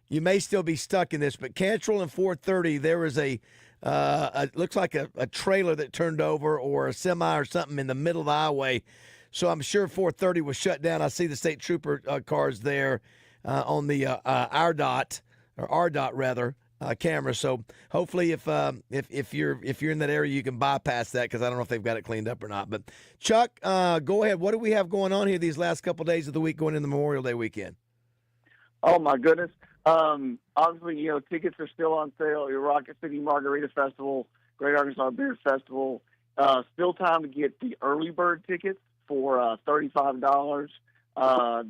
you may still be stuck in this, but Cantrell and 430, there was looks like a trailer that turned over or a semi or something in the middle of the highway. So I'm sure 430 was shut down. I see the state trooper cars there on the RDOT camera. So hopefully, if you're in that area, you can bypass that because I don't know if they've got it cleaned up or not. But Chuck, go ahead. What do we have going on here these last couple of days of the week going into Memorial Day weekend? Oh my goodness! Obviously, tickets are still on sale. Your Rocket City Margarita Festival, Great Arkansas Beer Festival. Still time to get the early bird tickets for $35.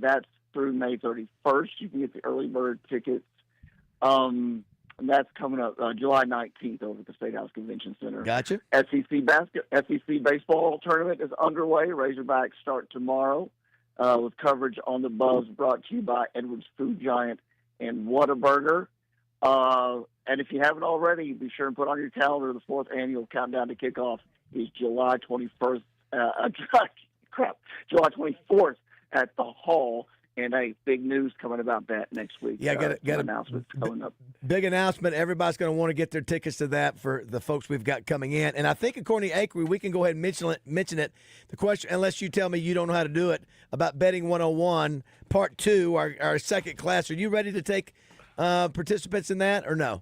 That's through May 31st. You can get the early bird tickets. And that's coming up July 19th over at the State House Convention Center. Gotcha. SEC baseball tournament is underway. Razorbacks start tomorrow with coverage on the Buzz brought to you by Edwards Food Giant and Whataburger. And if you haven't already, be sure and put on your calendar the 4th annual countdown to kickoff is July 21st. July 24th at the Hall, and big news coming about that next week. Yeah, got an announcement coming up. Big announcement. Everybody's going to want to get their tickets to that for the folks we've got coming in. And I think according to Akery, we can go ahead and mention it. The question, unless you tell me you don't know how to do it, about Betting 101, Part 2, our second class. Are you ready to take participants in that or no?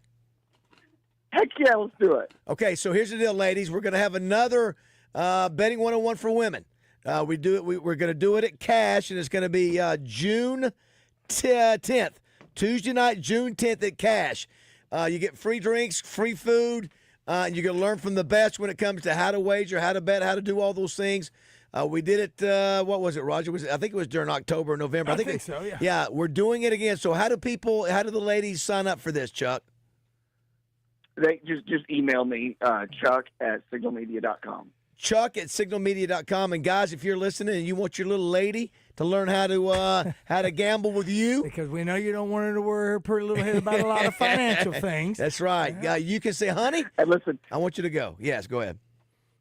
Heck yeah, let's do it. Okay, so here's the deal, ladies. We're going to have another Betting 101 for women. We're going to do it at Cash, and it's going to be June 10th, Tuesday night, June 10th at Cash. You get free drinks, free food, and you're going to learn from the best when it comes to how to wager, how to bet, how to do all those things. We did it, what was it, Roger? I think it was during October or November. I think so, yeah. Yeah, we're doing it again. So how do the ladies sign up for this, Chuck? They just email me, Chuck at signalmedia.com. Chuck at signalmedia.com. And guys, if you're listening and you want your little lady to learn how to gamble with you, because we know you don't want her to worry her pretty little head about a lot of financial things. That's right. You can say, honey, hey, listen, I want you to go. Yes, go ahead.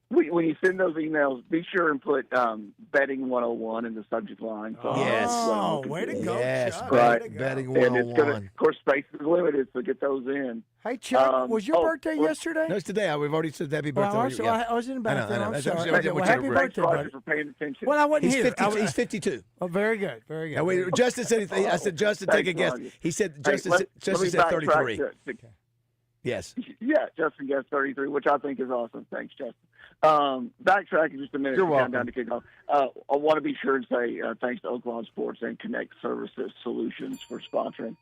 when you send those emails, be sure and put betting 101 in the subject line. So way to go, Yes, Chuck. right. Way to go. Betting And it's 101. of course, space is limited, so get those in. Hey, Chuck, was your birthday well, yesterday? No, it's today. We've already said happy birthday. Well, I was in the bathroom. I'm sorry. Well, Well, happy Thanks, birthday, Roger, buddy. for paying attention. Well, I wasn't He's here. 50, he's 52. Oh, very good. Very good. Now, wait, Justin said, I said, Justin, take a guess. Roger. He said, Hey, Justin let me said backtrack 33. to- Yes. Yeah, Justin guessed 33, which I think is awesome. Thanks, Justin. Backtracking just a minute. You're welcome. Down to kick off. I want to be sure and say thanks to Oaklawn Sports and Connect Services Solutions for sponsoring.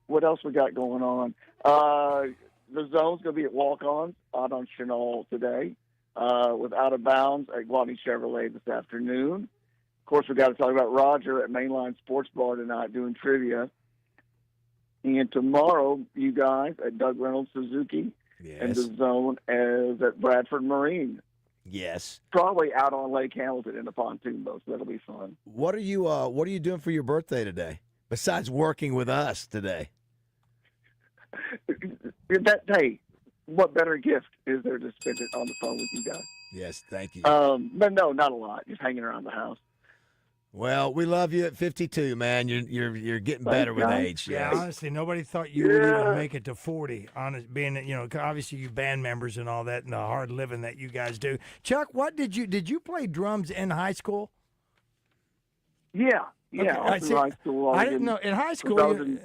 What else we got going on? The zone's going to be at Walk-Ons out on Chenal today with Out of Bounds at Guadney Chevrolet this afternoon. Of course, we got to talk about Roger at Mainline Sports Bar tonight doing trivia. And tomorrow, you guys at Doug Reynolds Suzuki and the zone is at Bradford Marine. Yes. Probably out on Lake Hamilton in a pontoon boat, so that'll be fun. What are you doing for your birthday today? Besides working with us today? Hey, what better gift is there to spend it on the phone with you guys? Yes, thank you. But no, not a lot. Just hanging around the house. Well, we love you at 52, man. You're getting better with age. Yeah, Yes. honestly, nobody thought you would even make it to 40. Honest, being obviously you band members and all that, and the hard living that you guys do. Chuck, what did you play drums in high school? Yeah, Okay, I was in high school. I didn't know in high school.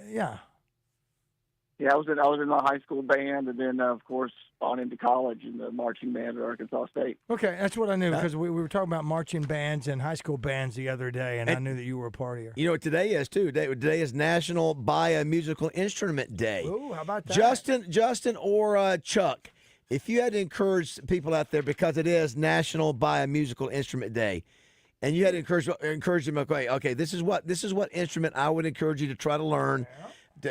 Yeah, I was in the high school band, and then of course on into college in the marching band at Arkansas State. Okay, that's what I knew because we were talking about marching bands and high school bands the other day, and I knew that you were a part of it. You know what today is too? Today is National Buy a Musical Instrument Day. Ooh, how about that? Justin or Chuck, if you had to encourage people out there because it is National Buy a Musical Instrument Day, and you had to encourage them, okay, this is what instrument I would encourage you to try to learn.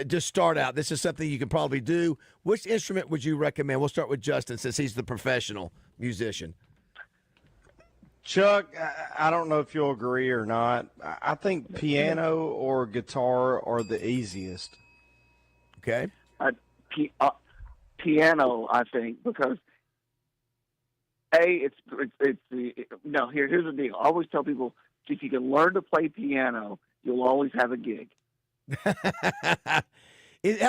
Just start out. This is something you can probably do. Which instrument would you recommend? We'll start with Justin since he's the professional musician. Chuck, I don't know if you'll agree or not. I think piano or guitar are the easiest. Okay. Piano, I think, because here's the deal. I always tell people if you can learn to play piano, you'll always have a gig. How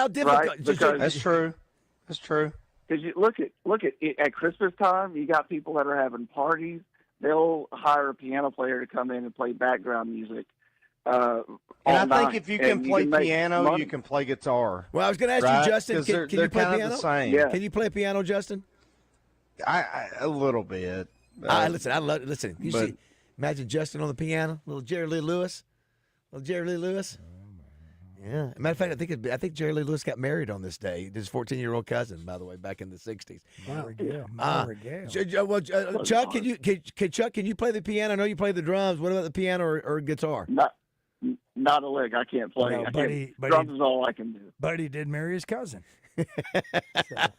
difficult? Right? Because that's true. That's true. Because you look at at Christmas time, you got people that are having parties. They'll hire a piano player to come in and play background music. And I think if you can play piano, you can play guitar. Well, I was going to ask you, Justin, can you play kind piano? of the same. Yeah. Can you play piano, Justin? A little bit. Listen. You see, imagine Justin on the piano, little Jerry Lee Lewis. Yeah. Matter of fact, I think Jerry Lee Lewis got married on this day. His 14-year-old cousin, by the way, back in the 60s. Chuck, can you play the piano? I know you play the drums. What about the piano or guitar? Not a lick. I can't play. No, drums is all I can do. But he did marry his cousin.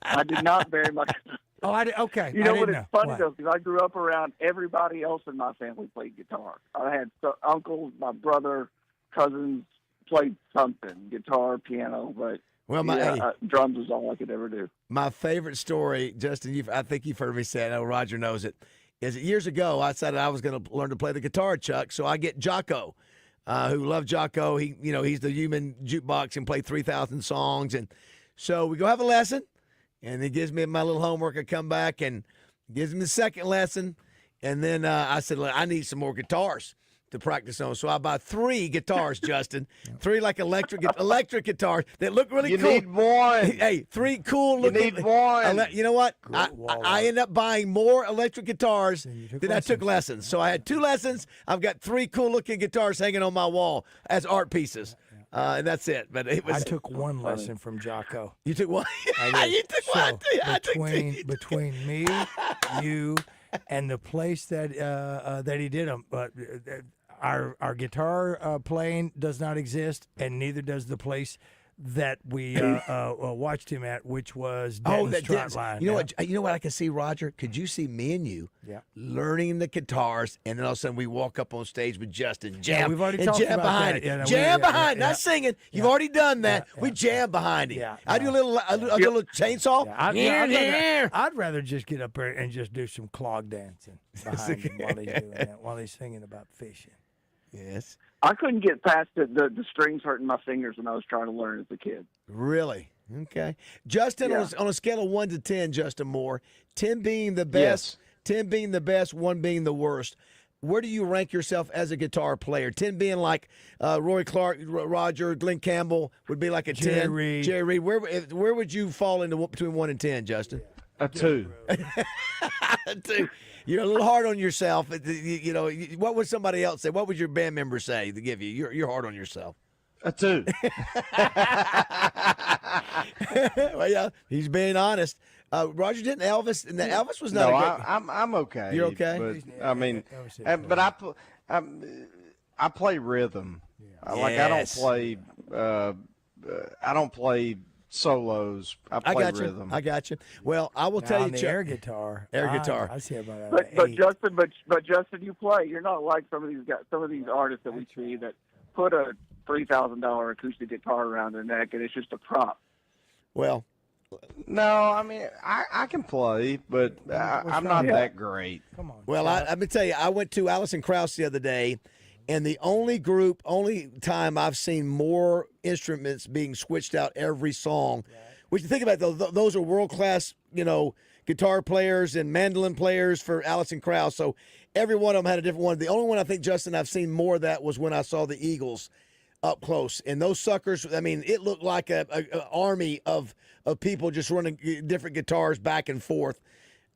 I did not marry my cousin. Oh, I did. Okay. You know what? It's funny though, because I grew up around everybody else in my family played guitar. I had uncles, my brother, cousins played something, guitar, piano, but drums is all I could ever do. My favorite story, Justin, I think you've heard me say it, I know Roger knows it, is that years ago I decided I was going to learn to play the guitar, Chuck, so I get Jocko, who loved Jocko. He's the human jukebox and play 3,000 songs, and so we go have a lesson, and he gives me my little homework. I come back and gives me the second lesson, and then I said, I need some more guitars to practice on. So I buy 3 guitars, Justin. 3 like electric guitars that look really cool. You need one. Hey, 3 cool looking. You need one. You know what? I end up buying more electric guitars than I took lessons. So I had 2 lessons. I've got 3 cool looking guitars hanging on my wall as art pieces. And that's it. But I took 1 lesson from Jocko. You took 1? You took 1? Between me, you, and the place that he did them, but our guitar playing does not exist, and neither does the place that we watched him at, which was Denton's Trot Line. You know what I can see, Roger? Could you see me and you learning the guitars, and then all of a sudden we walk up on stage with Justin, jam, we've already and talked jam about behind that. it, Yeah, no, jam behind, not singing. You've already done that. We jam behind him. I do a little chainsaw. I'd rather just get up there and just do some clog dancing behind him while he's doing that, while he's singing about fishing. Yes. I couldn't get past the strings hurting my fingers when I was trying to learn as a kid. Really? Okay. Justin, on a scale of 1 to 10, Justin Moore, 10 being the best, 10 being the best, 1 being the worst. Where do you rank yourself as a guitar player? 10 being like Roy Clark, Roger, Glenn Campbell would be like a 10. Jerry Reed. Where would you fall into between 1 and 10, Justin? A 2. A 2. You're a little hard on yourself. You know, what would somebody else say? What would your band member say to give you? You're hard on yourself. A 2. Well, yeah, he's being honest. Roger, didn't Elvis? And Elvis was not. No, a great... I'm okay. You're okay. But, I mean, but I play rhythm. Like I don't play solos. I play rhythm. I got you. Well, I will tell you, Chuck, air guitar. I see about but Justin, you play. You're not like some of these guys, some of these artists that we see that put a $3,000 acoustic guitar around their neck and it's just a prop. Well, no, I mean I can play, but I'm not that great. Come on. Well, I'm gonna tell you, I went to Alison Krauss the other day, and the only time I've seen more instruments being switched out every song. Which you think about, those are world class, guitar players and mandolin players for Alison Krauss. So every one of them had a different one. The only one I think, Justin, I've seen more of that was when I saw the Eagles up close. And those suckers, I mean, it looked like an army of people just running different guitars back and forth.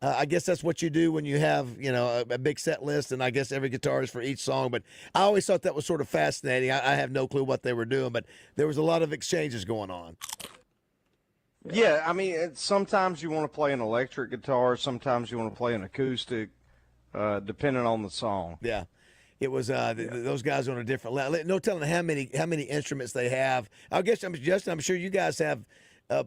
I guess that's what you do when you have, a big set list, and I guess every guitar is for each song. But I always thought that was sort of fascinating. I have no clue what they were doing, but there was a lot of exchanges going on. Yeah, I mean, sometimes you want to play an electric guitar, sometimes you want to play an acoustic, depending on the song. Yeah. It was those guys are on a different level. No telling how many instruments they have. I guess, Justin, I'm sure you guys have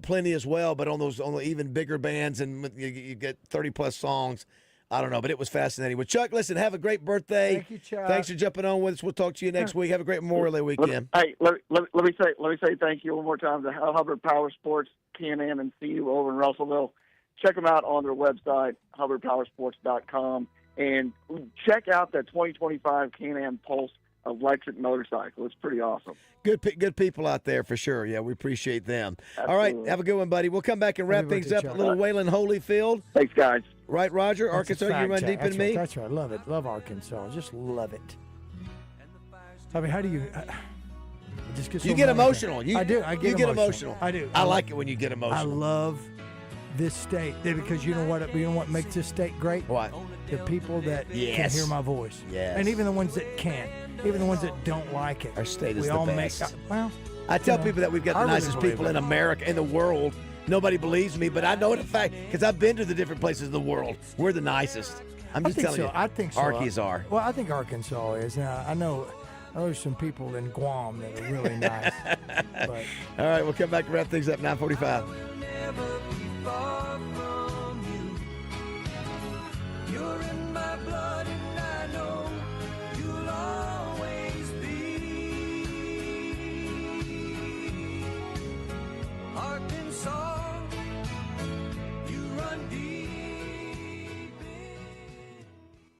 plenty as well, but on the even bigger bands, and you get 30+ songs. I don't know, but it was fascinating. Well, Chuck, listen, have a great birthday. Thank you, Chuck. Thanks for jumping on with us. We'll talk to you next week. Have a great Memorial Day weekend. Let me say thank you one more time to Hubbard Power Sports, Can-Am, and CU over in Russellville. Check them out on their website, hubbardpowersports.com, and check out that 2025 Can-Am Pulse electric motorcycle. It's pretty awesome. Good people out there for sure. Yeah, we appreciate them. Absolutely. All right, have a good one, buddy. We'll come back and wrap things up. A little Waylon Holyfield. Thanks, guys. Right, Roger? Arkansas, you run deep in me? That's right. Love it. Love Arkansas. Just love it. I mean, how do you... just get so you get emotional. I do. I get emotional. I do. I like it when you get emotional. I love this state because you know what makes this state great? What? The people that can hear my voice. Yes. And even the ones that can't. Even the ones that don't like it. Our state is we the all best. I tell people that we've got the nicest people in America, in the world. Nobody believes me, but I know it a fact because I've been to the different places in the world. We're the nicest. I'm just telling you. I think so. Arkies are. Well, I think Arkansas is. Now, I know there's some people in Guam that are really nice. But. All right, we'll come back and wrap things up 9:45. You're in my blood and I know you'll always be. Arkansas, you run deep.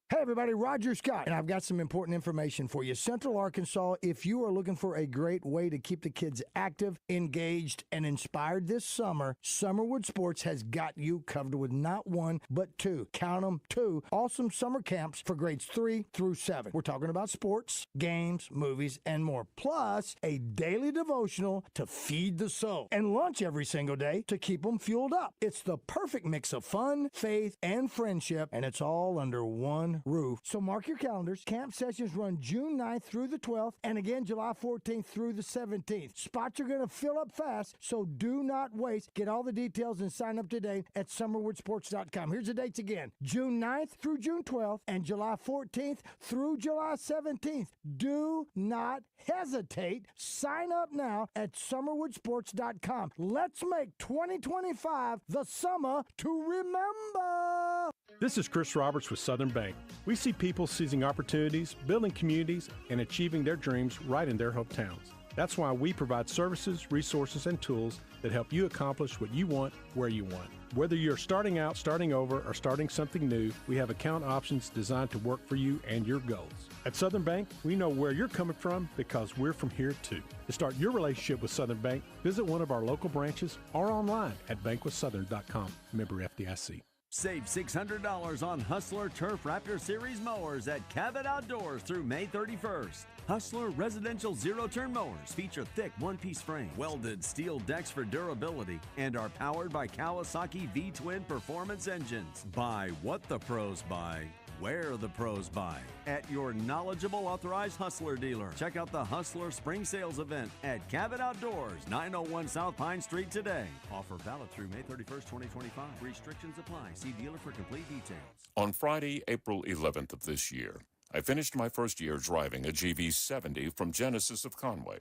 Hey everybody, Roger Scott, and I've got some important information for you. Central Arkansas, if you are looking for a great way to keep the kids active, engaged, and inspired this summer, Summerwood Sports has got you covered with not one, but two, count them, two, awesome summer camps for grades 3 through 7. We're talking about sports, games, movies, and more, plus a daily devotional to feed the soul, and lunch every single day to keep them fueled up. It's the perfect mix of fun, faith, and friendship, and it's all under one roof. roof. So mark your calendars. Camp sessions run June 9th through the 12th, and again July 14th through the 17th. Spots are going to fill up fast, so do not waste. Get all the details and sign up today at summerwoodsports.com. Here's the dates again. June 9th through June 12th and July 14th through July 17th. Do not hesitate. Sign up now at summerwoodsports.com. Let's make 2025 the summer to remember. This is Chris Roberts with Southern Bank. We see people seizing opportunities, building communities, and achieving their dreams right in their hometowns. That's why we provide services, resources, and tools that help you accomplish what you want, where you want. Whether you're starting out, starting over, or starting something new, we have account options designed to work for you and your goals. At Southern Bank, we know where you're coming from because we're from here too. To start your relationship with Southern Bank, visit one of our local branches or online at bankwithsouthern.com. Member FDIC. Save $600 on Hustler Turf Raptor Series mowers at Cabot Outdoors through May 31st. Hustler residential zero-turn mowers feature thick one-piece frame, welded steel decks for durability, and are powered by Kawasaki V-twin performance engines. Buy what the pros buy, where the pros buy, at your knowledgeable authorized Hustler dealer. Check out the Hustler Spring Sales event at Cabot Outdoors, 901 South Pine Street today. Offer valid through May 31st, 2025. Restrictions apply. See dealer for complete details. On Friday, April 11th of this year, I finished my first year driving a GV70 from Genesis of Conway.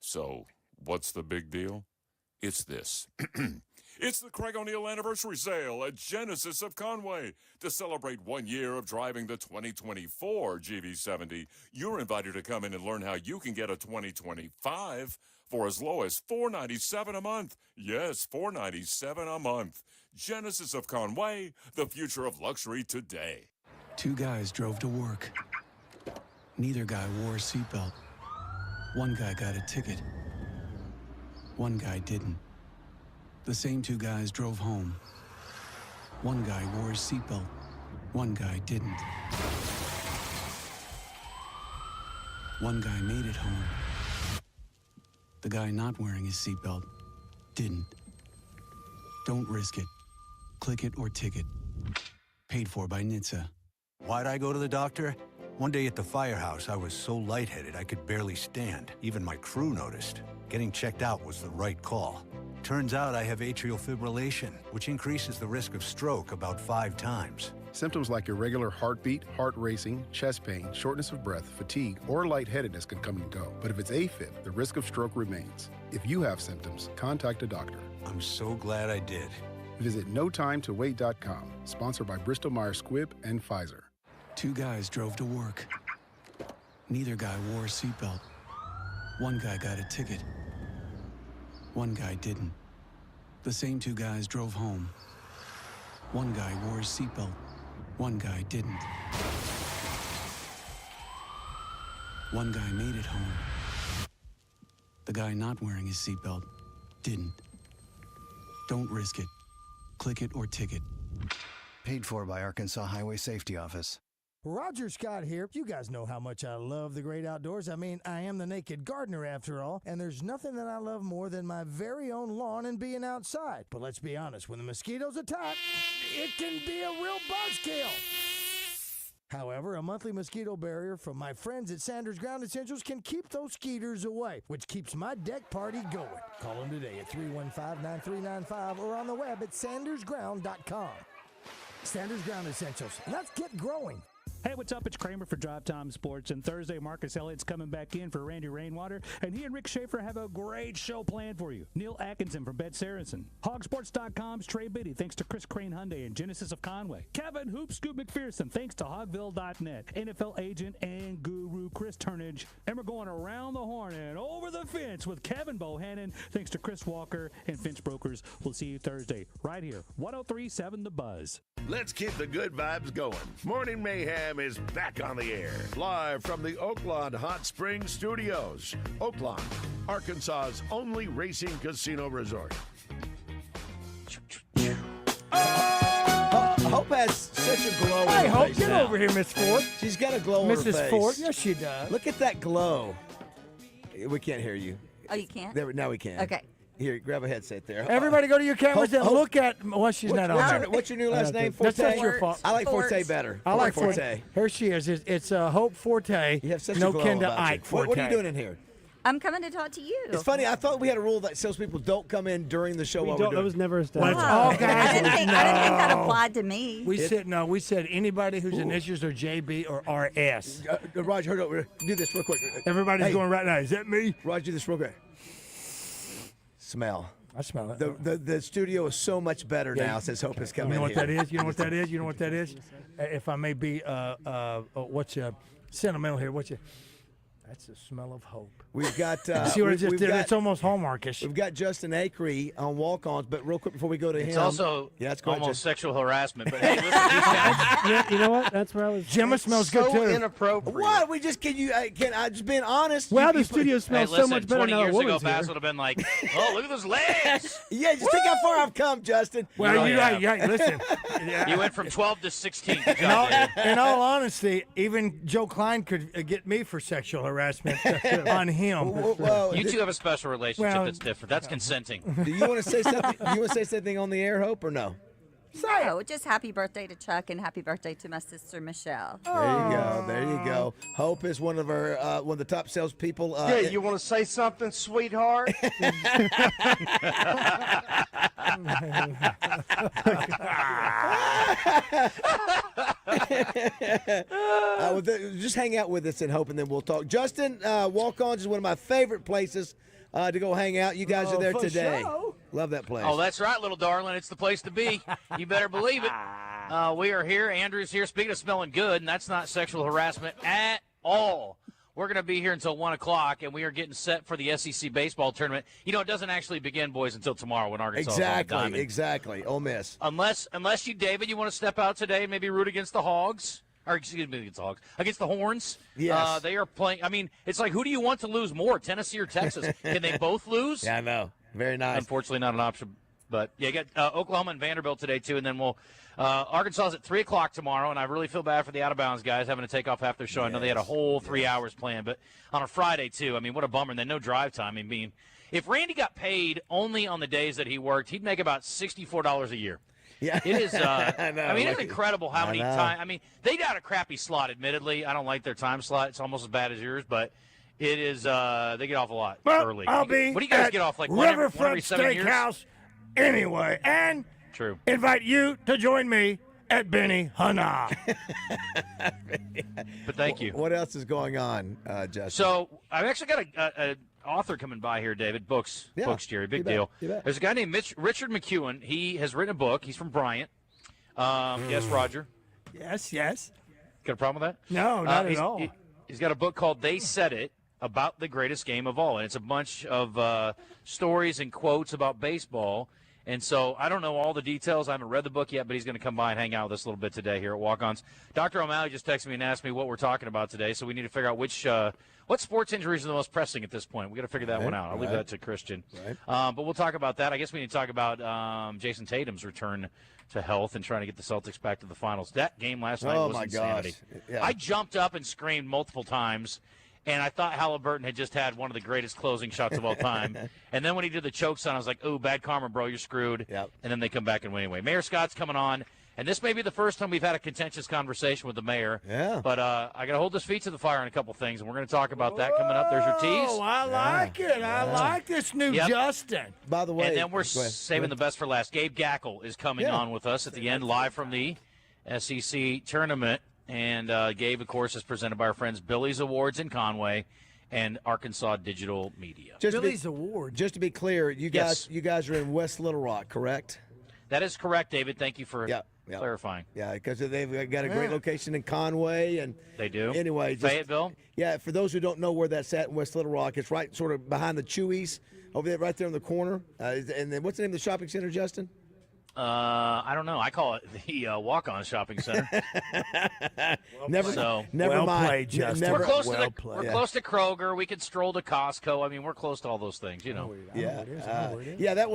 So, what's the big deal? It's this. It's the Craig O'Neill Anniversary Sale at Genesis of Conway. To celebrate 1 year of driving the 2024 GV70, you're invited to come in and learn how you can get a 2025 for as low as $497 a month. Yes, $497 a month. Genesis of Conway, the future of luxury today. Two guys drove to work. Neither guy wore a seatbelt. One guy got a ticket. One guy didn't. The same two guys drove home. One guy wore his seatbelt. One guy didn't. One guy made it home. The guy not wearing his seatbelt didn't. Don't risk it. Click it or ticket. Paid for by NHTSA. Why'd I go to the doctor? One day at the firehouse, I was so lightheaded I could barely stand. Even my crew noticed. Getting checked out was the right call. Turns out I have atrial fibrillation, which increases the risk of stroke about 5 times. Symptoms like irregular heartbeat, heart racing, chest pain, shortness of breath, fatigue, or lightheadedness can come and go. But if it's AFib, the risk of stroke remains. If you have symptoms, contact a doctor. I'm so glad I did. Visit notimetowait.com, sponsored by Bristol Myers Squibb and Pfizer. Two guys drove to work. Neither guy wore a seatbelt. One guy got a ticket. One guy didn't. The same two guys drove home. One guy wore his seatbelt. One guy didn't. One guy made it home. The guy not wearing his seatbelt didn't. Don't risk it. Click it or ticket. Paid for by Arkansas Highway Safety Office. Roger Scott here. You guys know how much I love the great outdoors. I mean, I am the naked gardener after all, and there's nothing that I love more than my very own lawn and being outside. But let's be honest, when the mosquitoes attack, it can be a real buzzkill. However, a monthly mosquito barrier from my friends at Sanders Ground Essentials can keep those skeeters away, which keeps my deck party going. Call them today at 315-9395 or on the web at sandersground.com. Sanders Ground Essentials. Let's get growing. Hey, what's up? It's Kramer for Drive Time Sports, and Thursday, Marcus Elliott's coming back in for Randy Rainwater, and he and Rick Schaefer have a great show planned for you. Neil Atkinson from Bet Saracen. Hogsports.com's Trey Biddy, thanks to Chris Crane Hyundai and Genesis of Conway. Kevin Hoop Scoop McPherson, thanks to Hogville.net. NFL agent and guru Chris Turnage. And we're going around the horn and over the fence with Kevin Bohannon, thanks to Chris Walker and Fence Brokers. We'll see you Thursday, right here, 103.7 The Buzz. Let's keep the good vibes going. Morning Mayhem is back on the air. Live from the Oaklawn Hot Springs Studios. Oaklawn, Arkansas's only racing casino resort. Hope has such a glow on Hey, her Hope, face get now. over here, Miss Ford. She's got a glow on her face. Mrs. Ford, yes, she does. Look at that glow. We can't hear you. Oh, you can't? Now we can. Okay. Here, grab a headset there. Everybody go to your cameras and look at. Well, she's not on. What's your new last name? Forte? That's your fault. I like Forte better. I like Forte. Here she is. It's Hope Forte. You have such no a glow kin to about you. Ike Forte. What are you doing in here? I'm coming to talk to you. It's funny. I thought we had a rule that salespeople don't come in during the show. While we're doing That was never established. I didn't think that applied to me. We said anybody whose initials are JB or RS. Roger, hold on. Do this real quick. Everybody's going right now. Is that me? Roger, do this real quick. Smell. I smell it. The studio is so much better now since Hope has come in. You know what here. that is? You know what that is? You know what that is? If I may be sentimental here, that's the smell of hope. We've got. See what I just did? It's almost Hallmarkish. We've got Justin Acree on walk-ons, but real quick before we go to him, It's also it's almost sexual harassment. But hey, listen, these guys, you know what? That's where I was. Gemma smells good too. Inappropriate. What? We just can I just being honest? Wow, the studio smells listen, so much better 20 now. years ago, Woman's Bass here. would have been like, "Oh, look at those legs." Yeah, just think how far I've come, Justin. Well, listen. You went from 12 to 16. Good job, David. In all honesty, even Joe Klein could get me for sexual harassment on him. You two have a special relationship that's different. That's consenting. Do you want to say something? You want to say something on the air, Hope, or no? So, just happy birthday to Chuck and happy birthday to my sister Michelle. There you go. There you go. Hope is one of the top salespeople. Yeah, you want to say something, sweetheart? Just hang out with us and Hope, and then we'll talk. Justin, walk-ons is one of my favorite places to go hang out. You guys are there today. Sure. Love that place. Oh, that's right, little darling. It's the place to be. You better believe it. We are here. Andrew's here. Speaking of smelling good, and that's not sexual harassment at all. We're going to be here until 1 o'clock, and we are getting set for the SEC baseball tournament. You know, it doesn't actually begin, boys, until tomorrow when Arkansas is on the diamond. Exactly. Ole Miss. Unless you, David, you want to step out today and maybe root against the Hogs. Or, excuse me, against the Hogs. Against the Horns. Yes. They are playing. I mean, it's like, who do you want to lose more, Tennessee or Texas? Can they both lose? Yeah, I know. Very nice. Unfortunately, not an option. But, yeah, you got Oklahoma and Vanderbilt today, too. And then Arkansas is at 3 o'clock tomorrow. And I really feel bad for the out-of-bounds guys having to take off half their show. I know they had a whole 3 hours planned. But on a Friday, too, I mean, what a bummer. And then no drive time. I mean, if Randy got paid only on the days that he worked, he'd make about $64 a year. Yeah, it is. I know. I mean, it's incredible how many times. I mean, they got a crappy slot. Admittedly, I don't like their time slot. It's almost as bad as yours, but it is. They get off a lot early. I'll be what do you guys at get off like Riverfront every 7 years? Steakhouse anyway, and True. Invite you to join me at Benny Hanna. But thank you. What else is going on, Justin? So I've actually got a author coming by here, David. Books, Jerry. Big deal. There's a guy named Richard McEwen. He has written a book. He's from Bryant. Yes, Roger? Yes. Got a problem with that? No, not at all. He's got a book called They Said It, about the greatest game of all. And it's a bunch of stories and quotes about baseball. And so I don't know all the details. I haven't read the book yet, but he's going to come by and hang out with us a little bit today here at Walk-Ons. Dr. O'Malley just texted me and asked me what we're talking about today, so we need to figure out what sports injuries are the most pressing at this point. We've got to figure that one out. I'll leave that to Christian. Right. But we'll talk about that. I guess we need to talk about Jason Tatum's return to health and trying to get the Celtics back to the finals. That game last night was insanity. Yeah. I jumped up and screamed multiple times. And I thought Halliburton had just had one of the greatest closing shots of all time. And then when he did the choke sign, I was like, ooh, bad karma, bro, you're screwed. Yep. And then they come back and win anyway. Mayor Scott's coming on. And this may be the first time we've had a contentious conversation with the mayor. Yeah. But I got to hold his feet to the fire on a couple things, and we're going to talk about that coming up. There's your tease. Oh, I like it. I like this new Justin. By the way. And then we're saving the best for last. Gabe Gackle is coming on with us at the end, live from the SEC tournament. And Gabe, of course, is presented by our friends Billy's Awards in Conway and Arkansas Digital Media. Billy's Award. Just to be clear, you guys are in West Little Rock, correct? That is correct, David. Thank you for clarifying. Yeah, because they've got a great location in Conway. And they do. Anyway. Fayetteville? Yeah, for those who don't know where that's at in West Little Rock, it's right sort of behind the Chewies, over there, right there in the corner. And then what's the name of the shopping center, Justin? I don't know. I call it the Walk-On Shopping Center. Never well mind. Played, Justin. We're close close to Kroger. We could stroll to Costco. I mean, we're close to all those things, you know. That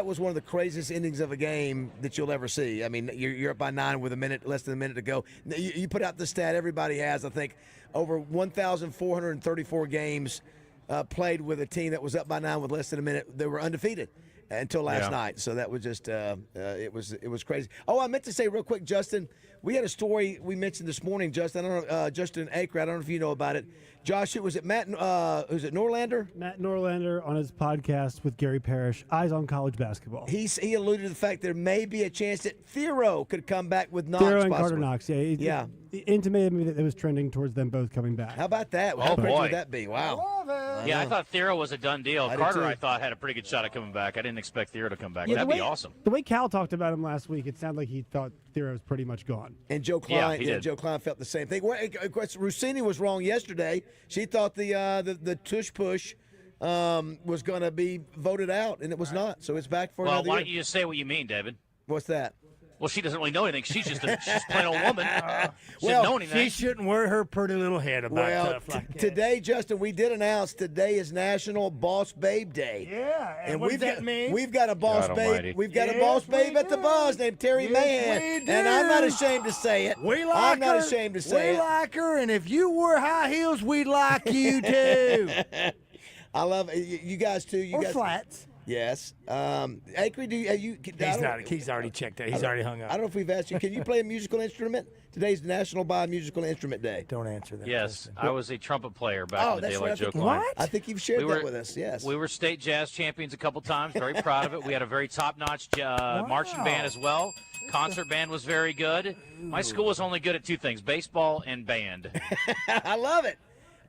was one of the craziest endings of a game that you'll ever see. I mean, you're up by 9 with less than a minute to go. You put out the stat everybody has. I think over 1,434 games played with a team that was up by 9 with less than a minute. They were undefeated until last night. So that was just it was crazy. Oh, I meant to say real quick, Justin, we had a story we mentioned this morning, Justin. I don't know, Justin Aker. I don't know if you know about it. Josh, was it Matt? Was it Norlander? Matt Norlander on his podcast with Gary Parrish, Eyes on College Basketball. He alluded to the fact there may be a chance that Thiero could come back with Knox. Thiero and possibly. Carter Knox, yeah. He intimated me that it was trending towards them both coming back. How about that? How crazy would that be? Wow. Yeah, I thought Thiero was a done deal. Carter, too. I thought, had a pretty good shot at coming back. I didn't expect Thiero to come back. Yeah, That'd be awesome. The way Cal talked about him last week, it sounded like he thought Thiero was pretty much gone. And Joe Klein, Joe Klein felt the same thing. Well, of course, Rossini was wrong yesterday. She thought the tush push was going to be voted out, and it was not. So it's back for another why year. don't you just say what you mean, David? What's that? Well, she doesn't really know anything. She's just she's plain old woman. She Well, doesn't know anything. she shouldn't worry her pretty little head about stuff like that. Today, Justin, we did announce today is National Boss Babe Day. Yeah, and what does that mean? We've got a boss God babe. almighty. We've got a Yes, boss babe we at the do. Buzz named Terry Yes, Mayhem, we and I'm not do. ashamed to say it. We like I'm not her. ashamed to say we it. like her, and if you wore high heels, we'd like you too. I love it. You guys too. You or guys. flats. Yes. Acre, He's already checked out. He's already hung up. I don't know if we've asked you. Can you play a musical instrument? Today's National Buy a Musical Instrument Day. Don't answer that. Yes, question. I was a trumpet player back in the day, like Joe Klein. What? I think you've shared that with us. Yes. We were state jazz champions a couple times. Very proud of it. We had a very top-notch marching band as well. Concert band was very good. My school was only good at two things: baseball and band. I love it.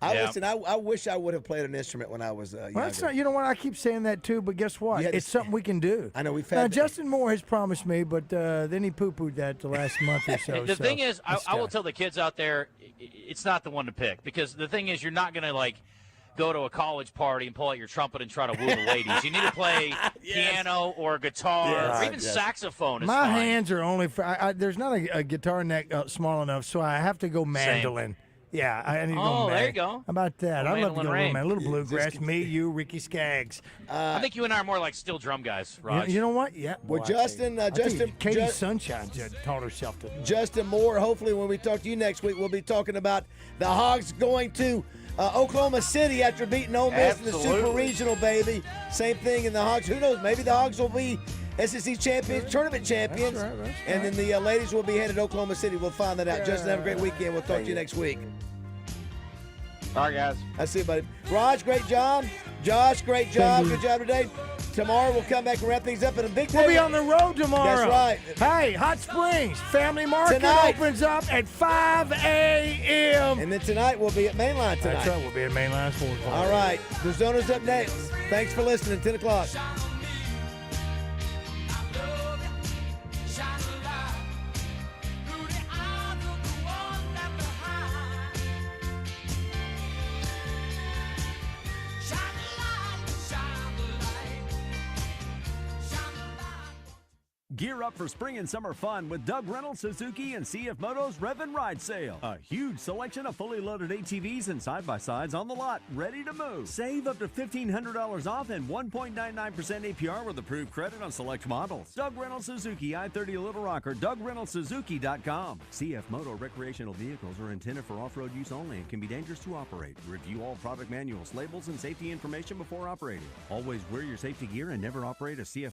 Yeah. Listen, I wish I would have played an instrument when I was younger. Well, that's not, you know what? I keep saying that too, but guess what? You had It's to- something we can do. I know we've Now, had. Justin Moore has promised me, but then he poo-pooed that the last month or so. The so thing is, it's I will tough. tell the kids out there, it's not the one to pick, because the thing is, you're not going to go to a college party and pull out your trumpet and try to woo the ladies. You need to play piano or guitar or even saxophone. Is My fine. hands are only for, there's not a guitar neck small enough, so I have to go mandolin. Yeah, I need to go Oh, there mandolin. you go. How about that? Little I'd love to go mandolin a little rain. bluegrass. Me, you, Ricky Skaggs. I think you and I are more like steel drum guys, Raj. You know what? Yeah. Well, boy, I tell Justin, you. I tell you, Justin, Katie Just- Sunshine taught herself to. Justin Moore. Hopefully, when we talk to you next week, we'll be talking about the Hogs going to Oklahoma City after beating Ole Miss in the Super Absolutely. Regional, baby. Same thing in the Hogs. Who knows? Maybe the Hogs will be SEC champions, tournament champions, That's right. and then the ladies will be headed to Oklahoma City. We'll find that out. Justin, have a great weekend. We'll talk to you next week. All right, guys. I see you, buddy. Raj, great job. Josh, great job. Good job today. Tomorrow we'll come back and wrap things up in a big day. We'll be on the road tomorrow. That's right. Hey, Hot Springs Family Market Tonight. opens up at 5 a.m. And then tonight we'll be at Mainline tonight. That's right. We'll be at Mainline Sports. All right. Arizona's up next. Thanks for listening. 10 o'clock. Gear up for spring and summer fun with Doug Reynolds Suzuki and CF Moto's Rev and Ride sale. A huge selection of fully loaded ATVs and side-by-sides on the lot, ready to move. Save up to $1,500 off and 1.99% APR with approved credit on select models. Doug Reynolds Suzuki, I-30 Little Rock, or DougReynoldsSuzuki.com. CF Moto recreational vehicles are intended for off-road use only and can be dangerous to operate. Review all product manuals, labels, and safety information before operating. Always wear your safety gear and never operate a CF